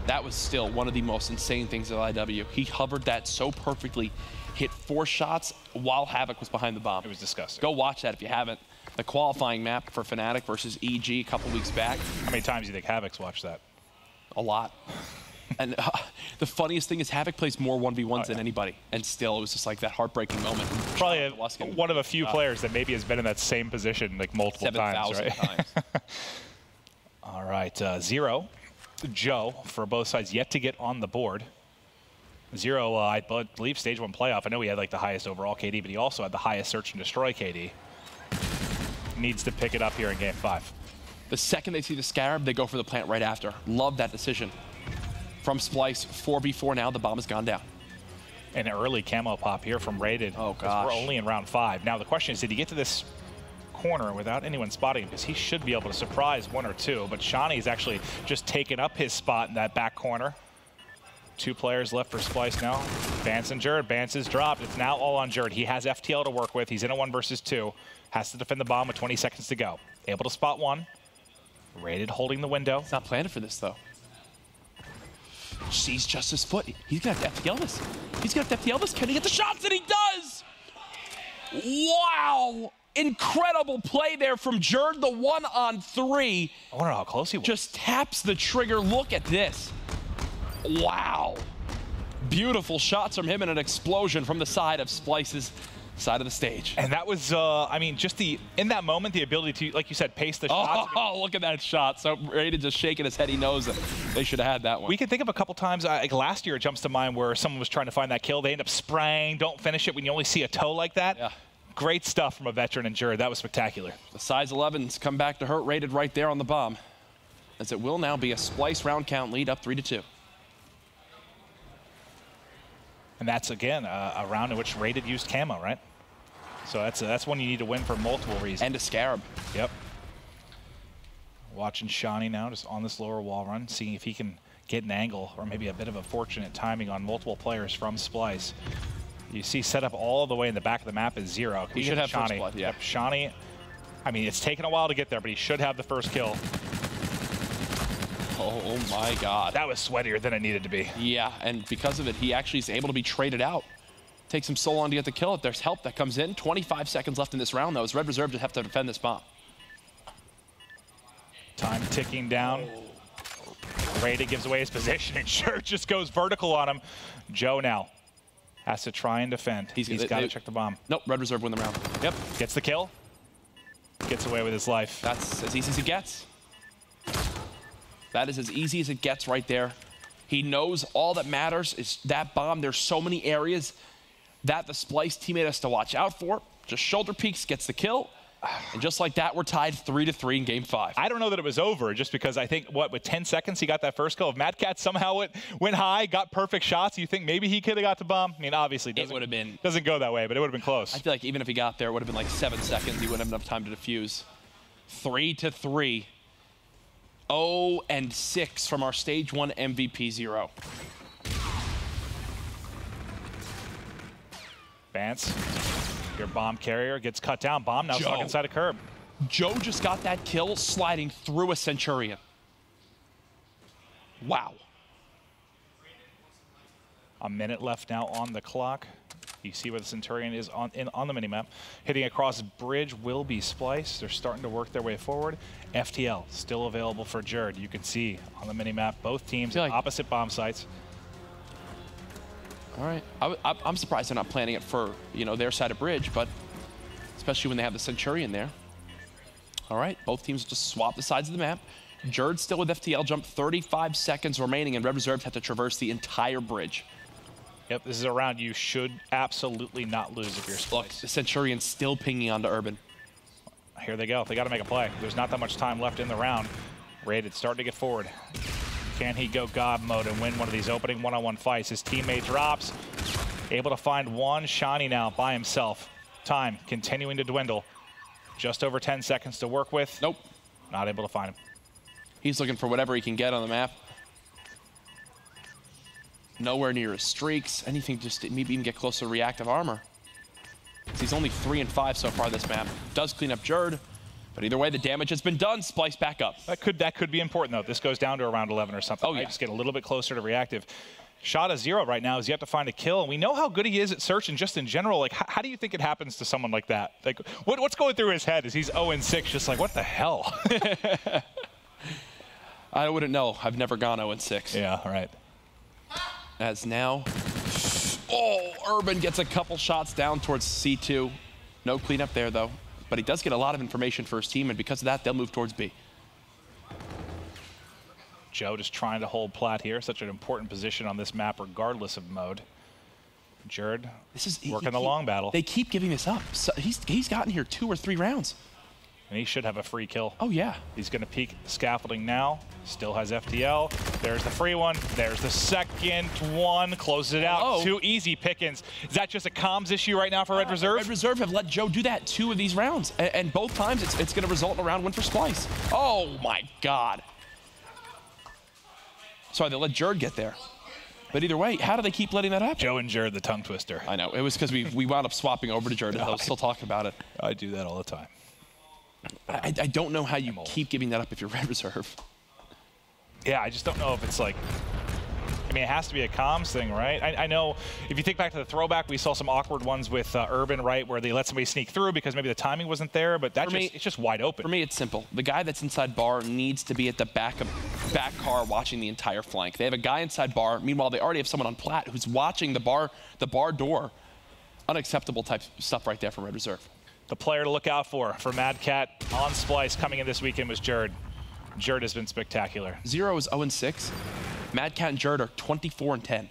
That was still one of the most insane things at IW. He hovered that so perfectly, hit 4 shots while Havoc was behind the bomb. It was disgusting. Go watch that if you haven't. The qualifying map for Fnatic versus EG a couple weeks back. How many times do you think Havoc's watched that? A lot. And the funniest thing is Havoc plays more 1v1s than anybody. And still, it was just like that heartbreaking moment. Probably one of a few players that maybe has been in that same position like multiple times, right? 7,000 times. All right, Zero. Joe for both sides yet to get on the board. Zero, I believe stage 1 playoff. I know he had like the highest overall KD, but he also had the highest search and destroy KD. Needs to pick it up here in game 5. The second they see the Scarab, they go for the plant right after. Love that decision. From Splice, 4v4 now, the bomb has gone down. An early camo pop here from Rated. Oh, gosh. We're only in round 5. Now the question is, did he get to this corner without anyone spotting him? Because he should be able to surprise 1 or 2, but Shawnee's actually just taken up his spot in that back corner. 2 players left for Splice now. Bance and Jerd. Bance is dropped. It's now all on Jerd. He has FTL to work with. He's in a 1 versus 2. Has to defend the bomb with 20 seconds to go. Able to spot 1. Rated holding the window. It's not planted for this, though. Sees just his foot. He's going to have to FTL this. He's going to have to FTL this. Can he get the shots? And he does! Wow! Incredible play there from Jerd, the 1-on-3. I wonder how close he was. Just taps the trigger. Look at this. Wow. Beautiful shots from him and an explosion from the side of Splice's side of the stage. And that was, I mean, just in that moment, the ability to, like you said, pace the shots. Oh, look at that shot. So Rated just shaking his head. He knows that they should have had that one. We can think of a couple times, like last year it jumps to mind where someone was trying to find that kill. They end up spraying, don't finish it when you only see a toe like that. Yeah. Great stuff from a veteran and Jerd. That was spectacular. The size 11s come back to hurt Rated right there on the bomb, as it will now be a Splice round count lead up 3-2. And that's, again, a round in which Rated used camo, right? So that's one you need to win for multiple reasons. And a Scarab. Yep. Watching Shawnee now just on this lower wall run, seeing if he can get an angle or maybe a bit of a fortunate timing on multiple players from Splice. You see set up all the way in the back of the map is Zero. He should have Shawnee. first blood, yeah. Yep, Shawnee, I mean, it's taken a while to get there, but he should have the first kill. Oh my God. That was sweatier than it needed to be. Yeah, and because of it, he actually is able to be traded out. Takes him so long to get the kill. If there's help that comes in, 25 seconds left in this round, though, as Red Reserve just have to defend this bomb. Time ticking down. Rated gives away his position, and Shirt just goes vertical on him. Joe now Has to try and defend. He's got to check the bomb. Nope, Red Reserve win the round. Yep. Gets the kill. Gets away with his life. That's as easy as it gets. That is as easy as it gets right there. He knows all that matters is that bomb. There's so many areas that the Splice teammate has to watch out for. Just shoulder peeks, gets the kill. And just like that, we're tied 3-3 in game 5. I don't know that it was over, just because I think, with 10 seconds, he got that first kill. If Mad Cat somehow went high, got perfect shots, you think maybe he could have got the bomb? I mean, obviously, it would have been. Doesn't go that way, but it would have been close. I feel like even if he got there, it would have been like 7 seconds. He wouldn't have enough time to defuse. 3-3. 0-6 from our Stage 1 MVP, Zero. Vance, your bomb carrier gets cut down. Bomb now stuck inside a curb. Joe just got that kill sliding through a Centurion. Wow. A minute left now on the clock. You see where the Centurion is on the minimap. Hitting across bridge will be Splice. They're starting to work their way forward. FTL still available for Jerd. You can see on the minimap both teams at opposite bomb sites. All right, I'm surprised they're not planning it for, their side of bridge, but especially when they have the Centurion there. All right, both teams just swap the sides of the map. Jerd still with FTL, jump 35 seconds remaining, and Red Reserve have to traverse the entire bridge. Yep, this is a round you should absolutely not lose if you're Splice. Look, the Centurion's still pinging onto Urban. Here they go. They got to make a play. There's not that much time left in the round. Rated starting to get forward. Can he go God mode and win one of these opening one-on-one fights? His teammate drops. Able to find one. Shani now by himself. Time continuing to dwindle. Just over 10 seconds to work with. Nope. Not able to find him. He's looking for whatever he can get on the map. Nowhere near his streaks. Anything just maybe even get close to reactive armor. He's only 3 and 5 so far this map. Does clean up Jerd. But either way, the damage has been done. Splice back up. That could be important, though. This goes down to around 11 or something. Oh, yeah. Just get a little bit closer to reactive. Shot of Zero right now is yet to find a kill. And we know how good he is at search and just in general. Like, how do you think it happens to someone like that? Like, what's going through his head as he's 0-6, just like, what the hell? I wouldn't know. I've never gone 0-6. Yeah, right. As now, Urban gets a couple shots down towards C2. No cleanup there, though. But he does get a lot of information for his team, and because of that, they'll move towards B. Joe just trying to hold plat here. Such an important position on this map, regardless of mode. Jerd working the long battle. They keep giving this up. So he's gotten here 2 or 3 rounds. And he should have a free kill. Oh, yeah. He's going to peek scaffolding now. Still has FTL. There's the free one. There's the second one. Closes it out. 2 easy pickings. Is that just a comms issue right now for Red Reserve? Red Reserve have let Joe do that 2 of these rounds. And both times it's going to result in a round win for Splice. Oh, my God. Sorry, they let Jerd get there. But either way, how do they keep letting that happen? Joe and Jerd, the tongue twister. I know. It was because we wound up swapping over to Jerd, and they'll still talk about it. I do that all the time. I don't know how you keep giving that up if you're Red Reserve. Yeah, I just don't know if it's like, I mean, it has to be a comms thing, right? I know if you think back to the throwback, we saw some awkward ones with Urban, right, where they let somebody sneak through because maybe the timing wasn't there, but it's just wide open. For me, it's simple. The guy that's inside bar needs to be at the back car watching the entire flank. They have a guy inside bar. Meanwhile, they already have someone on plat who's watching the bar door. Unacceptable type stuff right there from Red Reserve. The player to look out for Mad Cat on Splice coming in this weekend was Jerd. Jerd has been spectacular. Zero is 0-6. Mad Cat and Jerd are 24-10.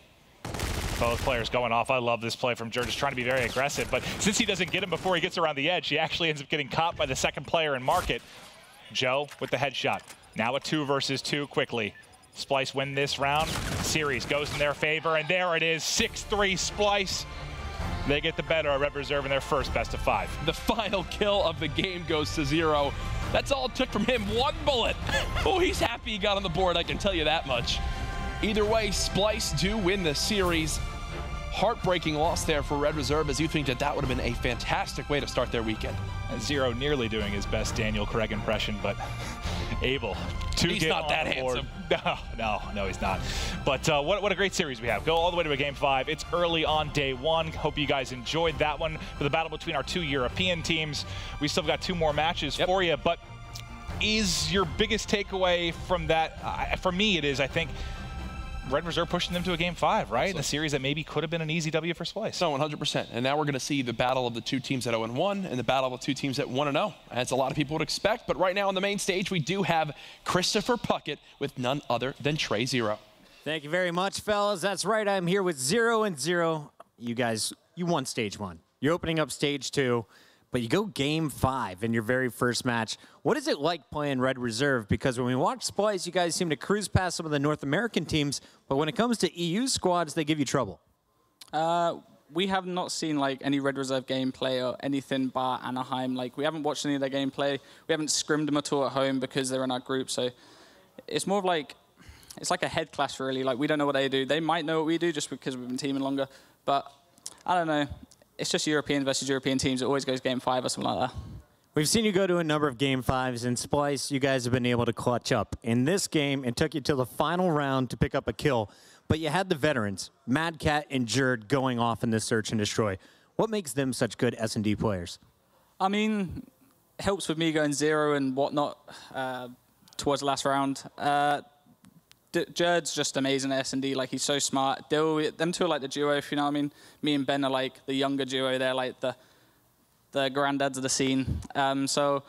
Both players going off. I love this play from Jerd. Just trying to be very aggressive, but since he doesn't get him before he gets around the edge, he actually ends up getting caught by the second player in market. Joe with the headshot. Now a 2 versus 2 quickly. Splice win this round. Series goes in their favor, and there it is, 6-3 Splice. They get the better of Red Reserve in their first best of 5. The final kill of the game goes to Zero. That's all it took from him, 1 bullet. Oh, he's happy he got on the board, I can tell you that much. Either way, Splice do win the series. Heartbreaking loss there for Red Reserve, as you think that would have been a fantastic way to start their weekend. Zero nearly doing his best Daniel Craig impression, but able to he's get not on that the board. handsome. No, he's not. But what a great series we have. Go all the way to a game 5. It's early on day 1. Hope you guys enjoyed that one for the battle between our 2 European teams. We still got 2 more matches for you, but is your biggest takeaway from that? For me, it is, I think, Red Reserve pushing them to a Game 5, right? In the series that maybe could have been an easy W for Splice. So 100%. And now we're going to see the battle of the two teams at 0-1 and the battle of the two teams at 1-0, as a lot of people would expect. But right now on the main stage, we do have Christopher Puckett with none other than Trey Zero. Thank you very much, fellas. That's right. I'm here with 0-0. You guys, you won stage 1. You're opening up stage 2. But you go Game 5 in your very first match. What is it like playing Red Reserve? Because when we watch Splice, you guys seem to cruise past some of the North American teams, but when it comes to EU squads, they give you trouble. We have not seen like any Red Reserve gameplay or anything bar Anaheim. Like, we haven't watched any of their gameplay. We haven't scrimmed them at all at home because they're in our group. So it's more of like, it's like a head clash, really. Like, we don't know what they do. They might know what we do just because we've been teaming longer. But I don't know. It's just European versus European teams. It always goes Game 5 or something like that. We've seen you go to a number of Game 5s. In Splice, you guys have been able to clutch up. In this game, it took you to the final round to pick up a kill. But you had the veterans, Mad Cat and Jerd, going off in this search and destroy. What makes them such good S&D players? I mean, it helps with me going 0 and whatnot towards the last round. Jerd's just amazing at S&D. Like, he's so smart. Them two are like the duo, if you know what I mean. Me and Ben are like the younger duo. They're like the granddads of the scene. So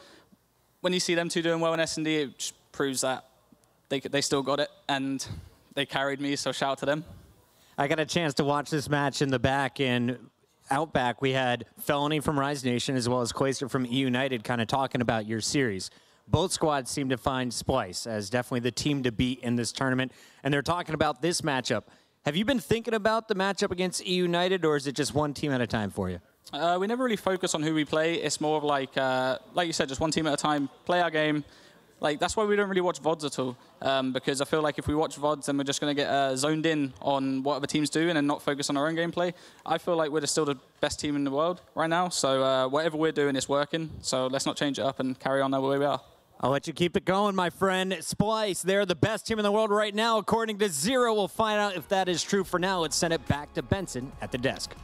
when you see them two doing well in S&D, it just proves that they still got it, and they carried me, so shout out to them. I got a chance to watch this match in the back, and out back we had Felony from Rise Nation as well as Clayster from E United kind of talking about your series. Both squads seem to find Splice as definitely the team to beat in this tournament, and they're talking about this matchup. Have you been thinking about the matchup against E United, or is it just one team at a time for you? We never really focus on who we play. It's more of like you said, just one team at a time, play our game. Like, that's why we don't really watch VODs at all, because I feel like if we watch VODs, then we're just going to get zoned in on what other teams do and not focus on our own gameplay. I feel like we're still the best team in the world right now, so whatever we're doing is working, so let's not change it up and carry on the way we are. I'll let you keep it going, my friend. Splice, they're the best team in the world right now, according to Zero. We'll find out if that is true. For now, let's send it back to Benson at the desk.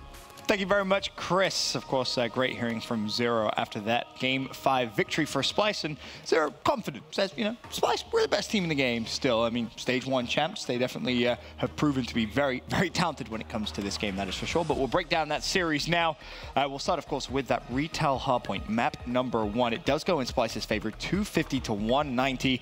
Thank you very much, Chris. Of course, great hearing from Zero after that Game 5 victory for Splice. And Zero, confident, says, you know, Splice, we're the best team in the game still. I mean, Stage 1 champs, they definitely have proven to be very, very talented when it comes to this game, that is for sure. But we'll break down that series now. We'll start, of course, with that retail hardpoint, map number 1. It does go in Splice's favor, 250 to 190.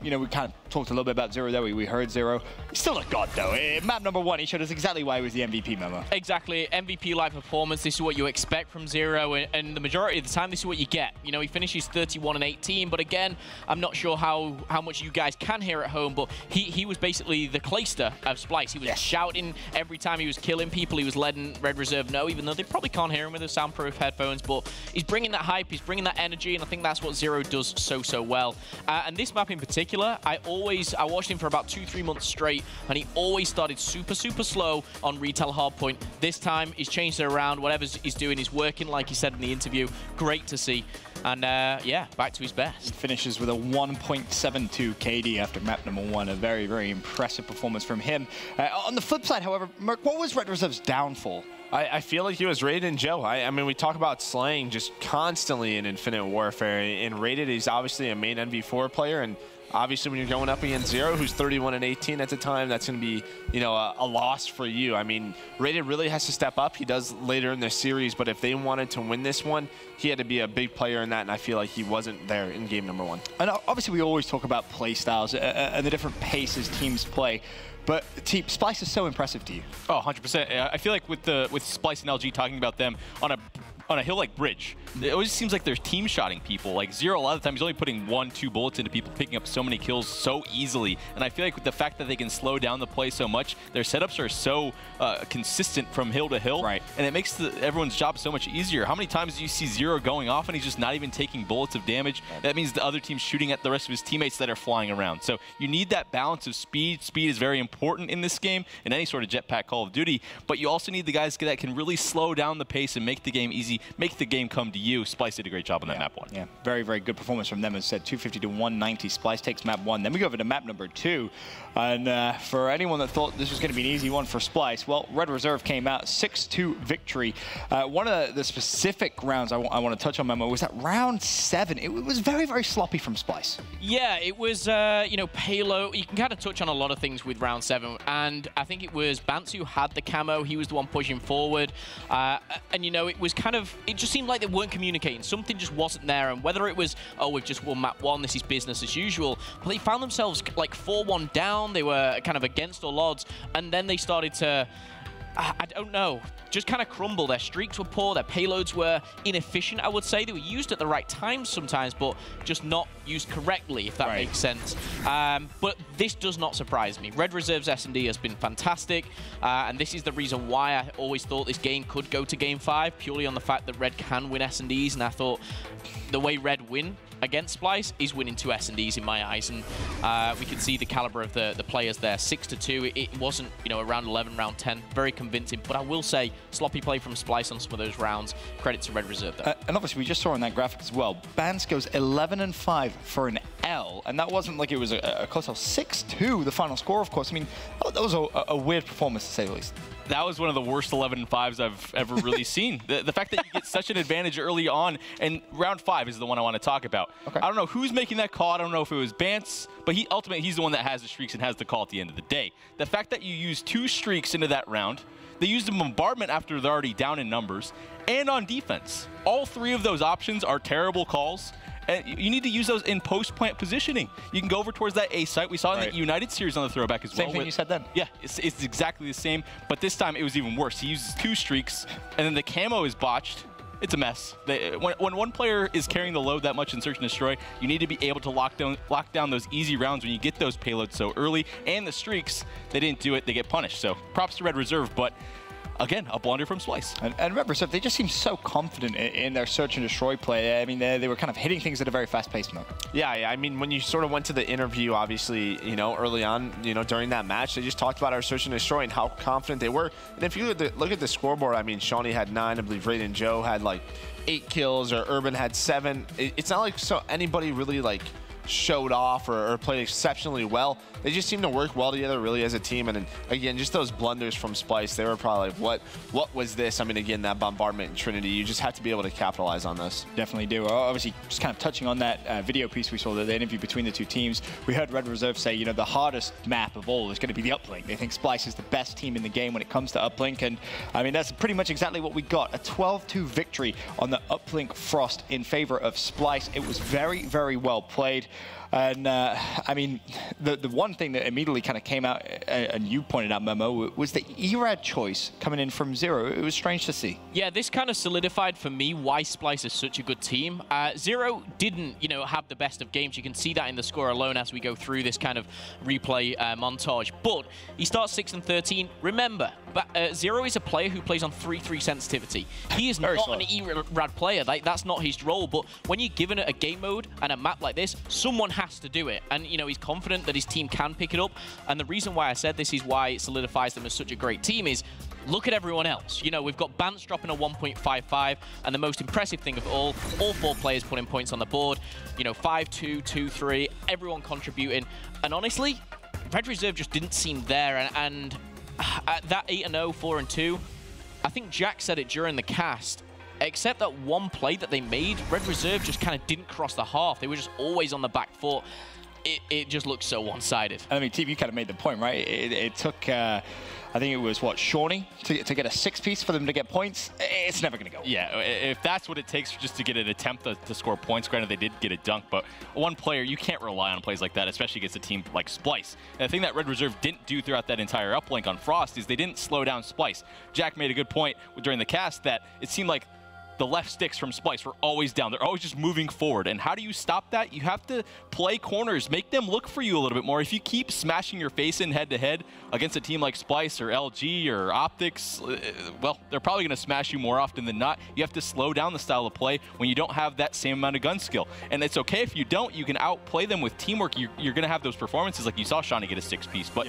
You know, we kind of talked a little bit about Zero there. We heard Zero. He's still a god, though. Map number 1, he showed us exactly why he was the MVP, Memo. Exactly. MVP-like performance. This is what you expect from Zero, and the majority of the time, this is what you get. You know, he finishes 31-18, but again, I'm not sure how much you guys can hear at home, but he was basically the Clayster of Splice. He was shouting every time he was killing people. He was letting Red Reserve know, even though they probably can't hear him with the soundproof headphones, but he's bringing that hype, he's bringing that energy, and I think that's what Zero does so well. And this map in particular, I watched him for about 2-3 months straight, and he always started super slow on retail hardpoint. This time, he's changed it around. Whatever he's doing is working, like he said in the interview. Great to see. And yeah, back to his best. He finishes with a 1.72 KD after map number 1. A very, very impressive performance from him. On the flip side, however, Merc, what was Red Reserve's downfall? I feel like he was Rated and Joe. I mean, we talk about slaying just constantly in Infinite Warfare. And Rated, he's obviously a main NV4 player, and obviously, when you're going up against Zero, who's 31-18 at the time, that's going to be, you know, a loss for you. I mean, Rated really has to step up. He does later in the series, but if they wanted to win this one, he had to be a big player in that, and I feel like he wasn't there in game number 1. And obviously, we always talk about play styles and the different paces teams play. But Team Splice is so impressive to you. Oh, 100%. I feel like with Splice and LG talking about them on a hill like Bridge, it always seems like they're team shotting people. Like Zero, a lot of the time, he's only putting 1-2 bullets into people, picking up so many kills so easily. And I feel like with the fact that they can slow down the play so much, their setups are so consistent from hill to hill. Right. And it makes everyone's job so much easier. How many times do you see Zero going off and he's just not even taking bullets of damage? That means the other team's shooting at the rest of his teammates that are flying around. So you need that balance of speed. Speed is very important in this game, in any sort of jetpack Call of Duty. But you also need the guys that can really slow down the pace and make the game easy easy, make the game come to you. Splice did a great job on that map 1. Yeah, very, very good performance from them. As said, 250 to 190. Splice takes map 1. Then we go over to map number 2. And for anyone that thought this was going to be an easy one for Splice, well, Red Reserve came out 6-2 victory. One of the specific rounds I want to touch on, Memo, was that round 7. It was very, very sloppy from Splice. Yeah, it was, you know, payload. You can kind of touch on a lot of things with round 7. And I think it was Bance who had the camo. He was the one pushing forward. And, you know, it was kind of, it just seemed like they weren't communicating. Something just wasn't there. And whether it was, oh, we've just won map 1, this is business as usual. But they found themselves like 4-1 down. They were kind of against all odds. And then they started to, I don't know, just kind of crumble. Their streaks were poor, their payloads were inefficient, I would say. They were used at the right times sometimes, but just not used correctly, if that makes sense. But this does not surprise me. Red Reserve's S&D has been fantastic, and this is the reason why I always thought this game could go to Game 5, purely on the fact that Red can win S&Ds, and I thought the way Red win against Splice is winning 2 S&Ds in my eyes, and we could see the caliber of the players there. 6-2. It wasn't, you know, around 11, round 10, very convincing. But I will say, sloppy play from Splice on some of those rounds. Credit to Red Reserve though. And obviously, we just saw on that graphic as well. Bance goes 11-5 for an L, and that wasn't like it was a close out. 6-2, the final score, of course. I mean, that was a weird performance to say the least. That was one of the worst 11-5s I've ever really seen. The fact that you get such an advantage early on, and round 5 is the one I want to talk about. Okay. I don't know who's making that call. I don't know if it was Bance, but ultimately he's the one that has the streaks and has the call at the end of the day. The fact that you use 2 streaks into that round, they used a bombardment after they're already down in numbers, and on defense. All 3 of those options are terrible calls. And you need to use those in post-plant positioning. You can go over towards that A site. We saw in the United series on the throwback as well. Same thing you said then. Yeah, it's exactly the same. But this time it was even worse. He uses 2 streaks, and then the camo is botched. It's a mess. When one player is carrying the load that much in Search and Destroy, you need to be able to lock down those easy rounds when you get those payloads so early. And the streaks, they didn't do it. They get punished. So props to Red Reserve, but again, a blunder from Splice. And Red Reserve, they just seem so confident in their Search and Destroy play. I mean, they were kind of hitting things at a very fast pace, Mo. Yeah, I mean, when you sort of went to the interview, obviously, you know, early on, you know, during that match, they just talked about our Search and Destroy and how confident they were. And if you look at the scoreboard, I mean, Shawnee had 9, I believe Raiden Joe had like 8 kills, or Urban had 7. It's not like anybody really like showed off or played exceptionally well. They just seem to work well together really as a team. And then, again, just those blunders from Splice, they were probably like, what was this? I mean, again, that bombardment in Trinity, you just have to be able to capitalize on this. Definitely do. Obviously, just kind of touching on that video piece we saw, the interview between the 2 teams, we heard Red Reserve say, you know, the hardest map of all is going to be the uplink. They think Splice is the best team in the game when it comes to uplink. And, I mean, that's pretty much exactly what we got. A 12-2 victory on the uplink Frost in favor of Splice. It was very, very well played. And, I mean, the one thing that immediately kind of came out, and you pointed out, Memo, was the ERAD choice coming in from Zero. It was strange to see. Yeah, this kind of solidified for me why Splice is such a good team. Zero didn't, you know, have the best of games. You can see that in the score alone as we go through this kind of replay montage. But he starts 6-13. Remember, Zero is a player who plays on 3-3 sensitivity. He is not an ERAD player. Like, that's not his role. But when you're given a game mode and a map like this, someone has to do it. And, you know, he's confident that his team can pick it up. And the reason why I said this is why it solidifies them as such a great team is look at everyone else. You know, we've got Bance dropping a 1.55, and the most impressive thing of all 4 players putting points on the board. You know, 5-2, 2-3, everyone contributing. And honestly, Red Reserve just didn't seem there. And at that 8-0, 4-2, I think Jack said it during the cast, except that one play that they made, Red Reserve just kind of didn't cross the half. They were just always on the back foot. It just looked so one-sided. I mean, Steve, you kind of made the point, right? It took, I think it was, what, Shawnee to get a 6-piece for them to get points? It's never going to go. Yeah, if that's what it takes just to get an attempt to score points, granted they did get a dunk, but one player, you can't rely on plays like that, especially against a team like Splice. And the thing that Red Reserve didn't do throughout that entire uplink on Frost is they didn't slow down Splice. Jack made a good point during the cast that it seemed like the left sticks from Splice were always down. They're always just moving forward. And how do you stop that? You have to play corners, make them look for you a little bit more. If you keep smashing your face in head-to-head against a team like Splice or LG or Optics, well, they're probably going to smash you more often than not. You have to slow down the style of play when you don't have that same amount of gun skill. And it's okay if you don't. You can outplay them with teamwork. You're going to have those performances like you saw Shawnee get a 6-piece. But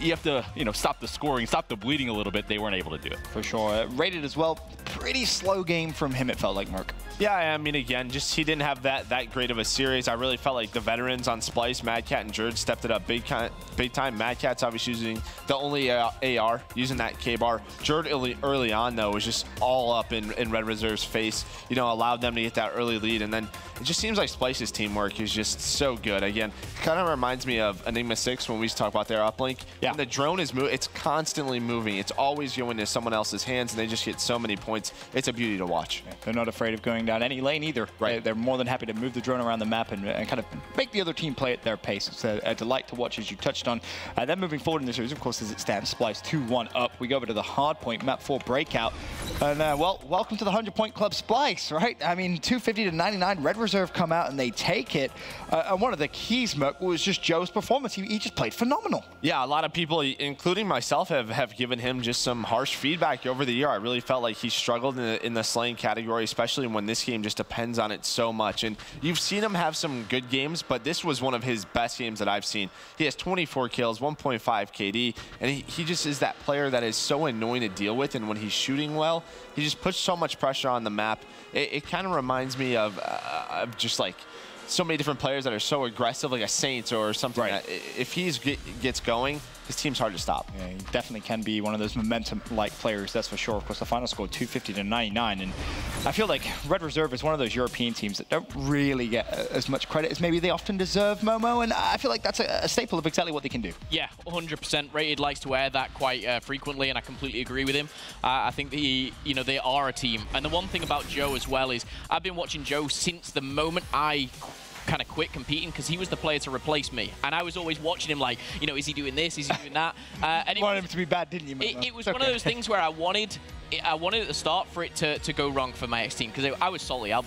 you have to, stop the scoring, stop the bleeding a little bit. They weren't able to do it. For sure. Rated as well. Pretty slow game from him, it felt like, Merc. Yeah, I mean, again, just he didn't have that great of a series. I really felt like the veterans on Splice, Mad Cat and Jerd stepped it up big time. Mad Cat's obviously using the only AR, using that K-bar. Jerd early on, though, was just all up in Red Reserve's face, allowed them to get that early lead. And then it just seems like Splice's teamwork is just so good. Again, kind of reminds me of Enigma 6 when we used to talk about their uplink. Yeah. When the drone is moving, it's constantly moving. It's always going to someone else's hands, and they just get so many points. It's a beauty to watch. Yeah, they're not afraid of going down any lane either. Right. They're more than happy to move the drone around the map and kind of make the other team play at their pace. It's a delight to watch, as you touched on. Then moving forward in the series, of course, as it stands, Splice 2-1 up. We go over to the hard point, map 4 breakout. And, well, welcome to the 100-point club, Splice, right? I mean, 250 to 99, Red Reserve come out and they take it. And one of the keys, Merc, was just Joe's performance. He just played phenomenal. Yeah, a lot of people, including myself, have given him just some harsh feedback over the year. I really felt like he struggled in the slaying category, especially when this game just depends on it so much. And you've seen him have some good games, but this was one of his best games that I've seen. He has 24 kills, 1.5 KD, and he just is that player that is so annoying to deal with. And when he's shooting well, he just puts so much pressure on the map. It kind of reminds me of just like so many different players that are so aggressive, like a Saints or something. Right. That if he gets going, his team's hard to stop. Yeah, he definitely can be one of those momentum-like players, that's for sure. Of course, the final score 250 to 99, and I feel like Red Reserve is one of those European teams that don't really get as much credit as maybe they often deserve, Momo, and I feel like that's a staple of exactly what they can do. Yeah, 100%. Rated likes to wear that quite frequently, and I completely agree with him. I think they are a team, and the one thing about Joe as well is I've been watching Joe since the moment I kind of quit competing, because he was the player to replace me, and I was always watching him like, is he doing this, is he doing that? And you wanted him to be bad, didn't you? It was one of those things where I wanted at the start for it to go wrong for my ex-team, because I was solely out.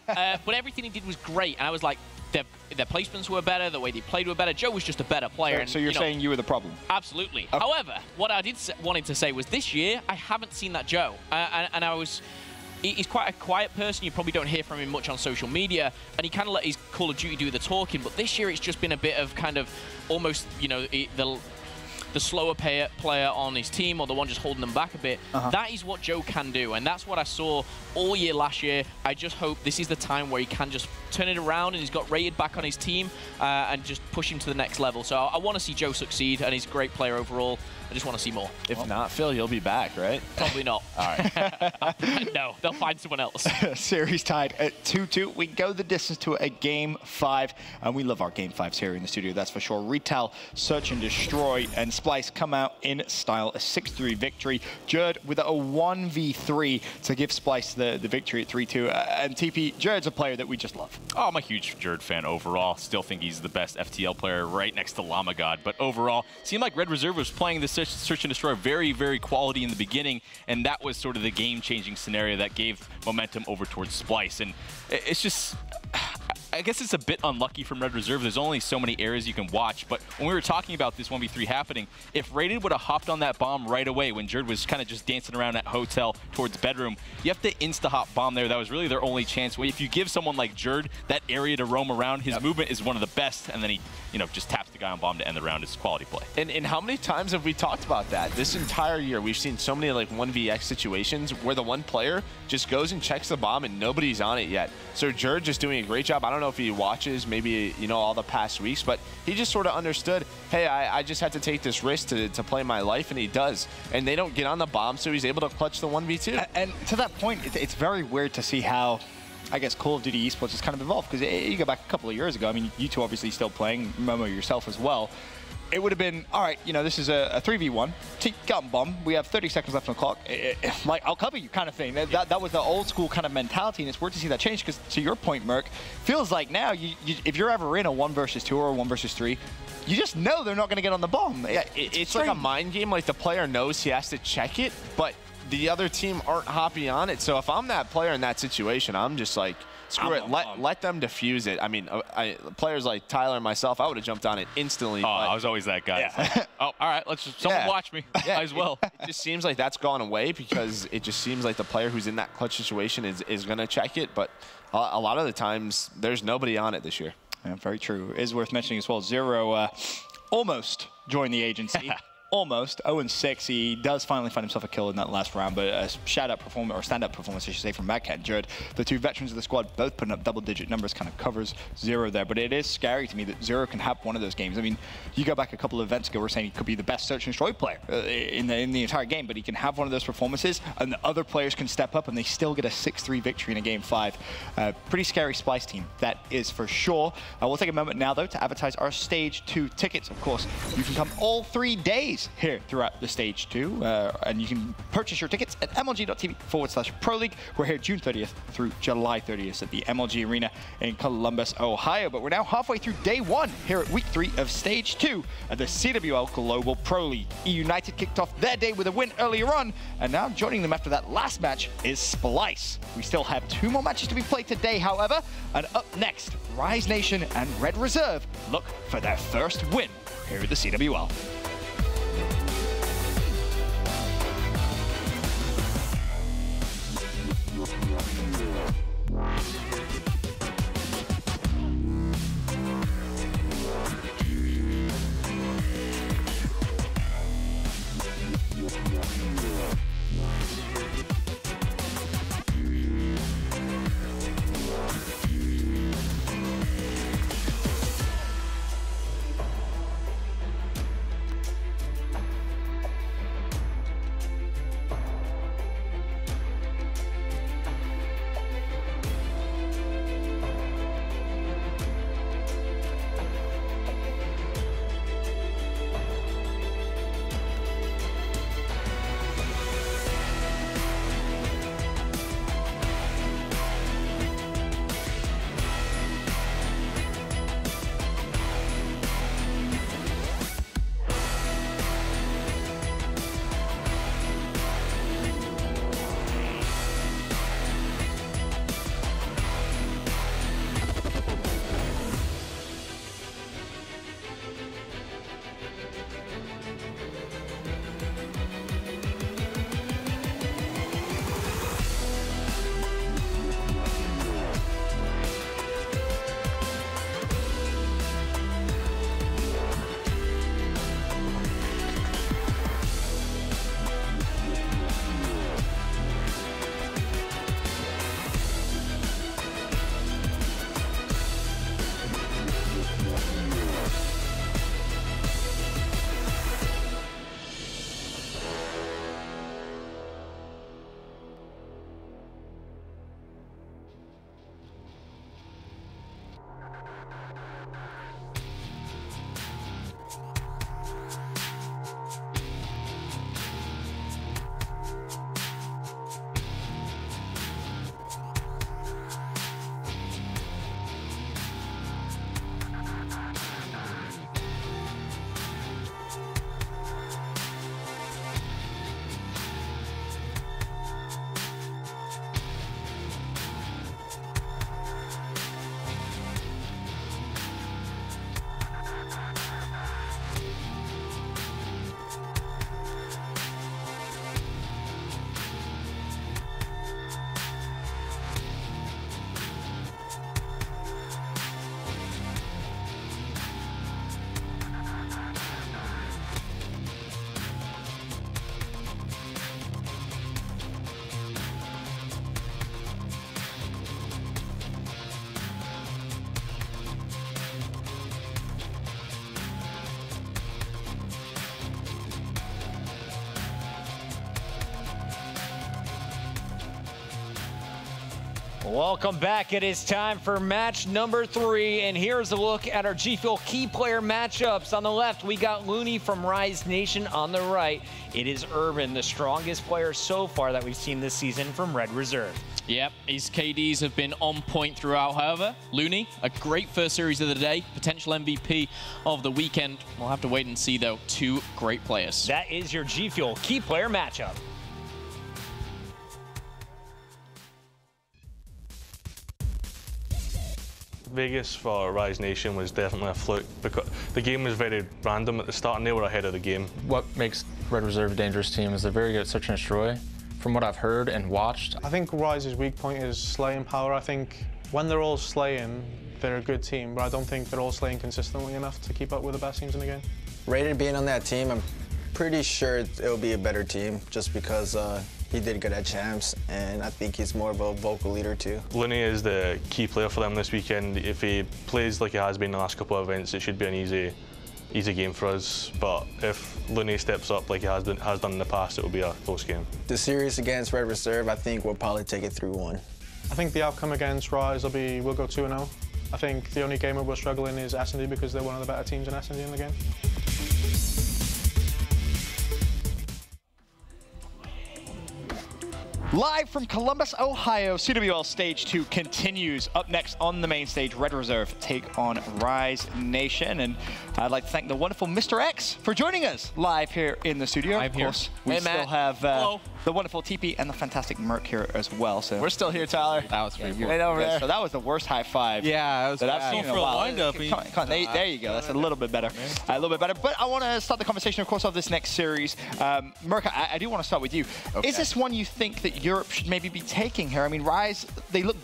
But everything he did was great, and I was like, their placements were better, the way they played were better. Joe was just a better player. So you're saying you were the problem? Absolutely. Okay. However, what I wanted to say was this year, I haven't seen that Joe, and I was... He's quite a quiet person. You probably don't hear from him much on social media, and he kind of let his Call of Duty do the talking. But this year, it's just been a bit of kind of almost, the slower player on his team, or the one just holding them back a bit. That is what Joe can do, and that's what I saw all year last year. I just hope this is the time where he can just turn it around, and he's got Rated back on his team, and just push him to the next level. So I want to see Joe succeed, and he's a great player overall. I just want to see more. If not, Phil, you'll be back, right? Probably not. All right. No, they'll find someone else. Series tied at 2-2. We go the distance to a Game 5, and we love our Game 5s here in the studio, that's for sure. Retail, Search and Destroy, and Splice come out in style, a 6-3 victory. Jerd with a 1v3 to give Splice the victory at 3-2. And TP, Jerd's a player that we just love. Oh, I'm a huge Jerd fan overall. Still think he's the best FTL player right next to Llama God. But overall, seemed like Red Reserve was playing the Search and Destroy very, very quality in the beginning, and that was sort of the game-changing scenario that gave momentum over towards Splice. And it's just... I guess it's a bit unlucky from Red Reserve. There's only so many areas you can watch, but when we were talking about this 1v3 happening, if Rated would have hopped on that bomb right away when Jerd was kind of just dancing around that hotel towards bedroom, you have to insta-hop bomb there. That was really their only chance. If you give someone like Jerd that area to roam around, his movement is one of the best, and then he just taps the guy on bomb to end the round. It's quality play. And how many times have we talked about that? This entire year, we've seen so many like 1vx situations where the one player just goes and checks the bomb and nobody's on it yet. So Jerd just doing a great job. I don't know if he watches maybe, all the past weeks, but he just sort of understood, hey, I just have to take this risk to play my life, and he does. And they don't get on the bomb, so he's able to clutch the 1v2. And to that point, it's very weird to see how, I guess, Call of Duty esports has kind of evolved, because you go back a couple of years ago, I mean, you two obviously still playing, Momo yourself as well. It would have been, all right, this is a 3v1, get on bomb, we have 30 seconds left on the clock, like, I'll cover you kind of thing. That was the old school kind of mentality, and it's weird to see that change, because to your point, Merc, feels like now, if you're ever in a 1 versus 2 or a 1 versus 3, you just know they're not going to get on the bomb. Yeah, it's like a mind game, like the player knows he has to check it, but the other team aren't hopping on it. So if I'm that player in that situation, I'm just like, screw it, let them defuse it. I mean, players like Tyler and myself, I would have jumped on it instantly. Oh, I was always that guy. Yeah. Oh, all right, someone watch me. Yeah. Might as well. It just seems like that's gone away, because it just seems like the player who's in that clutch situation is going to check it. But a lot of the times, there's nobody on it this year. Yeah, very true. It is worth mentioning as well, Zero almost join the agency. Almost 0-6. He does finally find himself a kill in that last round, but a shout-out performance, or stand-up performance, I should say, from Magcat and Jared. The two veterans of the squad both putting up double-digit numbers, kind of covers Zero there. But it is scary to me that Zero can have one of those games. I mean, you go back a couple of events ago, we're saying he could be the best search and destroy player in the entire game, but he can have one of those performances, and the other players can step up, and they still get a 6-3 victory in a game 5. Pretty scary Splice team, that is for sure. We'll take a moment now, though, to advertise our Stage 2 tickets. Of course, you can come all 3 days here throughout the Stage 2, and you can purchase your tickets at mlg.tv/Pro League. We're here June 30th through July 30th at the MLG Arena in Columbus, Ohio. But we're now halfway through day 1 here at week 3 of Stage 2 at the CWL Global Pro League. United kicked off their day with a win earlier on, and now joining them after that last match is Splice. We still have 2 more matches to be played today, however, and up next, Rise Nation and Red Reserve look for their first win here at the CWL. Welcome back. It is time for match number 3, and here's a look at our G Fuel key player matchups. On the left, we got Looney from Rise Nation. On the right, it is Urban, the strongest player so far that we've seen this season from Red Reserve. Yep, his KDs have been on point throughout. However, Looney, a great first series of the day, potential MVP of the weekend. We'll have to wait and see, though. 2 great players. That is your G Fuel key player matchup. Vegas for Rise Nation was definitely a fluke because the game was very random at the start and they were ahead of the game. What makes Red Reserve a dangerous team is they're very good at search and destroy. From what I've heard and watched, I think Rise's weak point is slaying power. I think when they're all slaying, they're a good team, but I don't think they're all slaying consistently enough to keep up with the best teams in the game. Rated being on that team, I'm pretty sure it'll be a better team just because he did good at champs, and I think he's more of a vocal leader too. Looney is the key player for them this weekend. If he plays like he has been in the last couple of events, it should be an easy game for us. But if Looney steps up like he has done in the past, it will be a close game. The series against Red Reserve, I think we'll probably take it 3-1. I think the outcome against Rise we'll go 2-0. I think the only game where we're struggling is S&D because they're one of the better teams in S&D in the game. Live from Columbus, Ohio, CWL Stage 2 continues. Up next on the main stage, Red Reserve take on Rise Nation. And I'd like to thank the wonderful Mr. X for joining us live here in the studio. I'm here. Of course, we still have the wonderful TP and the fantastic Merc here as well. So We're still here, Tyler. That was pretty cool. right over there. So that was the worst high five that I've seen in a while. There you go. That's a little bit better. A little bit better. But I want to start the conversation, of course, of this next series. Merc, I do want to start with you. Okay. Is this one you think that Europe should maybe be taking here? I mean, Rise, they look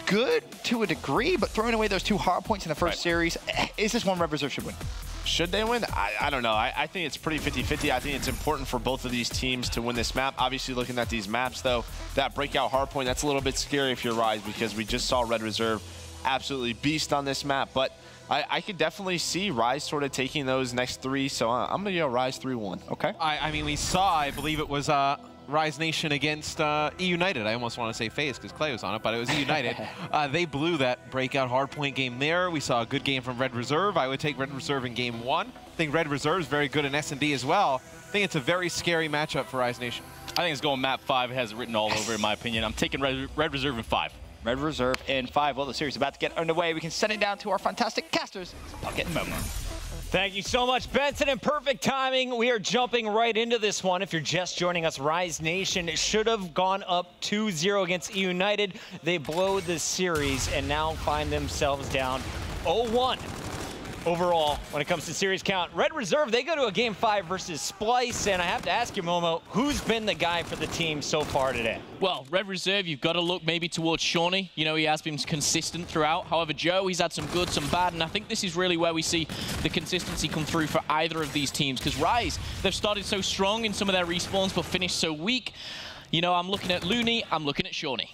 good to a degree, but throwing away those 2 hard points in the first series, is this one Red Reserve should win? Should they win? I don't know. I think it's pretty 50-50. I think it's important for both of these teams to win this map. Obviously, looking at these maps, though, that breakout hardpoint, that's a little bit scary if you're Rise because we just saw Red Reserve absolutely beast on this map. But I could definitely see Rise sort of taking those next 3, so I'm going to go Rise 3-1. Okay. I mean, we saw, I believe it was Rise Nation against E-United. I almost want to say FaZe because Clay was on it, but it was E-United. They blew that breakout hardpoint game there. We saw a good game from Red Reserve. I would take Red Reserve in game 1. I think Red Reserve is very good in S&D as well. I think it's a very scary matchup for Rise Nation. I think it's going map 5. It has it written all over, in my opinion. I'm taking Red Reserve in 5. Red Reserve in 5. Well, the series is about to get underway. We can send it down to our fantastic casters, Bucket and Momo. Thank you so much, Benson, and perfect timing. We are jumping right into this one. If you're just joining us, Rise Nation should have gone up 2-0 against E-United. They blow the series and now find themselves down 0-1. Overall, when it comes to series count, Red Reserve, they go to a game 5 versus Splice, and I have to ask you, Momo, who's been the guy for the team so far today? Well, Red Reserve, you've got to look maybe towards Shawnee. You know, he has been consistent throughout. However, Joe, he's had some good, some bad, and I think this is really where we see the consistency come through for either of these teams, because Rise, they've started so strong in some of their respawns, but finished so weak. You know, I'm looking at Looney, I'm looking at Shawnee.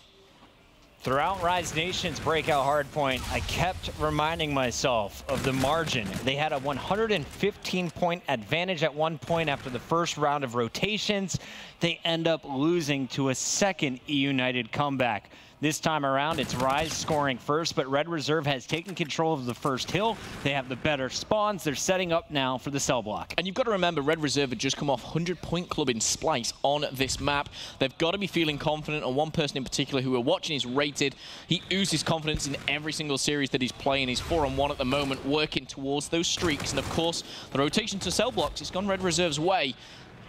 Throughout Rise Nation's breakout hardpoint, I kept reminding myself of the margin. They had a 115-point advantage at one point after the first round of rotations. They end up losing to a second E-United comeback. This time around, it's Rise scoring first, but Red Reserve has taken control of the first hill. They have the better spawns. They're setting up now for the cell block. And you've got to remember, Red Reserve had just come off 100-point club in Splice on this map. They've got to be feeling confident, and one person in particular who we're watching is Rated. He oozes confidence in every single series that he's playing. He's 4-on-1 at the moment, working towards those streaks. And of course, the rotation to cell blocks, it's gone Red Reserve's way.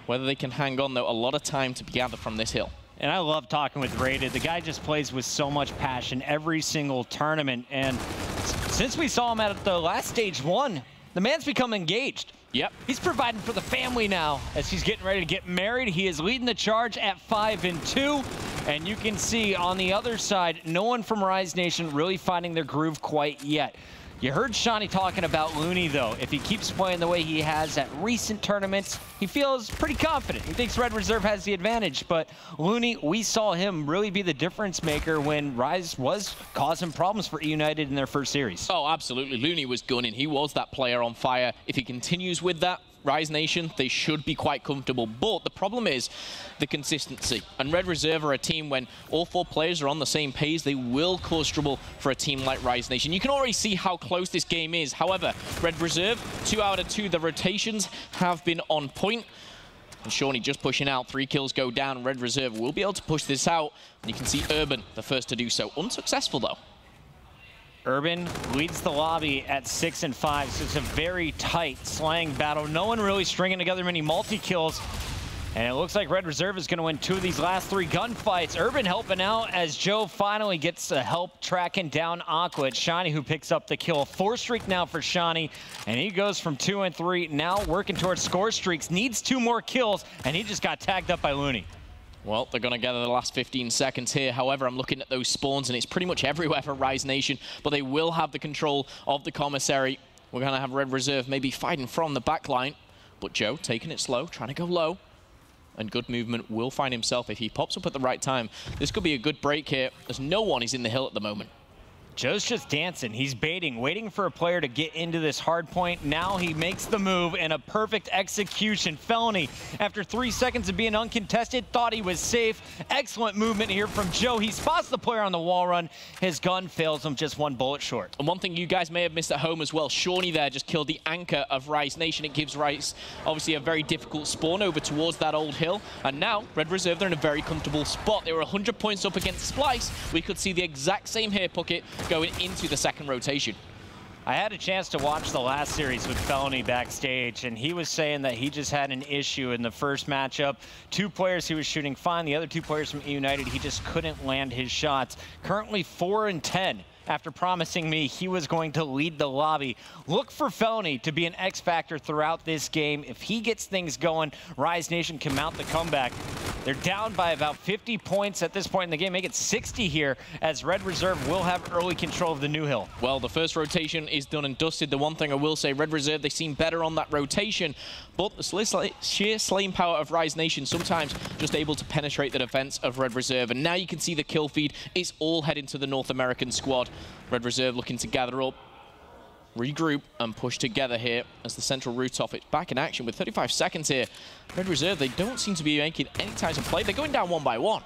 Whether they can hang on, though, a lot of time to be gathered from this hill. And I love talking with Rated. The guy just plays with so much passion every single tournament. And since we saw him at the last stage 1, the man's become engaged. Yep. He's providing for the family now as he's getting ready to get married. He is leading the charge at 5-2. And you can see on the other side, no one from Rise Nation really finding their groove quite yet. You heard Shawnee talking about Looney, though. If he keeps playing the way he has at recent tournaments, he feels pretty confident. He thinks Red Reserve has the advantage. But Looney, we saw him really be the difference maker when Rise was causing problems for E-United in their first series. Oh, absolutely. Looney was gunning. He was that player on fire. If he continues with that, Rise Nation, they should be quite comfortable. But the problem is the consistency. And Red Reserve are a team when all 4 players are on the same page, they will cause trouble for a team like Rise Nation. You can already see how close this game is. However, Red Reserve, 2 out of 2, the rotations have been on point. And Shawnee just pushing out, 3 kills go down. Red Reserve will be able to push this out. And you can see Urban, the first to do so. Unsuccessful, though. Urban leads the lobby at 6-5, so it's a very tight slang battle. No one really stringing together many multi-kills. And it looks like Red Reserve is going to win 2 of these last 3 gunfights. Urban helping out as Joe finally gets the help tracking down Aqua. It's Shawnee who picks up the kill. 4 streak now for Shawnee, and he goes from 2-3, now working towards score streaks. Needs 2 more kills, and he just got tagged up by Looney. Well, they're going to gather the last 15 seconds here. However, I'm looking at those spawns, and it's pretty much everywhere for Rise Nation, but they will have the control of the commissary. We're going to have Red Reserve maybe fighting from the back line. But Joe taking it slow, trying to go low. And good movement will find himself if he pops up at the right time. This could be a good break here, as no one is in the hill at the moment. Joe's just dancing. He's baiting, waiting for a player to get into this hard point. Now he makes the move and a perfect execution. Felony, after 3 seconds of being uncontested, thought he was safe. Excellent movement here from Joe. He spots the player on the wall run. His gun fails him just 1 bullet short. And one thing you guys may have missed at home as well, Shawnee there just killed the anchor of Rise Nation. It gives Rise obviously a very difficult spawn over towards that old hill. And now Red Reserve, they're in a very comfortable spot. They were 100 points up against Splice. We could see the exact same hair pocket going into the second rotation. I had a chance to watch the last series with Felony backstage, and he was saying that he just had an issue in the first matchup. 2 players he was shooting fine, the other 2 players from E United, he just couldn't land his shots. Currently 4-10. After promising me he was going to lead the lobby. Look for Felony to be an X factor throughout this game. If he gets things going, Rise Nation can mount the comeback. They're down by about 50 points at this point in the game. Make it 60 here, as Red Reserve will have early control of the new hill. Well, the first rotation is done and dusted. The one thing I will say, Red Reserve, they seem better on that rotation, but the sheer slaying power of Rise Nation sometimes just able to penetrate the defense of Red Reserve. And now you can see the kill feed is all heading to the North American squad. Red Reserve looking to gather up, regroup, and push together here as the central rooftop is back in action with 35 seconds here. Red Reserve, they don't seem to be making any types of play. They're going down 1 by 1.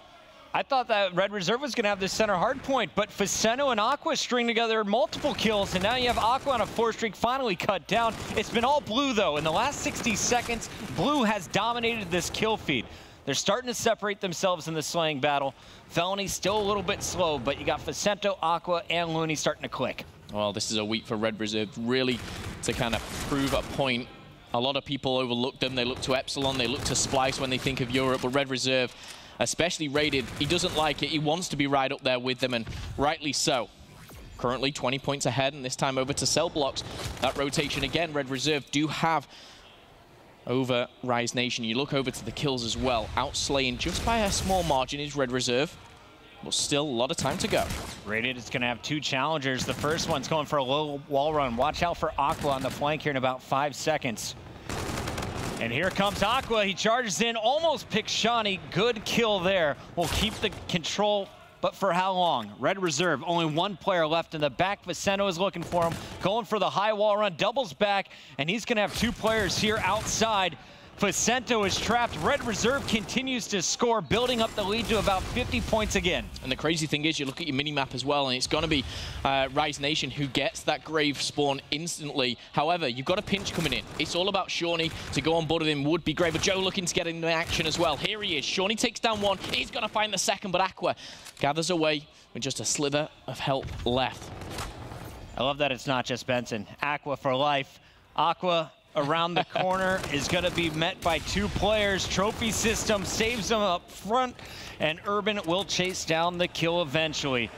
I thought that Red Reserve was going to have the center hard point, but Faceno and Aqua string together multiple kills, and now you have Aqua on a 4 streak finally cut down. It's been all Blue, though. In the last 60 seconds, Blue has dominated this kill feed. They're starting to separate themselves in the slaying battle. Felony still a little bit slow, but you got Facento, Aqua, and Looney starting to click. Well, this is a week for Red Reserve, really to kind of prove a point. A lot of people overlook them. They look to Epsilon, they look to Splice when they think of Europe, but Red Reserve, especially Rated, he doesn't like it. He wants to be right up there with them, and rightly so. Currently 20 points ahead, and this time over to Cell Blocks. That rotation again, Red Reserve do have over Rise Nation. You look over to the kills as well. Outslaying just by a small margin is Red Reserve, but still a lot of time to go. Rated is going to have 2 challengers. The first one's going for a low wall run. Watch out for Aqua on the flank here in about 5 seconds. And here comes Aqua. He charges in, almost picks Shawnee. Good kill there. Will keep the control, but for how long? Red Reserve, only 1 player left in the back. Viceno is looking for him, going for the high wall run, doubles back, and he's going to have 2 players here outside. Facento is trapped. Red Reserve continues to score, building up the lead to about 50 points again. And the crazy thing is, you look at your mini-map as well, and it's going to be Rise Nation who gets that grave spawn instantly. However, you've got a pinch coming in. It's all about Shawnee to go on board with him. Would be great, but Joe looking to get into action as well. Here he is. Shawnee takes down 1. He's going to find the second, but Aqua gathers away with just a slither of health left. I love that it's not just Benson. Aqua for life. Aqua around the corner is going to be met by 2 players. Trophy system saves them up front, and Urban will chase down the kill eventually.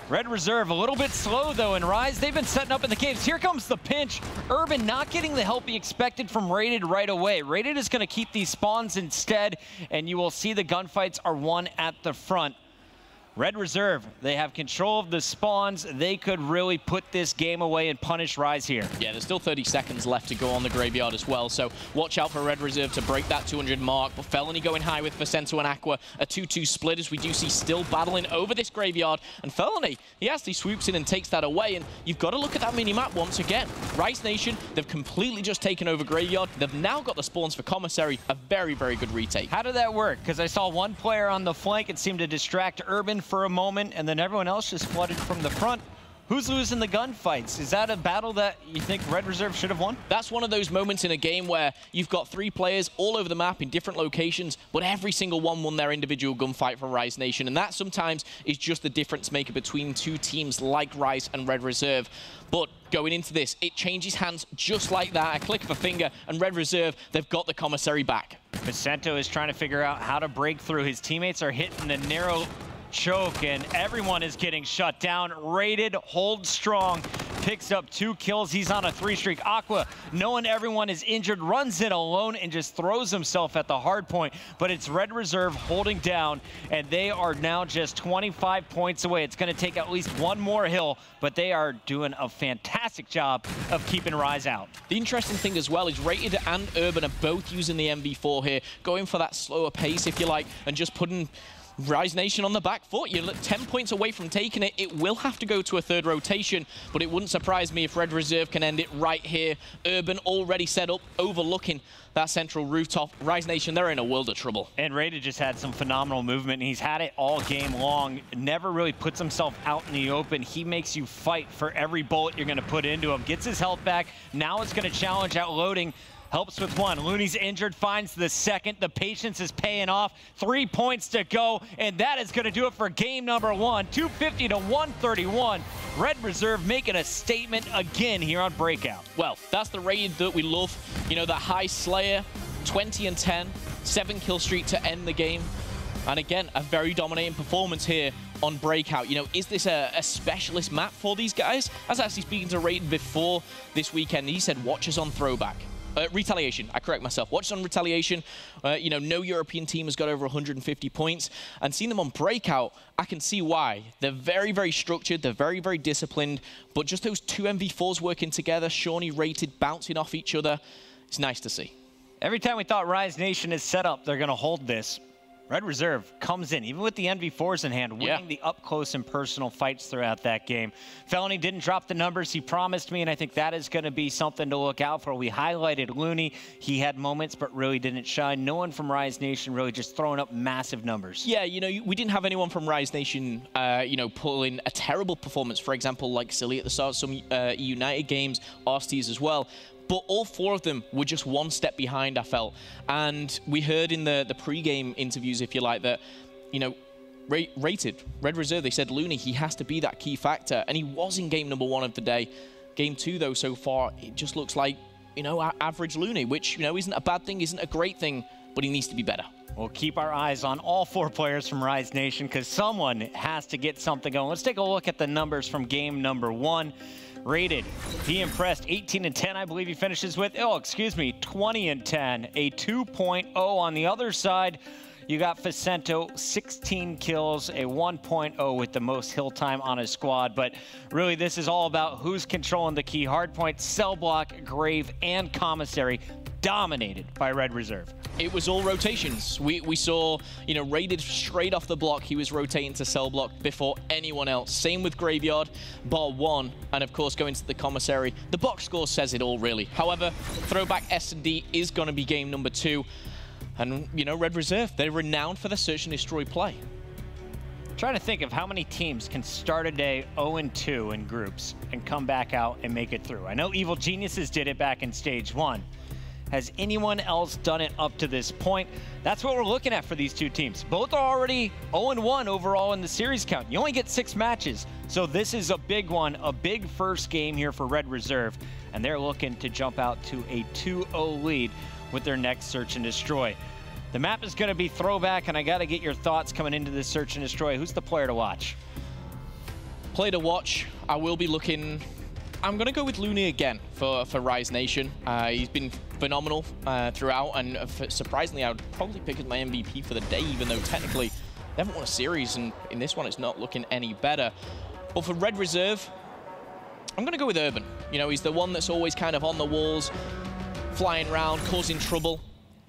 Red Reserve a little bit slow, though, in Rise. They've been setting up in the caves. Here comes the pinch. Urban not getting the help he expected from Rated right away. Rated is going to keep these spawns instead, and you will see the gunfights are won at the front. Red Reserve, they have control of the spawns. They could really put this game away and punish Rise here. Yeah, there's still 30 seconds left to go on the graveyard as well, so watch out for Red Reserve to break that 200 mark. But Felony going high with Facento and Aqua, a 2-2 split, as we do see still battling over this graveyard. And Felony, he actually swoops in and takes that away, and you've got to look at that mini-map once again. Rise Nation, they've completely just taken over graveyard. They've now got the spawns for Commissary, a very, very good retake. How did that work? Because I saw 1 player on the flank. It seemed to distract Urban for a moment, and then everyone else just flooded from the front. Who's losing the gunfights? Is that a battle that you think Red Reserve should have won? That's one of those moments in a game where you've got 3 players all over the map in different locations, but every single one won their individual gunfight for Rise Nation, and that sometimes is just the difference maker between 2 teams like Rise and Red Reserve. But going into this, it changes hands just like that, a click of a finger, and Red Reserve, they've got the Commissary back. Vicento is trying to figure out how to break through. His teammates are hitting the narrow choke, and everyone is getting shut down. Rated, hold strong. picks up 2 kills. He's on a 3 streak. Aqua, knowing everyone is injured, runs in alone and just throws himself at the hard point. But it's Red Reserve holding down, and they are now just 25 points away. It's going to take at least one more hill, but they are doing a fantastic job of keeping Rise out. The interesting thing as well is Rated and Urban are both using the MV4 here, going for that slower pace, if you like, and just putting Rise Nation on the back foot. You're 10 points away from taking it. It will have to go to a 3rd rotation, but it wouldn't surprise me if Red Reserve can end it right here. Urban already set up, overlooking that central rooftop. Rise Nation, they're in a world of trouble. And Rated just had some phenomenal movement, and he's had it all game long. Never really puts himself out in the open. He makes you fight for every bullet you're going to put into him. Gets his health back. Now it's going to challenge out loading. Helps with 1. Looney's injured, finds the 2nd. The patience is paying off. 3 points to go, and that is going to do it for game number 1. 250 to 131. Red Reserve making a statement again here on Breakout. Well, that's the Raid that we love. You know, that high Slayer, 20 and 10, 7 kill streak to end the game. And again, a very dominating performance here on Breakout. You know, is this a specialist map for these guys? I was actually speaking to Raid before this weekend. He said, watch us on Throwback. Retaliation, I correct myself. Watch on Retaliation. You know, no European team has got over 150 points. And seeing them on Breakout, I can see why. They're very, very structured. They're very, very disciplined. But just those 2 MV4s working together, Shawnee, Rated, bouncing off each other, it's nice to see. Every time we thought Rise Nation is set up, they're going to hold this. Red Reserve comes in, even with the NV4s in hand, winning the up-close and personal fights throughout that game. Felony didn't drop the numbers he promised me, and I think that is going to be something to look out for. We highlighted Looney. He had moments, but really didn't shine. No one from Rise Nation really just throwing up massive numbers. Yeah, you know, we didn't have anyone from Rise Nation, you know, pulling a terrible performance. For example, like Silly at the start of some United games, Arstees as well. But all 4 of them were just one step behind, I felt. And we heard in the pre-game interviews, if you like, that, you know, Rated, Red Reserve, they said, Looney, he has to be that key factor. And he was in game number 1 of the day. Game 2, though, so far, it just looks like, you know, average Looney, which, you know, isn't a bad thing, isn't a great thing, but he needs to be better. We'll keep our eyes on all 4 players from Rise Nation because someone has to get something going. Let's take a look at the numbers from game number 1. Rated, he impressed, 18 and 10, I believe he finishes with. Oh, excuse me, 20 and 10, a 2.0 on the other side. You got Facento, 16 kills, a 1.0 with the most hill time on his squad. But really, this is all about who's controlling the key hardpoint. Cell block, Grave, and Commissary dominated by Red Reserve. It was all rotations. We saw, you know, Rated straight off the block. He was rotating to cell block before anyone else. Same with Graveyard, bar 1, and of course going to the Commissary. The box score says it all, really. However, Throwback S&D is going to be game number 2. And, you know, Red Reserve, they're renowned for their search and destroy play. I'm trying to think of how many teams can start a day 0-2 in groups and come back out and make it through. I know Evil Geniuses did it back in stage 1. Has anyone else done it up to this point? That's what we're looking at for these 2 teams. Both are already 0-1 overall in the series count. You only get 6 matches. So this is a big one, a big first game here for Red Reserve. And they're looking to jump out to a 2-0 lead with their next search and destroy. The map is going to be Throwback, and I got to get your thoughts coming into this search and destroy. Who's the player to watch? Player to watch, I will be looking... I'm going to go with Looney again for Rise Nation. He's been phenomenal throughout, and surprisingly, I would probably pick as my MVP for the day, even though technically they haven't won a series, and in this one, it's not looking any better. But for Red Reserve, I'm going to go with Urban. You know, he's the one that's always kind of on the walls, flying around, causing trouble.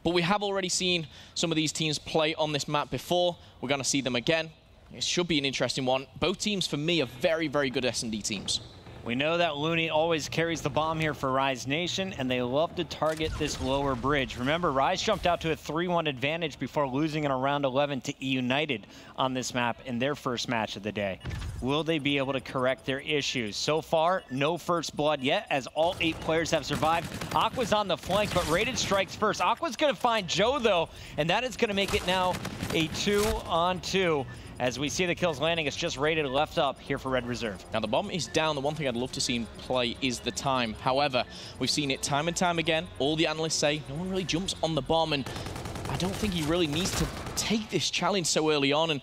But we have already seen some of these teams play on this map before. We're going to see them again. It should be an interesting one. Both teams, for me, are very, very good S&D teams. We know that Looney always carries the bomb here for Rise Nation, and they love to target this lower bridge. Remember, Rise jumped out to a 3-1 advantage before losing in around 11 to E United on this map in their first match of the day. Will they be able to correct their issues? So far, no first blood yet, as all 8 players have survived. Aqua's on the flank, but Rated strikes first. Aqua's going to find Joe, though, and that is going to make it now a 2-on-2. As we see the kills landing, it's just Rated left up here for Red Reserve. Now the bomb is down. The one thing I'd love to see him play is the time. However, we've seen it time and time again. All the analysts say no one really jumps on the bomb, and I don't think he really needs to take this challenge so early on. And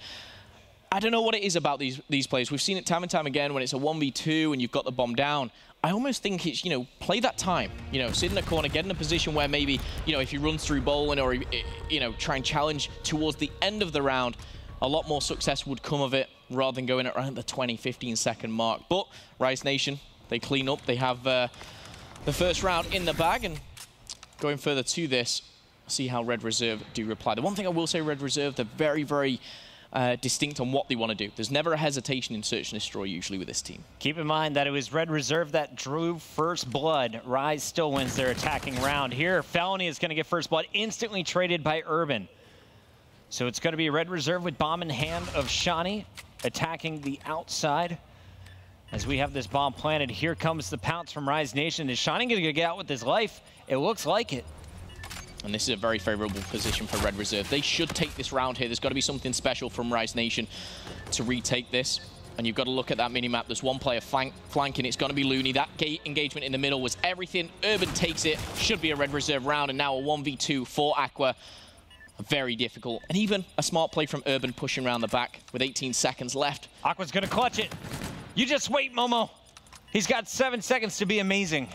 I don't know what it is about these plays. We've seen it time and time again when it's a 1v2 and you've got the bomb down. I almost think it's, you know, play that time. You know, sit in the corner, get in a position where maybe, you know, if he runs through bowling or, you know, try and challenge towards the end of the round, a lot more success would come of it rather than going around the 20, 15-second mark. But Rise Nation, they clean up. They have the first round in the bag, and going further to this, see how Red Reserve do reply. The one thing I will say, Red Reserve, they're very, very distinct on what they want to do. There's never a hesitation in Search and Destroy usually with this team. Keep in mind that it was Red Reserve that drew first blood. Rise still wins their attacking round. Here, Felony is going to get first blood, instantly traded by Urban. So it's going to be Red Reserve with bomb in hand of Shani, attacking the outside. As we have this bomb planted, here comes the pounce from Rise Nation. Is Shani going to get out with his life? It looks like it. And this is a very favorable position for Red Reserve. They should take this round here. There's got to be something special from Rise Nation to retake this. And you've got to look at that mini-map. There's one player flanking. It's going to be Looney. That gate engagement in the middle was everything. Urban takes it. Should be a Red Reserve round. And now a 1v2 for Aqua. Very difficult. And even a smart play from Urban pushing around the back with 18 seconds left. Aqua's going to clutch it. You just wait, Momo. He's got 7 seconds to be amazing.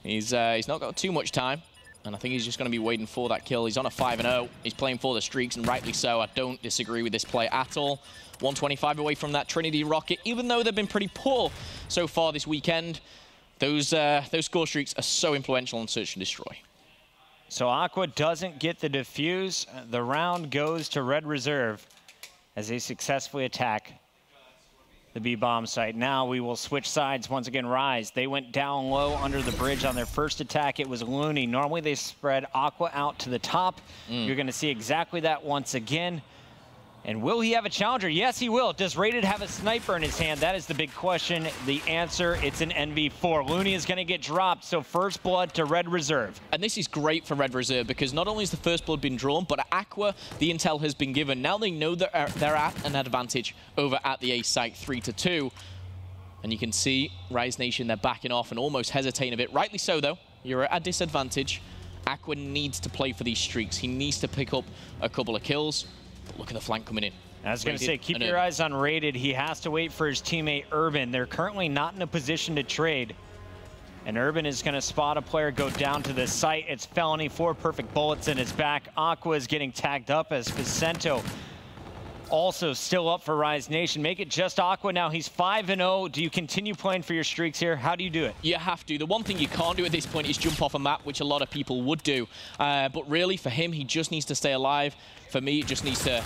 He's not got too much time. And I think he's just going to be waiting for that kill. He's on a 5-0. He's playing for the streaks, and rightly so. I don't disagree with this play at all. 125 away from that Trinity Rocket. Even though they've been pretty poor so far this weekend, those score streaks are so influential on Search and Destroy. So Aqua doesn't get the defuse. The round goes to Red Reserve as they successfully attack the B-bomb site. Now we will switch sides once again. Rise, they went down low under the bridge on their first attack. It was Looney. Normally they spread Aqua out to the top. You're going to see exactly that once again. And will he have a challenger? Yes, he will. Does Rated have a sniper in his hand? That is the big question. The answer, it's an NV4. Looney is going to get dropped, so first blood to Red Reserve. And this is great for Red Reserve because not only has the first blood been drawn, but at Aqua, the intel has been given. Now they know that they're at an advantage over at the A site 3-2. And you can see Rise Nation, they're backing off and almost hesitating a bit. Rightly so, though. You're at a disadvantage. Aqua needs to play for these streaks. He needs to pick up a couple of kills. But look at the flank coming in. I was going to say, keep your eyes on Rated. He has to wait for his teammate Urban. They're currently not in a position to trade. And Urban is going to spot a player go down to the site. It's Felony, 4 perfect bullets in his back. Aqua is getting tagged up as Vicento also still up for Rise Nation. Make it just Aqua now. He's 5-0. Do you continue playing for your streaks here? How do you do it? You have to. The one thing you can't do at this point is jump off a map, which a lot of people would do. But really, for him, he just needs to stay alive. For me, it just needs to,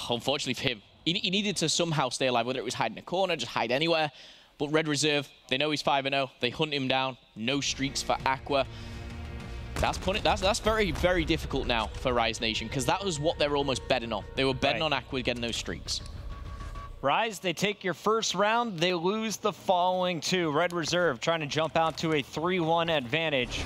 unfortunately for him, he needed to somehow stay alive, whether it was hide in a corner, just hide anywhere. But Red Reserve, they know he's 5-0. They hunt him down. No streaks for Aqua. That's very, very difficult now for Rise Nation because that was what they were almost betting on. They were betting on Aqua getting those streaks. Rise, they take your first round. They lose the following 2. Red Reserve trying to jump out to a 3-1 advantage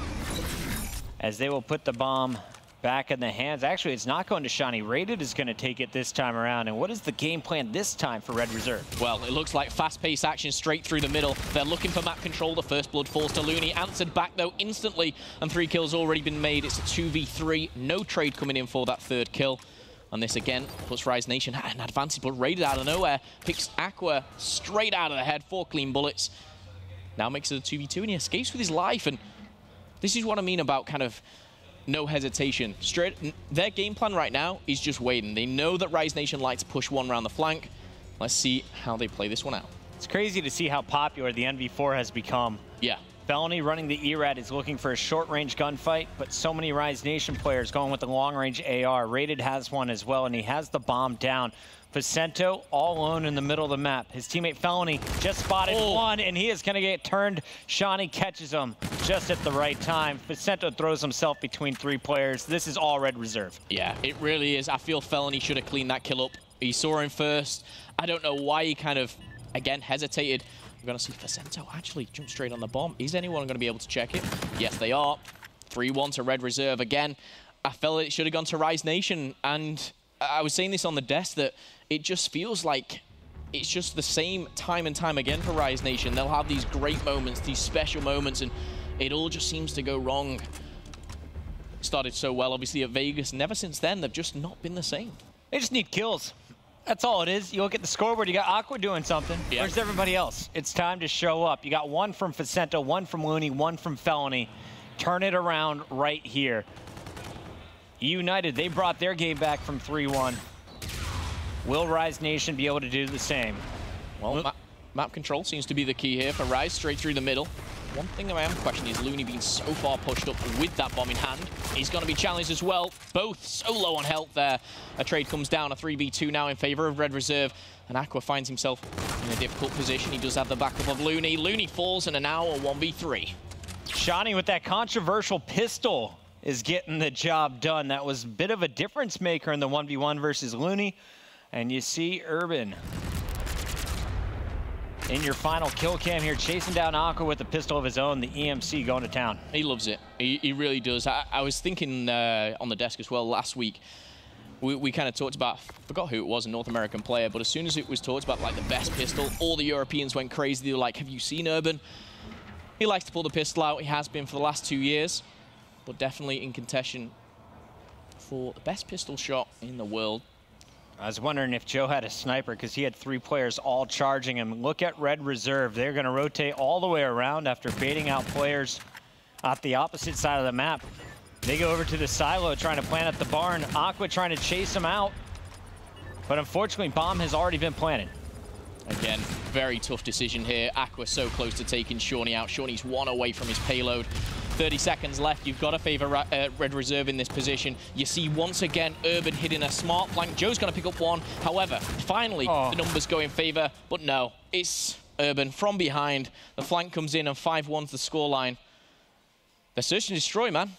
as they will put the bomb back in the hands. Actually, it's not going to Shani. Rated is going to take it this time around. And what is the game plan this time for Red Reserve? Well, it looks like fast-paced action straight through the middle. They're looking for map control. The first blood falls to Looney. Answered back, though, instantly. And 3 kills already been made. It's a 2v3. No trade coming in for that 3rd kill. And this, again, puts Rise Nation at an advantage. But Rated out of nowhere picks Aqua straight out of the head. 4 clean bullets. Now makes it a 2v2, and he escapes with his life. And this is what I mean about kind of no hesitation. Their game plan right now is just waiting. They know that Rise Nation like to push one around the flank. Let's see how they play this one out. It's crazy to see how popular the NV4 has become. Yeah. Felony running the ERAD is looking for a short-range gunfight, but so many Rise Nation players going with the long-range AR. Rated has one as well, and he has the bomb down. Vicento all alone in the middle of the map. His teammate Felony just spotted one, and he is going to get turned. Shani catches him just at the right time. Vicento throws himself between 3 players. This is all Red Reserve. Yeah, it really is. I feel Felony should have cleaned that kill up. He saw him first. I don't know why he kind of, again, hesitated. We're going to see Vicento actually jump straight on the bomb. Is anyone going to be able to check it? Yes, they are. 3-1 to Red Reserve. Again, I felt it should have gone to Rise Nation, and I was saying this on the desk that it just feels like it's just the same time and time again for Rise Nation. They'll have these great moments, these special moments, and it all just seems to go wrong. Started so well, obviously, at Vegas, and ever since then, they've just not been the same. They just need kills. That's all it is. You look at the scoreboard, you got Aqua doing something. Yeah. Where's everybody else? It's time to show up. You got one from Facento, one from Looney, one from Felony. Turn it around right here. United, they brought their game back from 3-1. Will Rise Nation be able to do the same? Well, map control seems to be the key here for Rise, straight through the middle. One thing I am questioning is Looney being so far pushed up with that bomb in hand. He's going to be challenged as well. Both so low on health there. A trade comes down, a 3v2 now in favor of Red Reserve. And Aqua finds himself in a difficult position. He does have the backup of Looney. Looney falls and now a 1v3. Shani with that controversial pistol is getting the job done. That was a bit of a difference maker in the 1v1 versus Looney. And you see Urban in your final kill cam here, chasing down Aqua with a pistol of his own, the EMC going to town. He loves it. He really does. I was thinking on the desk as well last week, we kind of talked about, I forgot who it was, a North American player, but as soon as it was talked about like the best pistol, all the Europeans went crazy. They were like, have you seen Urban? He likes to pull the pistol out. He has been for the last 2 years, but definitely in contention for the best pistol shot in the world. I was wondering if Joe had a sniper because he had 3 players all charging him. Look at Red Reserve. They're going to rotate all the way around after baiting out players off the opposite side of the map. They go over to the silo trying to plant at the barn. Aqua trying to chase him out. But unfortunately, bomb has already been planted. Again, very tough decision here. Aqua so close to taking Shawnee out. Shawnee's 1 away from his payload. 30 seconds left. You've got to favor Red Reserve in this position. You see once again Urban hitting a smart flank. Joe's going to pick up 1. However, finally the numbers go in favor. But no, it's Urban from behind. The flank comes in and 5-1's the scoreline. They're search and destroy, man.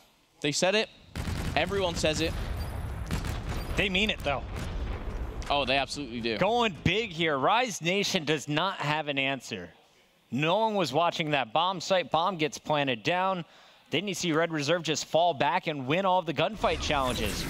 They said it. Everyone says it. They mean it, though. Oh, they absolutely do. Going big here. Rise Nation does not have an answer. No one was watching that bomb site. Bomb gets planted down. Didn't you see Red Reserve just fall back and win all of the gunfight challenges?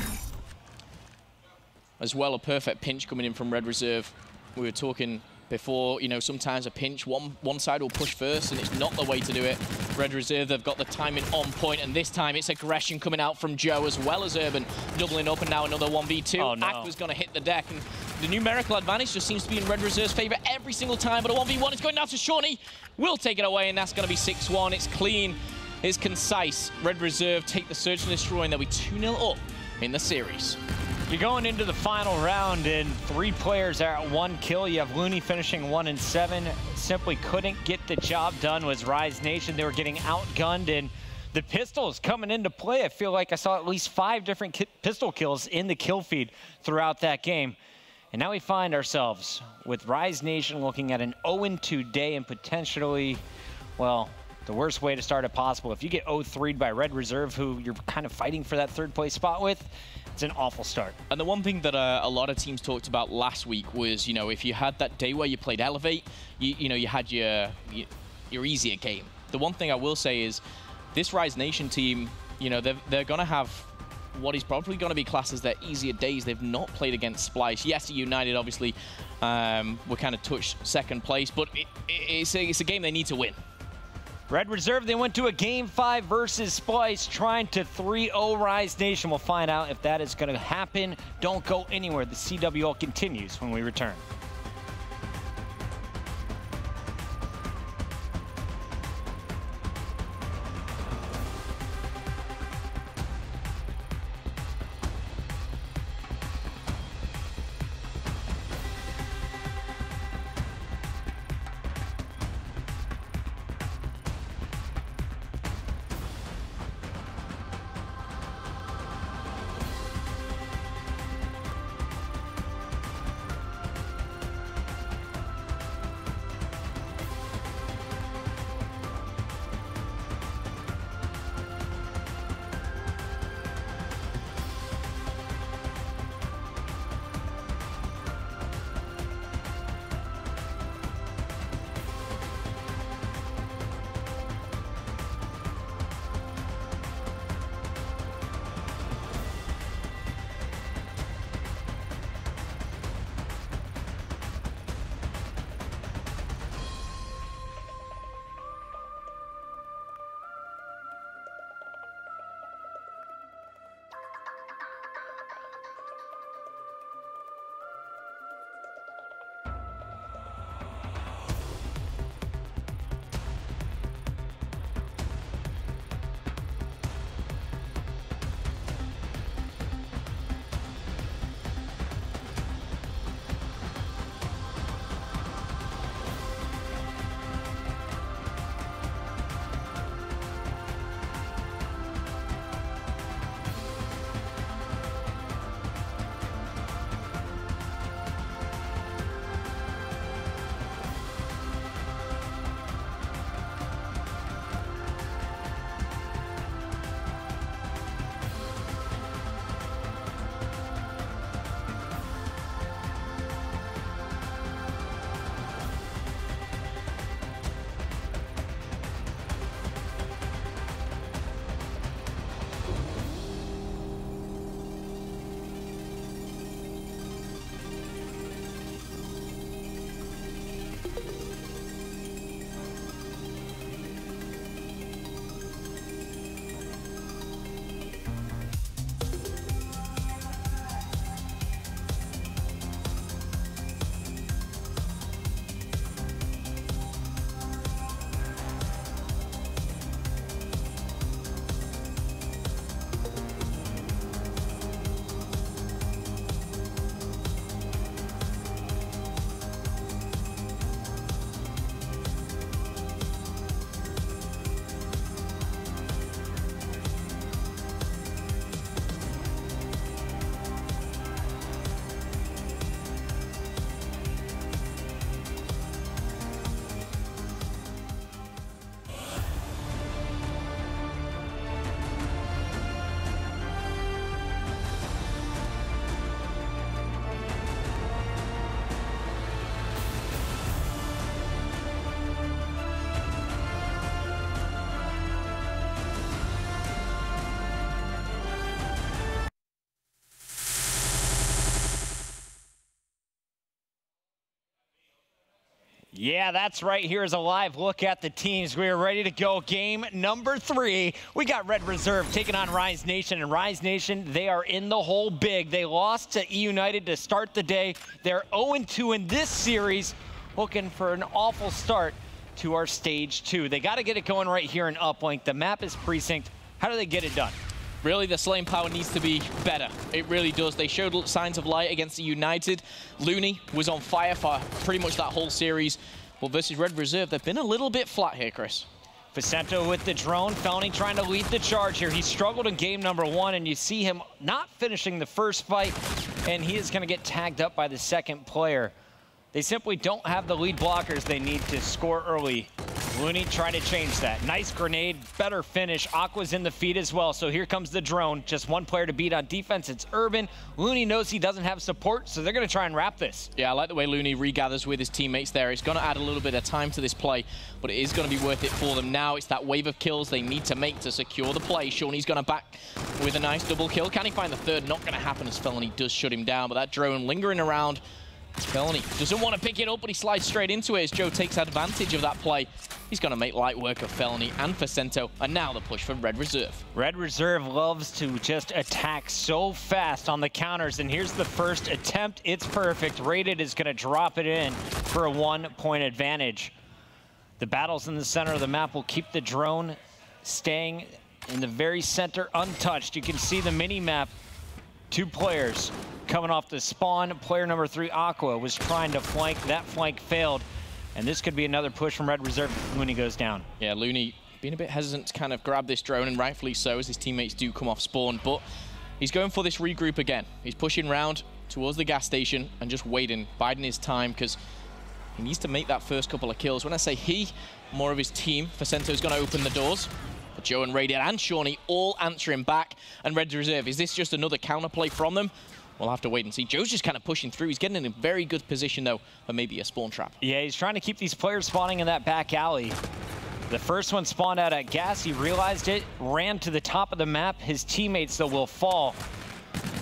As well, a perfect pinch coming in from Red Reserve. We were talking before, you know, sometimes a pinch, one side will push first, and it's not the way to do it. Red Reserve, they've got the timing on point, and this time it's aggression coming out from Joe as well as Urban, doubling up, and now another 1v2. Oh, no. Aqua's going to hit the deck, and the numerical advantage just seems to be in Red Reserve's favor every single time, but a 1v1 is going down to Shawnee. Will take it away, and that's going to be 6-1. It's clean, it's concise. Red Reserve take the search and destroy, and they'll be 2-0 up in the series. You're going into the final round, and 3 players are at 1 kill. You have Looney finishing 1-7. Simply couldn't get the job done was Rise Nation. They were getting outgunned, and the pistols coming into play. I feel like I saw at least 5 different pistol kills in the kill feed throughout that game. And now we find ourselves with Rise Nation looking at an 0-2 day and potentially, well, the worst way to start it possible. If you get 0-3'd by Red Reserve, who you're kind of fighting for that 3rd place spot with, it's an awful start. And the one thing that a lot of teams talked about last week was, you know, if you had that day where you played Elevate, you know, you had your easier game. The one thing I will say is this Rise Nation team, you know, they're going to have what is probably going to be classed as their easier days. They've not played against Splice. Yes, United obviously were kind of touched 2nd place, but it's a game they need to win. Red Reserve, they went to a Game 5 versus Splice, trying to 3-0 Rise Nation. We'll find out if that is going to happen. Don't go anywhere. The CWL continues when we return. Yeah, that's right. Here's a live look at the teams. We are ready to go. Game number 3. We got Red Reserve taking on Rise Nation. And Rise Nation, they are in the hole big. They lost to E United to start the day. They're 0-2 in this series, looking for an awful start to our stage 2. They got to get it going right here in Uplink. The map is Precinct. How do they get it done? Really, the slaying power needs to be better. It really does. They showed signs of light against the United. Looney was on fire for pretty much that whole series. Well, versus Red Reserve, they've been a little bit flat here, Chris. Vicento with the drone. Felony trying to lead the charge here. He struggled in game number 1, and you see him not finishing the first fight, and he is going to get tagged up by the second player. They simply don't have the lead blockers they need to score early. Looney trying to change that. Nice grenade, better finish. Aqua's in the feed as well, so here comes the drone. Just one player to beat on defense. It's Urban. Looney knows he doesn't have support, so they're going to try and wrap this. Yeah, I like the way Looney regathers with his teammates there. It's going to add a little bit of time to this play, but it is going to be worth it for them now. It's that wave of kills they need to make to secure the play. Shawnee's going to back with a nice double kill. Can he find the third? Not going to happen as Felony does shut him down, but that drone lingering around. Felony doesn't want to pick it up, but he slides straight into it as Joe takes advantage of that play. He's going to make light work of Felony and Vicento, and now the push for Red Reserve. Red Reserve loves to just attack so fast on the counters, and here's the first attempt. It's perfect. Rated is going to drop it in for a 1-point advantage. The battles in the center of the map will keep the drone staying in the very center untouched. You can see the mini-map. 2 players coming off the spawn. Player number 3, Aqua, was trying to flank. That flank failed. And this could be another push from Red Reserve if Looney goes down. Yeah, Looney being a bit hesitant to kind of grab this drone, and rightfully so, as his teammates do come off spawn. But he's going for this regroup again. He's pushing round towards the gas station and just waiting, biding his time, because he needs to make that first couple of kills. When I say he, more of his team. Vicento's going to open the doors. But Joe and Radiant and Shawnee all answering back. And Red Reserve, is this just another counterplay from them? We'll have to wait and see. Joe's just kind of pushing through. He's getting in a very good position, though, for maybe a spawn trap. Yeah, he's trying to keep these players spawning in that back alley. The first one spawned out at gas. He realized it, ran to the top of the map. His teammates, though, will fall.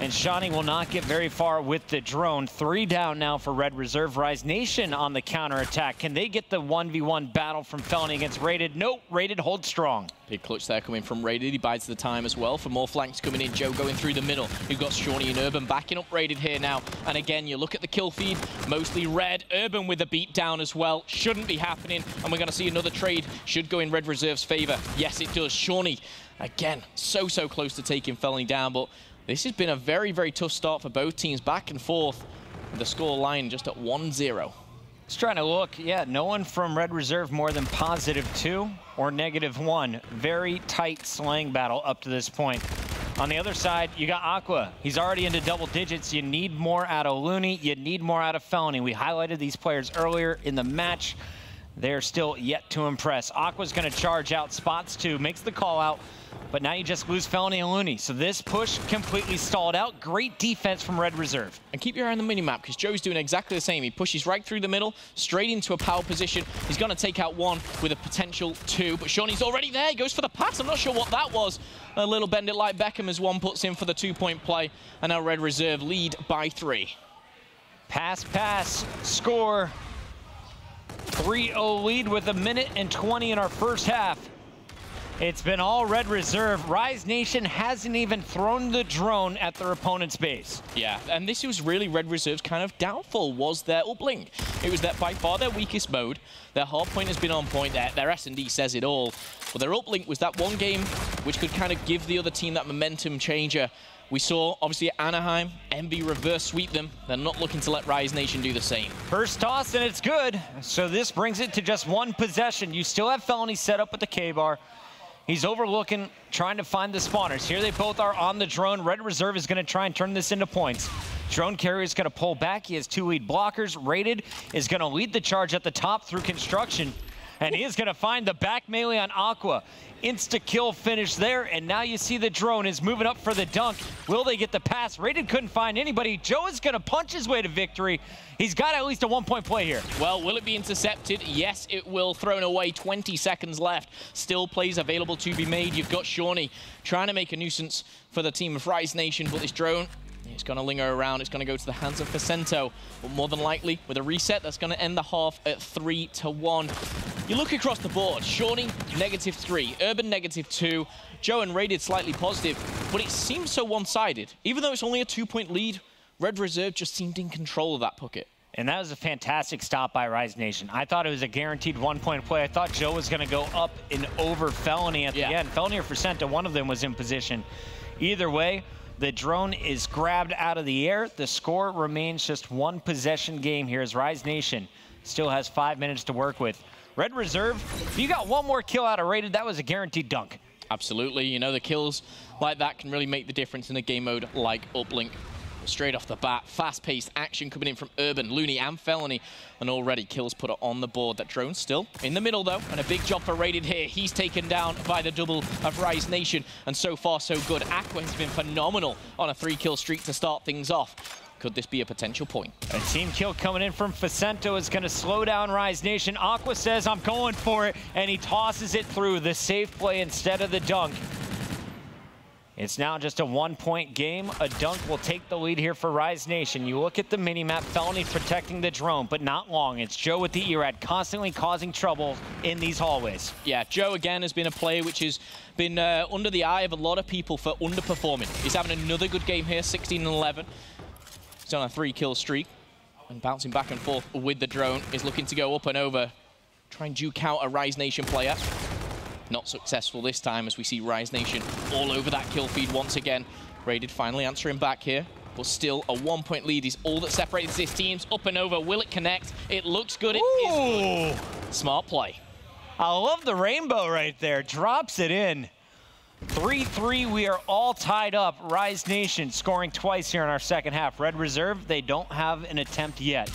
And Shawnee will not get very far with the drone. 3 down now for Red Reserve. Rise Nation on the counterattack. Can they get the 1v1 battle from Felony against Rated? Nope, Rated holds strong. Big clutch there coming from Rated. He bides the time as well for more flanks coming in. Joe going through the middle. You've got Shawnee and Urban backing up Rated here now. And again, you look at the kill feed, mostly red. Urban with a beat down as well. Shouldn't be happening. And we're going to see another trade. Should go in Red Reserve's favor. Yes, it does. Shawnee, again, so close to taking Felony down, but this has been a very, very tough start for both teams, back and forth. The score line just at 1-0. Just trying to look, yeah, no one from Red Reserve more than +2 or -1. Very tight slang battle up to this point. On the other side, you got Aqua. He's already into double digits. You need more out of Looney. You need more out of Felony. We highlighted these players earlier in the match. They're still yet to impress. Aqua's going to charge out spots 2, makes the call out. But now you just lose Felony and Looney. So this push completely stalled out. Great defense from Red Reserve. And keep your eye on the minimap, because Joe's doing exactly the same. He pushes right through the middle, straight into a power position. He's going to take out 1 with a potential 2. But Shawnee's already there. He goes for the pass. I'm not sure what that was. A little bend it like Beckham as 1 puts in for the 2-point play. And now Red Reserve lead by 3. Pass, score. 3-0 lead with 1:20 in our first half. It's been all Red Reserve. Rise Nation hasn't even thrown the drone at their opponent's base. Yeah, and this was really Red Reserve's kind of downfall, was their uplink. It was by far their weakest mode. Their hardpoint has been on point. Their S&D says it all. But their uplink was that one game which could kind of give the other team that momentum changer. We saw, obviously, at Anaheim, Envy reverse sweep them. They're not looking to let Rise Nation do the same. First toss, and it's good. So this brings it to just 1 possession. You still have Felony set up with the K-bar. He's overlooking, trying to find the spawners. Here they both are on the drone. Red Reserve is going to try and turn this into points. Drone carrier is going to pull back. He has 2 lead blockers. Rated is going to lead the charge at the top through construction. And he is going to find the back melee on Aqua. Insta-kill finish there, and now you see the drone is moving up for the dunk. Will they get the pass? Rated couldn't find anybody. Joe is going to punch his way to victory. He's got at least a 1-point play here. Well, will it be intercepted? Yes, it will. Thrown away, 20 seconds left. Still plays available to be made. You've got Shawnee trying to make a nuisance for the team of Rise Nation, but this drone It's going to linger around. It's going to go to the hands of Facento. But more than likely, with a reset, that's going to end the half at 3-1. You look across the board. Shawnee, -3. Urban, -2. Joe and Rated slightly positive. But it seems so one-sided. Even though it's only a 2-point lead, Red Reserve just seemed in control of that pocket. And that was a fantastic stop by Rise Nation. I thought it was a guaranteed 1-point play. I thought Joe was going to go up and over Felony at the end. Felony or Facento, one of them was in position. Either way, the drone is grabbed out of the air. The score remains just one possession game here as Rise Nation still has 5 minutes to work with. Red Reserve, if you got one more kill out of Rated, that was a guaranteed dunk. Absolutely. You know, the kills like that can really make the difference in a game mode like Uplink. Straight off the bat, fast-paced action coming in from Urban, Looney, and Felony, and already kills put on the board. That drone's still in the middle, though, and a big job for Rated here. He's taken down by the double of Rise Nation, and so far, so good. Aqua has been phenomenal on a 3-kill streak to start things off. Could this be a potential point? A team kill coming in from Facento is going to slow down Rise Nation. Aqua says, I'm going for it, and he tosses it through. The safe play instead of the dunk. It's now just a 1-point game. A dunk will take the lead here for Rise Nation. You look at the mini-map, Felony protecting the drone, but not long. It's Joe with the ERAD constantly causing trouble in these hallways. Yeah, Joe, again, has been a player which has been under the eye of a lot of people for underperforming. He's having another good game here, 16-11. He's on a 3-kill streak and bouncing back and forth with the drone. Is looking to go up and over, try and duke out a Rise Nation player. Not successful this time as we see Rise Nation all over that kill feed once again. Rated finally answering back here, but still a 1-point lead is all that separates these teams. Up and over, will it connect? It looks good, it is good. Smart play. I love the rainbow right there, drops it in. 3-3, we are all tied up. Rise Nation scoring twice here in our second half. Red Reserve, they don't have an attempt yet.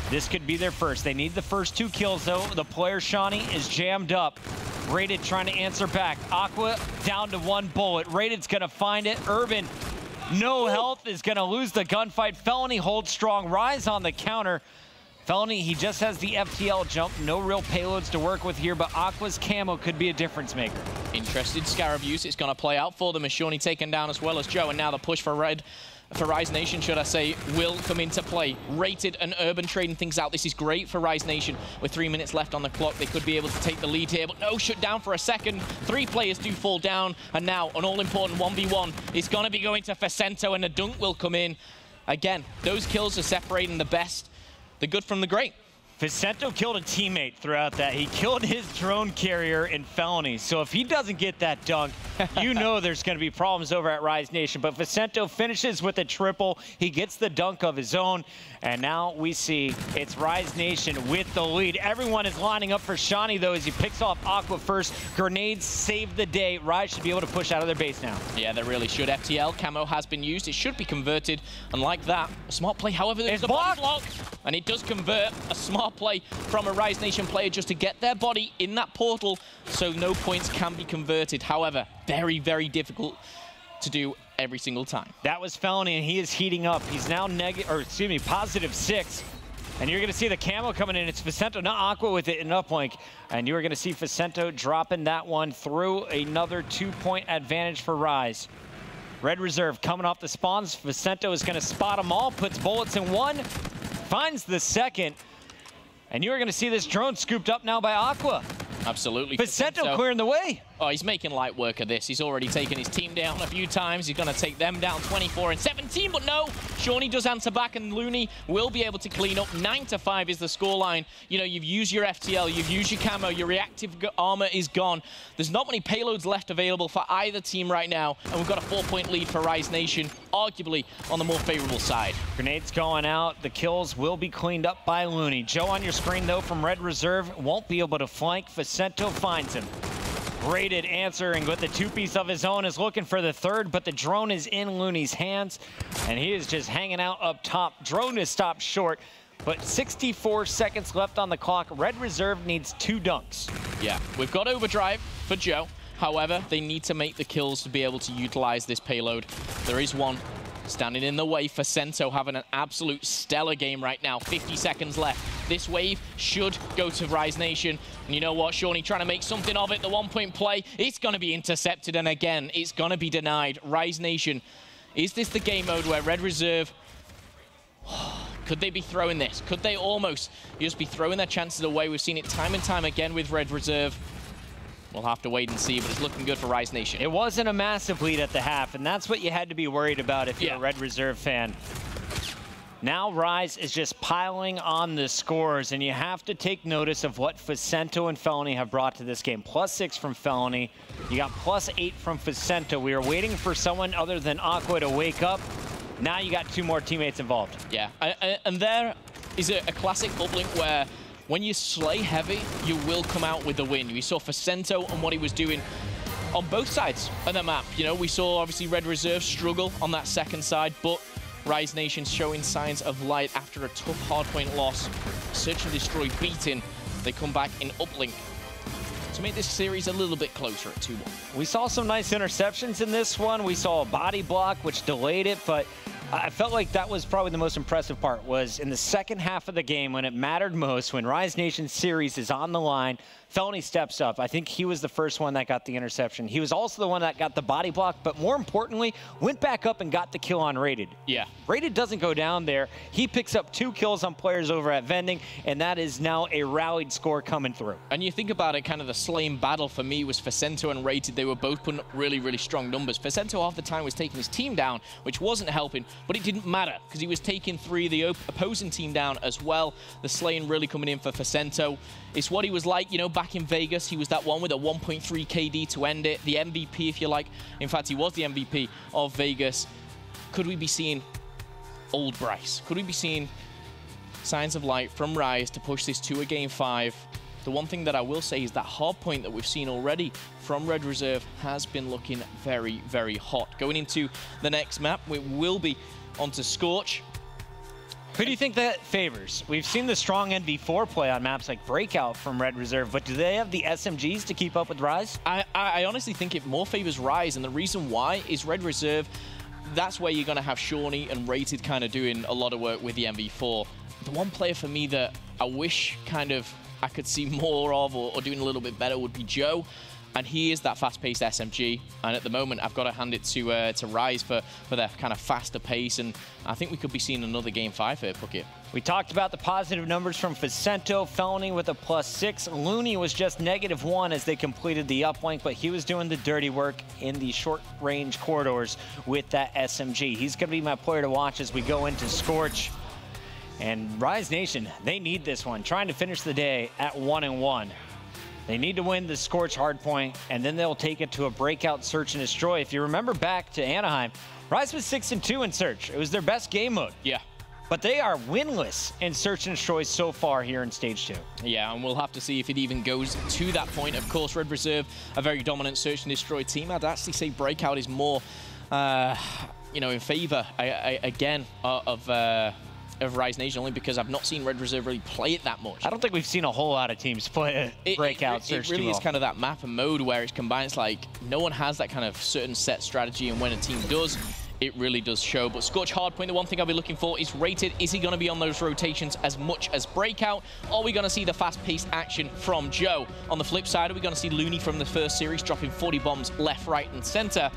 This could be their first. They need the first 2 kills though. The player Shawnee is jammed up. Rated trying to answer back. Aqua down to 1 bullet. Rated's gonna find it. Urban, no health, is gonna lose the gunfight. Felony holds strong. Rise on the counter. Felony, he just has the FTL jump. No real payloads to work with here, but Aqua's camo could be a difference maker. Interested Scarab use. It's gonna play out for them as Shawnee taken down as well as Joe, and now the push for Rise Nation, should I say, will come into play. Rated and Urban trading things out. This is great for Rise Nation. With 3 minutes left on the clock, they could be able to take the lead here, but no, shut down for a second. 3 players do fall down, and now an all-important 1v1 is going to be going to Facento, and the dunk will come in. Again, those kills are separating the best, the good from the great. Facento killed a teammate throughout that. He killed his drone carrier in Felony. So if he doesn't get that dunk, you know there's going to be problems over at Rise Nation. But Facento finishes with a triple. He gets the dunk of his own. And now we see it's Rise Nation with the lead. Everyone is lining up for Shawnee, though, as he picks off Aqua first. Grenades save the day. Rise should be able to push out of their base now. Yeah, they really should. FTL camo has been used. It should be converted. And like that, a smart play. However, there's a body block. And it does convert. A smart play from a Rise Nation player just to get their body in that portal so no points can be converted. However, very, very difficult to do every single time. That was Felony, and he is heating up. He's now +6. And you're going to see the camo coming in. It's Facento, not Aqua with it in uplink. And you're going to see Facento dropping that one through. Another 2-point advantage for Rise. Red Reserve coming off the spawns. Facento is going to spot them all, puts bullets in 1, finds the second. And you're going to see this drone scooped up now by Aqua. Absolutely. Facento clearing the way. Oh, he's making light work of this. He's already taken his team down a few times. He's going to take them down 24-17, but no. Shawnee does answer back, and Looney will be able to clean up. 9-5 is the scoreline. You know, you've used your FTL, you've used your camo, your reactive armor is gone. There's not many payloads left available for either team right now, and we've got a 4-point lead for Rise Nation, arguably on the more favorable side. Grenades going out. The kills will be cleaned up by Looney. Joe on your screen, though, from Red Reserve, won't be able to flank. Facento finds him. Rated answering with the 2-piece of his own, is looking for the third, but the drone is in Looney's hands, and he is just hanging out up top. Drone is stopped short, but 64 seconds left on the clock. Red Reserve needs 2 dunks. Yeah, we've got overdrive for Joe. However, they need to make the kills to be able to utilize this payload. There is one standing in the way. Facento having an absolute stellar game right now. 50 seconds left. This wave should go to Rise Nation. And you know what? Shawnee trying to make something of it. The 1-point play, it's going to be intercepted. And again, it's going to be denied. Rise Nation Is this the game mode where Red Reserve, could they be throwing this? Could they almost just be throwing their chances away? We've seen it time and time again with Red Reserve. We'll have to wait and see, but it's looking good for Rise Nation. It wasn't a massive lead at the half, and that's what you had to be worried about if you're a Red Reserve fan. Now Rise is just piling on the scores, and you have to take notice of what Facento and Felony have brought to this game. +6 from Felony. You got +8 from Facento. We were waiting for someone other than Aqua to wake up. Now you got 2 more teammates involved. Yeah, and there is a classic uplink where when you slay heavy, you will come out with the win. We saw Facento and what he was doing on both sides of the map. You know, we saw obviously Red Reserve struggle on that second side, but Rise Nation showing signs of light after a tough hardpoint loss. Search and Destroy beaten. They come back in uplink to make this series a little bit closer at 2-1. We saw some nice interceptions in this one. We saw a body block, which delayed it, but I felt like that was probably the most impressive part, was in the second half of the game when it mattered most, when Rise Nation's series is on the line, Felony steps up. I think he was the first one that got the interception. He was also the one that got the body block, but more importantly, went back up and got the kill on Rated. Yeah. Rated doesn't go down there. He picks up 2 kills on players over at Vending, and that is now a rallied score coming through. And you think about it, kind of the slaying battle for me was Facento and Rated. They were both putting up really, really strong numbers. Facento half the time was taking his team down, which wasn't helping, but it didn't matter because he was taking 3 of the opposing team down as well. The slaying really coming in for Facento. It's what he was like, you know, back in Vegas. He was that one with a 1.3 KD to end it. The MVP, if you like. In fact, he was the MVP of Vegas. Could we be seeing old Bryce? Could we be seeing signs of light from Rise to push this to a game 5? The one thing that I will say is that hard point that we've seen already from Red Reserve has been looking very, very hot. Going into the next map, we will be onto Scorch. Who do you think that favors? We've seen the strong NV4 play on maps like Breakout from Red Reserve, but do they have the SMGs to keep up with Rise? I honestly think it more favors Rise, and the reason why is Red Reserve, that's where you're going to have Shawnee and Rated kind of doing a lot of work with the NV4. The one player for me that I wish kind of I could see more of or doing a little bit better would be Joe. And he is that fast-paced SMG, and at the moment I've got to hand it to Rise for their kind of faster pace, and I think we could be seeing another game 5 here, Puckett. We talked about the positive numbers from Facento, Felony with a +6. Looney was just -1 as they completed the uplink, but he was doing the dirty work in the short-range corridors with that SMG. He's going to be my player to watch as we go into Scorch. And Rise Nation, they need this one, trying to finish the day at 1-1. They need to win the Scorch hardpoint, and then they'll take it to a breakout Search and Destroy. If you remember back to Anaheim, Rise was 6-2 in Search. It was their best game mode. Yeah. But they are winless in Search and Destroy so far here in Stage 2. Yeah, and we'll have to see if it even goes to that point. Of course, Red Reserve, a very dominant Search and Destroy team. I'd actually say Breakout is more, you know, in favor, again, of Rise Nation, only because I've not seen Red Reserve really play it that much. I don't think we've seen a whole lot of teams play Breakout Search. It really is kind of that map and mode where it's combined. It's like no one has that kind of certain set strategy, and when a team does, it really does show. But Scorch hardpoint, the one thing I'll be looking for is Rated. Is he going to be on those rotations as much as Breakout? Or are we going to see the fast-paced action from Joe? On the flip side, are we going to see Looney from the first series dropping 40 bombs left, right, and center?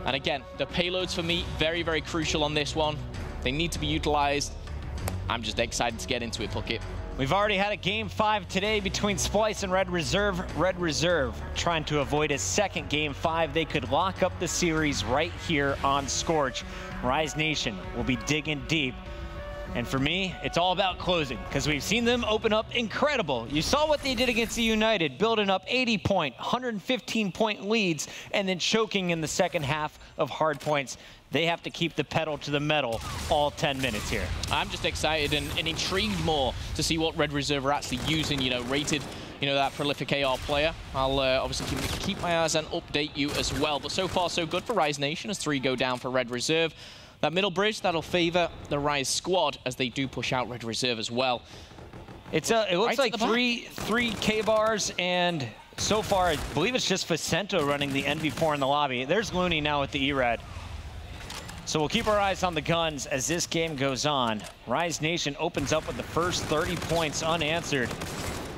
And again, the payloads for me, very, very crucial on this one. They need to be utilized. I'm just excited to get into it, Puckett. We've already had a game 5 today between Splice and Red Reserve. Red Reserve trying to avoid a second game 5. They could lock up the series right here on Scorch. Rise Nation will be digging deep. And for me, it's all about closing, because we've seen them open up incredible. You saw what they did against the United, building up 80-point, 115-point leads, and then choking in the second half of hard points. They have to keep the pedal to the metal all 10 minutes here. I'm just excited and intrigued more to see what Red Reserve are actually using, you know, Rated, you know, that prolific AR player. I'll obviously keep my eyes and update you as well. But so far, so good for Rise Nation as 3 go down for Red Reserve. That middle bridge, that'll favor the Rise squad as they do push out Red Reserve as well. It looks like three K-bars, and so far, I believe it's just Facento running the NV4 in the lobby. There's Looney now with the E-Rad. So we'll keep our eyes on the guns as this game goes on. Rise Nation opens up with the first 30 points unanswered.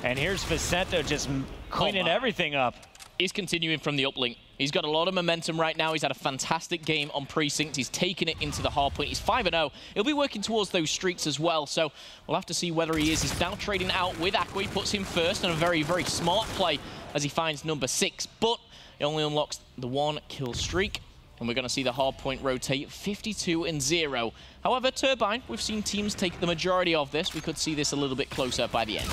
And here's Facento just cleaning everything up. is continuing from the uplink. He's got a lot of momentum right now. He's had a fantastic game on Precinct. He's taken it into the hardpoint. He's 5-0. He'll be working towards those streaks as well, so we'll have to see whether he is. He's now trading out with Aqua. He puts him first, and a very, very smart play as he finds number 6, but it only unlocks the 1 kill streak, and we're going to see the hardpoint rotate 52-0. However, Turbine, we've seen teams take the majority of this. We could see this a little bit closer by the end.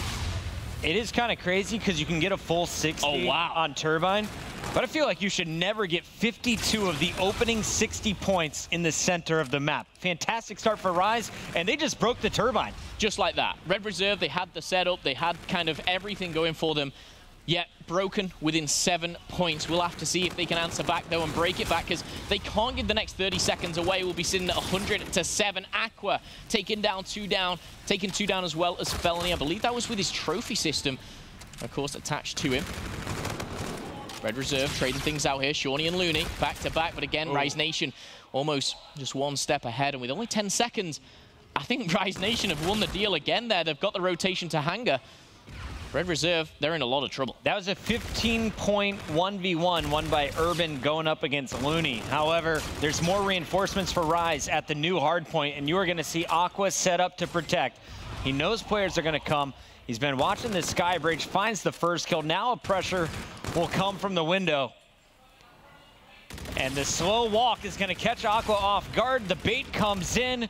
It is kind of crazy because you can get a full 60 on Turbine, but I feel like you should never get 52 of the opening 60 points in the center of the map. Fantastic start for Rise, and they just broke the Turbine. Just like that. Red Reserve, they had the setup, they had kind of everything going for them, yet broken within 7 points. We'll have to see if they can answer back, though, and break it back, because they can't give the next 30 seconds away. We'll be sitting at 100-7. Aqua taking down 2 down, taking 2 down as well as Felony. I believe that was with his trophy system, of course, attached to him. Red Reserve trading things out here. Shawnee and Looney back-to-back, but again, Rise Nation almost just 1 step ahead, and with only 10 seconds, I think Rise Nation have won the deal again there. They've got the rotation to Hangar. Red Reserve, they're in a lot of trouble. That was a 15-point 1v1 won by Urban going up against Looney. However, there's more reinforcements for Rise at the new hardpoint, and you are going to see Aqua set up to protect. He knows players are going to come. He's been watching this sky bridge, finds the first kill. Now a pressure will come from the window. And the slow walk is going to catch Aqua off guard. The bait comes in.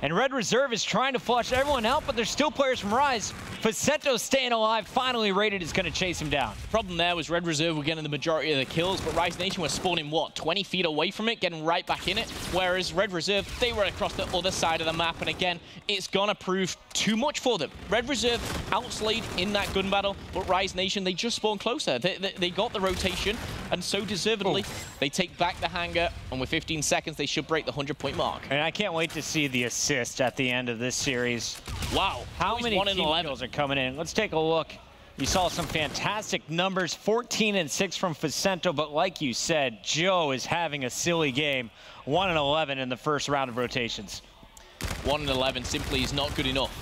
And Red Reserve is trying to flush everyone out, but there's still players from Rise. Facento staying alive. Finally, Rated is going to chase him down. Problem there was Red Reserve were getting the majority of the kills, but Rise Nation was spawning, what, 20 feet away from it, getting right back in it, whereas Red Reserve, they were across the other side of the map, and again, it's going to prove too much for them. Red Reserve outslayed in that gun battle, but Rise Nation, they just spawned closer. They got the rotation, and so deservedly, they take back the Hangar, and with 15 seconds, they should break the 100-point mark. And I can't wait to see the assist at the end of this series. Wow. How many team kills are coming in? Let's take a look. You saw some fantastic numbers, 14 and 6 from Facento, but like you said, Joe is having a silly game. 1 and 11 in the first round of rotations. 1 and 11 simply is not good enough.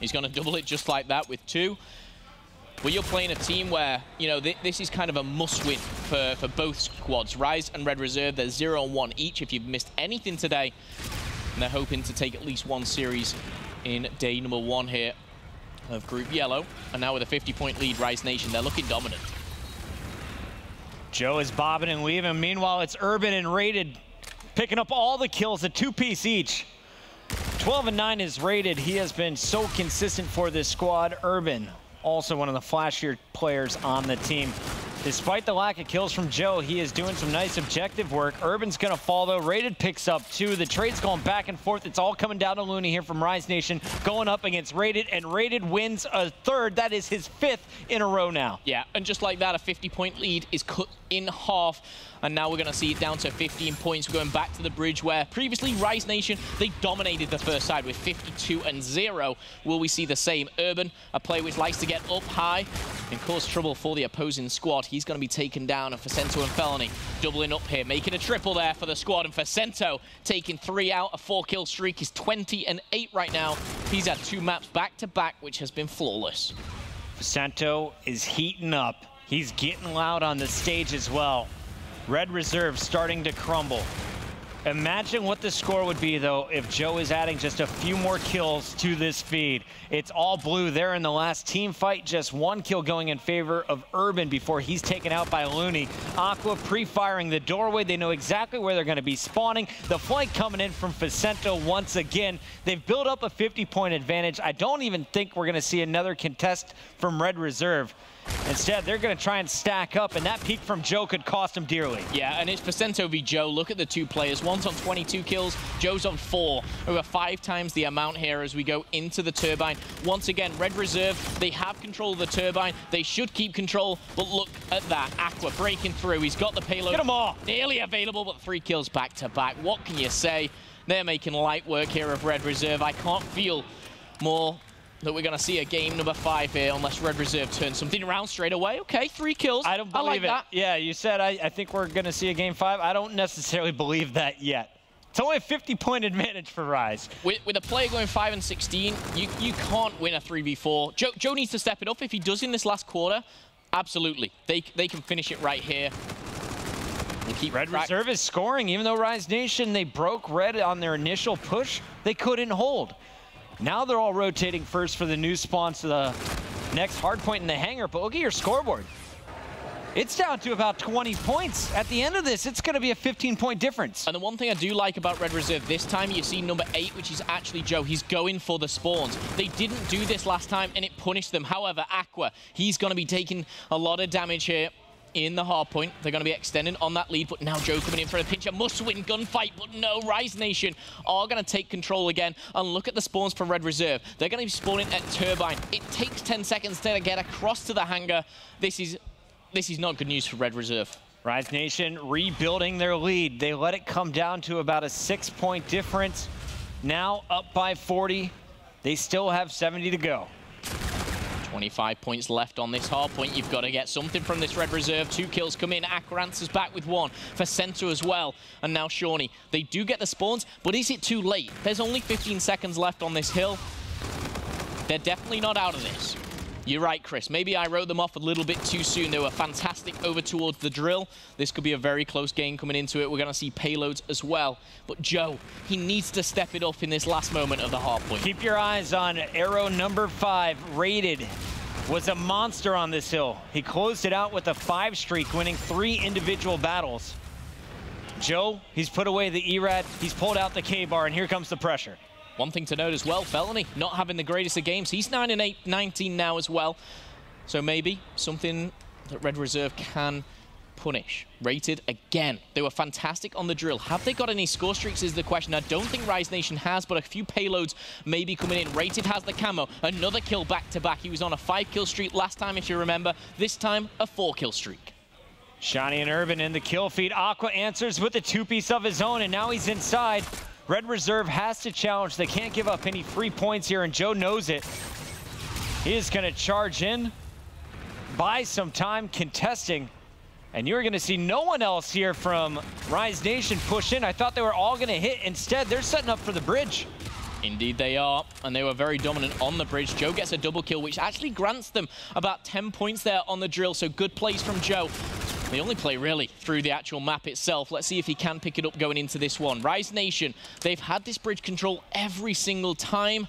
He's going to double it just like that with 2. Well, you're playing a team where, you know, this is kind of a must-win for both squads. Rise and Red Reserve, they're 0-1 each if you've missed anything today. And they're hoping to take at least 1 series in day number 1 here of Group Yellow. And now with a 50-point lead, Rise Nation, they're looking dominant. Joe is bobbing and weaving. Meanwhile, it's Urban and Rated picking up all the kills, a 2-piece each. 12 and 9 is Rated. He has been so consistent for this squad. Urban, also one of the flashier players on the team. Despite the lack of kills from Joe, he is doing some nice objective work. Urban's going to fall, though. Rated picks up 2. The trade's going back and forth. It's all coming down to Looney here from Rise Nation, going up against Rated, and Rated wins a 3rd. That is his 5th in a row now. Yeah, and just like that, a 50-point lead is cut in half. And now we're going to see it down to 15 points. We're going back to the bridge where previously Rise Nation, they dominated the first side with 52-0. Will we see the same? Urban, a player which likes to get up high and cause trouble for the opposing squad. He's going to be taken down, and Facento and Felony doubling up here, making a triple there for the squad. And Facento taking 3 out. A 4-kill streak is 20 and 8 right now. He's had 2 maps back-to-back, which has been flawless. Facento is heating up. He's getting loud on the stage as well. Red Reserve starting to crumble. Imagine what the score would be, though, if Joe is adding just a few more kills to this feed. It's all blue there in the last team fight. Just 1 kill going in favor of Urban before he's taken out by Looney. Aqua pre-firing the doorway. They know exactly where they're going to be spawning. The flank coming in from Facento once again. They've built up a 50-point advantage. I don't even think we're going to see another contest from Red Reserve. Instead, they're going to try and stack up, and that peek from Joe could cost him dearly. Yeah, and it's Facento v Joe. Look at the 2 players. One's on 22 kills, Joe's on 4. Over 5 times the amount here as we go into the turbine. Once again, Red Reserve, they have control of the turbine. They should keep control, but look at that. Aqua breaking through. He's got the payload. Get them all. Nearly available, but 3 kills back-to-back. What can you say? They're making light work here of Red Reserve. I can't feel more that we're going to see a game number 5 here unless Red Reserve turns something around straight away. Okay, 3 kills. I don't believe it. That. Yeah, you said I think we're going to see a game 5. I don't necessarily believe that yet. It's only a 50-point advantage for Rise. With a player going 5 and 16, you can't win a 3v4. Joe needs to step it up. If he does in this last quarter, Absolutely. They can finish it right here. And keep Red Reserve is scoring, even though Rise Nation, they broke Red on their initial push. They couldn't hold. Now they're all rotating first for the new spawns to the next hard point in the hangar, but look at your scoreboard. It's down to about 20 points. At the end of this, it's going to be a 15-point difference. And the one thing I do like about Red Reserve this time, you see number 8, which is actually Joe. He's going for the spawns. They didn't do this last time, and it punished them. However, Aqua, he's going to be taking a lot of damage here in the hard point. They're going to be extending on that lead, but now Joe coming in for a pinch. A must-win gunfight, but no, Rise Nation are going to take control again. And look at the spawns from Red Reserve. They're going to be spawning at Turbine. It takes 10 seconds to get across to the hangar. This is not good news for Red Reserve. Rise Nation rebuilding their lead. They let it come down to about a 6-point difference. Now up by 40. They still have 70 to go. 25 points left on this hard point. You've got to get something from this Red Reserve. 2 kills come in. Aqua answers back with 1 for Center as well. And now Shawnee. They do get the spawns, but is it too late? There's only 15 seconds left on this hill. They're definitely not out of this. You're right, Chris. Maybe I wrote them off a little bit too soon. They were fantastic over towards the drill. This could be a very close game coming into it. We're going to see payloads as well. But Joe, he needs to step it up in this last moment of the hard point. Keep your eyes on arrow number 5. Rated was a monster on this hill. He closed it out with a 5 streak, winning 3 individual battles. Joe, he's put away the ERAD. He's pulled out the K-bar, and here comes the pressure. One thing to note as well, Felony not having the greatest of games. He's 9-8, 19 now as well. So maybe something that Red Reserve can punish. Rated again. They were fantastic on the drill. Have they got any score streaks is the question. I don't think Rise Nation has, but a few payloads may be coming in. Rated has the camo. Another kill back-to-back. He was on a 5-kill streak last time, if you remember. This time, a 4-kill streak. Shani and Urban in the kill feed. Aqua answers with a 2-piece of his own, and now he's inside. Red Reserve has to challenge. They can't give up any free points here, and Joe knows it. He is going to charge in, buy some time contesting, and you're going to see no one else here from Rise Nation push in. I thought they were all going to hit. Instead, they're setting up for the bridge. Indeed they are, and they were very dominant on the bridge. Joe gets a double kill, which actually grants them about 10 points there on the drill, so good plays from Joe. They only play really through the actual map itself. Let's see if he can pick it up going into this one. Rise Nation, they've had this bridge control every single time,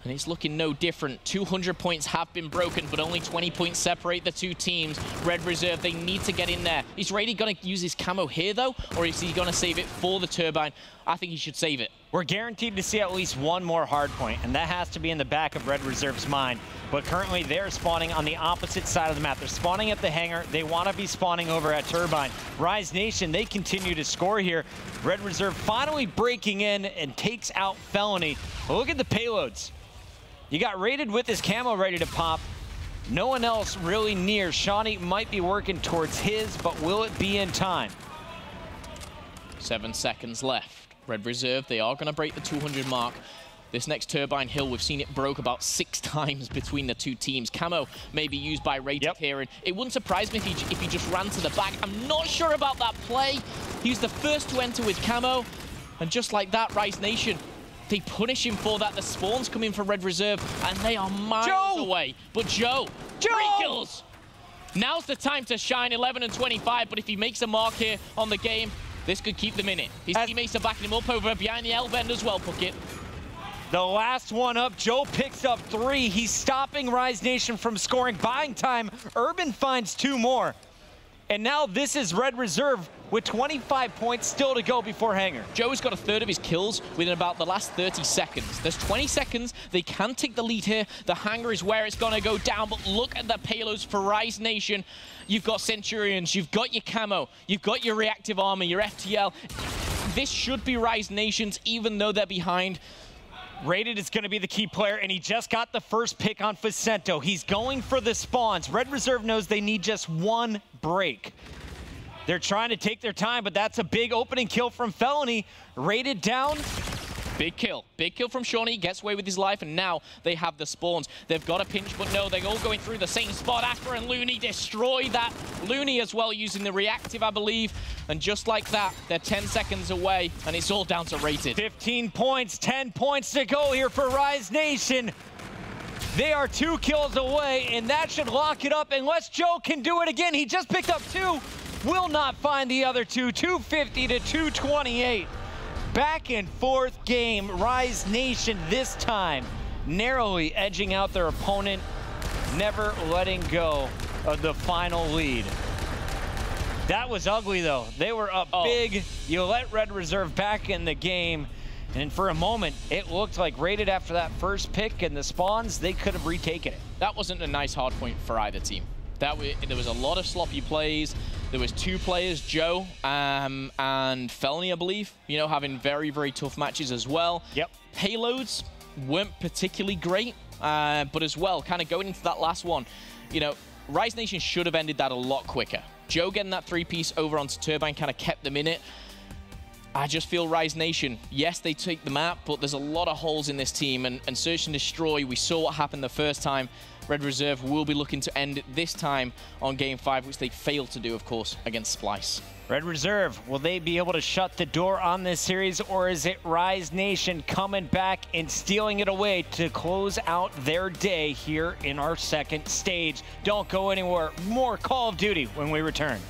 and it's looking no different. 200 points have been broken, but only 20 points separate the 2 teams. Red Reserve, they need to get in there. Is Rady going to use his camo here, though, or is he going to save it for the turbine? I think he should save it. We're guaranteed to see at least one more hard point, and that has to be in the back of Red Reserve's mind. But currently, they're spawning on the opposite side of the map. They're spawning at the hangar. They want to be spawning over at Turbine. Rise Nation, they continue to score here. Red Reserve finally breaking in and takes out Felony. But look at the payloads. You got Rated with his camo ready to pop. No one else really near. Shawnee might be working towards his, but will it be in time? 7 seconds left. Red Reserve, they are going to break the 200 mark. This next Turbine Hill, we've seen it broke about 6 times between the 2 teams. Camo may be used by Rated here, and it wouldn't surprise me if he just ran to the back. I'm not sure about that play. He was the first to enter with camo, and just like that, Rise Nation, they punish him for that. The spawns come in for Red Reserve, and they are miles away. But Joe, 3 kills. Now's the time to shine, 11 and 25, but if he makes a mark here on the game, this could keep them in it. His teammates are backing him up over behind the L-bend as well, Puckett. The last one up, Joe picks up 3. He's stopping Rise Nation from scoring, buying time. Urban finds 2 more. And now this is Red Reserve with 25 points still to go before hangar. Joe's got a third of his kills within about the last 30 seconds. There's 20 seconds. They can take the lead here. The hangar is where it's going to go down, but look at the payloads for Rise Nation. You've got Centurions, you've got your camo, you've got your reactive armor, your FTL. This should be Rise Nation's, even though they're behind. Rated is going to be the key player, and he just got the first pick on Facento. He's going for the spawns. Red Reserve knows they need just 1 break. They're trying to take their time, but that's a big opening kill from Felony. Rated down. Big kill from Shawnee, gets away with his life, and now they have the spawns. They've got a pinch, but no, they're all going through the same spot. Aqua and Looney destroy that. Looney as well using the reactive, I believe. And just like that, they're 10 seconds away, and it's all down to Rated. 15 points, 10 points to go here for Rise Nation. They are 2 kills away, and that should lock it up unless Joe can do it again. He just picked up 2. Will not find the other 2. 250 to 228. Back and forth game. Rise Nation this time narrowly edging out their opponent, never letting go of the final lead. That was ugly, though. They were up big. You let Red Reserve back in the game. And for a moment, it looked like rated after that first pick and the spawns, they could have retaken it. That wasn't a nice hard point for either team. There was a lot of sloppy plays. There was 2 players, Joe and Felony, I believe, you know, having very, very tough matches as well. Yep. Payloads weren't particularly great, but as well, kind of going into that last one, you know, Rise Nation should have ended that a lot quicker. Joe getting that 3-piece over onto Turbine kind of kept them in it. I just feel Rise Nation, yes, they take the map, but there's a lot of holes in this team, and Search and Destroy, we saw what happened the first time. Red Reserve will be looking to end it this time on Game 5, which they failed to do, of course, against Splice. Red Reserve, will they be able to shut the door on this series, or is it Rise Nation coming back and stealing it away to close out their day here in our second stage? Don't go anywhere. More Call of Duty when we return.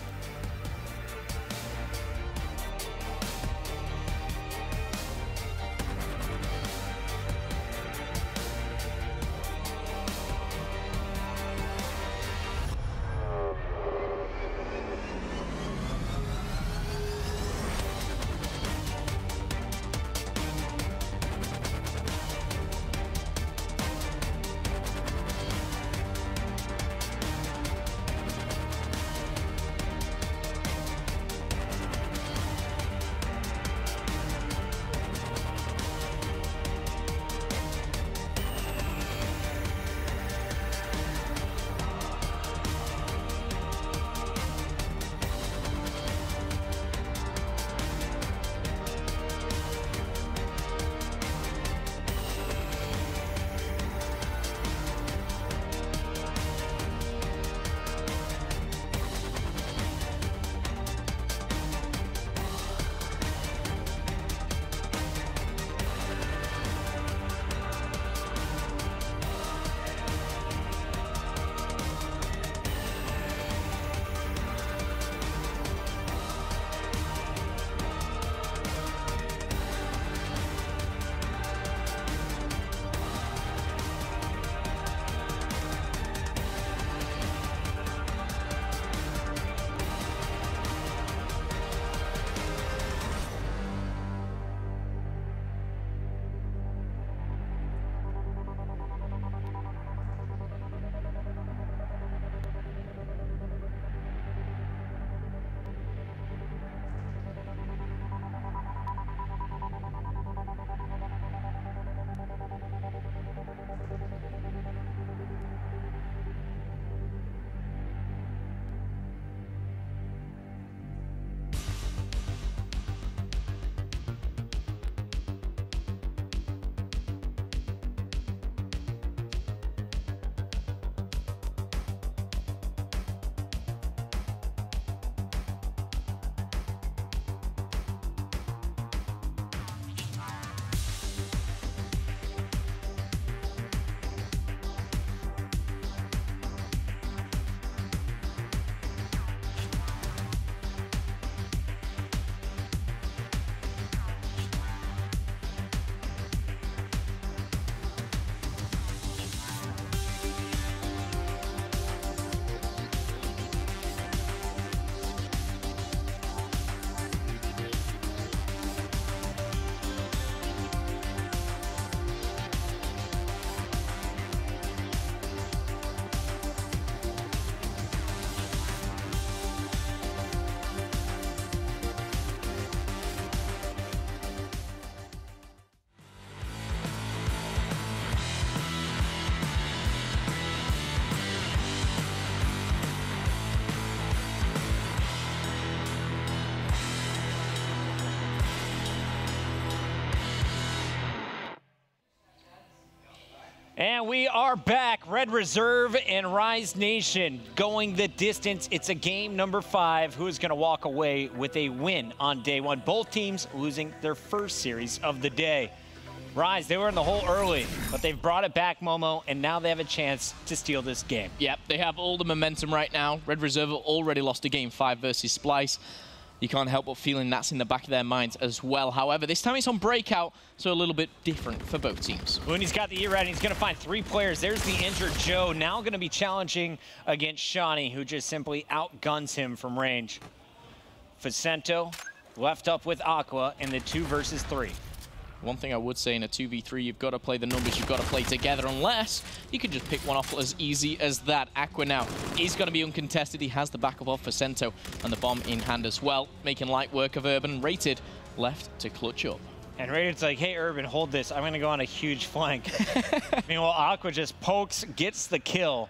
And we are back. Red Reserve and Rise Nation going the distance. It's a game number 5. Who is going to walk away with a win on day 1? Both teams losing their first series of the day. Rise, they were in the hole early, but they've brought it back, Momo, and now they have a chance to steal this game. Yep, they have all the momentum right now. Red Reserve have already lost a game 5 versus Splice. You can't help but feeling that's in the back of their minds as well. However, this time it's on breakout, so a little bit different for both teams. Looney's got the E-Red, and he's going to find 3 players. There's the injured Joe, now going to be challenging against Shawnee, who just simply outguns him from range. Facento left up with Aqua in the 2 versus 3. One thing I would say in a 2v3, you've got to play the numbers, you've got to play together, unless you can just pick one off as easy as that. Aqua now is going to be uncontested. He has the backup of Facento and the bomb in hand as well, making light work of Urban. Rated left to clutch up. And Rated's like, hey, Urban, hold this. I'm going to go on a huge flank. Meanwhile, Aqua just pokes, gets the kill.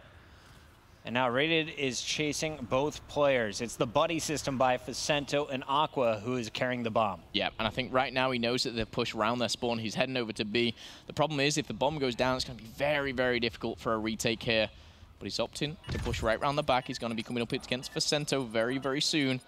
And now Rated is chasing both players. It's the buddy system by Facento and Aqua who is carrying the bomb. Yeah, and I think right now he knows that they've pushed around their spawn. He's heading over to B. The problem is if the bomb goes down, it's going to be very, very difficult for a retake here. But he's opting to push right around the back. He's going to be coming up against Facento very, very soon.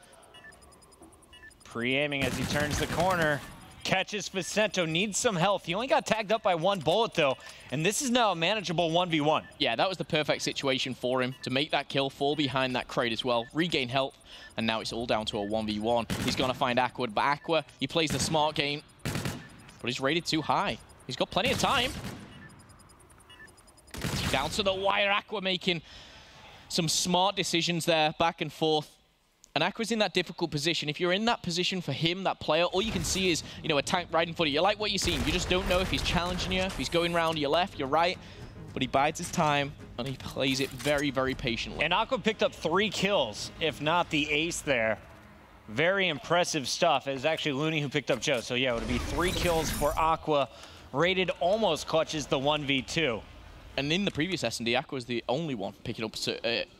Pre-aiming as he turns the corner. Catches Facento, needs some health. He only got tagged up by 1 bullet, though, and this is now a manageable 1v1. Yeah, that was the perfect situation for him to make that kill, fall behind that crate as well, regain health, and now it's all down to a 1v1. He's going to find Aqua, but Aqua, he plays the smart game, but he's rated too high. He's got plenty of time. Down to the wire, Aqua making some smart decisions there, back and forth. And Aqua's in that difficult position. If you're in that position for him, that player, all you can see is, you know, a tank right in front of you. You like what you're seeing. You just don't know if he's challenging you, if he's going around your left, your right. But he bides his time, and he plays it very, very patiently. And Aqua picked up 3 kills, if not the ace there. Very impressive stuff. It was actually Looney who picked up Joe. So, yeah, it would be 3 kills for Aqua. Rated almost clutches the 1v2. And in the previous S&D, Aqua was the only one picking up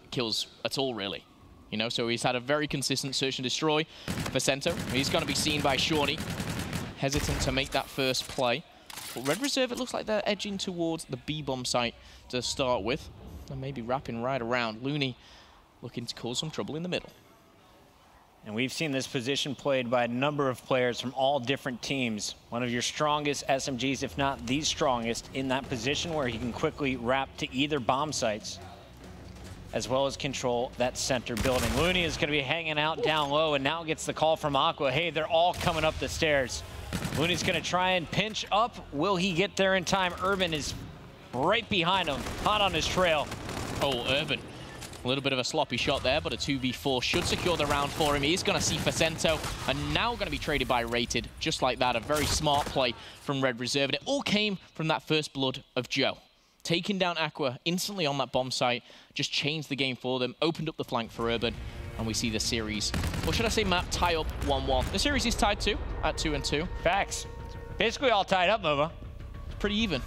kills at all, really. You know, so he's had a very consistent search and destroy. Facento, he's going to be seen by Shawnee. Hesitant to make that first play. But Red Reserve, it looks like they're edging towards the B-bomb site to start with. And maybe wrapping right around. Looney looking to cause some trouble in the middle. And we've seen this position played by a number of players from all different teams. One of your strongest SMGs, if not the strongest, in that position where he can quickly wrap to either bomb sites, as well as control that center building. Looney is going to be hanging out down low and now gets the call from Aqua. Hey, they're all coming up the stairs. Looney's going to try and pinch up. Will he get there in time? Urban is right behind him, hot on his trail. Oh, Urban. A little bit of a sloppy shot there, but a 2v4 should secure the round for him. He's going to see Facento, and now going to be traded by Rated. Just like that, a very smart play from Red Reserve. And it all came from that first blood of Joe. Taking down Aqua instantly on that bomb site, just changed the game for them, opened up the flank for Urban, and we see the series, or should I say map, tie up 1-1. The series is tied too, at 2-2. Facts. Basically all tied up, Momo. It's pretty even.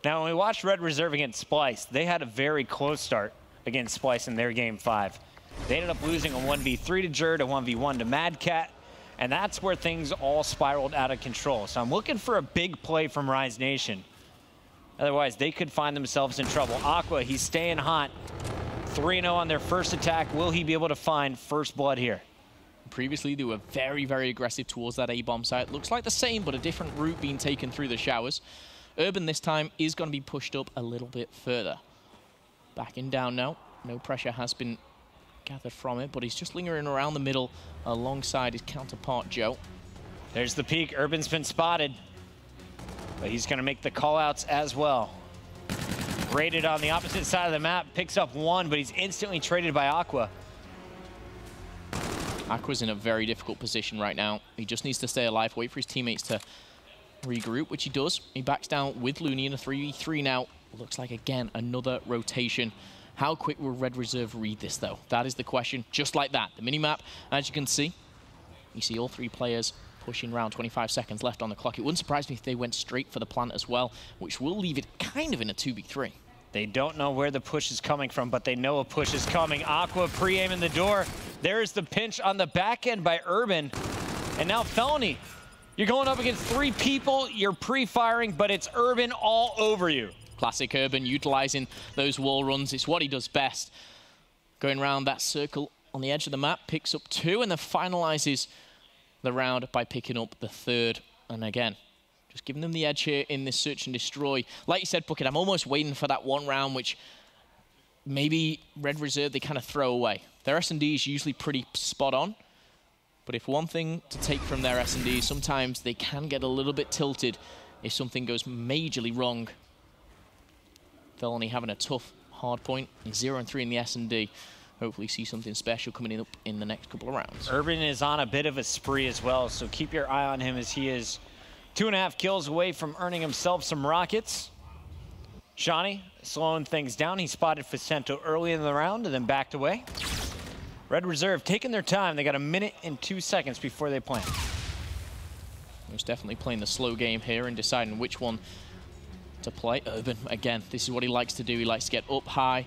Now, when we watched Red Reserve against Splice, they had a very close start against Splice in their game 5. They ended up losing a 1v3 to Jerd, a 1v1 to Mad Cat, and that's where things all spiraled out of control. So I'm looking for a big play from Rise Nation. Otherwise, they could find themselves in trouble. Aqua, he's staying hot. 3-0 on their first attack. Will he be able to find first blood here? Previously, they were very, very aggressive towards that A-bomb site. Looks like the same, but a different route being taken through the showers. Urban this time is going to be pushed up a little bit further. Backing down now. No pressure has been gathered from it, but he's just lingering around the middle alongside his counterpart, Joe. There's the peak. Urban's been spotted. But he's going to make the call-outs as well. Rated on the opposite side of the map, picks up 1, but he's instantly traded by Aqua. Aqua's in a very difficult position right now. He just needs to stay alive, wait for his teammates to regroup, which he does. He backs down with Looney in a 3v3 now. Looks like, again, another rotation. How quick will Red Reserve read this, though? That is the question. Just like that. The minimap, as you can see, you see all 3 players pushing around, 25 seconds left on the clock. It wouldn't surprise me if they went straight for the plant as well, which will leave it kind of in a 2v3. They don't know where the push is coming from, but they know a push is coming. Aqua pre-aiming the door. There's the pinch on the back end by Urban. And now Felony. You're going up against 3 people. You're pre-firing, but it's Urban all over you. Classic Urban, utilizing those wall runs. It's what he does best. Going around that circle on the edge of the map, picks up 2, and then finalizes the round by picking up the 3rd. And again, Just giving them the edge here in this search and destroy. Like you said, Bucket, I'm almost waiting for that one round which maybe Red Reserve, they kind of throw away. Their S&D is usually pretty spot on. But if one thing to take from their S&D, sometimes they can get a little bit tilted if something goes majorly wrong. Felony having a tough hard point, 0-3 in the S&D. Hopefully see something special coming up in the next couple of rounds. Urban is on a bit of a spree as well, so keep your eye on him as he is 2.5 kills away from earning himself some rockets. Shawnee slowing things down. He spotted Facento early in the round and then backed away. Red Reserve taking their time. They got 1 minute and 2 seconds before they plant. Most definitely playing the slow game here and deciding which one to play. Urban, again, this is what he likes to do. He likes to get up high,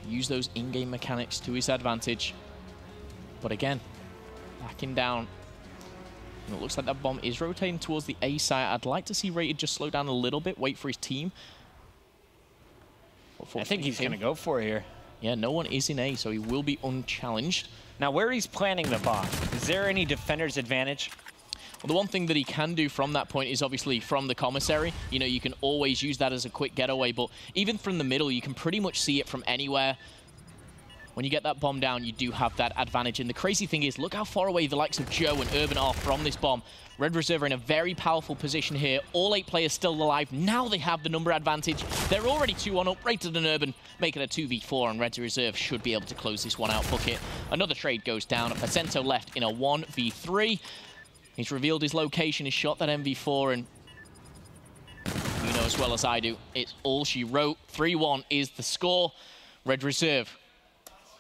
use those in-game mechanics to his advantage. But again, backing down. And it looks like that bomb is rotating towards the A side. I'd like to see Rated just slow down a little bit, wait for his team. I think he's going to go for it here. Yeah, no one is in A, so he will be unchallenged. Now, where he's planting the bomb, is there any defender's advantage? Well, the one thing that he can do from that point is obviously from the commissary. You know, you can always use that as a quick getaway, but even from the middle, you can pretty much see it from anywhere. When you get that bomb down, you do have that advantage. And the crazy thing is, look how far away the likes of Joe and Urban are from this bomb. Red Reserve are in a very powerful position here. All 8 players still alive. Now they have the number advantage. They're already 2-1 up, Rated and Urban, making a 2v4, and Red Reserve should be able to close this one out. Bucket. Another trade goes down. Facento left in a 1v3. He's revealed his location, he's shot that MV4, and you know as well as I do, it's all she wrote. 3-1 is the score. Red Reserve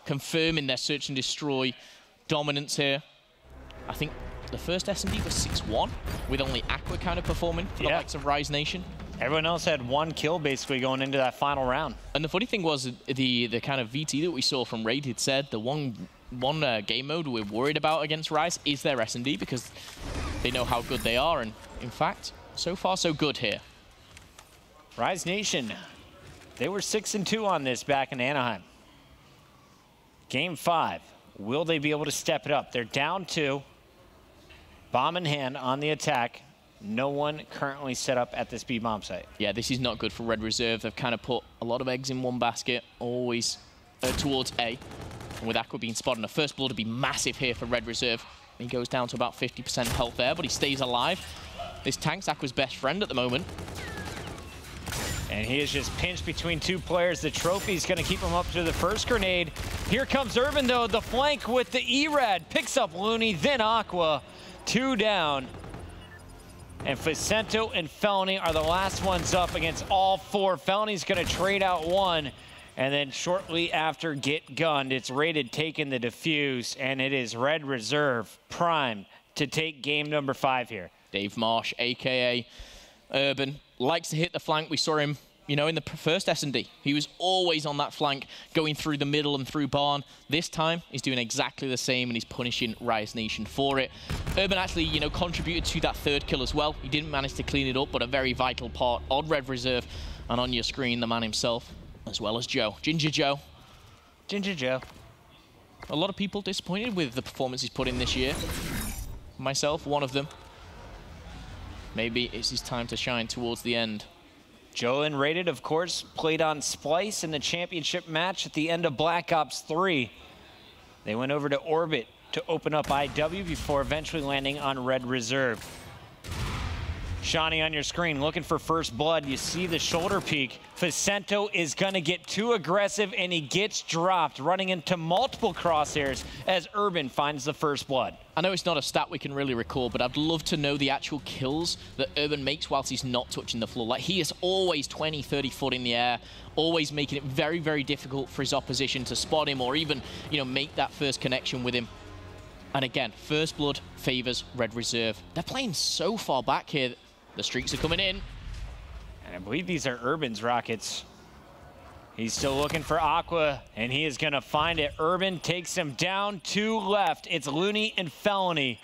confirming their search and destroy dominance here. I think the first S&D was 6-1, with only Aqua kind of performing for the likes of Rise Nation. Everyone else had 1 kill basically going into that final round. And the funny thing was the kind of VT that we saw from Rated said the one game mode we're worried about against Rise is their S&D, because they know how good they are, and in fact, so far so good here. Rise Nation, they were 6-2 on this back in Anaheim. Game 5, will they be able to step it up? They're down 2, bomb in hand on the attack. No one currently set up at this B bomb site. Yeah, this is not good for Red Reserve. They've kind of put a lot of eggs in one basket, always towards A. And with Aqua being spotted, a first blood would be massive here for Red Reserve. He goes down to about 50% health there, but he stays alive. This tank's Aqua's best friend at the moment. And he is just pinched between 2 players. The trophy's going to keep him up to the first grenade. Here comes Urban, though, the flank with the E-Rad. Picks up Looney, then Aqua. 2 down. And Facento and Felony are the last ones up against all 4. Felony's going to trade out 1. And then shortly after get gunned, it's Rated taking the defuse, and it is Red Reserve primed to take game number 5 here. Dave Marsh, a.k.a. Urban, likes to hit the flank. We saw him, you know, in the first S&D. He was always on that flank, going through the middle and through barn. This time, he's doing exactly the same, and he's punishing Rise Nation for it. Urban actually, you know, contributed to that 3rd kill as well. He didn't manage to clean it up, but a very vital part of Red Reserve. And on your screen, the man himself, as well as Joe. Ginger Joe. Ginger Joe. A lot of people disappointed with the performance he's put in this year. Myself, one of them. Maybe it's his time to shine towards the end. Joe and Rated, of course, played on Splice in the championship match at the end of Black Ops 3. They went over to Orbit to open up IW before eventually landing on Red Reserve. Shawnee on your screen, looking for first blood. You see the shoulder peek. Facento is going to get too aggressive, and he gets dropped, running into multiple crosshairs as Urban finds the first blood. I know it's not a stat we can really recall, but I'd love to know the actual kills that Urban makes whilst he's not touching the floor. Like, he is always 20, 30 foot in the air, always making it very, very difficult for his opposition to spot him or even, you know, make that first connection with him. And again, first blood favors Red Reserve. They're playing so far back here. The streaks are coming in. And I believe these are Urban's rockets. He's still looking for Aqua, and he is going to find it. Urban takes him down, 2 left. It's Looney and Felony.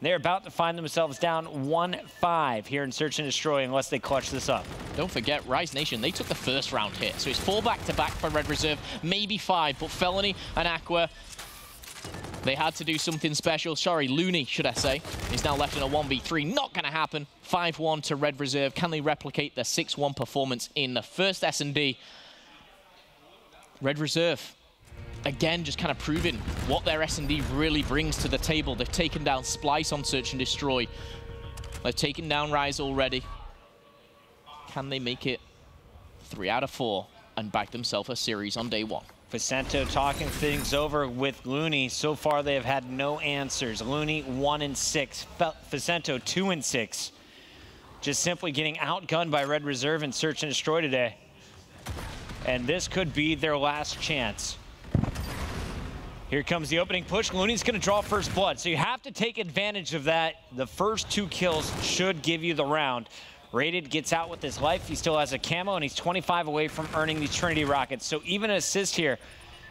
They're about to find themselves down 1-5 here in Search and Destroy unless they clutch this up. Don't forget, Rise Nation, they took the first round here. So it's 4 back-to-back for Red Reserve, maybe 5. But Felony and Aqua, They had to do something special. Sorry, Looney, should I say. He's now left in a 1v3. Not going to happen. 5-1 to Red Reserve. Can they replicate their 6-1 performance in the first S&D? Red Reserve, again, just kind of proving what their S&D really brings to the table. They've taken down Splice on Search and Destroy. They've taken down Rise already. Can they make it 3 out of 4 and back themselves a series on day 1? Facento talking things over with Looney. So far, they have had no answers. Looney 1-6. Facento 2-6. Just simply getting outgunned by Red Reserve and Search and Destroy today. And this could be their last chance. Here comes the opening push. Looney's going to draw first blood, so you have to take advantage of that. The first 2 kills should give you the round. Rated gets out with his life. He still has a camo, and he's 25 away from earning these Trinity rockets. So even an assist here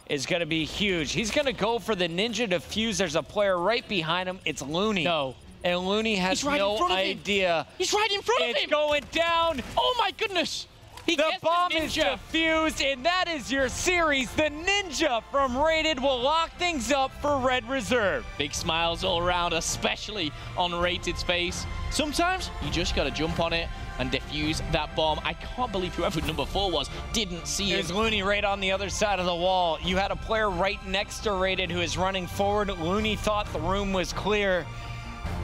is going to be huge. He's going to go for the Ninja Defuse. There's a player right behind him. It's Looney. No. And Looney has no idea. He's right in front of him. It's going down. Oh, my goodness. The bomb is defused, and that is your series. The Ninja from Rated will lock things up for Red Reserve. Big smiles all around, especially on Rated's face. Sometimes you just got to jump on it and defuse that bomb. I can't believe whoever number 4 was didn't see it. There's Looney right on the other side of the wall. You had a player right next to Rated who is running forward. Looney thought the room was clear.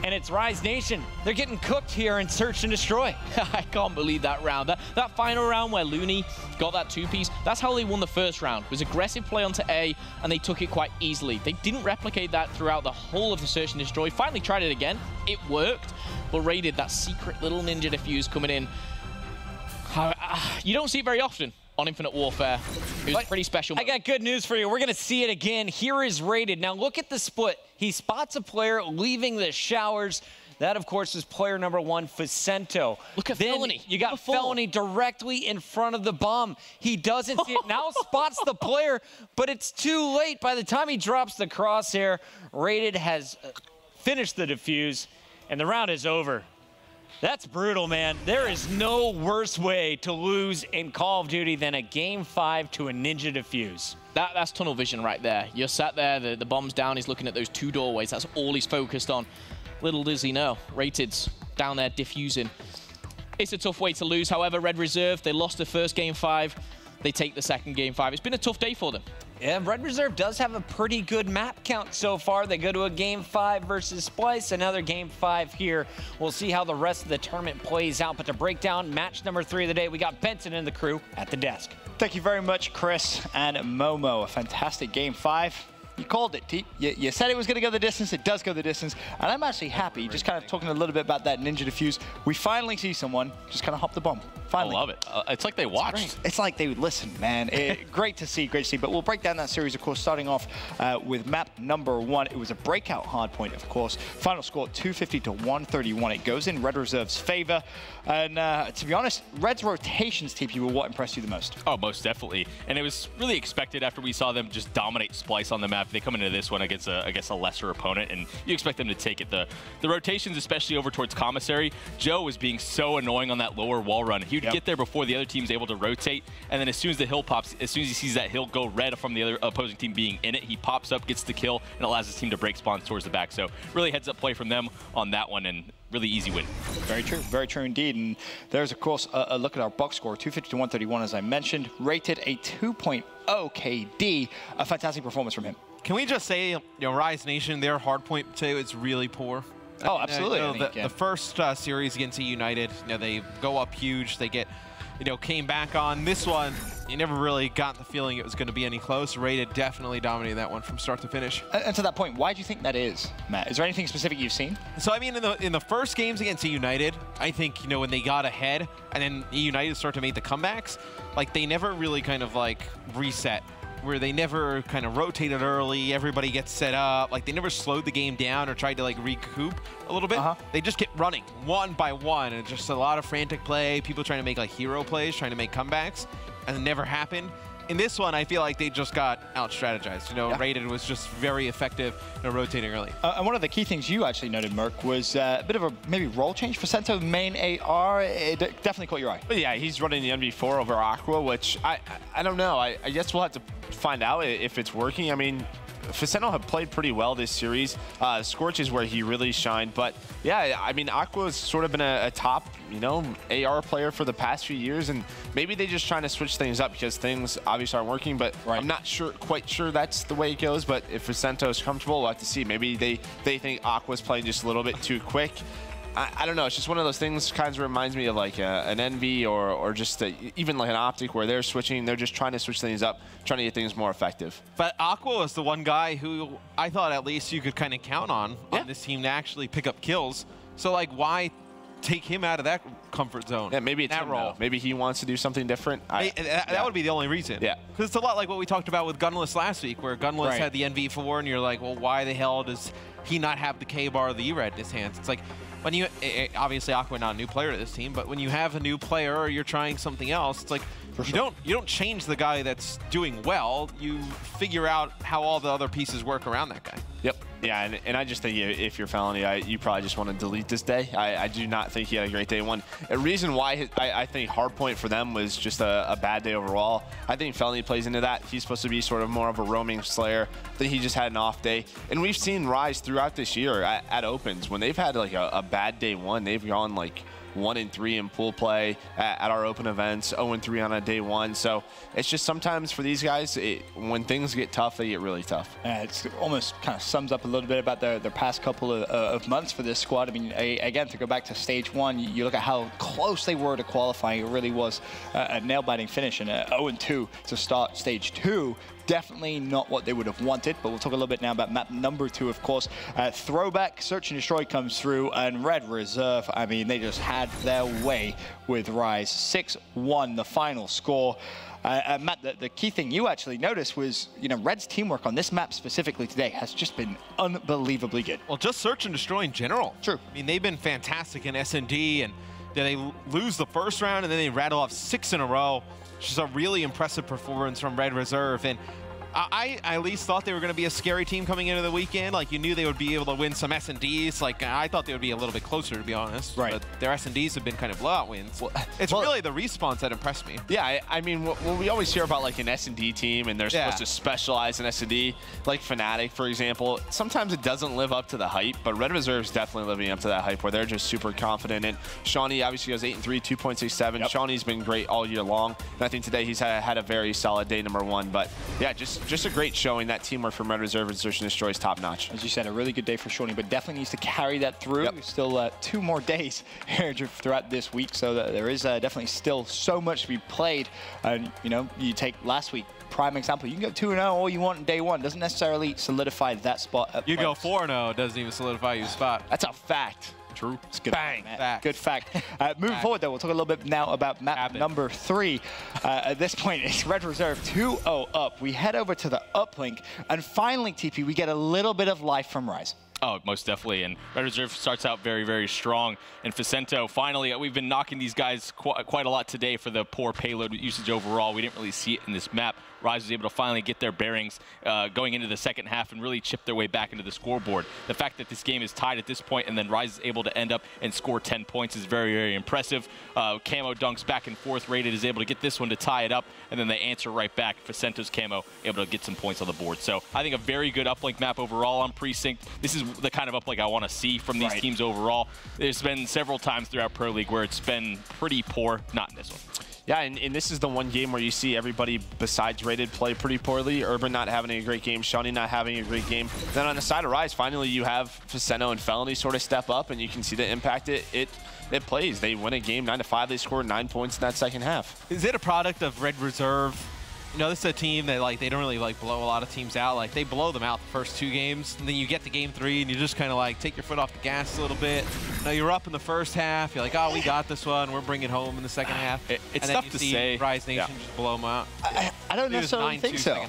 And it's Rise Nation. They're getting cooked here in Search and Destroy. I can't believe that round. That final round where Looney got that 2-piece, that's how they won the first round. It was aggressive play onto A, and they took it quite easily. They didn't replicate that throughout the whole of the Search and Destroy. Finally tried it again. It worked, but Rated, that secret little Ninja Defuse coming in. You don't see it very often on Infinite Warfare. It was pretty special. I got good news for you. We're going to see it again. Here is Rated. Now look at the split. He spots a player leaving the showers. That, of course, is player number 1, Facento. Look at then Felony. You got Felony directly in front of the bomb. He doesn't see it. Now spots the player, but it's too late. By the time he drops the crosshair, Rated has finished the defuse, and the round is over. That's brutal, man. There is no worse way to lose in Call of Duty than a Game 5 to a Ninja Defuse. That's tunnel vision right there. You're sat there, the bomb's down, he's looking at those 2 doorways. That's all he's focused on. Little does he know, Rated's down there diffusing. It's a tough way to lose. However, Red Reserve, they lost the first Game 5. They take the second Game 5. It's been a tough day for them. Yeah, Red Reserve does have a pretty good map count so far. They go to a Game 5 versus Splice, another Game 5 here. We'll see how the rest of the tournament plays out. But to break down match number 3 of the day, we got Benson and the crew at the desk. Thank you very much, Chris and Momo. A fantastic Game 5. You called it, Teep. You said it was going to go the distance. It does go the distance. And I'm actually happy, just kind of talking a little bit about that Ninja Defuse. We finally see someone just kind of hop the bomb. Finally. I love it. It's like they watched. It's like they would listen, man. Great to see, great to see. But we'll break down that series, of course, starting off with map number 1. It was a breakout hardpoint, of course. Final score 250 to 131. It goes in Red Reserve's favor. And to be honest, Red's rotations, TP, were what impressed you the most? Oh, most definitely. And it was really expected after we saw them just dominate Splice on the map. They come into this one against a lesser opponent, and you expect them to take it. The rotations, especially over towards Commissary, Joe was being so annoying on that lower wall run. He would get there before the other team's able to rotate, and then as soon as the hill pops, as soon as he sees that hill go red from the other opposing team being in it, he pops up, gets the kill, and allows his team to break spawns towards the back. So really heads up play from them on that one, and really easy win. Very true indeed. And there's, of course, a look at our box score, 250 to 131, as I mentioned. Rated a 2.0 KD, a fantastic performance from him. Can we just say, Rise Nation, their hardpoint too is really poor. Oh, absolutely. The first series against E United, they go up huge. They get, came back on. This one, you never really got the feeling it was going to be any close. Rated definitely dominated that one from start to finish. And to that point, why do you think that is, Matt? Is there anything specific you've seen? So, I mean, in the first games against E United, I think, when they got ahead and then E United started to make the comebacks, they never really kind of, reset, where they never kind of rotated early, everybody gets set up. They never slowed the game down or tried to, recoup a little bit. They just kept running one by one, and just a lot of frantic play, people trying to make, hero plays, trying to make comebacks, and it never happened. In this one, I feel like they just got out-strategized. Rated was just very effective rotating early. And one of the key things you actually noted, Merc, was a bit of a maybe role change for Sento, main AR. It definitely caught your eye. But yeah, he's running the NV4 over Aqua, which I don't know. I guess we'll have to find out if it's working. I mean, Faceno have played pretty well this series. Scorch is where he really shined. But yeah, I mean, Aqua's sort of been a top, you know, AR player for the past few years, and maybe they're just trying to switch things up because things obviously aren't working. But I'm not quite sure that's the way it goes. But if Facento's comfortable, we'll have to see. Maybe they think Aqua's playing just a little bit too quick. I don't know. It's just one of those things. Kind of reminds me of like an Envy or just even like an Optic where they're switching. They're just trying to switch things up, trying to get things more effective. But Aqua was the one guy who I thought at least you could kind of count on this team to actually pick up kills. So like, why take him out of that comfort zone? Yeah, maybe it's that role. Maybe he wants to do something different. That would be the only reason. Yeah. Because it's a lot like what we talked about with Gunless last week, where Gunless had the NV4, and you're like, well, why the hell does he not have the K-bar or the E-Red in his hands? It's like, when you, obviously Aqua not a new player to this team, but when you have a new player or you're trying something else, it's like, you don't change the guy that's doing well. You figure out how all the other pieces work around that guy. Yep. Yeah, and I just think if you're Felony, you probably just want to delete this day. I do not think he had a great day one. A reason why I think hardpoint for them was just a bad day overall. I think Felony plays into that. He's supposed to be sort of more of a roaming slayer. I think he just had an off day. And we've seen Rise throughout this year at Opens. When they've had like a bad day one, they've gone like 1-3 in pool play at our open events, 0-3 on a day one. So it's just sometimes for these guys, when things get tough, they get really tough. It's almost kind of sums up a little bit about their past couple of months for this squad. I mean, again, to go back to stage one, you look at how close they were to qualifying. It really was a nail-biting finish, and 0-2 to start stage two. Definitely not what they would have wanted, but we'll talk a little bit now about map number 2, of course. Throwback, Search and Destroy comes through, and Red Reserve, I mean, they just had their way with Rise. 6-1, the final score. Matt, the key thing you actually noticed was, you know, Red's teamwork on this map specifically today has just been unbelievably good. Well, just Search and Destroy in general. True. I mean, they've been fantastic in S&D, and they lose the first round, and then they rattle off 6 in a row. Which is a really impressive performance from Red Reserve. And I at least thought they were going to be a scary team coming into the weekend. Like, you knew they would be able to win some S&Ds. Like, I thought they would be a little bit closer, to be honest. Right. But their S&Ds have been kind of blowout wins. Well, it's really the respawns that impressed me. Yeah, I mean, when we always hear about, like, an S&D team and they're supposed to specialize in S&D, like Fnatic, for example, sometimes it doesn't live up to the hype, but Red Reserve's definitely living up to that hype where they're just super confident. And Shawnee obviously goes 8-3, 2.67. Yep. Shawnee's been great all year long, and I think today he's had a very solid day number 1. But, yeah, just a great showing. That teamwork from Red Reserve and Search and Destroy is top notch. As you said, a really good day for Shawnee, but definitely needs to carry that through. Yep. Still 2 more days here throughout this week, so there is definitely still so much to be played. And you know, you take last week, prime example. You can go 2-0 all you want in day one. Doesn't necessarily solidify that spot. You go 4-0, doesn't even solidify your spot. That's a fact. True. It's good. Bang. Fact. Good fact. Moving forward, though, we'll talk a little bit now about map number 3. At this point, it's Red Reserve 2-0 up. We head over to the uplink, and finally, TP, we get a little bit of life from Rise. Oh, most definitely. And Red Reserve starts out very, very strong. And Facento, finally, we've been knocking these guys quite a lot today for the poor payload usage overall. We didn't really see it in this map. Rise was able to finally get their bearings going into the second half and really chip their way back into the scoreboard. The fact that this game is tied at this point and then Rise is able to end up and score 10 points is very, very impressive. Camo dunks back and forth. Rated is able to get this one to tie it up, and then they answer right back. Facento's Camo able to get some points on the board. So I think a very good uplink map overall on Precinct. This is the kind of uplink I want to see from these teams overall. There's been several times throughout Pro League where it's been pretty poor, not in this one. Yeah, and this is the one game where you see everybody besides Rated play pretty poorly. Urban not having a great game, Shawnee not having a great game. Then on the side of Rise, finally you have Faceno and Felony sort of step up, and you can see the impact it plays. They win a game 9-5. They scored 9 points in that second half. Is it a product of Red Reserve? You know, this is a team that, like, they don't really, like, blow a lot of teams out. Like, they blow them out the first 2 games, and then you get to game 3, and you just kind of, like, take your foot off the gas a little bit. You know, you're up in the first half. You're like, oh, we got this one. We're bringing it home in the second half. It's tough to say. Rise Nation just blow them out. I don't necessarily think so.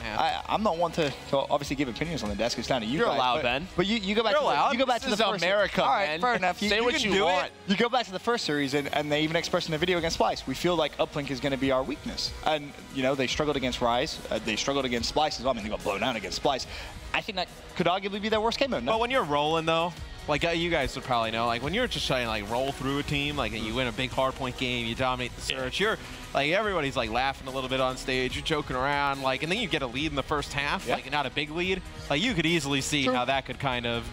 I'm not one to obviously give opinions on the desk. It's down to you. You're guys, allowed, Ben. But you go back. You go back to the first. America, all right, man. fair enough. Say what you want. You go back to the first series, and they even expressed in the video against Splice. We feel like uplink is going to be our weakness, and you know they struggled against Rise. They struggled against Splice as well. I mean, they got blown out against Splice. I think that could arguably be their worst game mode. No? But when you're rolling, though, like you guys would probably know, like when you're just trying to like roll through a team, like and you win a big hardpoint game, you dominate the search, you're like everybody's like laughing a little bit on stage, you're joking around, like, and then you get a lead in the first half, like not a big lead, like you could easily see how that could kind of.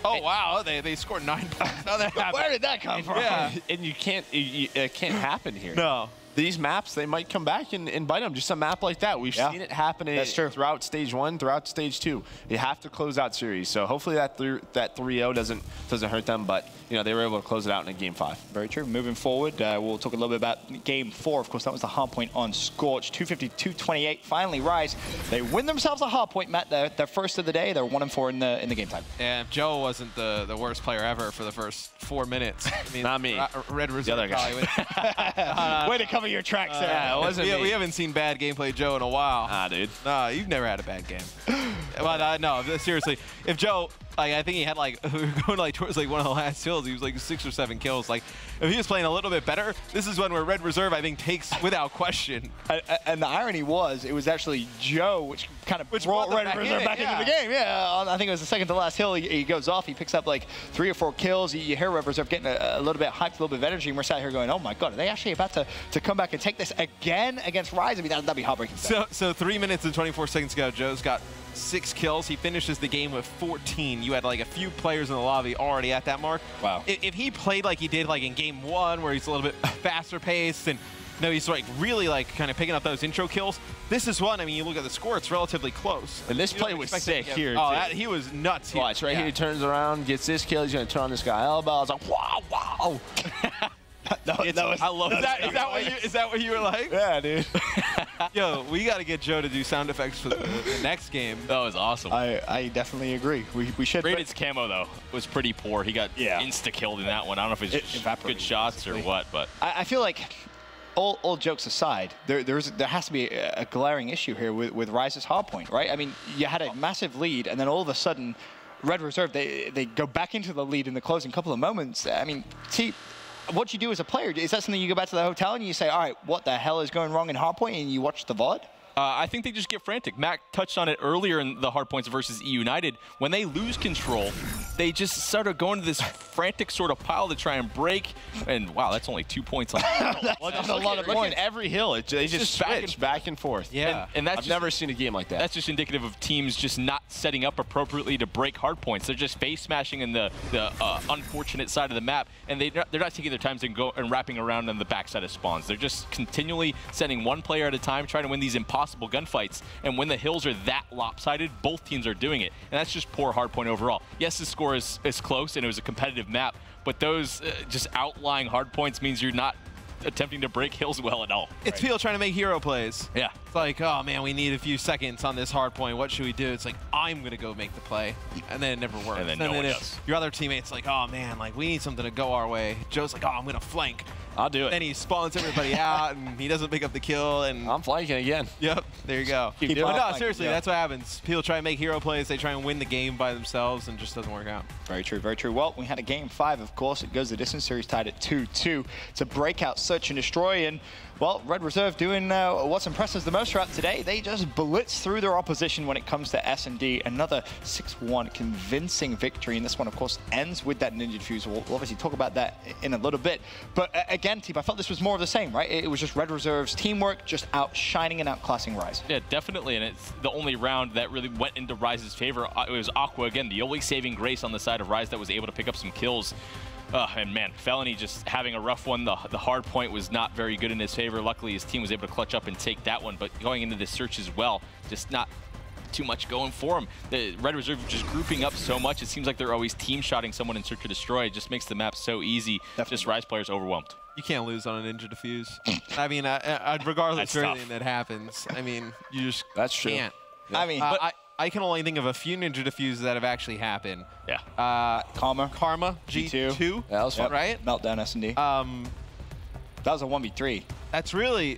Oh wow! They scored 9 points. How that happened? Where did that come from? Yeah, and you can't. It can't happen here. No. These maps, they might come back and bite them. Just a map like that. We've seen it happen throughout Stage 1, throughout Stage 2. You have to close out series. So hopefully that 3-0 doesn't hurt them. But, you know, they were able to close it out in Game 5. Very true. Moving forward, we'll talk a little bit about Game 4. Of course, that was the hardpoint on Scorch. 250-228. Finally, Rise. They win themselves a hardpoint, Matt. Their first of the day. They're 1-4 in the game time. Yeah, Joe wasn't the worst player ever for the first 4 minutes. I mean, not me. Red Reserve. The other guy. Way to cover your tracks there. Yeah, it wasn't we haven't seen bad gameplay Joe in a while. Ah, dude. No, you've never had a bad game. But no, seriously, if Joe, like, I think he had like, we were going like towards like one of the last hills, he was like 6 or 7 kills. Like, if he was playing a little bit better, this is one where Red Reserve, I think, takes without question. And the irony was, it was actually Joe which kind of brought Red Reserve back into the game. Yeah, I think it was the second to last hill. He goes off, he picks up like 3 or 4 kills. You hear Red Reserve getting a little bit hyped, a little bit of energy, and we're sat here going, oh my God, are they actually about to come back and take this again against Rise? I mean, that'd be heartbreaking. So 3 minutes and 24 seconds ago, Joe's got 6 kills. He finishes the game with 14. You had like a few players in the lobby already at that mark. Wow. If he played like he did like in Game 1, where he's a little bit faster paced and he's like really like kind of picking up those intro kills. This is one. I mean, you look at the score; it's relatively close. And this play was sick here. Oh, he was nuts. Watch right here. He turns around, gets this kill. He's gonna turn on this guy elbow. I was like, wow. I love that. Is that what you were like? Yeah, dude. Yo, we got to get Joe to do sound effects for the next game. That was awesome. I definitely agree. We should. Raided's camo though was pretty poor. He got insta killed in that one. I don't know if it's good shots or what, but I feel like. All jokes aside, there has to be a glaring issue here with Rise's hardpoint, right? I mean, you had a massive lead, and then all of a sudden, Red Reserve, they go back into the lead in the closing couple of moments. I mean, what you do as a player, is that something you go back to the hotel and you say, all right, what the hell is going wrong in hardpoint, and you watch the VOD? I think they just get frantic. Mac touched on it earlier in the hardpoints versus United. When they lose control, they just started going to this frantic sort of pile to try and break. And wow, that's only 2 points on. That's a lot of points. Look at every hill. They just switch back and forth. Yeah, and that's I've never seen a game like that. That's just indicative of teams just not setting up appropriately to break hardpoints. They're just face smashing in the unfortunate side of the map, and they're not taking their time to go and wrapping around on the backside of spawns. They're just continually sending one player at a time, trying to win these impossible gunfights. And when the hills are that lopsided, both teams are doing it, and that's just poor hardpoint overall. Yes, the score is close, and it was a competitive map, but those just outlying hardpoints means you're not attempting to break hills well at all. It's people trying to make hero plays. Yeah. It's like, oh man, we need a few seconds on this hard point. What should we do? It's like, I'm going to go make the play. And then it never works. And then no one does. Your other teammate's like, oh man, like we need something to go our way. Joe's like, oh, I'm going to flank. I'll do it. Then he spawns everybody out, and he doesn't pick up the kill. And I'm flanking again. Yep, there you go. Keep doing but it. no, seriously, that's what happens. People try and make hero plays. They try and win the game by themselves, and it just doesn't work out. Very true, very true. Well, we had a Game 5, of course. It goes the distance series tied at 2-2. It's a breakout search and destroy, and well, Red Reserve doing what's impressed us the most throughout today. They just blitz through their opposition when it comes to S&D. Another 6-1 convincing victory. And this one, of course, ends with that Ninja Defuse. We'll obviously talk about that in a little bit. But again, team, I felt this was more of the same, right? It was just Red Reserve's teamwork just outshining and outclassing Rise. Yeah, definitely. And it's the only round that really went into Rise's favor. It was Aqua, again, the only saving grace on the side of Rise that was able to pick up some kills. And man, Felony just having a rough one. The hard point was not very good in his favor. Luckily, his team was able to clutch up and take that one. But going into this search as well, just not too much going for him. The Red Reserve just grouping up so much. It seems like they're always team-shotting someone in search to destroy. It just makes the map so easy. Definitely. Just Rise players overwhelmed. You can't lose on a Ninja Defuse. I mean, regardless of everything that happens, I mean, you just can't. Yeah. I mean, I can only think of a few Ninja Defuses that have actually happened. Yeah. Karma G2. That was fun. Right? Meltdown S&D. That was a 1v3. That's really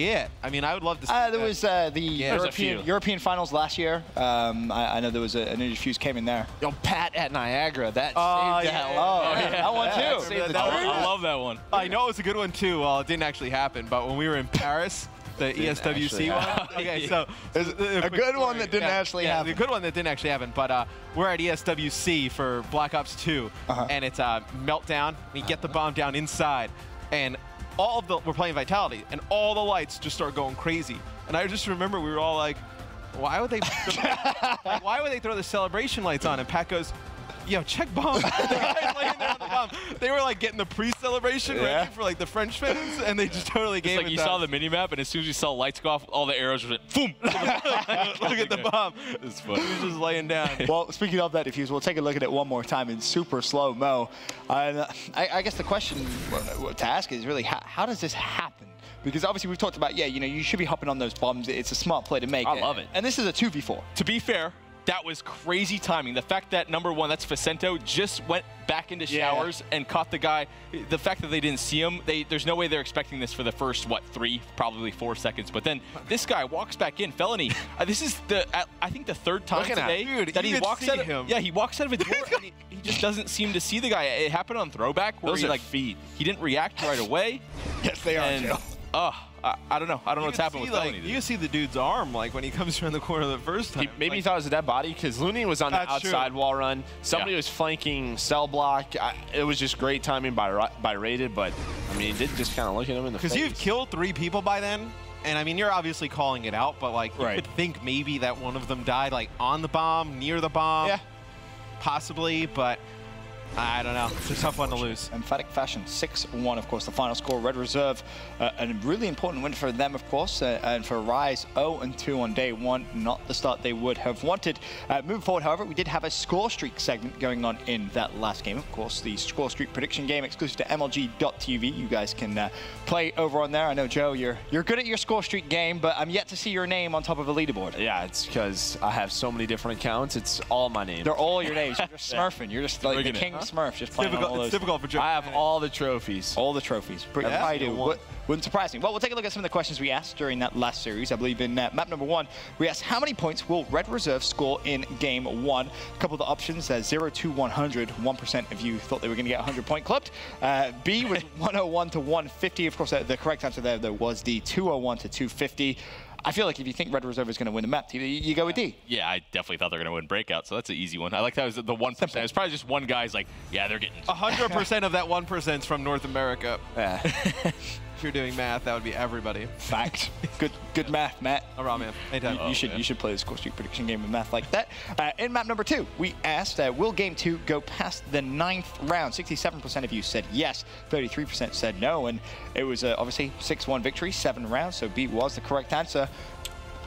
it. I mean, I would love to see there was the European finals last year. I know there was a Ninja Defuse came in there. Yo, Pat at Niagara. That saved that one too. I love that one. I know it was a good one too. Well, it didn't actually happen, but when we were in Paris, The ESWC one? Okay, so a good one that didn't actually happen. A good one that didn't actually happen, but we're at ESWC for Black Ops 2, and it's a meltdown. We get the bomb down inside, and we're playing Vitality, and all the lights just start going crazy. And I just remember we were all like, why would they throw the celebration lights on? And Pat goes, yo, check bomb. The guy's laying there on the bomb. They were like getting the pre-celebration ready for like the French fans, and they just totally gave it. You saw the mini map, and as soon as you saw lights go off, all the arrows were boom. Look at the bomb. It's funny. He was just laying down. Well, speaking of that, Diffuse, we'll take a look at it one more time in super slow-mo. I guess the question to ask is really, how does this happen? Because obviously we've talked about, you should be hopping on those bombs. It's a smart play to make. I love it. And this is a 2v4. To be fair, that was crazy timing. The fact that number one, that's Vicento, just went back into showers and caught the guy. The fact that they didn't see him, there's no way they're expecting this for the first, 3, probably 4 seconds. But then this guy walks back in. Felony, this is I think the third time today that he walks out of him. Yeah, he walks out of a door and he just doesn't seem to see the guy. It happened on throwback where he didn't react right away. Yes, they are, Joe. I don't know. I don't know what's happened with Felony. You can see the dude's arm when he comes around the corner the first time. Maybe he thought it was a dead body because Looney was on the outside wall run. Somebody was flanking cell block. It was just great timing by Rated, but I mean, he did just kind of look at him in the face. Because you've killed 3 people by then, and I mean, you're obviously calling it out, but like you could think maybe that one of them died like on the bomb, near the bomb, possibly, but. I don't know. It's a tough one to lose. Emphatic fashion, 6-1, of course, the final score. Red Reserve, a really important win for them, of course, and for Rise, 0-2 on day one. Not the start they would have wanted. Moving forward, however, we did have a score streak segment going on in that last game. Of course, the score streak prediction game exclusive to MLG.TV. You guys can play over on there. I know, Joe, you're good at your score streak game, but I'm yet to see your name on top of a leaderboard. Yeah, it's because I have so many different accounts. It's all my names. They're all your names. You're just smurfing. You're just like the king Smurf, just playing all those. It's difficult for Joe. I have all the trophies. All the trophies. I do. Wouldn't surprise me. Well, we'll take a look at some of the questions we asked during that last series. I believe in map number 1, we asked how many points will Red Reserve score in game 1? A couple of the options, 0 to 100. 1% of you thought they were going to get 100-point clubbed. B was 101 to 150. Of course, the correct answer there, though, was the 201 to 250. I feel like if you think Red Reserve is going to win the map, you go with D. Yeah, I definitely thought they were going to win Breakout, so that's an easy one. I like that was the 1%. It was probably just one guy's like, yeah, they're getting 100% of that 1% is from North America. If you're doing math, that would be everybody. Fact. Good math, Matt. All right, man. Anytime. You should play the score streak prediction game with math like that. In map number 2, we asked, will game 2 go past the 9th round? 67% of you said yes, 33% said no, and it was obviously 6-1 victory, 7 rounds, so B was the correct answer.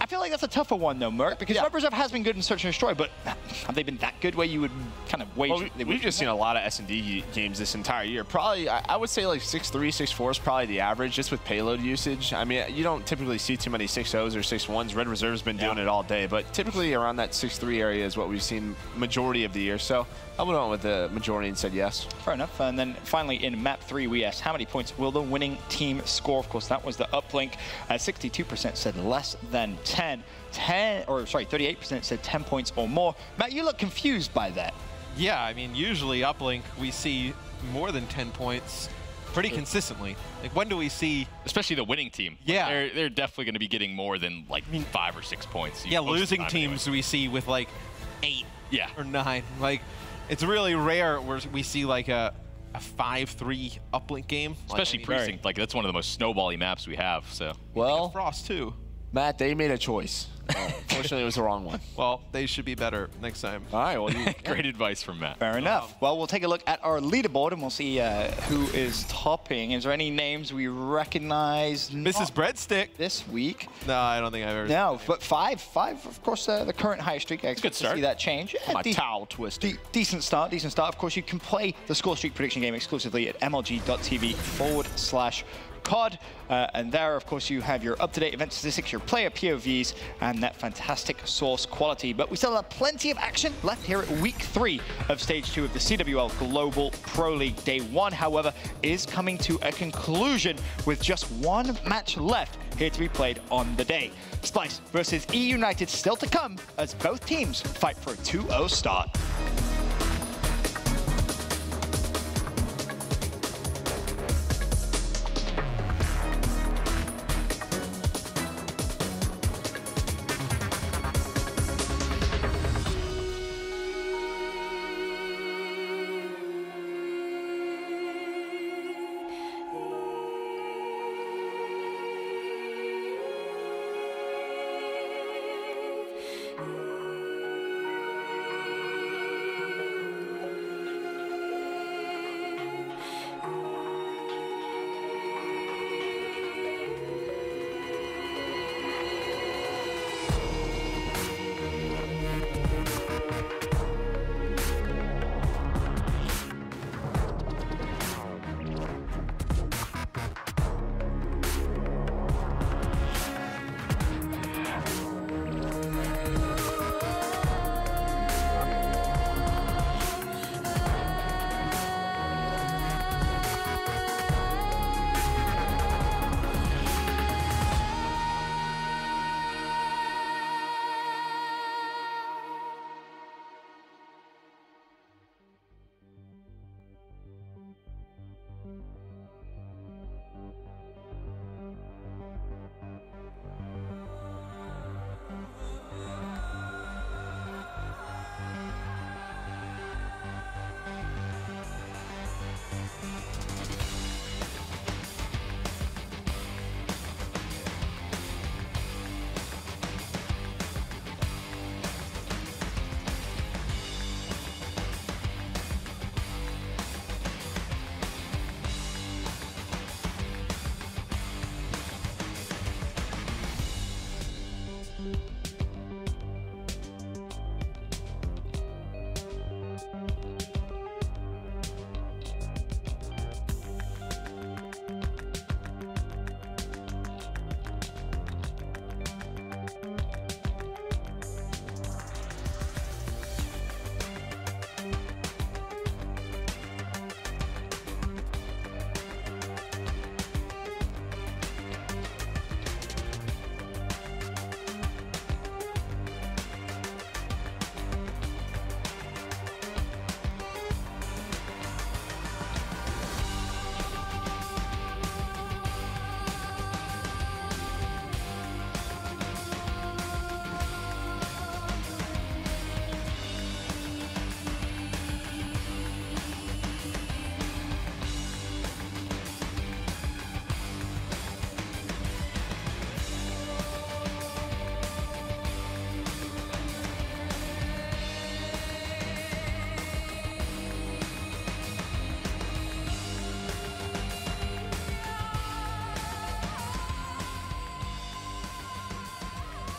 I feel like that's a tougher one, though, Merc, because Red Reserve has been good in Search and Destroy, but have they been that good where you would kind of wager? Well, we've just seen a lot of S&D games this entire year. Probably, I would say like 6-3, 6-4 is probably the average, just with payload usage. I mean, you don't typically see too many 6-0s or 6-1s. Red Reserve's been doing it all day, but typically around that 6-3 area is what we've seen majority of the year. So I went on with the majority and said yes. Fair enough. And then finally in map 3, we asked how many points will the winning team score? Of course, that was the uplink. 62% said less than 10. 38% said 10 points or more. Matt, you look confused by that. Yeah, I mean, usually uplink, we see more than 10 points pretty consistently. Like, when do we see... Especially the winning team. Yeah. They're definitely going to be getting more than, like, 5 or 6 points. Yeah, losing teams we see with, like, 8 or 9. Like, it's really rare where we see, like, a 5-3 uplink game. Especially Precinct. Like, that's one of the most snowbally maps we have, so... Well... Frost, too. Matt, they made a choice. Unfortunately, it was the wrong one. Well, they should be better next time. All right. Well, great advice from Matt. Fair enough. Well, we'll take a look at our leaderboard and we'll see who is topping. Is there any names we recognize? Mrs. Breadstick this week. No, I don't think I've ever. No, but five. Of course, the current high streak. I expect to see that change. My towel twister. Decent start. Of course, you can play the score streak prediction game exclusively at mlg.tv/COD. And there, of course, you have your up-to-date event statistics, your player POVs, and that fantastic source quality. But we still have plenty of action left here at week 3 of stage 2 of the CWL Global Pro League. Day 1, however, is coming to a conclusion with just 1 match left here to be played on the day. Splice versus E United still to come as both teams fight for a 2-0 start.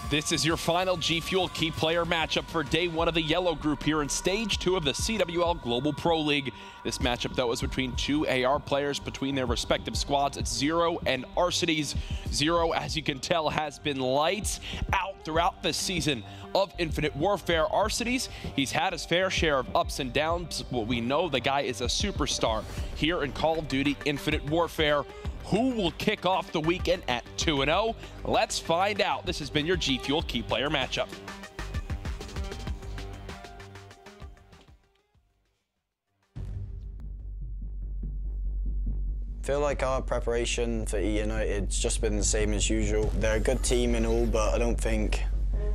This is your final G Fuel Key Player matchup for day one of the yellow group here in stage 2 of the CWL Global Pro League. This matchup, though, is between two AR players between their respective squads. It's Zero and Arcities. Zero, as you can tell, has been lights out throughout the season of Infinite Warfare. Arcities, he's had his fair share of ups and downs. Well, we know the guy is a superstar here in Call of Duty Infinite Warfare. Who will kick off the weekend at 2-0? Let's find out. This has been your G Fuel Key Player matchup. I feel like our preparation for E United's just been the same as usual. They're a good team and all, but I don't think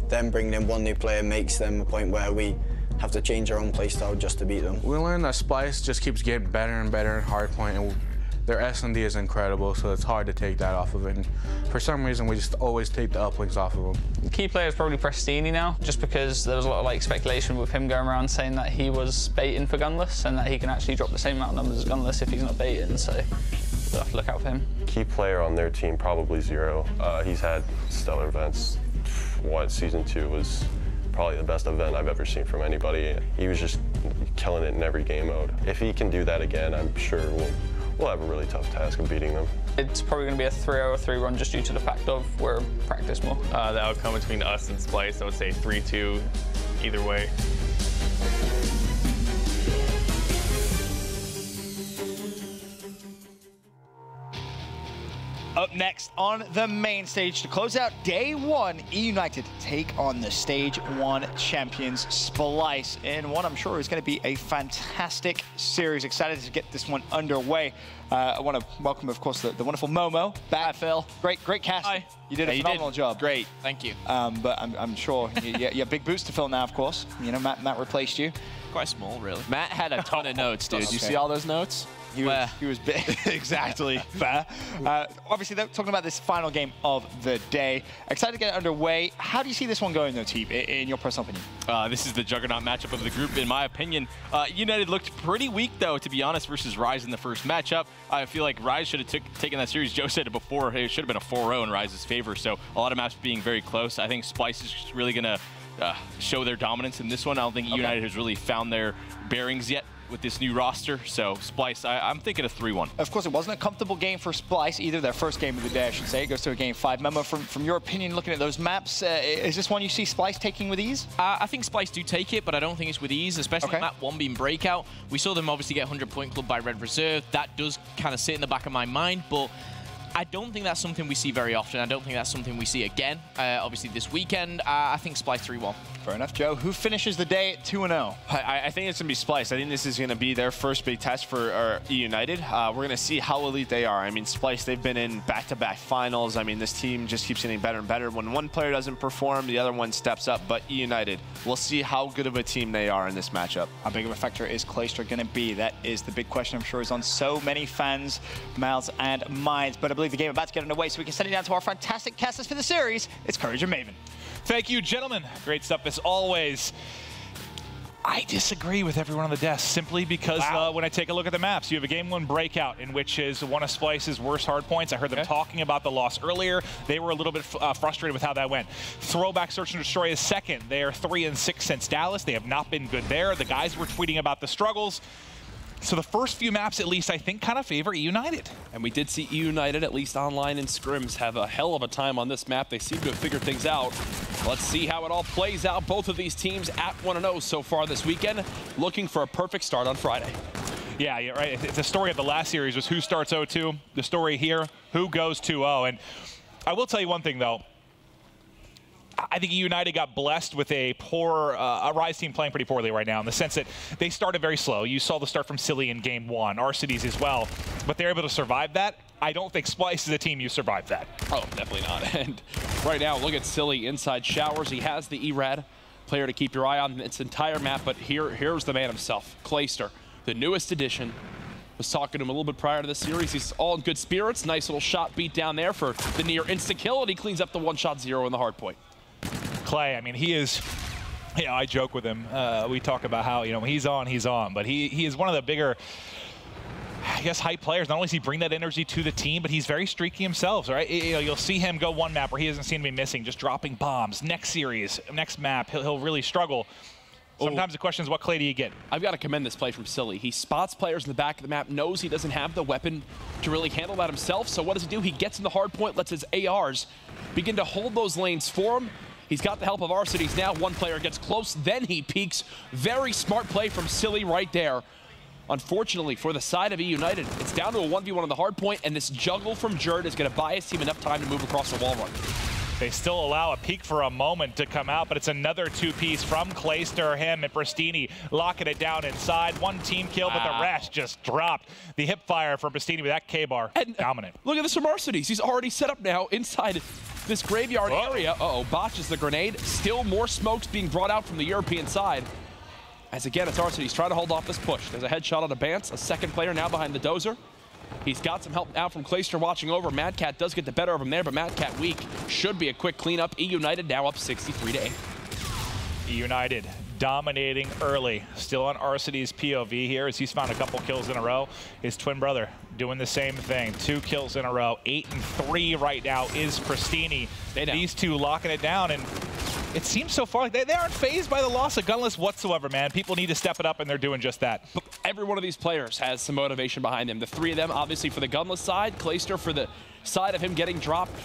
them bringing in one new player makes them a point where we have to change our own playstyle just to beat them. We learned that Splice just keeps getting better and better in hardpoint, and their S&D is incredible, so it's hard to take that off of it. And for some reason, we just always take the uplinks off of them. Key player is probably Prestini now, just because there was a lot of speculation with him going around saying that he was baiting for Gunless and that he can actually drop the same amount of numbers as Gunless if he's not baiting, so we'll have to look out for him. Key player on their team, probably Zero. He's had stellar events. Season 2 was probably the best event I've ever seen from anybody. He was just killing it in every game mode. If he can do that again, I'm sure we'll have a really tough task of beating them. It's probably going to be a 3-0 or 3-1 just due to the fact of we're practice more. The outcome between us and Splice, I would say 3-2 either way. Up next on the main stage to close out day one, E United take on the stage 1 champions Splice in what I'm sure is going to be a fantastic series. Excited to get this one underway. I want to welcome, of course, the wonderful Momo back. Hi, Phil. Great casting. Hi. You did a phenomenal job. Great, thank you. But I'm sure you have big boots to fill now, of course. You know, Matt replaced you. Quite small, really. Matt had a ton of notes, dude. Did you see all those notes? He was big. Exactly. Fair. Obviously, though, talking about this final game of the day, excited to get it underway. How do you see this one going, though, Teeb, in your personal opinion? This is the juggernaut matchup of the group, in my opinion. United looked pretty weak, though, to be honest, versus Rise in the first matchup. I feel like Rise should have taken that series. Joe said it before. It should have been a 4-0 in Rise's favor, so a lot of maps being very close. I think Splice is really going to show their dominance in this one. I don't think United has really found their bearings yet with this new roster, so Splice, I'm thinking a 3-1. Of course, it wasn't a comfortable game for Splice, either their first game of the day, I should say. It goes to a game 5. Memo, from your opinion, looking at those maps, is this one you see Splice taking with ease? I think Splice do take it, but I don't think it's with ease, especially map 1 being Breakout. We saw them obviously get 100-point club by Red Reserve. That does kind of sit in the back of my mind, but I don't think that's something we see very often. I don't think that's something we see again. Obviously, this weekend, I think Splice 3-1. Fair enough, Joe. Who finishes the day at 2-0? I think it's going to be Splice. I think this is going to be their first big test for United. We're going to see how elite they are. I mean, Splice, they've been in back-to-back finals. I mean, this team just keeps getting better and better. When one player doesn't perform, the other one steps up. But United, we'll see how good of a team they are in this matchup. How big of a factor is Clayster going to be? That is the big question, I'm sure, is on so many fans' mouths and minds. But I believe the game about to get underway, so we can send it down to our fantastic casters for the series. It's Courage and Maven. Thank you, gentlemen. Great stuff as always. I disagree with everyone on the desk simply because when I take a look at the maps, you have a game 1 Breakout, in which is one of Splice's worst hard points. I heard them talking about the loss earlier. They were a little bit frustrated with how that went. Throwback Search and Destroy is second. They are 3-6 since Dallas. They have not been good there. The guys were tweeting about the struggles. So the first few maps, at least, I think kind of favor United. And we did see United, at least online in scrims, have a hell of a time on this map. They seem to have figured things out. Let's see how it all plays out. Both of these teams at 1-0 so far this weekend, looking for a perfect start on Friday. Yeah, you're right. The story of the last series was who starts 0-2. The story here, who goes 2-0. And I will tell you one thing, though. I think United got blessed with a poor, a Rise team playing pretty poorly right now, in the sense that they started very slow. You saw the start from Silly in game 1, Arcides as well, but they're able to survive that. I don't think Splice is a team you survive that. Oh, definitely not. And right now, look at Silly inside showers. He has the ERAD player to keep your eye on its entire map, but here's the man himself, Clayster, the newest addition. Was talking to him a little bit prior to the series. He's all in good spirits. Nice little shot beat down there for the near insta kill, and he cleans up the 1-0 in the hard point. Clay, I mean, he is, you know, I joke with him. We talk about how, you know, when he's on, but he is one of the bigger, I guess, hype players. Not only does he bring that energy to the team, but he's very streaky himself, right? You know, you'll see him go one map where he doesn't seem to be missing, just dropping bombs. Next series, next map, he'll really struggle. Sometimes the question is, what Clay do you get? I've got to commend this play from Silly. He spots players in the back of the map, knows he doesn't have the weapon to really handle that himself, so what does he do? He gets in the hard point, lets his ARs begin to hold those lanes for him. He's got the help of Arcides now. One player gets close, then he peeks. Very smart play from Silly right there. Unfortunately, for the side of United, it's down to a 1v1 on the hard point, and this juggle from Jerd is going to buy his team enough time to move across the wall run. They still allow a peek for a moment to come out, but it's another 2-piece from Clayster, him, and Pristini locking it down inside. One team kill, but the rest just dropped. The hip fire for Pristini with that K-bar. Dominant. Look at this from Arcides. He's already set up now inside this graveyard area. Uh-oh, botches the grenade. Still more smokes being brought out from the European side. As again, it's Arcides trying to hold off this push. There's a headshot on a Bance, a second player now behind the Dozer. He's got some help now from Clayster watching over. Mad Cat does get the better of him there, but Mad Cat weak. Should be a quick cleanup. United now up 63-8. United dominating early. Still on Arcides' POV here as he's found a couple kills in a row. His twin brother doing the same thing. 2 kills in a row. 8-3 right now is Pristini. These two locking it down, and it seems so far like they aren't fazed by the loss of Gunless whatsoever, man. People need to step it up, and they're doing just that. But every one of these players has some motivation behind them. The 3 of them, obviously, for the Gunless side. Clayster for the side of him getting dropped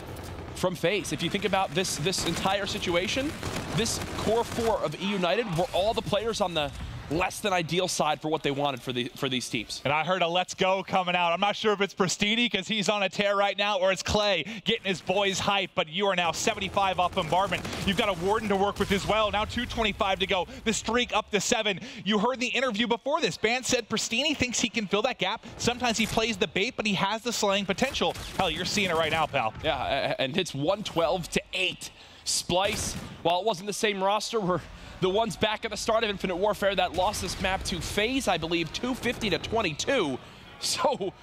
from FaZe. If you think about this entire situation, this core 4 of United were all the players on the less than ideal side for what they wanted for these teams. And I heard a let's go coming out. I'm not sure if it's Pristini because he's on a tear right now, or it's Clay getting his boys hype, but you are now 75 off bombardment. You've got a Warden to work with as well. Now 2:25 to go. The streak up to 7. You heard the interview before this. Ban said Pristini thinks he can fill that gap. Sometimes he plays the bait, but he has the slaying potential. Hell, you're seeing it right now, pal. Yeah, and it's 112-8. Splice, while it wasn't the same roster, were the ones back at the start of Infinite Warfare that lost this map to FaZe, I believe, 250-22. So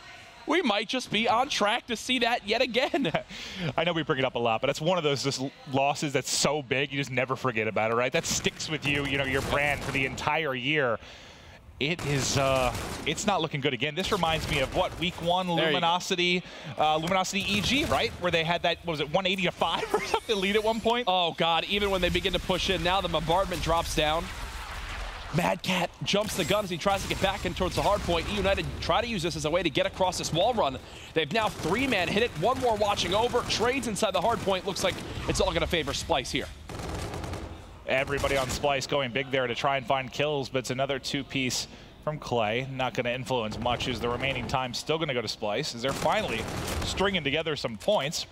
we might just be on track to see that yet again. I know we bring it up a lot, but it's one of those just losses that's so big you just never forget about it, right? That sticks with you, you know, your brand for the entire year. It is, it's not looking good again. This reminds me of what, week 1 Luminosity, Luminosity EG, right? Where they had that, what was it, 180-5 or something lead at one point? Oh God, even when they begin to push in, now the bombardment drops down. Mad Cat jumps the gun as he tries to get back in towards the hard point. E United try to use this as a way to get across this wall run. They've now 3-man hit it, 1 more watching over, trades inside the hard point. Looks like it's all gonna favor Splice here. Everybody on Splice going big there to try and find kills, but it's another 2-piece from Clay. Not gonna influence much as the remaining time still gonna go to Splice as they're finally stringing together some points.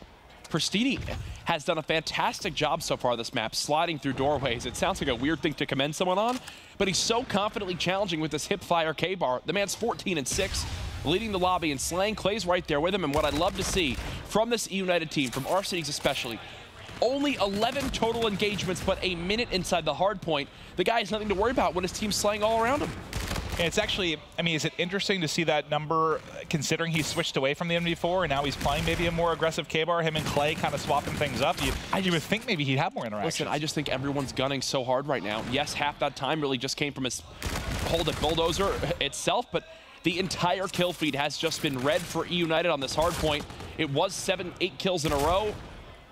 Pristini has done a fantastic job so far this map, sliding through doorways. It sounds like a weird thing to commend someone on, but he's so confidently challenging with this hip-fire K-bar. The man's 14-6, leading the lobby and slaying. Clay's right there with him, and what I'd love to see from this E United team, from our cities especially, only 11 total engagements, but a minute inside the hard point. The guy has nothing to worry about when his team's slaying all around him. And it's actually, I mean, is it interesting to see that number, considering he switched away from the MV4 and now he's playing maybe a more aggressive K-bar, him and Clay kind of swapping things up? You would think maybe he'd have more interactions. Listen, I just think everyone's gunning so hard right now. Yes, half that time really just came from his hold at Bulldozer itself, but the entire kill feed has just been red for E United on this hard point. It was 7-8 kills in a row.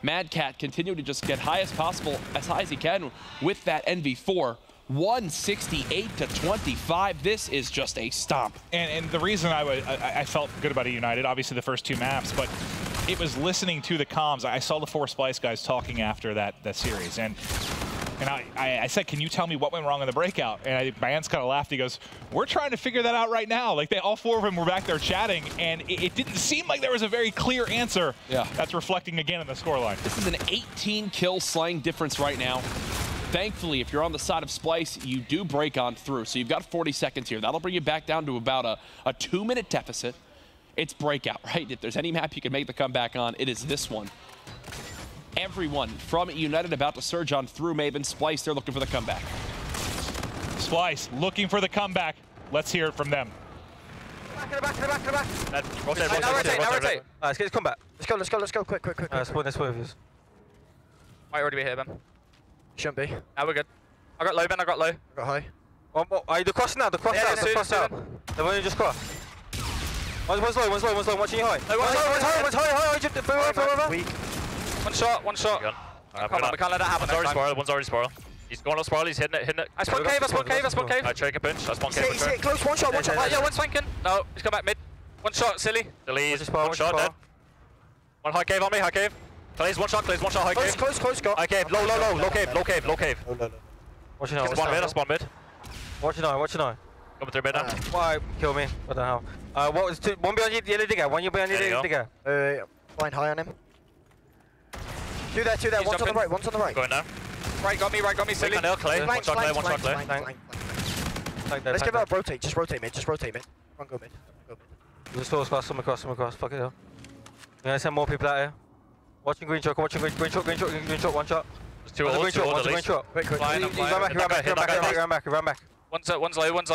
Mad Cat continued to just get high as possible, as high as he can with that NV4. 168-25. This is just a stomp. And the reason I felt good about United, obviously the first 2 maps, but it was listening to the comms. I saw the 4 Splice guys talking after that series, and I said, can you tell me what went wrong in the breakout? And Mans kind of laughed. He goes, we're trying to figure that out right now. Like, all 4 of them were back there chatting, and it didn't seem like there was a very clear answer. Yeah. That's reflecting again in the scoreline. This is an 18-kill slaying difference right now. Thankfully, if you're on the side of Splice, you do break on through. So you've got 40 seconds here. That'll bring you back down to about a 2-minute deficit. It's breakout, right? If there's any map you can make the comeback on, it is this one. Everyone from United about to surge on through Maven. Splice, they're looking for the comeback. Splice looking for the comeback. Let's hear it from them. Back, in the back, in the back, in the back. Rotate. Let's get this comeback. Let's go, quick. Spawn this way with you. Might already be here, Ben. Shouldn't be. Now we're good. I got low, Ben, I got low. I got high. One more. The cross now, the cross out, the cross out. The one you just crossed. One's low, watching you high. No, one's high, just weak. One shot. Come on, we can't let that happen. One's already spiral. He's going off spiral, he's hitting it. I spawn cave. I try to pinch, I spawn cave. Sit close, one shot. Yeah, one's flanking. No, he's come back mid. One shot, silly. One shot, dead. One high cave on me, high cave. Clays, one shot, high cave. Close, go. High cave, low cave. Watch your eye, I spawn mid. Watch your eye. Coming through mid now. Why, kill me, what the hell. What was one behind you, the other digger, one behind you, the other digger. Blind high on him. Two there, one's on the right, Going now. Right, got me, silly. Clay. One shot, Clay. Let's give it a rotate, just rotate mid. One go mid. Just throw across, some across. Fuck it up. We're gonna send more people out here. Watching green shot, one shot. There's 2 green shot. Quick. He ran back. One's low,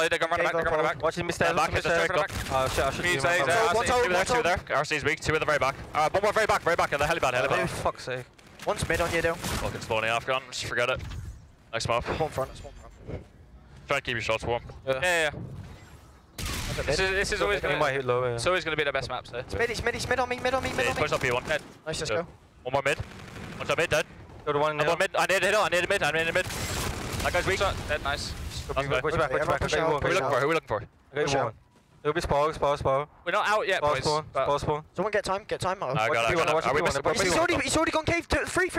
they're gonna run back. Watching me stay back. Oh shit, I should be two there. RC's weak, 2 in the very back. One more very back in the helipad. Fuck's sake. One's mid on you, though. Fucking spawning off gun, just forget it. Next map. One front. Try and keep your shots warm. Yeah. This is always gonna hit low. It's always gonna be the best maps there. It's mid on me. Push up P1. Dead. Nice, let's go. One more mid. One shot mid, dead. Go to one mid. I need a mid. That guy's weak. Dead, nice. Watch back. Who are we looking for? It'll be spawn. We're not out yet, boys. Spawn. Someone get time. I got it. He's already gone cave. Free.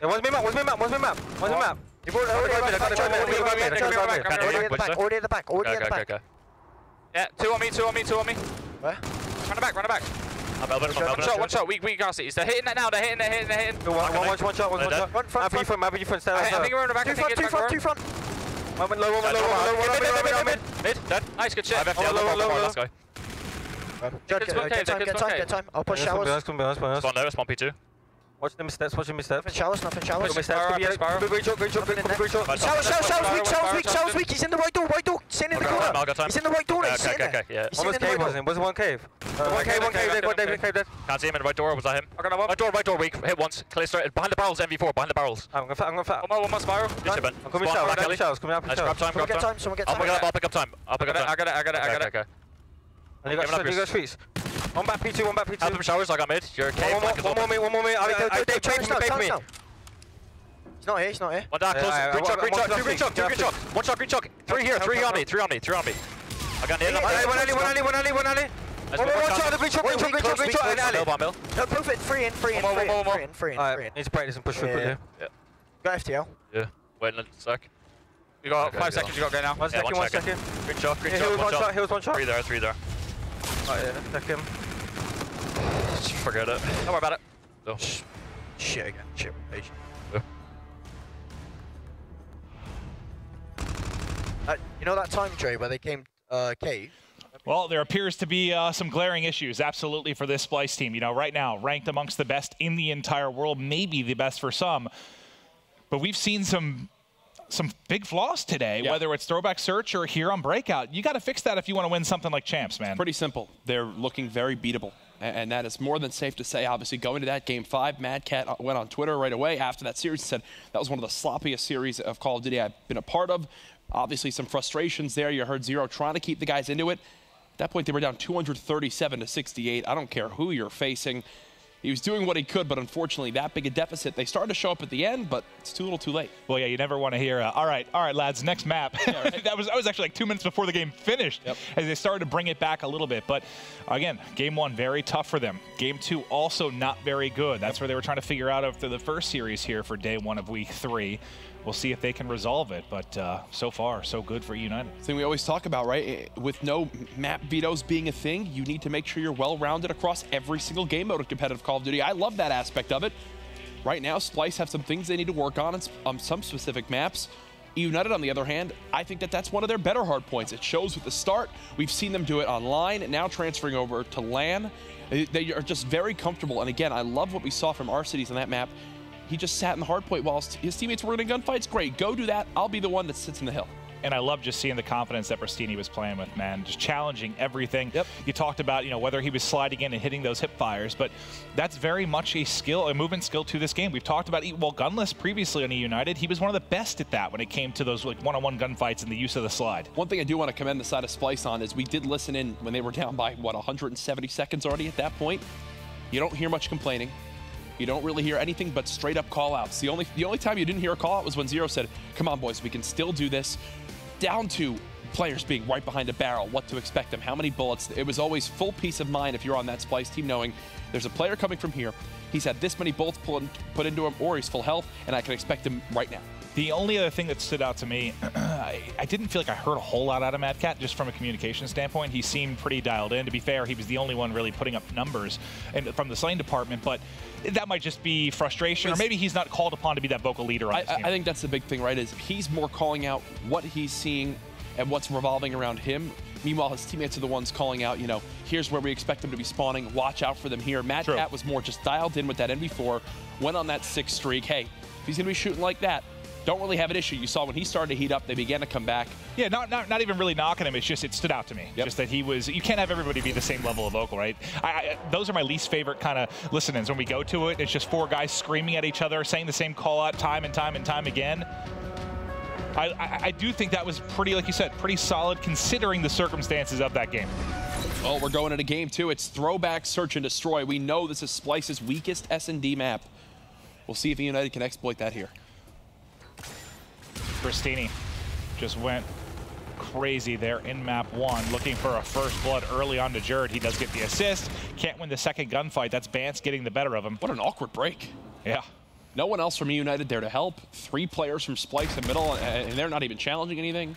One's mid map. Already at the back. Okay. Yeah, 2 on me. Where? Run it back. One shot. We can't see. They're hitting that now. They're hitting. One shot. Front. Map you front. I think we're in the back. Two front. One low. Mid. Dead. Nice, good shit. Low. Let's go. Get time. I'll push showers. Spawn P2. Watch the missteps, watch the missteps. Nothing shallows, nothing shallows. Showers weak. He's in the right door. Sitting in the corner. He's in the right door. Okay, yeah. Almost cave, wasn't it? Was it one cave? One cave, David, cave dead. Can't see him in the right door. Was that him? Right door weak. Hit once. Clear straight. Behind the barrels, MV4. Behind the barrels. I'm going fat. One more spiral. I'm coming showers. Coming up. Grab time. Someone get time. I'll pick up time. I got it. Okay. And you got streets. One back P2. I have some showers. I got mid. You're cave. One more me. Dave, change me. He's not here. One down, close. Green chuck. One shot, green chuck. Three here, three on me. I got near them. One alley. One shot, the green chuck, and alley. No, perfect. Free in. Alright, need to break this and push through quickly. Yeah. Got FTL. Yeah. Wait a sec. You got 5 seconds, you got to go now. One second. Green chuck, Here's one shot. Three there. Alright, second. Forget it. Don't worry about it. No. Shit again. Shit. You know that time, Trey, where they came cave? Well, there appears to be some glaring issues, absolutely, for this Splice team. You know, right now, ranked amongst the best in the entire world, maybe the best for some. But we've seen some big flaws today, whether it's throwback search or here on breakout. You got to fix that if you want to win something like champs, man. Pretty simple. They're looking very beatable. And that is more than safe to say. Obviously, going to that Game 5, Mad Cat went on Twitter right away after that series and said that was one of the sloppiest series of Call of Duty I've been a part of. Obviously, some frustrations there. You heard Zero trying to keep the guys into it. At that point, they were down 237 to 68. I don't care who you're facing. He was doing what he could, but unfortunately, that big a deficit. They started to show up at the end, but it's too little too late. Well, yeah, you never want to hear, all right, lads, next map. Yeah, right. that was actually like 2 minutes before the game finished as they started to bring it back a little bit. But again, game 1, very tough for them. Game 2, also not very good. That's where they were trying to figure out after the first series here for day 1 of week 3. We'll see if they can resolve it, but so far, so good for United. Thing we always talk about, right? With no map vetoes being a thing, you need to make sure you're well-rounded across every single game mode of competitive Call of Duty. I love that aspect of it. Right now, Splice have some things they need to work on some specific maps. United, on the other hand, I think that's one of their better hard points. It shows with the start. We've seen them do it online, now transferring over to LAN. They are just very comfortable, and again, I love what we saw from R-Cities on that map. He just sat in the hard point while his teammates were in gunfights. Great, go do that. I'll be the one that sits in the hill. And I love just seeing the confidence that Pristini was playing with, man. Just challenging everything. You talked about, you know, whether he was sliding in and hitting those hip fires, but that's very much a skill, a movement skill to this game. We've talked about, well, Gunless previously on United, he was one of the best at that when it came to those like one-on-one gunfights and the use of the slide. One thing I do want to commend the side of Splice on is we did listen in when they were down by, what, 170 seconds already at that point. You don't hear much complaining. You don't really hear anything but straight up call outs. The only time you didn't hear a call out was when Zero said, come on boys, we can still do this. Down to players being right behind a barrel, what to expect them, how many bullets. It was always full peace of mind if you're on that Splice team knowing there's a player coming from here. He's had this many bullets put into him, or he's full health, and I can expect him right now. The only other thing that stood out to me, I didn't feel like I heard a whole lot out of Mad Cat, just from a communication standpoint. He seemed pretty dialed in. To be fair, he was the only one really putting up numbers from the Slain department, but that might just be frustration, or maybe he's not called upon to be that vocal leader on his team. I think that's the big thing, right, is he's more calling out what he's seeing and what's revolving around him. Meanwhile, his teammates are the ones calling out, you know, here's where we expect them to be spawning. Watch out for them here. Mad Cat was more just dialed in with that NV4, went on that 6 streak. Hey, if he's going to be shooting like that, don't really have an issue. You saw when he started to heat up, they began to come back. Yeah, not even really knocking him. It's just, it stood out to me. Just that he was, you can't have everybody be the same level of vocal, right? Those are my least favorite kind of listen-ins. When we go to it, it's just 4 guys screaming at each other, saying the same call out time and time and time again. I do think that was pretty, like you said, pretty solid considering the circumstances of that game. Well, we're going into game 2. It's throwback search and destroy. We know this is Splice's weakest S&D map. We'll see if United can exploit that here. Pristini just went crazy there in map 1, looking for a first blood early on to Jared. He does get the assist. Can't win the second gunfight. That's Bance getting the better of him. What an awkward break. Yeah. No one else from United there to help. 3 players from Splice in middle, and they're not even challenging anything.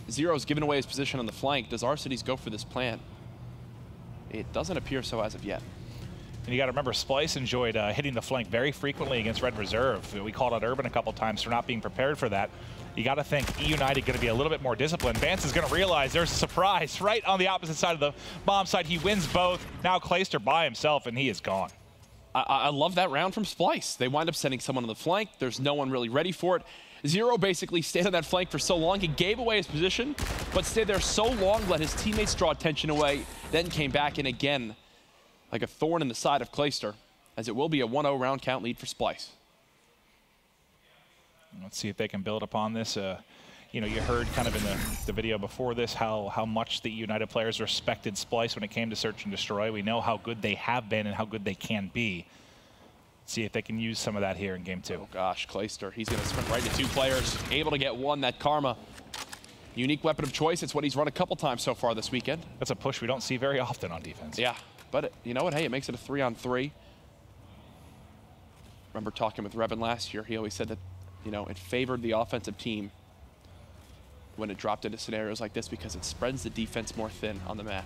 Zero's given away his position on the flank. Does R-Cities go for this plan? It doesn't appear so as of yet. And you got to remember, Splice enjoyed hitting the flank very frequently against Red Reserve. We called out Urban a couple times for not being prepared for that. You got to think United going to be a little bit more disciplined. Vance is going to realize there's a surprise right on the opposite side of the bomb side. He wins both. Now Clayster by himself, and he is gone. I love that round from Splyce. They wind up sending someone on the flank. There's no one really ready for it. Zero basically stayed on that flank for so long. He gave away his position, but stayed there so long, let his teammates draw attention away, then came back in again like a thorn in the side of Clayster, as it will be a 1-0 round count lead for Splyce. Let's see if they can build upon this. You know, you heard kind of in the video before this how much the United players respected Splyce when it came to search and destroy. We know how good they have been and how good they can be. See if they can use some of that here in game 2. Oh gosh, Clayster, he's going to sprint right to 2 players, able to get one. That Karma, unique weapon of choice. It's what he's run a couple times so far this weekend. That's a push we don't see very often on defense. Yeah, but you know what? Hey, it makes it a 3-on-3. Remember talking with Revin last year, he always said that, you know, it favored the offensive team when it dropped into scenarios like this because it spreads the defense more thin on the map.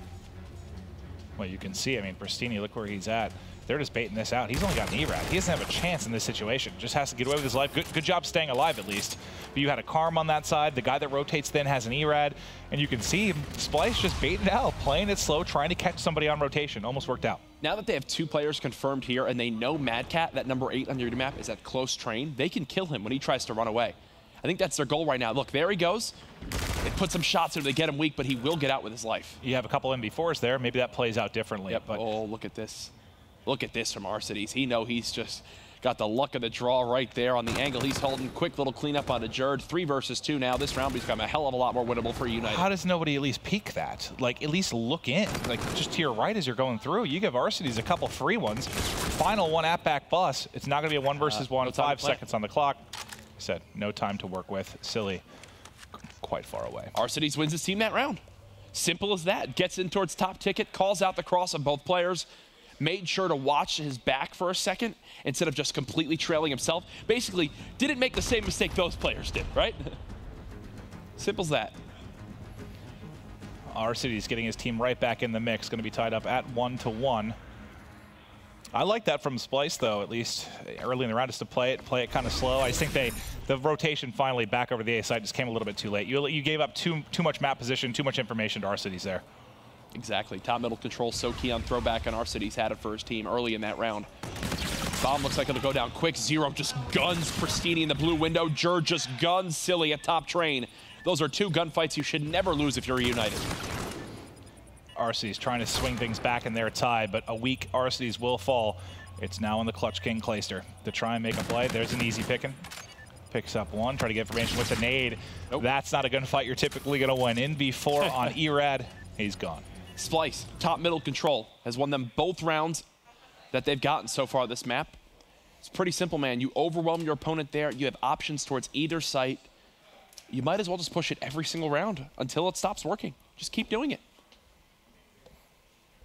Well, you can see, I mean, Pristini, look where he's at. They're just baiting this out. He's only got an E-Rad. He doesn't have a chance in this situation. Just has to get away with his life. Good job staying alive, at least. But you had a Karm on that side. The guy that rotates then has an E-Rad. And you can see Splyce just baiting it out, playing it slow, trying to catch somebody on rotation. Almost worked out. Now that they have 2 players confirmed here and they know Mad Cat, that number 8 on your map, is at close train, they can kill him when he tries to run away. I think that's their goal right now. Look, there he goes. They put some shots in to get him weak, but he will get out with his life. You have a couple MB4s there. Maybe that plays out differently. Yep. But oh, look at this. Look at this from Arcides. He's just got the luck of the draw right there on the angle he's holding. Quick little cleanup on a Jerd. 3 versus 2 now. This round become a hell of a lot more winnable for United. How does nobody at least peek that? Like, at least look in. Like, just to your right as you're going through. You give Arcides a couple free ones. Final one at back bus. It's not going to be a 1 versus 1. No 5 seconds on the clock. I said, no time to work with. Silly. Quite far away. Arcides wins his team that round. Simple as that. Gets in towards top ticket, calls out the cross of both players, made sure to watch his back for a second instead of just completely trailing himself. Basically, didn't make the same mistake those players did, right? Simple as that. Arcides getting his team right back in the mix. Going to be tied up at 1-1. I like that from Splyce, though, at least early in the round, just to play it kind of slow. I just think the rotation finally back over the A side just came a little bit too late. You gave up too much map position, too much information to Arcides there. Exactly. Top middle control so key on throwback, and Arcides had it for his team early in that round. Bomb looks like it'll go down quick. Zero just guns Pristini in the blue window. Jerd just guns Silly at top train. Those are 2 gunfights you should never lose if you're United. Arcides trying to swing things back in their tie, but a weak Arcides will fall. It's now on the Clutch King Clayster to try and make a play. There's an easy picking. Picks up 1, try to get information with the nade. Nope. That's not a gunfight you're typically going to win. In V4 on E-Rad, he's gone. Splyce, top middle control, has won them both rounds that they've gotten so far this map. It's pretty simple, man. You overwhelm your opponent there. You have options towards either site. You might as well just push it every single round until it stops working. Just keep doing it.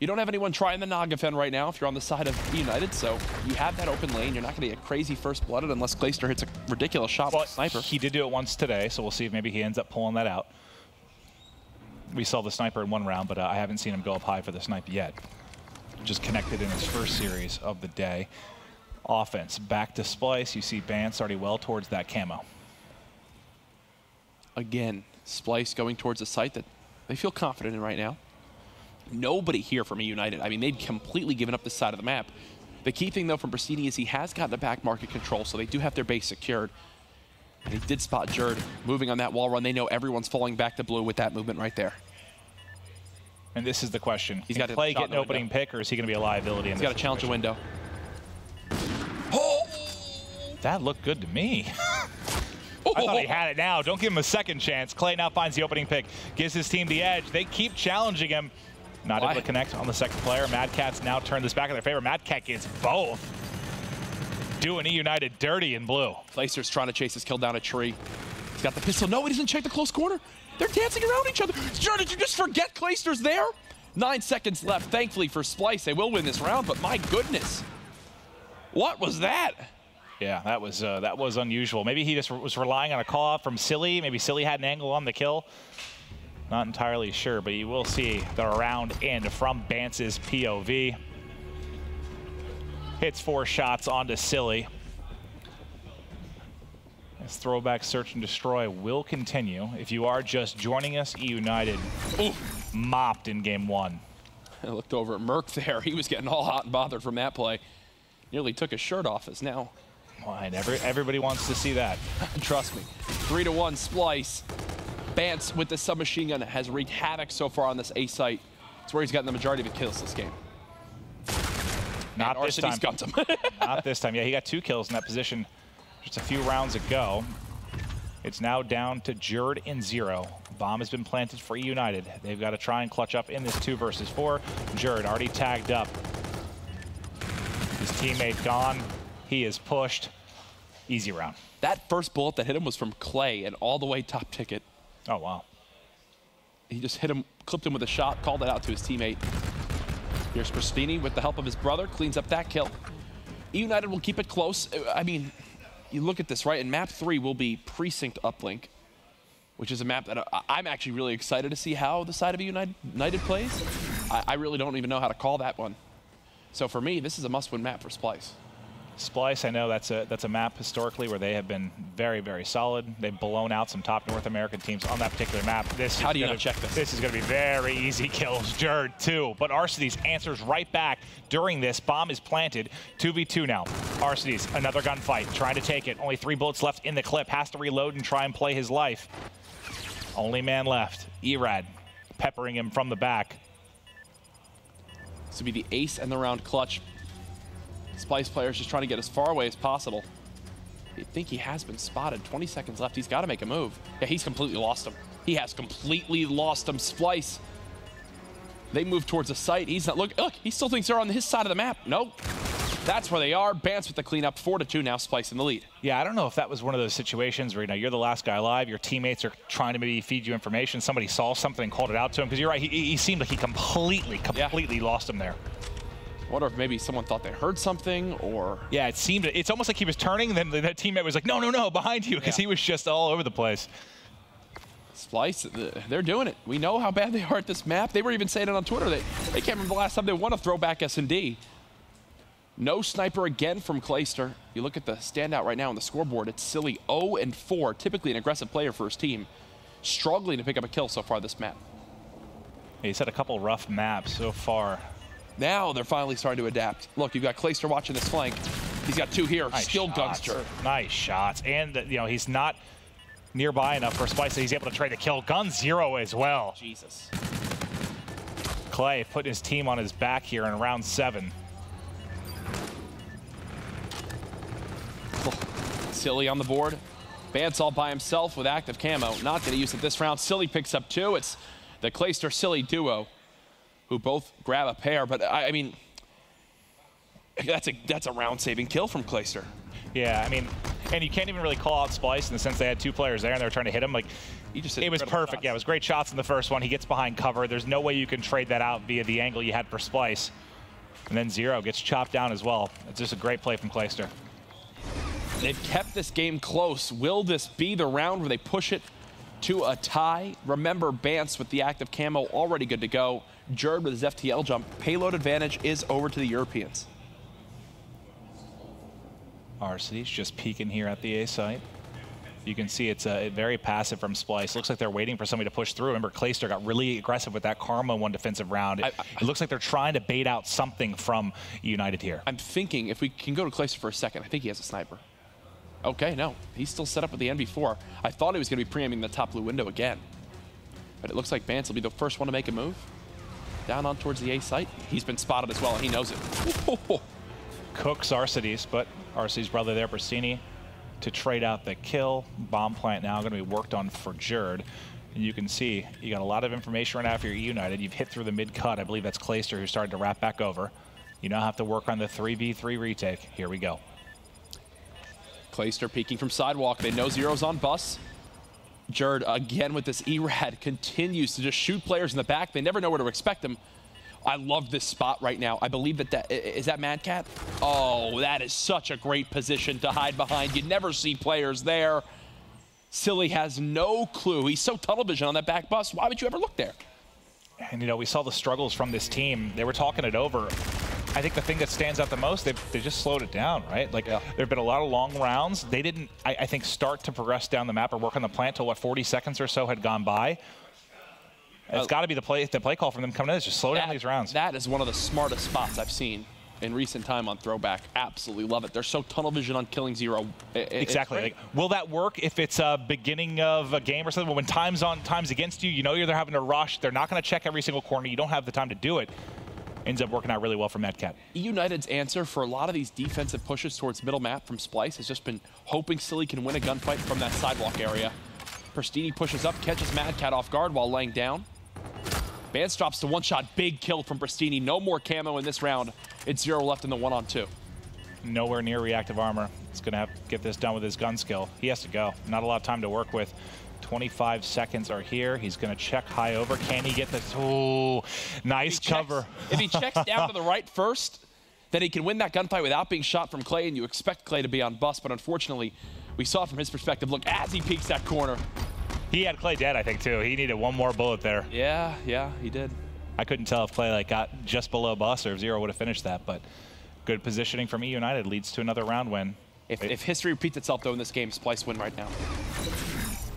You don't have anyone trying the Nagafen right now if you're on the side of United, so you have that open lane. You're not going to get crazy first-blooded unless Clayster hits a ridiculous shot with a sniper. He did do it once today, so we'll see if maybe he ends up pulling that out. We saw the sniper in 1 round, but I haven't seen him go up high for the snipe yet. Just connected in his first series of the day. Offense back to Splyce. You see Bance already well towards that camo. Again, Splyce going towards a site that they feel confident in right now. Nobody here from United. I mean, they've completely given up this side of the map. The key thing, though, from Pristini is he has got the back market control, so they do have their base secured. And he did spot Jerd moving on that wall run. They know everyone's falling back to blue with that movement right there. And this is the question. He's got to play, get an opening pick, or is he going to be a liability in this situation? He's got to challenge a window. Oh! That looked good to me. I thought he had it now. Don't give him a second chance. Clay now finds the opening pick, gives his team the edge. They keep challenging him. Not able to connect on the second player. Mad Cat's now turned this back in their favor. Mad Cat gets both. Doing United dirty in blue. Clayster's trying to chase his kill down a tree. He's got the pistol. No, he doesn't check the close corner. They're dancing around each other. Jerd, did you just forget Clayster's there? 9 seconds left. Thankfully for Splyce, they will win this round, but my goodness. What was that? Yeah, that was unusual. Maybe he just was relying on a call out from Silly. Maybe Silly had an angle on the kill. Not entirely sure, but you will see the round end from Bance's POV. Hits 4 shots onto Silly. This throwback search and destroy will continue. If you are just joining us, United mopped in game 1. I looked over at Merc there. He was getting all hot and bothered from that play. Nearly took his shirt off as now. And everybody wants to see that. Trust me. 3-1 Splice. Bance with the submachine gun has wreaked havoc so far on this A site. It's where he's gotten the majority of the kills this game. Not this time. Got them. Not this time. Yeah, he got 2 kills in that position just a few rounds ago. It's now down to Jerd and 0. Bomb has been planted for E United. They've got to try and clutch up in this 2 versus 4. Jerd already tagged up. His teammate gone. He is pushed. Easy round. That first bullet that hit him was from Clay and all the way top ticket. Oh, wow. He just hit him, clipped him with a shot, called it out to his teammate. Here's Pristini with the help of his brother, cleans up that kill. E United will keep it close. I mean, you look at this, right? And map 3 will be Precinct Uplink, which is a map that I'm actually really excited to see how the side of United plays. I really don't even know how to call that one. So for me, this is a must-win map for Splice. Splice, I know that's a map historically where they have been very, very solid. They've blown out some top North American teams on that particular map. How do you not check this? This is going to be very easy kills. Jerd, 2. But Arcides answers right back during this. Bomb is planted. 2v2 now. Arcides, another gunfight, trying to take it. Only 3 bullets left in the clip. Has to reload and try and play his life. Only man left. Erad peppering him from the back. This will be the ace and the round clutch. Splice players just trying to get as far away as possible. I think he has been spotted. 20 seconds left. He's got to make a move. Yeah, he's completely lost him. He has completely lost him. Splice. They move towards the site. He's not look. He still thinks they're on his side of the map. Nope. That's where they are. Bance with the cleanup. 4-2 now. Splice in the lead. Yeah, I don't know if that was one of those situations where you're the last guy alive. Your teammates are trying to maybe feed you information. Somebody saw something and called it out to him. Because you're right. He seemed like he completely lost him there. I wonder if maybe someone thought they heard something or... Yeah, it's almost like he was turning, then that teammate was like, no, behind you, because he was just all over the place. Splice, they're doing it. We know how bad they are at this map. They were even saying it on Twitter. They can't remember the last time they won a throwback S&D. No sniper again from Clayster. You look at the standout right now on the scoreboard. It's Silly 0-4, typically an aggressive player for his team. Struggling to pick up a kill so far this map. He's had a couple rough maps so far. Now they're finally starting to adapt. Look, you've got Clayster watching this flank. He's got 2 here. Nice Still shots. Gunster. Nice shots. And, he's not nearby enough for Splice that he's able to trade the kill. Gun 0 as well. Jesus. Clay putting his team on his back here in round 7. Silly on the board. Bance all by himself with active camo. Not going to use it this round. Silly picks up 2. It's the Clayster-Silly duo who both grab a pair, but I mean, that's a round-saving kill from Clayster. Yeah, I mean, and you can't even really call out Splice in the sense they had 2 players there and they were trying to hit him. Like, it was perfect. Shots. Yeah, it was great shots in the first one. He gets behind cover. There's no way you can trade that out via the angle you had for Splice. And then 0 gets chopped down as well. It's just a great play from Clayster. They've kept this game close. Will this be the round where they push it to a tie? Remember, Bance with the active camo already good to go. Jerd with his FTL jump. Payload advantage is over to the Europeans. Arcides just peeking here at the A site. You can see it's very passive from Splice. Looks like they're waiting for somebody to push through. Remember, Clayster got really aggressive with that Karma 1 defensive round. It looks like they're trying to bait out something from United here. I'm thinking, if we can go to Clayster for a second, I think he has a sniper. Okay, no. He's still set up with the NV4. I thought he was going to be pre-aiming the top blue window again. But it looks like Bance will be the first one to make a move. Down on towards the A site. He's been spotted as well, and he knows it. Cooks Arcides, but Arcides' brother there, Brasini, to trade out the kill. Bomb plant now going to be worked on for Jerd. And you can see you got a lot of information right now for your United. You've hit through the mid-cut. I believe that's Clayster who started to wrap back over. You now have to work on the 3v3 retake. Here we go. Clayster peeking from sidewalk. They know 0's on bus. Jerd, again with this Erad, continues to just shoot players in the back. They never know where to expect him. I love this spot right now. I believe is that Mad Cat? Oh, that is such a great position to hide behind. You never see players there. Silly has no clue. He's so tunnel vision on that back bus. Why would you ever look there? And, we saw the struggles from this team. They were talking it over. I think the thing that stands out the most, they just slowed it down, right? Like, there have been a lot of long rounds. They didn't, I think, start to progress down the map or work on the plant till, 40 seconds or so had gone by. It's got to be the play call from them coming in is just slow down these rounds. That is one of the smartest spots I've seen in recent time on throwback. Absolutely love it. They're so tunnel vision on killing zero. Exactly. Like, will that work if it's a beginning of a game or something? When time's against you, you know they're having to rush. They're not going to check every single corner. You don't have the time to do it. Ends up working out really well for Metcat. United's answer for a lot of these defensive pushes towards middle map from Splyce has just been hoping Silly can win a gunfight from that sidewalk area. Pristini pushes up, catches Madcat off guard while laying down. Bance drops to one-shot, big kill from Pristini. No more camo in this round. It's 0 left in the 1-on-2. Nowhere near reactive armor. He's going to have to get this done with his gun skill. He has to go. Not a lot of time to work with. 25 seconds are here. He's going to check high over. Can he get this? Oh, nice cover. If he checks down to the right first, then he can win that gunfight without being shot from Clay, and you expect Clay to be on bust, but unfortunately, we saw from his perspective, look, as he peeks that corner. He had Clay dead, I think, too. He needed one more bullet there. Yeah, he did. I couldn't tell if Clay got just below bust or if Zero would have finished that, but good positioning from E United leads to another round win. If history repeats itself, though, in this game, Splyce win right now.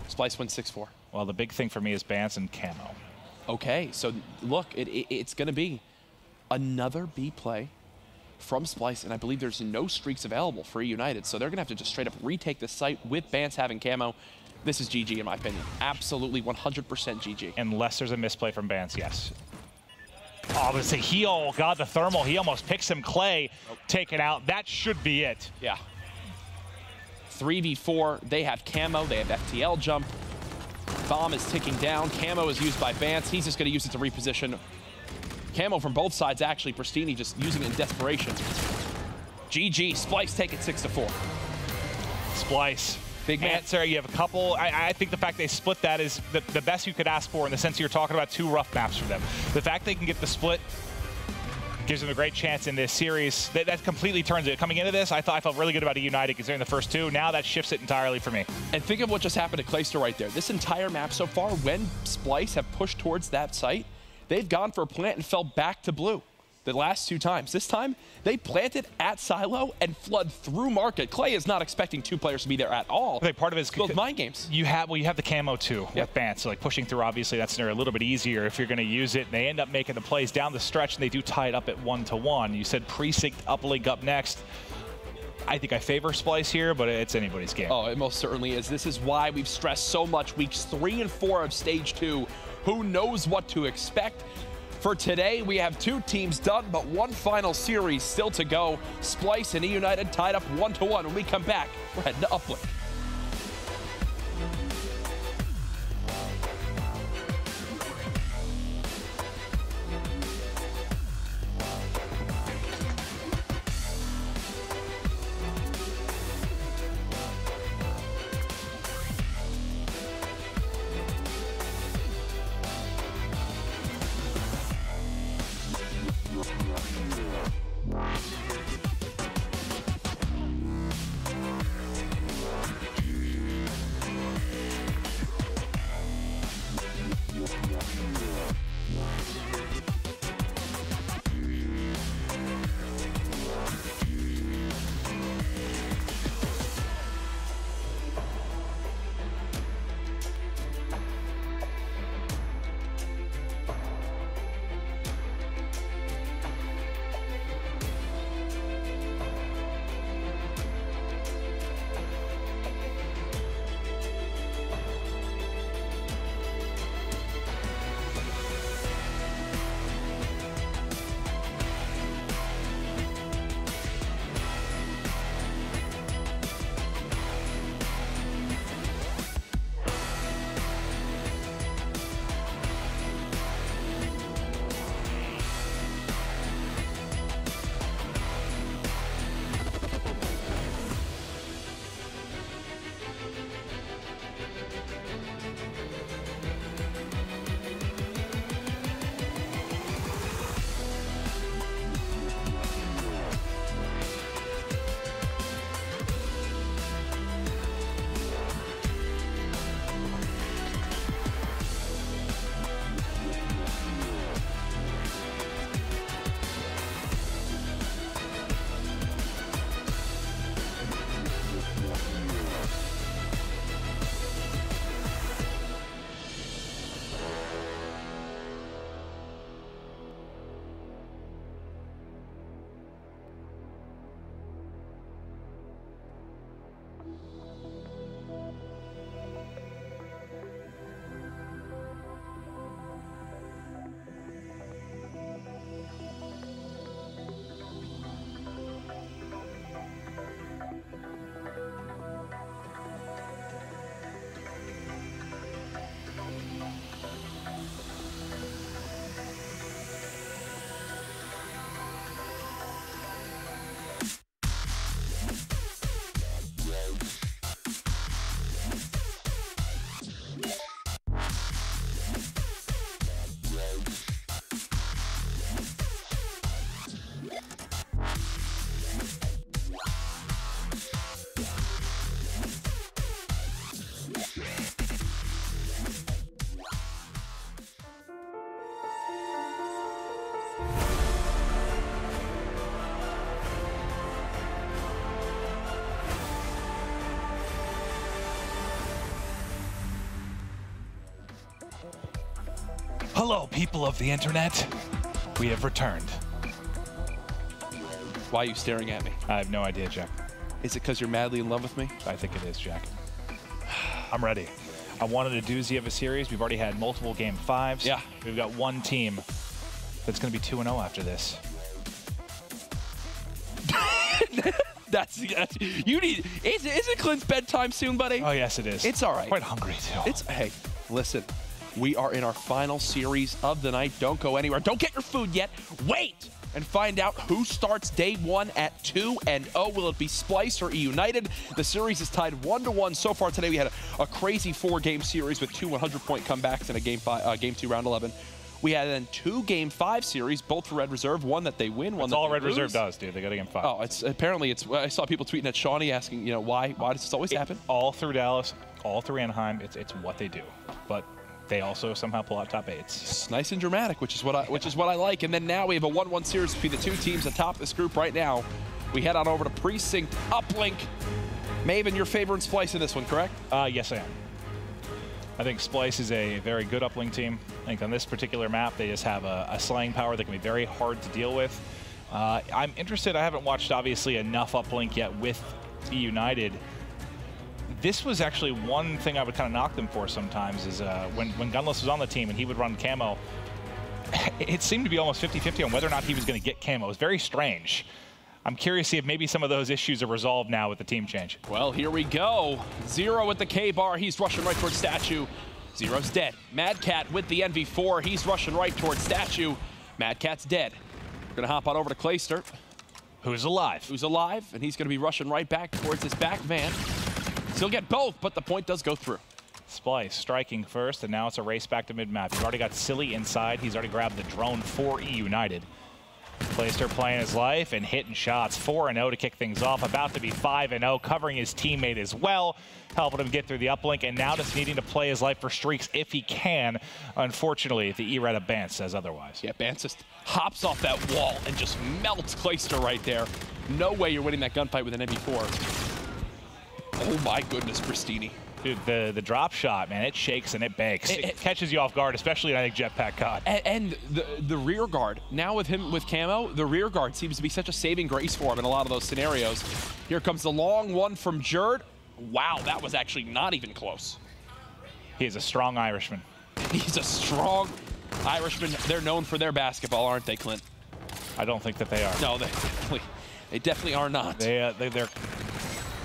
Splyce wins 6-4. Well, the big thing for me is Bance and camo. Okay, so look, it's going to be another B play from Splyce, and I believe there's no streaks available for E United, so they're going to have to just straight up retake the site with Bance having camo. This is GG, in my opinion. Absolutely 100% GG. Unless there's a misplay from Bance, yes. Obviously, oh, God, the thermal. He almost picks him. Clay taken out. That should be it. Yeah. 3v4. They have camo. They have FTL jump. Bomb is ticking down. Camo is used by Bance. He's just going to use it to reposition. Camo from both sides, actually. Pristini just using it in desperation. GG. Splyce take it 6-4. Splyce. Big answer. You have a couple. I think the fact they split that is the best you could ask for in the sense you're talking about 2 rough maps for them. The fact they can get the split gives them a great chance in this series. That completely turns it. Coming into this, I felt really good about E United considering the first 2. Now that shifts it entirely for me. And think of what just happened to Clayster right there. This entire map so far, when Splyce have pushed towards that site, they've gone for a plant and fell back to blue the last 2 times. This time, they planted at silo and flood through market. Clay is not expecting 2 players to be there at all. I think part of it is both mind games. You have the camo too with Bance. So like pushing through, obviously that scenario a little bit easier if you're going to use it. And they end up making the plays down the stretch, and they do tie it up at 1-1. You said Precinct uplink up next. I think I favor Splyce here, but it's anybody's game. Oh, it most certainly is. This is why we've stressed so much weeks 3 and 4 of stage 2. Who knows what to expect? For today, we have 2 teams done, but 1 final series still to go. Splyce and E United tied up 1-1. When we come back, we're heading to uplink. Hello, people of the internet. We have returned. Why are you staring at me? I have no idea, Jack. Is it because you're madly in love with me? I think it is, Jack. I'm ready. I wanted a doozy of a series. We've already had multiple game 5s. Yeah. We've got one team that's going to be 2-0 after this. That's you need. Isn't Clint's bedtime soon, buddy? Oh yes, it is. It's all right. Quite hungry too. Hey, listen. We are in our final series of the night. Don't go anywhere. Don't get your food yet. Wait and find out who starts day 1 at 2-0. Will it be Splice or E-United? The series is tied 1-1 so far today. We had a crazy 4-game series with 2 100-point comebacks in a game 2 round 11. We had then 2 game 5 series, both for Red Reserve. One that they win, one That's that all they Red lose. Reserve does, dude. They got a game 5. Oh, apparently I saw people tweeting at Shawnee asking, why does this always happen? All through Dallas, all through Anaheim. It's what they do. But they also somehow pull out top 8s. It's nice and dramatic, which is what I like. And then now we have a 1-1 series between the 2 teams atop this group right now. We head on over to Precinct Uplink. Maven, your favorite Splice in this one, correct? Yes, I am. I think Splice is a very good uplink team. I think on this particular map, they just have a slaying power that can be very hard to deal with. I'm interested. I haven't watched, obviously, enough uplink yet with E-United. This was actually one thing I would kind of knock them for sometimes is when Gunless was on the team and he would run camo, it seemed to be almost 50-50 on whether or not he was going to get camo. It was very strange. I'm curious to see if maybe some of those issues are resolved now with the team change. Well, here we go. Zero at the K-bar. He's rushing right towards Statue. Zero's dead. Mad Cat with the NV4. He's rushing right towards Statue. Mad Cat's dead. We're going to hop on over to Clayster. Who's alive? Who's alive, and he's going to be rushing right back towards his back man. He'll get both, but the point does go through. Splice striking first, and now it's a race back to mid-map. You've already got Silly inside. He's already grabbed the drone for E-United. Clayster playing his life and hitting shots. 4-0 to kick things off. About to be 5-0, covering his teammate as well, helping him get through the uplink, and now just needing to play his life for streaks if he can. Unfortunately, the E-Red of Bance says otherwise. Yeah, Bance just hops off that wall and just melts Clayster right there. No way you're winning that gunfight with an NV4. Oh my goodness, Pristini. Dude, the drop shot, man, it shakes and it bakes. It catches you off guard, especially, I think, Jetpack caught. And the rear guard, now with him with camo, the rear guard seems to be such a saving grace for him in a lot of those scenarios. Here comes the long one from Jerd. Wow, that was actually not even close. He is a strong Irishman. He's a strong Irishman. They're known for their basketball, aren't they, Clint? I don't think that they are. No, they definitely are not.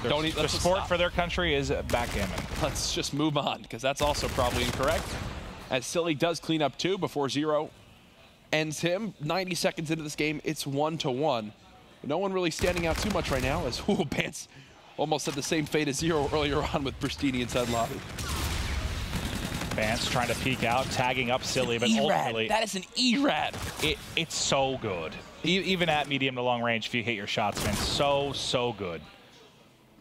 The sport for their country is backgammon. Let's just move on, because that's also probably incorrect. As Silly does clean up 2 before Zero ends him. 90 seconds into this game, it's 1-1. No one really standing out too much right now, as Bance almost had the same fate as Zero earlier on with Pristini inside lobby. Bance trying to peek out, tagging up Silly, but ultimately... That is an E-Rad. It's so good. Even at medium to long range, if you hit your shots, man, so good.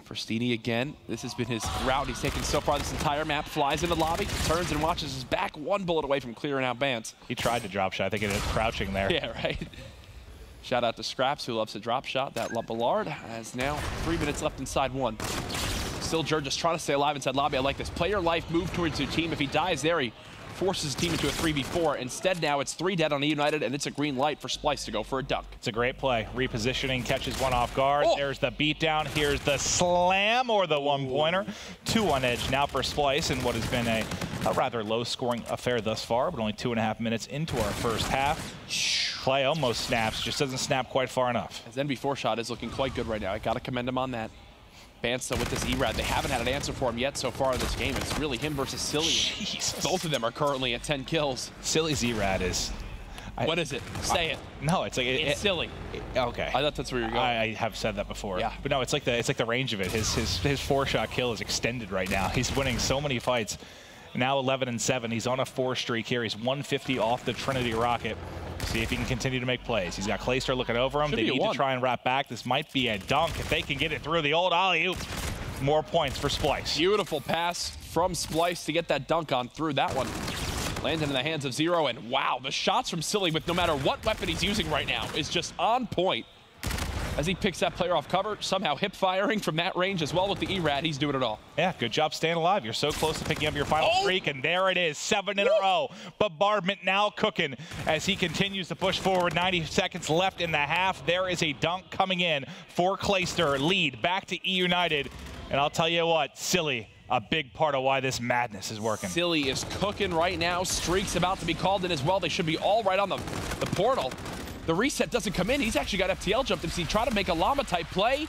Pristini again. This has been his route he's taken so far this entire map. Flies into the lobby, turns and watches his back. 1 bullet away from clearing out Bance. He tried to drop shot. I think it is crouching there. Yeah, right. Shout out to Scraps, who loves to drop shot. That Ballard has now 3 minutes left inside 1. Still Jerd just trying to stay alive inside lobby. I like this. Player life move towards your team. If he dies there, he forces his team into a 3v4. Instead now it's 3 dead on E-United, and it's a green light for Splice to go for a dunk. It's a great play. Repositioning, catches one off guard. Oh. There's the beatdown. Here's the slam or the 1-pointer. 2 on edge now for Splice in what has been a rather low-scoring affair thus far, but only 2.5 minutes into our first half. Play almost snaps, just doesn't snap quite far enough. His NV4 shot is looking quite good right now. I got to commend him on that. Bance with this E-Rad, they haven't had an answer for him yet so far in this game. It's really him versus Silly. Jesus. Both of them are currently at 10 kills. Silly's E-Rad is... What is it? Say it. No, it's like... It's Silly. Okay. I thought that's where you're going. I have said that before. Yeah. But no, it's like the range of it. His 4-shot kill is extended right now. He's winning so many fights. Now 11-7. He's on a 4 streak here. He's 150 off the Trinity Rocket. See if he can continue to make plays. He's got Clayster looking over him. They need to try and wrap back. This might be a dunk if they can get it through the old alley-oop. More points for Splice. Beautiful pass from Splice to get that dunk on through. That one landed in the hands of Zero, and wow, the shots from Silly with no matter what weapon he's using right now is just on point. as he picks that player off cover, somehow hip firing from that range as well with the E-Rad. He's doing it all. Yeah, good job staying alive. You're so close to picking up your final streak, and there it is, 7 in a row. Bombardment now cooking as he continues to push forward. 90 seconds left in the half. There is a dunk coming in for Clayster. Lead back to E United. And I'll tell you what, Silly, a big part of why this madness is working. Silly is cooking right now. Streak's about to be called in as well. They should be all right on the portal. The reset doesn't come in. He's actually got FTL jumped him. So he tried to make a llama-type play.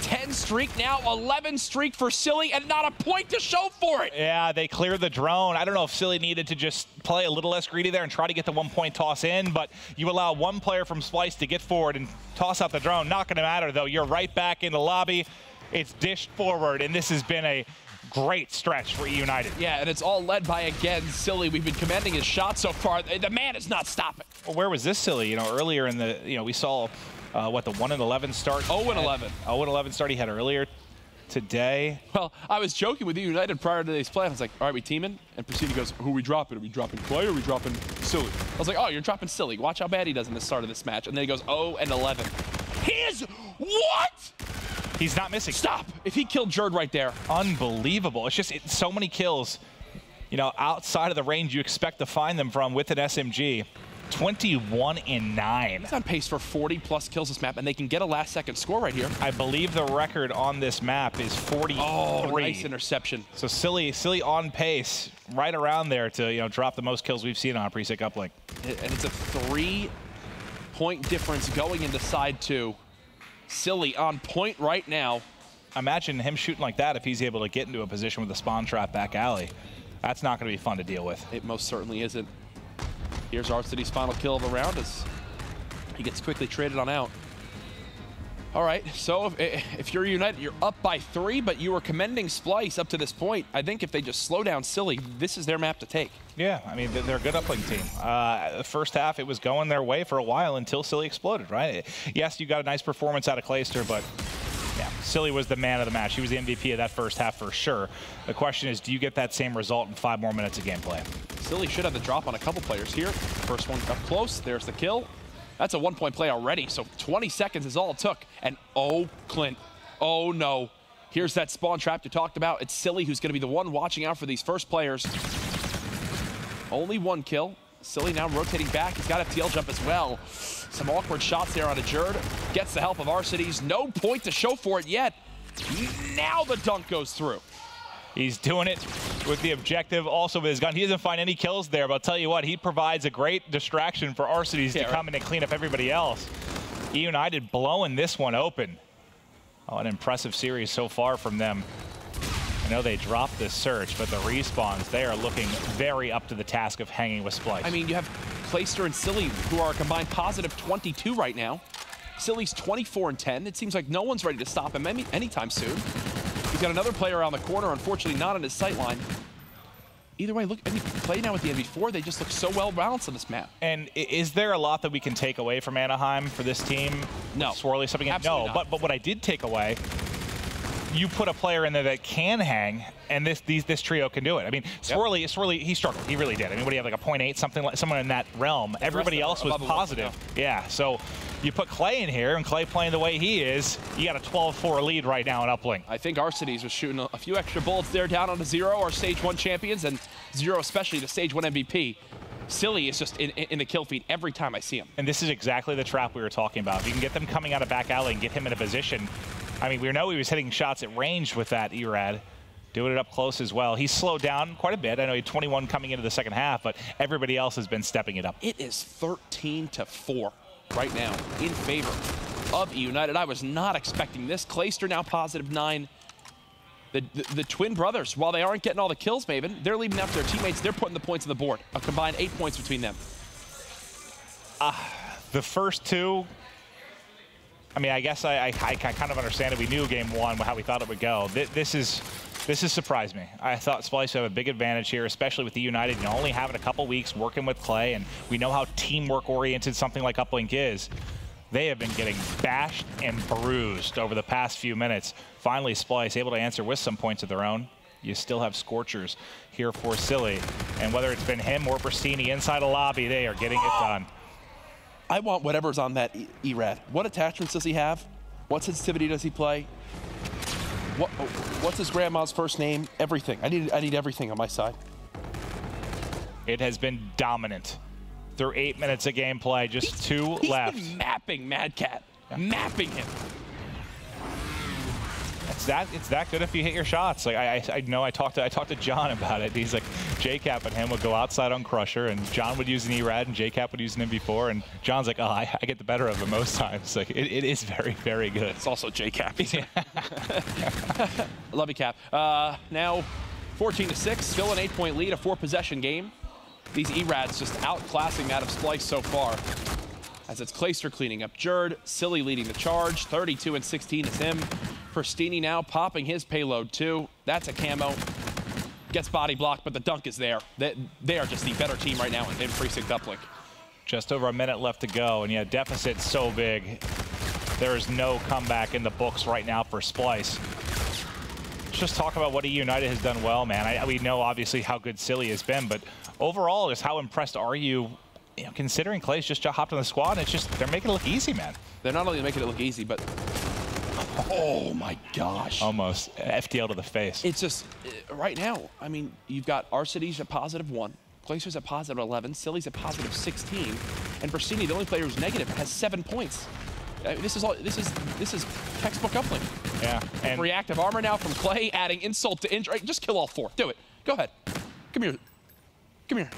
10 streak now, 11 streak for Silly, and not a point to show for it. Yeah, they cleared the drone. I don't know if Silly needed to just play a little less greedy there and try to get the 1-point toss in, but you allow one player from Splice to get forward and toss out the drone. Not going to matter, though. You're right back in the lobby. It's dished forward, and this has been a great stretch for E United. Yeah, and it's all led by, again, Silly. We've been commending his shot so far. The man is not stopping. Well, where was this Silly? You know, earlier in the, we saw, what, the 1-11 start? 0-11. 0-11 start he had earlier today. Well, I was joking with E United prior to today's play. I was like, all right, we teaming? And Prasini goes, who are we dropping? Are we dropping Clay or are we dropping Silly? I was like, oh, you're dropping Silly. Watch how bad he does in the start of this match. And then he goes 0-11. He is what? He's not missing. Stop. If he killed Jerd right there. Unbelievable. It's just so many kills, outside of the range you expect to find them from with an SMG. 21-9. He's on pace for 40+ kills this map, and they can get a last-second score right here. I believe the record on this map is 43. Oh, nice interception. So Silly on pace, right around there to drop the most kills we've seen on a pre-sick uplink. And it's a 3-point difference going into side 2. Silly on point right now. Imagine him shooting like that if he's able to get into a position with a spawn trap back alley. That's not going to be fun to deal with. It most certainly isn't. Here's Arcity's final kill of the round as he gets quickly traded on out. All right, so if you're United, you're up by 3, but you were commending Splice up to this point. I think if they just slow down Silly, this is their map to take. Yeah, I mean, they're a good uplink team. The first half, it was going their way for a while until Silly exploded, right? Yes, you got a nice performance out of Clayster, but yeah, Silly was the man of the match. He was the MVP of that first half for sure. The question is, do you get that same result in 5 more minutes of gameplay? Silly should have the drop on a couple players here. First one up close, there's the kill. That's a 1-point play already, so 20 seconds is all it took. And oh, Clint, oh no. Here's that spawn trap you talked about. It's Silly who's gonna be the one watching out for these first players. Only 1 kill. Silly now rotating back. He's got a FTL jump as well. Some awkward shots there on a Jerd. Gets the help of Arcities. No point to show for it yet. Now the dunk goes through. He's doing it with the objective, also with his gun. He doesn't find any kills there, but I'll tell you what, he provides a great distraction for Arcities to come in and clean up everybody else. E United blowing this one open. Oh, an impressive series so far from them. I know they dropped this search, but the respawns, they are looking very up to the task of hanging with Splice. I mean, you have Clayster and Silly, who are a combined positive 22 right now. Silly's 24-10. It seems like no one's ready to stop him anytime soon. He's got another player around the corner, unfortunately not on his sight line. Either way, look, any play now with the NV4, they just look so well balanced on this map. And is there a lot that we can take away from Anaheim for this team? No. Swirly, something? Absolutely no, not. but what I did take away, you put a player in there that can hang, and this trio can do it. I mean, Swirly, he struggled. He really did. I mean, what do you have, like a 0.8, something like someone in that realm? Everybody else was positive. Yeah, so you put Clay in here, and Clay playing the way he is, you got a 12-4 lead right now in uplink. I think Arcities was shooting a few extra bullets there down on the Zero, our Stage 1 champions, and Zero especially the Stage 1 MVP. Silly is just in the kill feed every time I see him. And this is exactly the trap we were talking about. If you can get them coming out of back alley and get him in a position. I mean, we know he was hitting shots at range with that E-Rad. Doing it up close as well. He's slowed down quite a bit. I know he had 21 coming into the second half, but everybody else has been stepping it up. It is 13-4 right now in favor of E United. I was not expecting this. Clayster now positive 9. The twin brothers, while they aren't getting all the kills, Maven, they're leaving after their teammates. They're putting the points on the board. A combined 8 points between them. The first 2, I mean, I guess I kind of understand it. We knew game 1 how we thought it would go. This has surprised me. I thought Splice would have a big advantage here, especially with the United, only having a couple weeks working with Clay, and we know how teamwork-oriented something like Uplink is. They have been getting bashed and bruised over the past few minutes. Finally, Splice able to answer with some points of their own. You still have Scorchers here for Silly, and whether it's been him or Bristini inside a lobby, they are getting it done. I want whatever's on that ERAD. What attachments does he have? What sensitivity does he play? What's his grandma's first name? Everything. I need everything on my side. It has been dominant through 8 minutes of gameplay. Just two left. He's been mapping Mad Cat. Yeah. Mapping him. It's that good if you hit your shots. Like I know I talked to John about it. He's like, JCap and him would go outside on Crusher, and John would use an ERAD, and JCap would use an MV4, and John's like, oh, I get the better of him most times. Like it is very, very good. It's also JCap. Love you, Cap. Now 14-6, still an 8-point lead, a 4-possession game. These ERADs just outclassing that of Splice so far. As it's Clayster cleaning up Jerd, Silly leading the charge, 32-16 is him. Pristini now popping his payload too. That's a camo. Gets body blocked, but the dunk is there. They are just the better team right now in Precinct Uplink. Just over a minute left to go, and yeah, deficit so big. There is no comeback in the books right now for Splice. Let's just talk about what E United has done well, man. We know obviously how good Silly has been, but overall, just how impressed are you? You know, considering Clay's just hopped on the squad, and it's just they're making it look easy, man. They're not only making it look easy, but oh my gosh. Almost FTL to the face. It's just, right now, I mean, you've got Arcides at +1, Clayster's at +11, Silly's at +16, and Pristini, the only player who's negative, has 7 points. This is textbook uplink. Yeah. And reactive armor now from Clay, adding insult to injury. Just kill all 4. Do it. Go ahead. Come here. Come here.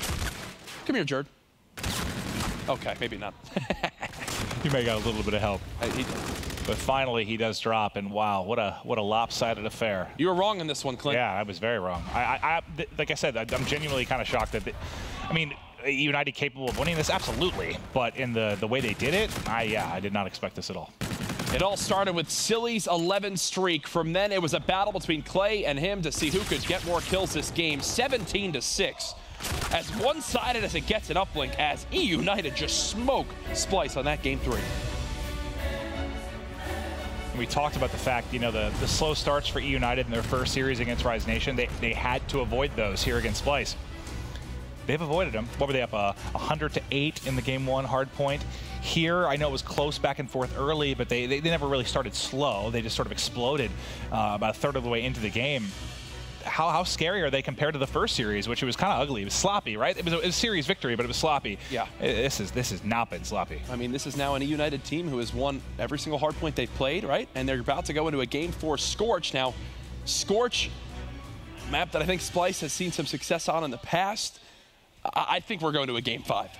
Come here, Jerd. Okay, maybe not. You may got a little bit of help. But finally, he does drop, and wow, what a lopsided affair. You were wrong in this one, Clint. Yeah, I was very wrong. Like I said, I'm genuinely kind of shocked that. I mean, United capable of winning this, absolutely. But in the way they did it, I did not expect this at all. It all started with Silly's 11 streak. From then, it was a battle between Clay and him to see who could get more kills this game. 17-6. As one-sided as it gets in Uplink, as E United just smoke Splice on that game 3. We talked about the fact, you know, the slow starts for E United in their first series against Rise Nation. They had to avoid those here against Splice. They've avoided them. What were they up 100-8 in the game 1 hard point? Here, I know it was close back and forth early, but they never really started slow. They just sort of exploded about a third of the way into the game. How scary are they compared to the first series, which it was kind of ugly. It was sloppy, right? It was a series victory, but it was sloppy. Yeah. This has not been sloppy. I mean, this is now an E United team who has won every single hard point they've played, right? And they're about to go into a game 4 Scorch. Now, Scorch, map that I think Splice has seen some success on in the past. I think we're going to a game 5.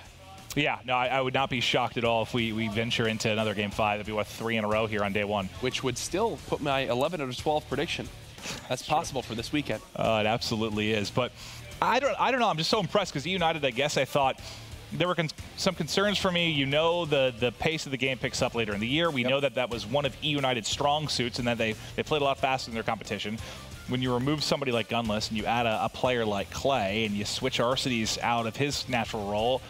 Yeah, no, I would not be shocked at all if we venture into another game 5. That'd be, what, 3 in a row here on day 1. Which would still put my 11-12 prediction. That's possible for this weekend. It absolutely is. But I don't know. I'm just so impressed because E United, I guess I thought there were some concerns for me. You know, the pace of the game picks up later in the year. We know that was one of E United's strong suits, and that they played a lot faster than their competition. When you remove somebody like Gunless and you add a player like Clay and you switch Arcides out of his natural role,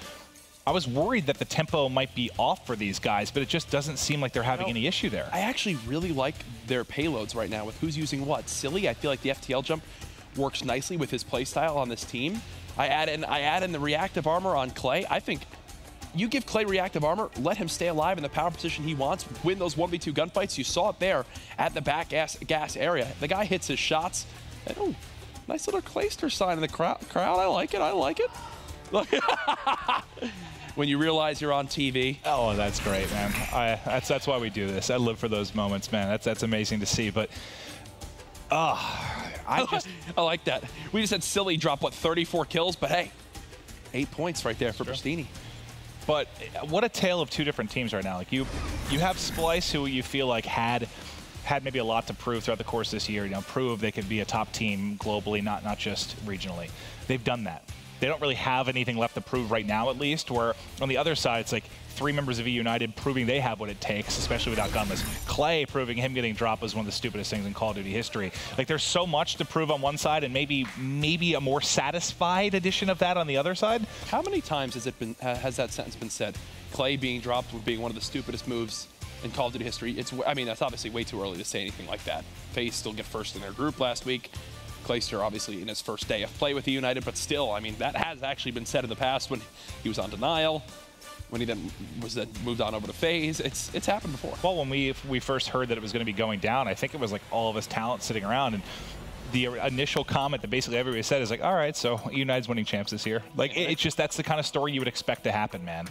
I was worried that the tempo might be off for these guys, but it just doesn't seem like they're having any issue there. I actually really like their payloads right now with who's using what. Silly, I feel like the FTL jump works nicely with his playstyle on this team. I add in the reactive armor on Clay. I think you give Clay reactive armor, let him stay alive in the power position he wants, win those 1v2 gunfights. You saw it there at the back gas area. The guy hits his shots. And, oh, nice little Clayster sign in the crowd. I like it. I like it. Look. When you realize you're on TV. Oh, that's great, man. That's why we do this. I live for those moments, man. That's amazing to see. But I like that. We just had Silly drop, what, 34 kills? But hey, 8 points right there for Pristini. But what a tale of two different teams right now. Like you have Splice, who you feel like had maybe a lot to prove throughout the course of this year. You know, prove they could be a top team globally, not just regionally. They've done that. They don't really have anything left to prove right now, at least, where on the other side, it's like 3 members of E United proving they have what it takes, especially without Gunless. Clay proving him getting dropped was one of the stupidest things in Call of Duty history. Like, there's so much to prove on one side and maybe a more satisfied edition of that on the other side. How many times has that sentence been said? Clay being dropped would being one of the stupidest moves in Call of Duty history. I mean, that's obviously way too early to say anything like that. FaZe still get first in their group last week. Clayster obviously in his first day of play with the United, but still, I mean, that has actually been said in the past when he was on denial. when he then moved on over to FaZe. It's happened before. Well, when we first heard that it was going to be going down, I think it was like all of his talent sitting around, and the initial comment that basically everybody said is like, all right, so United's winning champs this year. Like, it's just, that's the kind of story you would expect to happen, man.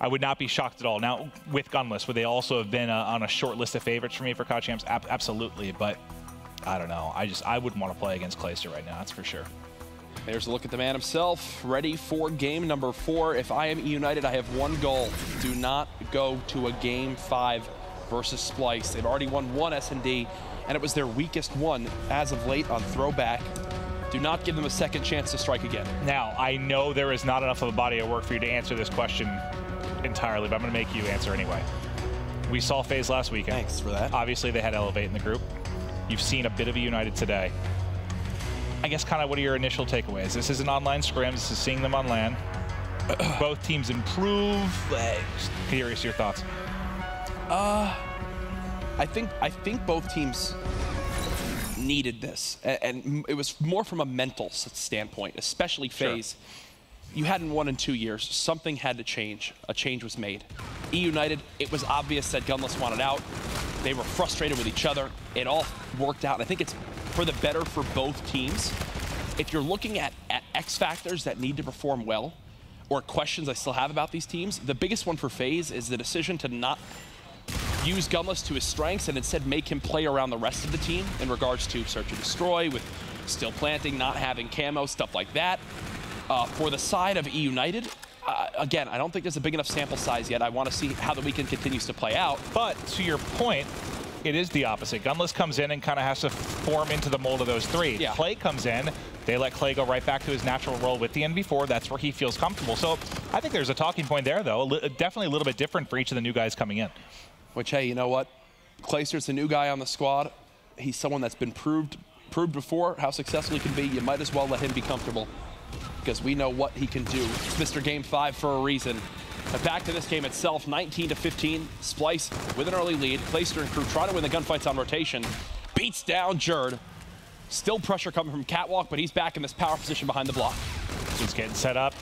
I would not be shocked at all. Now, with Gunless, would they also have been on a short list of favorites for me for COD champs? Absolutely, but I don't know. I wouldn't want to play against Clayster right now, that's for sure. There's a look at the man himself, ready for game number 4. If I am E United, I have one goal. Do not go to a game 5 versus Splice. They've already won one S&D, and it was their weakest one as of late on throwback. Do not give them a second chance to strike again. Now, I know there is not enough of a body of work for you to answer this question entirely, but I'm going to make you answer anyway. We saw FaZe last weekend. Thanks for that. Obviously, they had Elevate in the group. You've seen a bit of a United today. I guess kind of what are your initial takeaways? This is an online scrim. This is seeing them on LAN. Both teams improve. Just curious your thoughts. I think both teams needed this, and it was more from a mental standpoint, especially FaZe. Sure. You hadn't won in 2 years. Something had to change. A change was made. E United, it was obvious that Gunless wanted out. They were frustrated with each other. It all worked out. I think it's for the better for both teams. If you're looking at X factors that need to perform well, or questions I still have about these teams, the biggest one for FaZe is the decision to not use Gunless to his strengths and instead make him play around the rest of the team in regards to search and destroy, with still planting, not having camo, stuff like that. For the side of E United, again, I don't think there's a big enough sample size yet. I want to see how the weekend continues to play out. But to your point, it is the opposite. Gunless comes in and kind of has to form into the mold of those three. Yeah. Clay comes in, they let Clay go right back to his natural role with the NV4. That's where he feels comfortable. So I think there's a talking point there, though. Definitely a little bit different for each of the new guys coming in. Which, hey, you know what? Clayster's the new guy on the squad. He's someone that's been proved before how successful he can be. You might as well let him be comfortable, because we know what he can do. It's Mr. Game 5 for a reason. But back to this game itself, 19-15. Splice with an early lead. Clayster and crew trying to win the gunfights on rotation. Beats down Jerd. Still pressure coming from Catwalk, but he's back in this power position behind the block. He's getting set up.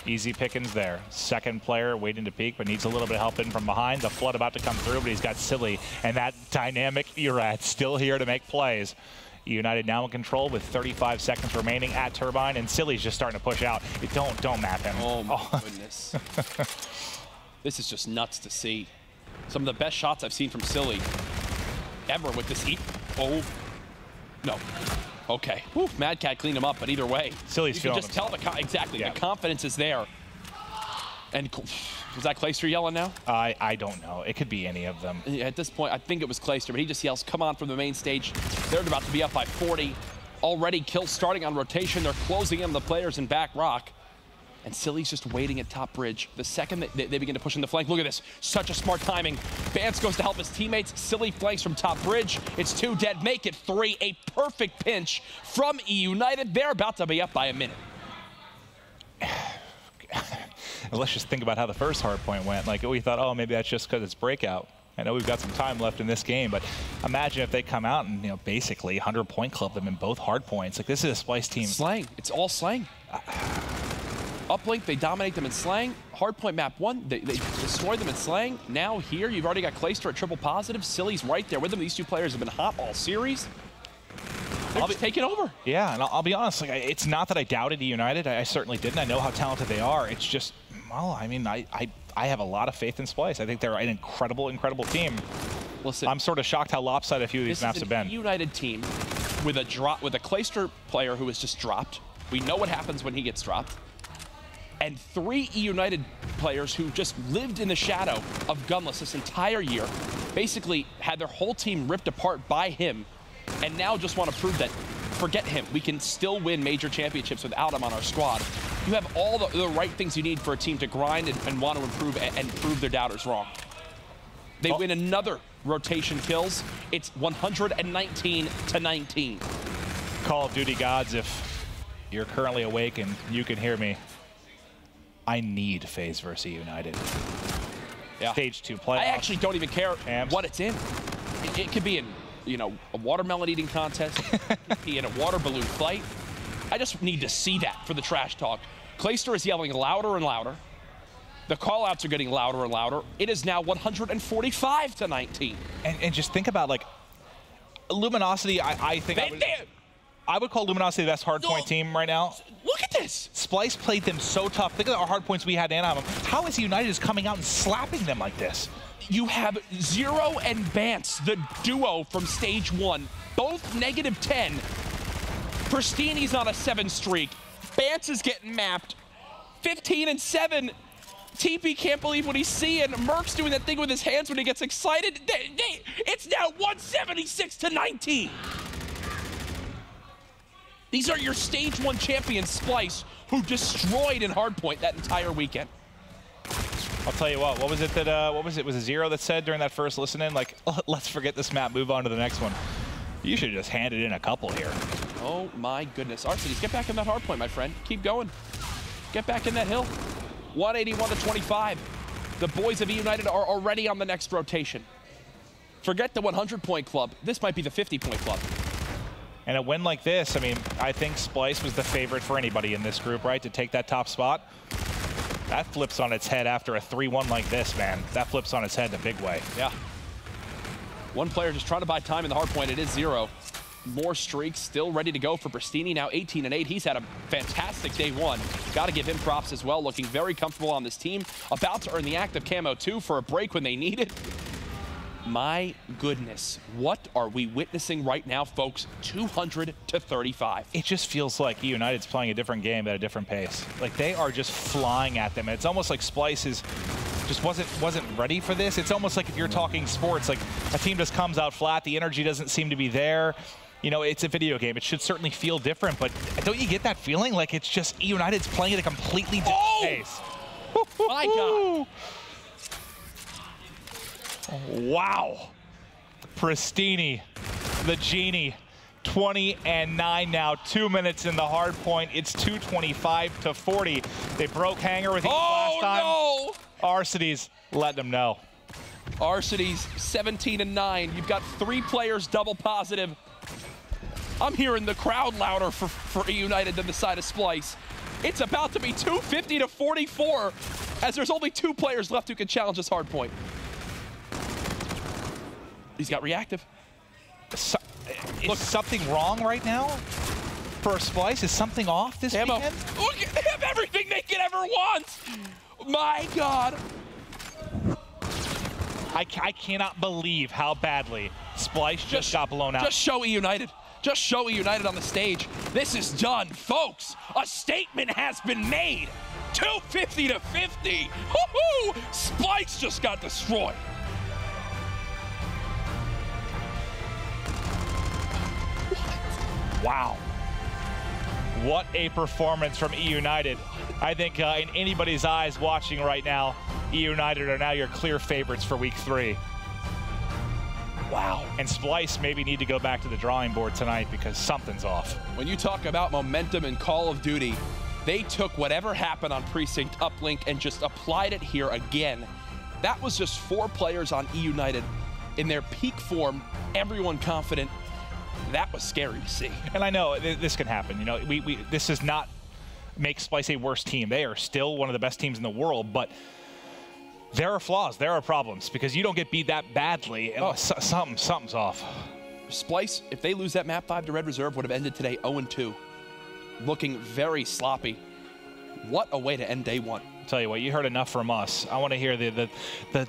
Easy pickings there. Second player waiting to peek, but needs a little bit of help in from behind. The flood about to come through, but he's got Silly. And that dynamic Erat still here to make plays. United now in control with 35 seconds remaining at Turbine, and Silly's just starting to push out. Don't map him. Oh my goodness. This is just nuts to see. Some of the best shots I've seen from Silly ever with this heat. Oh, no. Okay. Whew, Mad Cat cleaned him up, but either way, Silly's feeling just tell exactly, the confidence is there. And was that Clayster yelling now? I don't know. It could be any of them. Yeah, at this point, I think it was Clayster, but he just yells, come on, from the main stage. They're about to be up by 40. Already kills starting on rotation. They're closing in the players in back rock. And Silly's just waiting at top bridge. The second that they begin to push in the flank, look at this. Such a smart timing. Vance goes to help his teammates. Silly flanks from top bridge. It's 2 dead. Make it 3. A perfect pinch from E United. They're about to be up by a minute. Let's just think about how the first hard point went. Like, we thought, oh, maybe that's just because it's breakout. I know we've got some time left in this game, but imagine if they come out and, basically 100-point club them in both hard points. Like, this is a Splice team. Slang. It's all slang. Uplink, they dominate them in slang. Hardpoint map 1, they destroy them in slang. Now here, you've already got Clayster at triple positive. Silly's right there with them. These two players have been hot all series. They're just taking over. Yeah, and I'll be honest, like, it's not that I doubted E United. I certainly didn't. I know how talented they are. It's just, well, I mean, I have a lot of faith in Splice. I think they're an incredible, incredible team. Listen, I'm sort of shocked how lopsided a few of these maps have been. This is a United team with a Clayster player who was just dropped. We know what happens when he gets dropped. And 3 E United players who just lived in the shadow of Gunless this entire year, basically had their whole team ripped apart by him, and now just want to prove that, forget him, we can still win major championships without him on our squad. You have all the right things you need for a team to grind and want to improve and prove their doubters wrong. They win another rotation kills. It's 119-19. Call of Duty gods, if you're currently awake and you can hear me, I need FaZe versus United. Yeah. Stage 2 playoffs. I actually don't even care what it's in. It could be in, a watermelon eating contest. It could be in a water balloon fight. I just need to see that for the trash talk. Clayster is yelling louder and louder. The call-outs are getting louder and louder. It is now 145-19. And just think about, like, Luminosity, I think I would call Luminosity the best hardpoint team right now. Look at this. Splice played them so tough. Think of our hardpoints we had in Anaheim. How is United is coming out and slapping them like this? You have Zero and Bance, the duo from stage 1, both -10. Pristini's on a 7 streak. Bance is getting mapped. 15-7. TP can't believe what he's seeing. Merc's doing that thing with his hands when he gets excited. It's now 176-19. These are your stage 1 champions, Splice, who destroyed in hardpoint that entire weekend. I'll tell you what was it that, was it Zero that said during that first listen-in, like, let's forget this map, move on to the next one. You should have just handed in a couple here. Oh my goodness. Arcides, get back in that hardpoint, my friend. Keep going. Get back in that hill. 181-25. The boys of E United are already on the next rotation. Forget the 100-point club. This might be the 50-point club. And a win like this, I mean, I think Splice was the favorite for anybody in this group, right, to take that top spot. That flips on its head after a 3-1 like this, man. That flips on its head in a big way. Yeah. One player just trying to buy time in the hardpoint. It is Zero. More streaks still ready to go for Pristini, now 18-8. He's had a fantastic day 1. Got to give him props as well, looking very comfortable on this team. About to earn the active camo 2 for a break when they need it. My goodness, what are we witnessing right now, folks? 200-35. It just feels like E United's playing a different game at a different pace. Like, they are just flying at them. And it's almost like Splice is just wasn't ready for this. It's almost like if you're talking sports, like a team just comes out flat, the energy doesn't seem to be there. You know, it's a video game. It should certainly feel different, but don't you get that feeling? Like it's just E United's playing at a completely different pace. My God. Wow. Pristini, the genie, 20-9 now, 2 minutes in the hard point. It's 225-40. They broke Hanger with last time. Oh, no! Arcides let them know. Arcides 17-9. You've got 3 players double positive. I'm hearing the crowd louder for E United than the side of Splice. It's about to be 250-44 as there's only 2 players left who can challenge this hard point. He's got reactive. Is something wrong right now for Splice? Is something off this weekend? Look, they have everything they could ever want. My God. I cannot believe how badly Splice just got blown out. Just show E United. Just show E United on the stage. This is done, folks. A statement has been made. 250-50. Woohoo! Splice just got destroyed. Wow. What a performance from E United. I think in anybody's eyes watching right now, E United are now your clear favorites for week 3. Wow. And Splice maybe need to go back to the drawing board tonight because something's off. When you talk about momentum in Call of Duty, they took whatever happened on Precinct Uplink and just applied it here again. That was just 4 players on E United in their peak form, everyone confident. That was scary to see. And I know this can happen. You know, this does not make Splice a worse team. They are still one of the best teams in the world, but there are flaws, there are problems, because you don't get beat that badly. Oh, something's off. Splice, if they lose that map 5 to Red Reserve, would have ended today 0-2. Looking very sloppy. What a way to end day 1. I'll tell you what, you heard enough from us. I want to hear the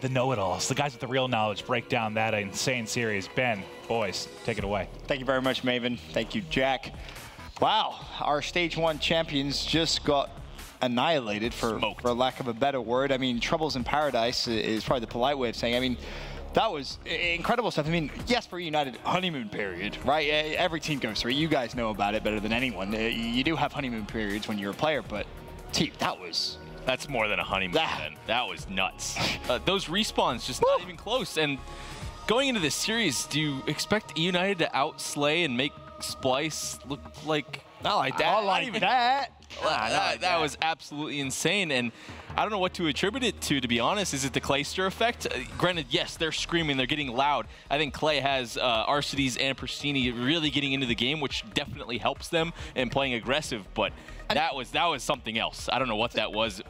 know-it-alls, the guys with the real knowledge break down that insane series. Ben, boys, take it away. Thank you very much, Maven. Thank you, Jack. Wow, our Stage 1 champions just got annihilated, for lack of a better word. I mean, Troubles in Paradise is probably the polite way of saying. I mean, that was incredible stuff. I mean, yes, for United, honeymoon period, right? Every team goes through it. You guys know about it better than anyone. You do have honeymoon periods when you're a player, but team, that's more than a honeymoon, then. That was nuts. Those respawns just not even close. And going into this series, do you expect United to outslay and make Splice look like... Not like that. Not like that. That was absolutely insane, and I don't know what to attribute it to be honest. Is it the Clayster effect? Granted, yes, they're screaming, they're getting loud. I think Clay has Arcides and Pristini really getting into the game, which definitely helps them and playing aggressive, but that was something else. I don't know what that was.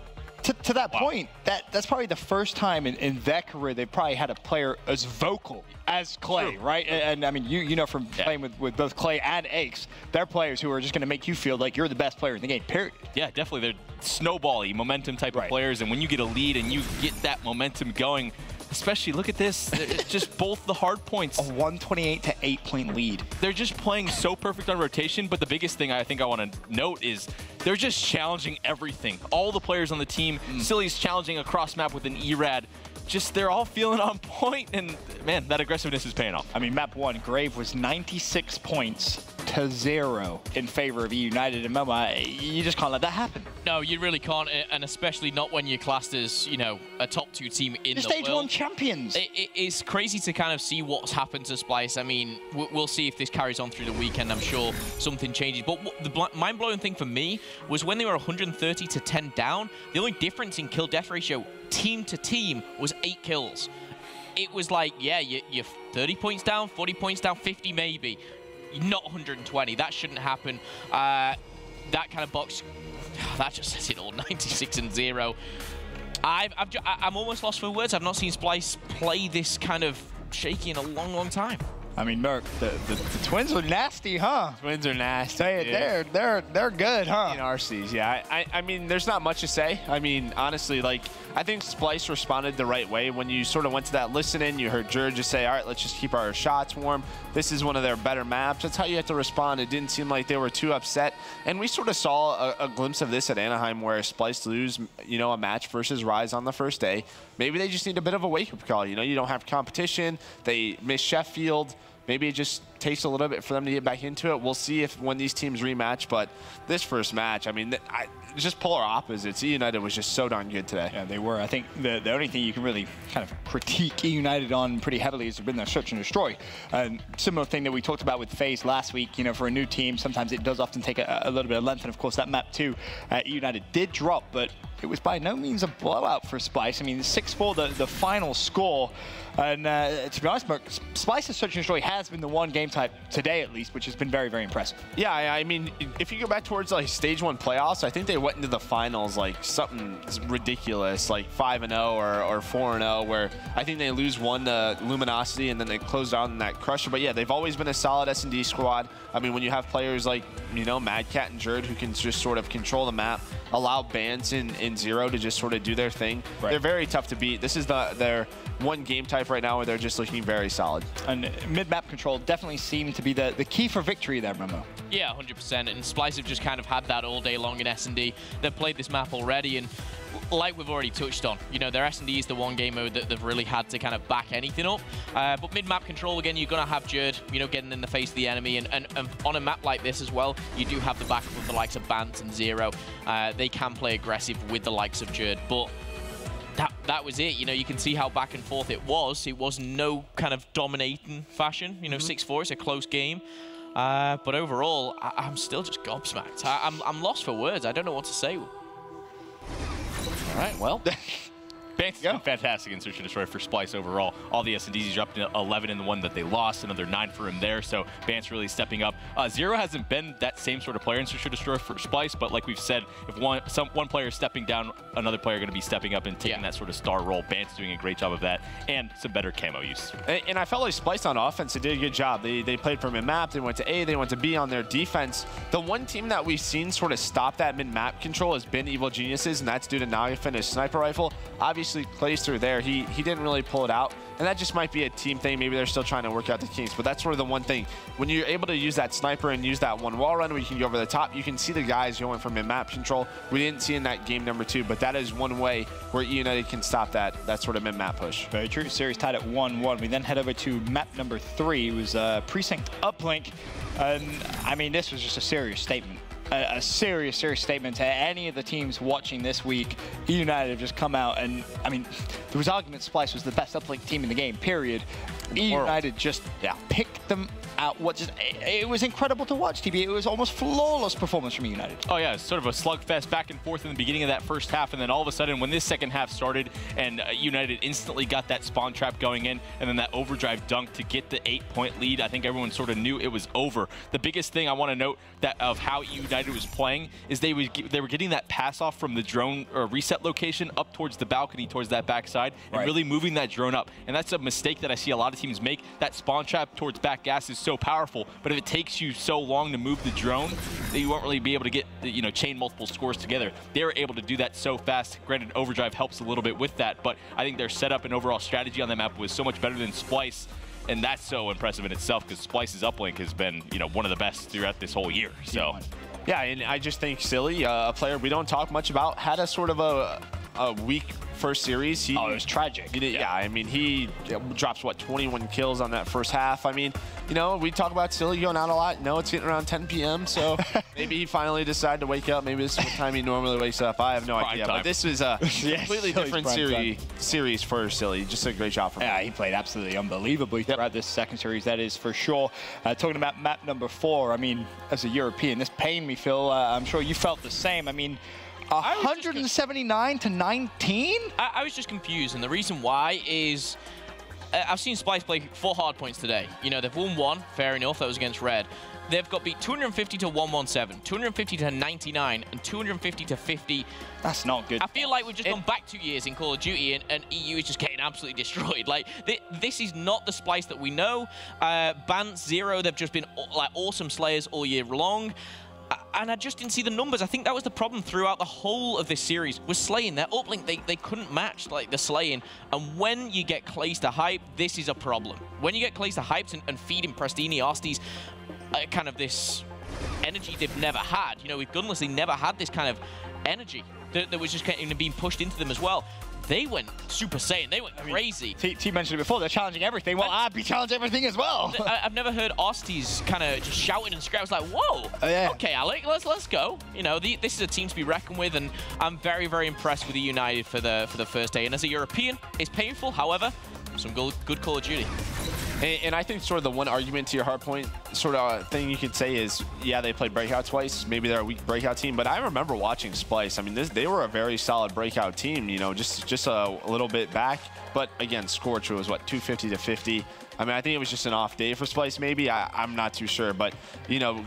to that point, that's probably the first time in their career they've probably had a player as vocal as Clay, right? And I mean, you know from playing with both Clay and Aches, they're players who are just going to make you feel like you're the best player in the game, period. Yeah, definitely. They're snowball-y, momentum type of players, and when you get a lead and you get that momentum going, especially, look at this, it's just both the hard points. A 128 to 8-point lead. They're just playing so perfect on rotation, but the biggest thing I think I want to note is they're just challenging everything. All the players on the team, Silly's challenging across map with an ERAD. Just they're all feeling on point, and man, that aggressiveness is paying off. I mean, map 1, Grave was 96 points to 0 in favor of E United, and Mama, you just can't let that happen. No, you really can't, and especially not when you're classed as, you know, a top 2 team in the world. Stage 1 champions. It's crazy to kind of see what's happened to Splice. I mean, we'll see if this carries on through the weekend. I'm sure something changes. But the mind-blowing thing for me was when they were 130 to 10 down, the only difference in kill-death ratio team to team was 8 kills. It was like, yeah, you're 30 points down, 40 points down, 50 maybe. Not 120. That shouldn't happen. That kind of box, that just says it all. 96 and 0. I'm almost lost for words. I've not seen Splice play this kind of shaky in a long, long time. I mean, Merc, the Twins are nasty, huh? Twins are nasty. They're good, huh? In RCs, yeah. I mean, there's not much to say. I mean, honestly, like, I think Splice responded the right way. When you sort of went to that listen-in, you heard Jerd just say, all right, let's just keep our shots warm. This is one of their better maps. That's how you have to respond. It didn't seem like they were too upset. And we sort of saw a glimpse of this at Anaheim where Splice lose, you know, a match versus Rise on the first day. Maybe they just need a bit of a wake-up call. You know, you don't have competition. They miss Sheffield. Maybe it just takes a little bit for them to get back into it. We'll see if when these teams rematch, but this first match, I mean, just polar opposites. E United was just so darn good today. Yeah, they were. I think the only thing you can really kind of critique E United on pretty heavily has been their search and destroy. Similar thing that we talked about with FaZe last week. You know, for a new team, sometimes it does often take a little bit of length, and of course that map too, E United did drop, but it was by no means a blowout for Splice. I mean, 6-4, the final score. And to be honest, Mark, Splice's search and destroy has been the one game type today, at least, which has been very, very impressive. Yeah, I mean, if you go back towards like stage 1 playoffs, I think they went into the finals like something ridiculous, like 5-0 or 4-0, where I think they lose one to Luminosity and then they close out in that crusher. But yeah, they've always been a solid S&D squad. I mean, when you have players like, you know, Mad Cat and Jerd who can just sort of control the map, allow Bans in Zero to just sort of do their thing. Right. They're very tough to beat. This is their one game type right now where they're just looking very solid. And mid-map control definitely seemed to be the key for victory there, Momo. Yeah, 100%. And Splice have just kind of had that all day long in S&D. They've played this map already, and like we've already touched on, you know, their S&D is the one game mode that they've really had to kind of back anything up. But mid-map control, again, you're going to have Jerd, you know, getting in the face of the enemy. And on a map like this as well, you do have the backup of the likes of Bant and Zero. They can play aggressive with the likes of Jerd, but that was it. You know, you can see how back and forth it was. It was no kind of dominating fashion. You know, 6-4, it's a close game. But overall, I'm still just gobsmacked. I'm lost for words. I don't know what to say. All right, well. Banks has been fantastic in Search and Destroy for Splice overall. All the S&Ds, he's dropped 11 in the one that they lost, another 9 for him there, so Bant's really stepping up. Zero hasn't been that same sort of player in Search and Destroy for Splice, but like we've said, if one player is stepping down, another player going to be stepping up and taking that sort of star role. Bant's doing a great job of that, and some better camo use. And I felt like Splice on offense, they did a good job. They played for mid-map, they went to A, they went to B on their defense. The one team that we've seen sort of stop that mid-map control has been Evil Geniuses, and that's due to Nagafin, his sniper rifle. Obviously, plays through there. He didn't really pull it out, and that just might be a team thing. Maybe they're still trying to work out the kinks, but that's sort of the one thing. When you're able to use that sniper and use that one wall run where you can go over the top, you can see the guys going from mid-map control. We didn't see in that game number 2, but that is one way where E United can stop that sort of mid-map push. Very true. Series tied at 1-1. We then head over to map number 3. It was Precinct Uplink, and I mean, this was just a serious statement. A serious statement to any of the teams watching this week. E United have just come out, and I mean, there was argument Splice was the best uplink team in the game, period. E United just picked them it was incredible to watch, TB. It was almost flawless performance from United. Oh yeah, it's sort of a slugfest back and forth in the beginning of that first half, and then all of a sudden when this second half started and United instantly got that spawn trap going in and then that overdrive dunk to get the 8-point lead, I think everyone sort of knew it was over. The biggest thing I want to note that of how United was playing is they were getting that pass off from the drone or reset location up towards the balcony, towards that backside, and really moving that drone up. And that's a mistake that I see a lot of teams make. That spawn trap towards back gas is so powerful, but if it takes you so long to move the drone, that you won't really be able to get, chain multiple scores together. They were able to do that so fast. Granted, overdrive helps a little bit with that, but I think their setup and overall strategy on the map was so much better than Splice. And that's so impressive in itself because Splice's uplink has been, one of the best throughout this whole year. So, yeah, and I just think Silly, a player we don't talk much about, had a sort of a weak first series. It was tragic. Yeah, I mean, he drops, 21 kills on that first half. I mean, we talk about Silly going out a lot. No, it's getting around 10 p.m., so maybe he finally decided to wake up. Maybe this is what time he normally wakes up. I have no idea. But this is a completely different series for Silly. Just a great job from him. Yeah, he played absolutely unbelievably throughout this second series, that is for sure. Talking about map number 4, I mean, as a European, this pained me, Phil. I'm sure you felt the same. I mean, 179 to 19? I was just confused, and the reason why is I've seen Splice play 4 hard points today. They've won 1, fair enough, that was against Red. They've got beat 250 to 117, 250 to 99, and 250 to 50. That's not good. I feel like we've just gone back 2 years in Call of Duty, and EU is just getting absolutely destroyed. Like, this is not the Splice that we know. Bant, Zero, they've just been awesome slayers all year long. And I just didn't see the numbers. I think that was the problem throughout the whole of this series, was slaying. Their uplink, they couldn't match the slaying. And when you get Clayster hype, this is a problem. When you get Clayster hyped and feeding Prestini, Osties, kind of this energy they've never had. With Gunless, they never had this kind of energy that was just kind of being pushed into them as well. They went Super Saiyan. They went crazy. T mentioned it before. They're challenging everything. Well, I'd be challenging everything as well. I've never heard Osties kind of just shouting and screaming. I was like, whoa. Okay, Alec, let's go. This is a team to be reckoned with, and I'm very, very impressed with the United for the first day. And as a European, it's painful. However, some good Call of Duty. And I think sort of the one argument to your hard point sort of thing you could say is, yeah, they played Breakout twice. Maybe they're a weak Breakout team, but I remember watching Splice. I mean, they were a very solid Breakout team, just a little bit back. But again, Scorch was, 250 to 50. I mean, I think it was just an off day for Splice, maybe. I'm not too sure. But,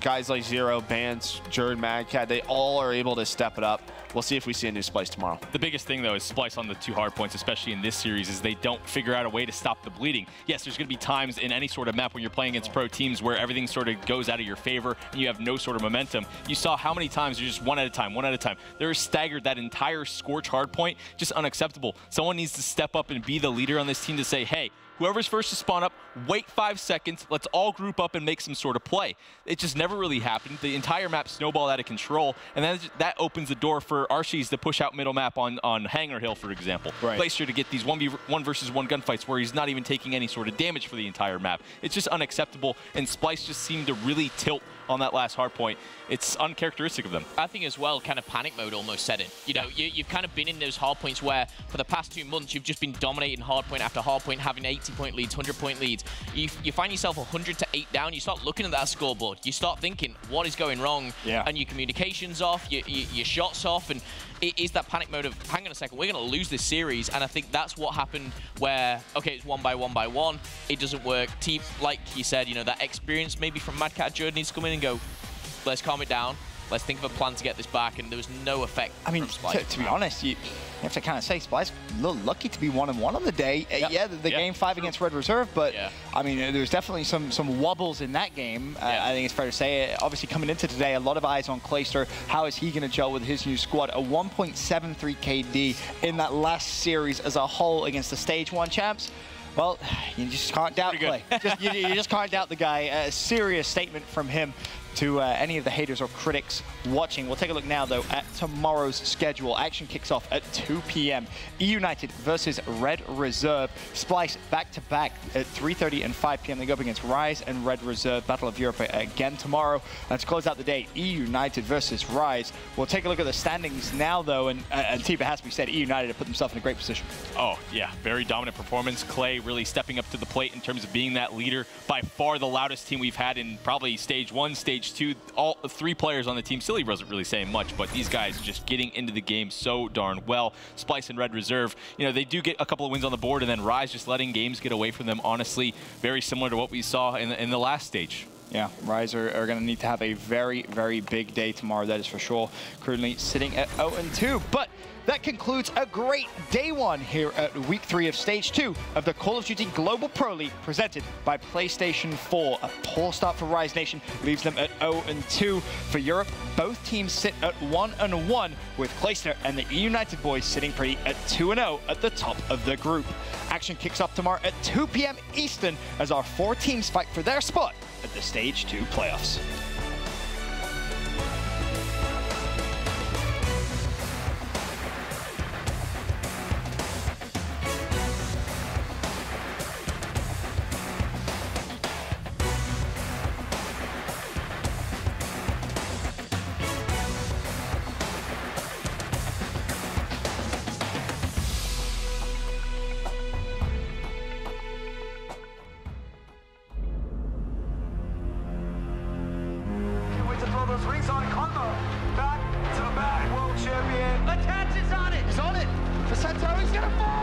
guys like Zero, Bance, Jerd, Madcat, they all are able to step it up. We'll see if we see a new Splice tomorrow. The biggest thing, though, is Splice on the 2 hard points, especially in this series, is they don't figure out a way to stop the bleeding. Yes, there's going to be times in any sort of map when you're playing against pro teams where everything sort of goes out of your favor and you have no sort of momentum. You saw how many times you're just one at a time. They're staggered that entire Scorch hard point, just unacceptable. Someone needs to step up and be the leader on this team to say, hey, whoever's first to spawn up, wait 5 seconds, let's all group up and make some sort of play. It just never really happened. The entire map snowballed out of control, and that opens the door for Archie's to push out middle map on Hangar Hill, for example. Clayster to get these 1v1 versus 1 gunfights where he's not even taking any sort of damage for the entire map. It's just unacceptable, and Splice just seemed to really tilt on that last hard point. It's uncharacteristic of them. I think as well, kind of panic mode almost set in. You've kind of been in those hard points where for the past 2 months, you've just been dominating hard point after hard point, having 80-point leads, 100-point leads. You find yourself 100 to 8 down, you start looking at that scoreboard. You start thinking, what is going wrong? And your communication's off, your shot's off, and it is that panic mode of, hang on a second, we're going to lose this series. And I think that's what happened where, okay, it's 1 by 1 by 1. It doesn't work. Team, like you said, that experience maybe from Madcat Jerd needs to come in and go, let's calm it down. Let's think of a plan to get this back, and there was no effect. I mean, to be honest, you have to kind of say Splice a little lucky to be 1-1 on the day. The game 5 against Red Reserve, but I mean, there's definitely some wobbles in that game. I think it's fair to say. Obviously, coming into today, a lot of eyes on Clayster. How is he going to gel with his new squad? A 1.73 KD in that last series as a whole against the Stage 1 champs. Well, you just can't doubt Clay. You just can't doubt the guy. A serious statement from him to any of the haters or critics watching. We'll take a look now, though, at tomorrow's schedule. Action kicks off at 2 p.m. United versus Red Reserve. Splice back-to-back at 3:30 and 5 p.m. They go up against Rise and Red Reserve. Battle of Europe again tomorrow. And to close out the day, United versus Rise. We'll take a look at the standings now, though, and Tiba, has to be said, United have put themselves in a great position. Oh, yeah, very dominant performance. Clay really stepping up to the plate in terms of being that leader. By far the loudest team we've had in probably stage 1, stage 2. All 3 players on the team. Silly wasn't really saying much, but these guys just getting into the game so darn well. Splice and Red Reserve, you know, they do get a couple of wins on the board, and then Rise just letting games get away from them, honestly, very similar to what we saw in the last stage. Yeah, Rise are going to need to have a very, very big day tomorrow, that is for sure. Currently sitting at 0-2, but that concludes a great day 1 here at week 3 of stage 2 of the Call of Duty Global Pro League presented by PlayStation 4. A poor start for Rise Nation leaves them at 0-2. For Europe, both teams sit at 1-1, with Clayster and the United boys sitting pretty at 2-0 at the top of the group. Action kicks off tomorrow at 2 p.m. Eastern as our 4 teams fight for their spot at the Stage 2 playoffs. Attaches on it! He's on it! Placento, he's gonna fall!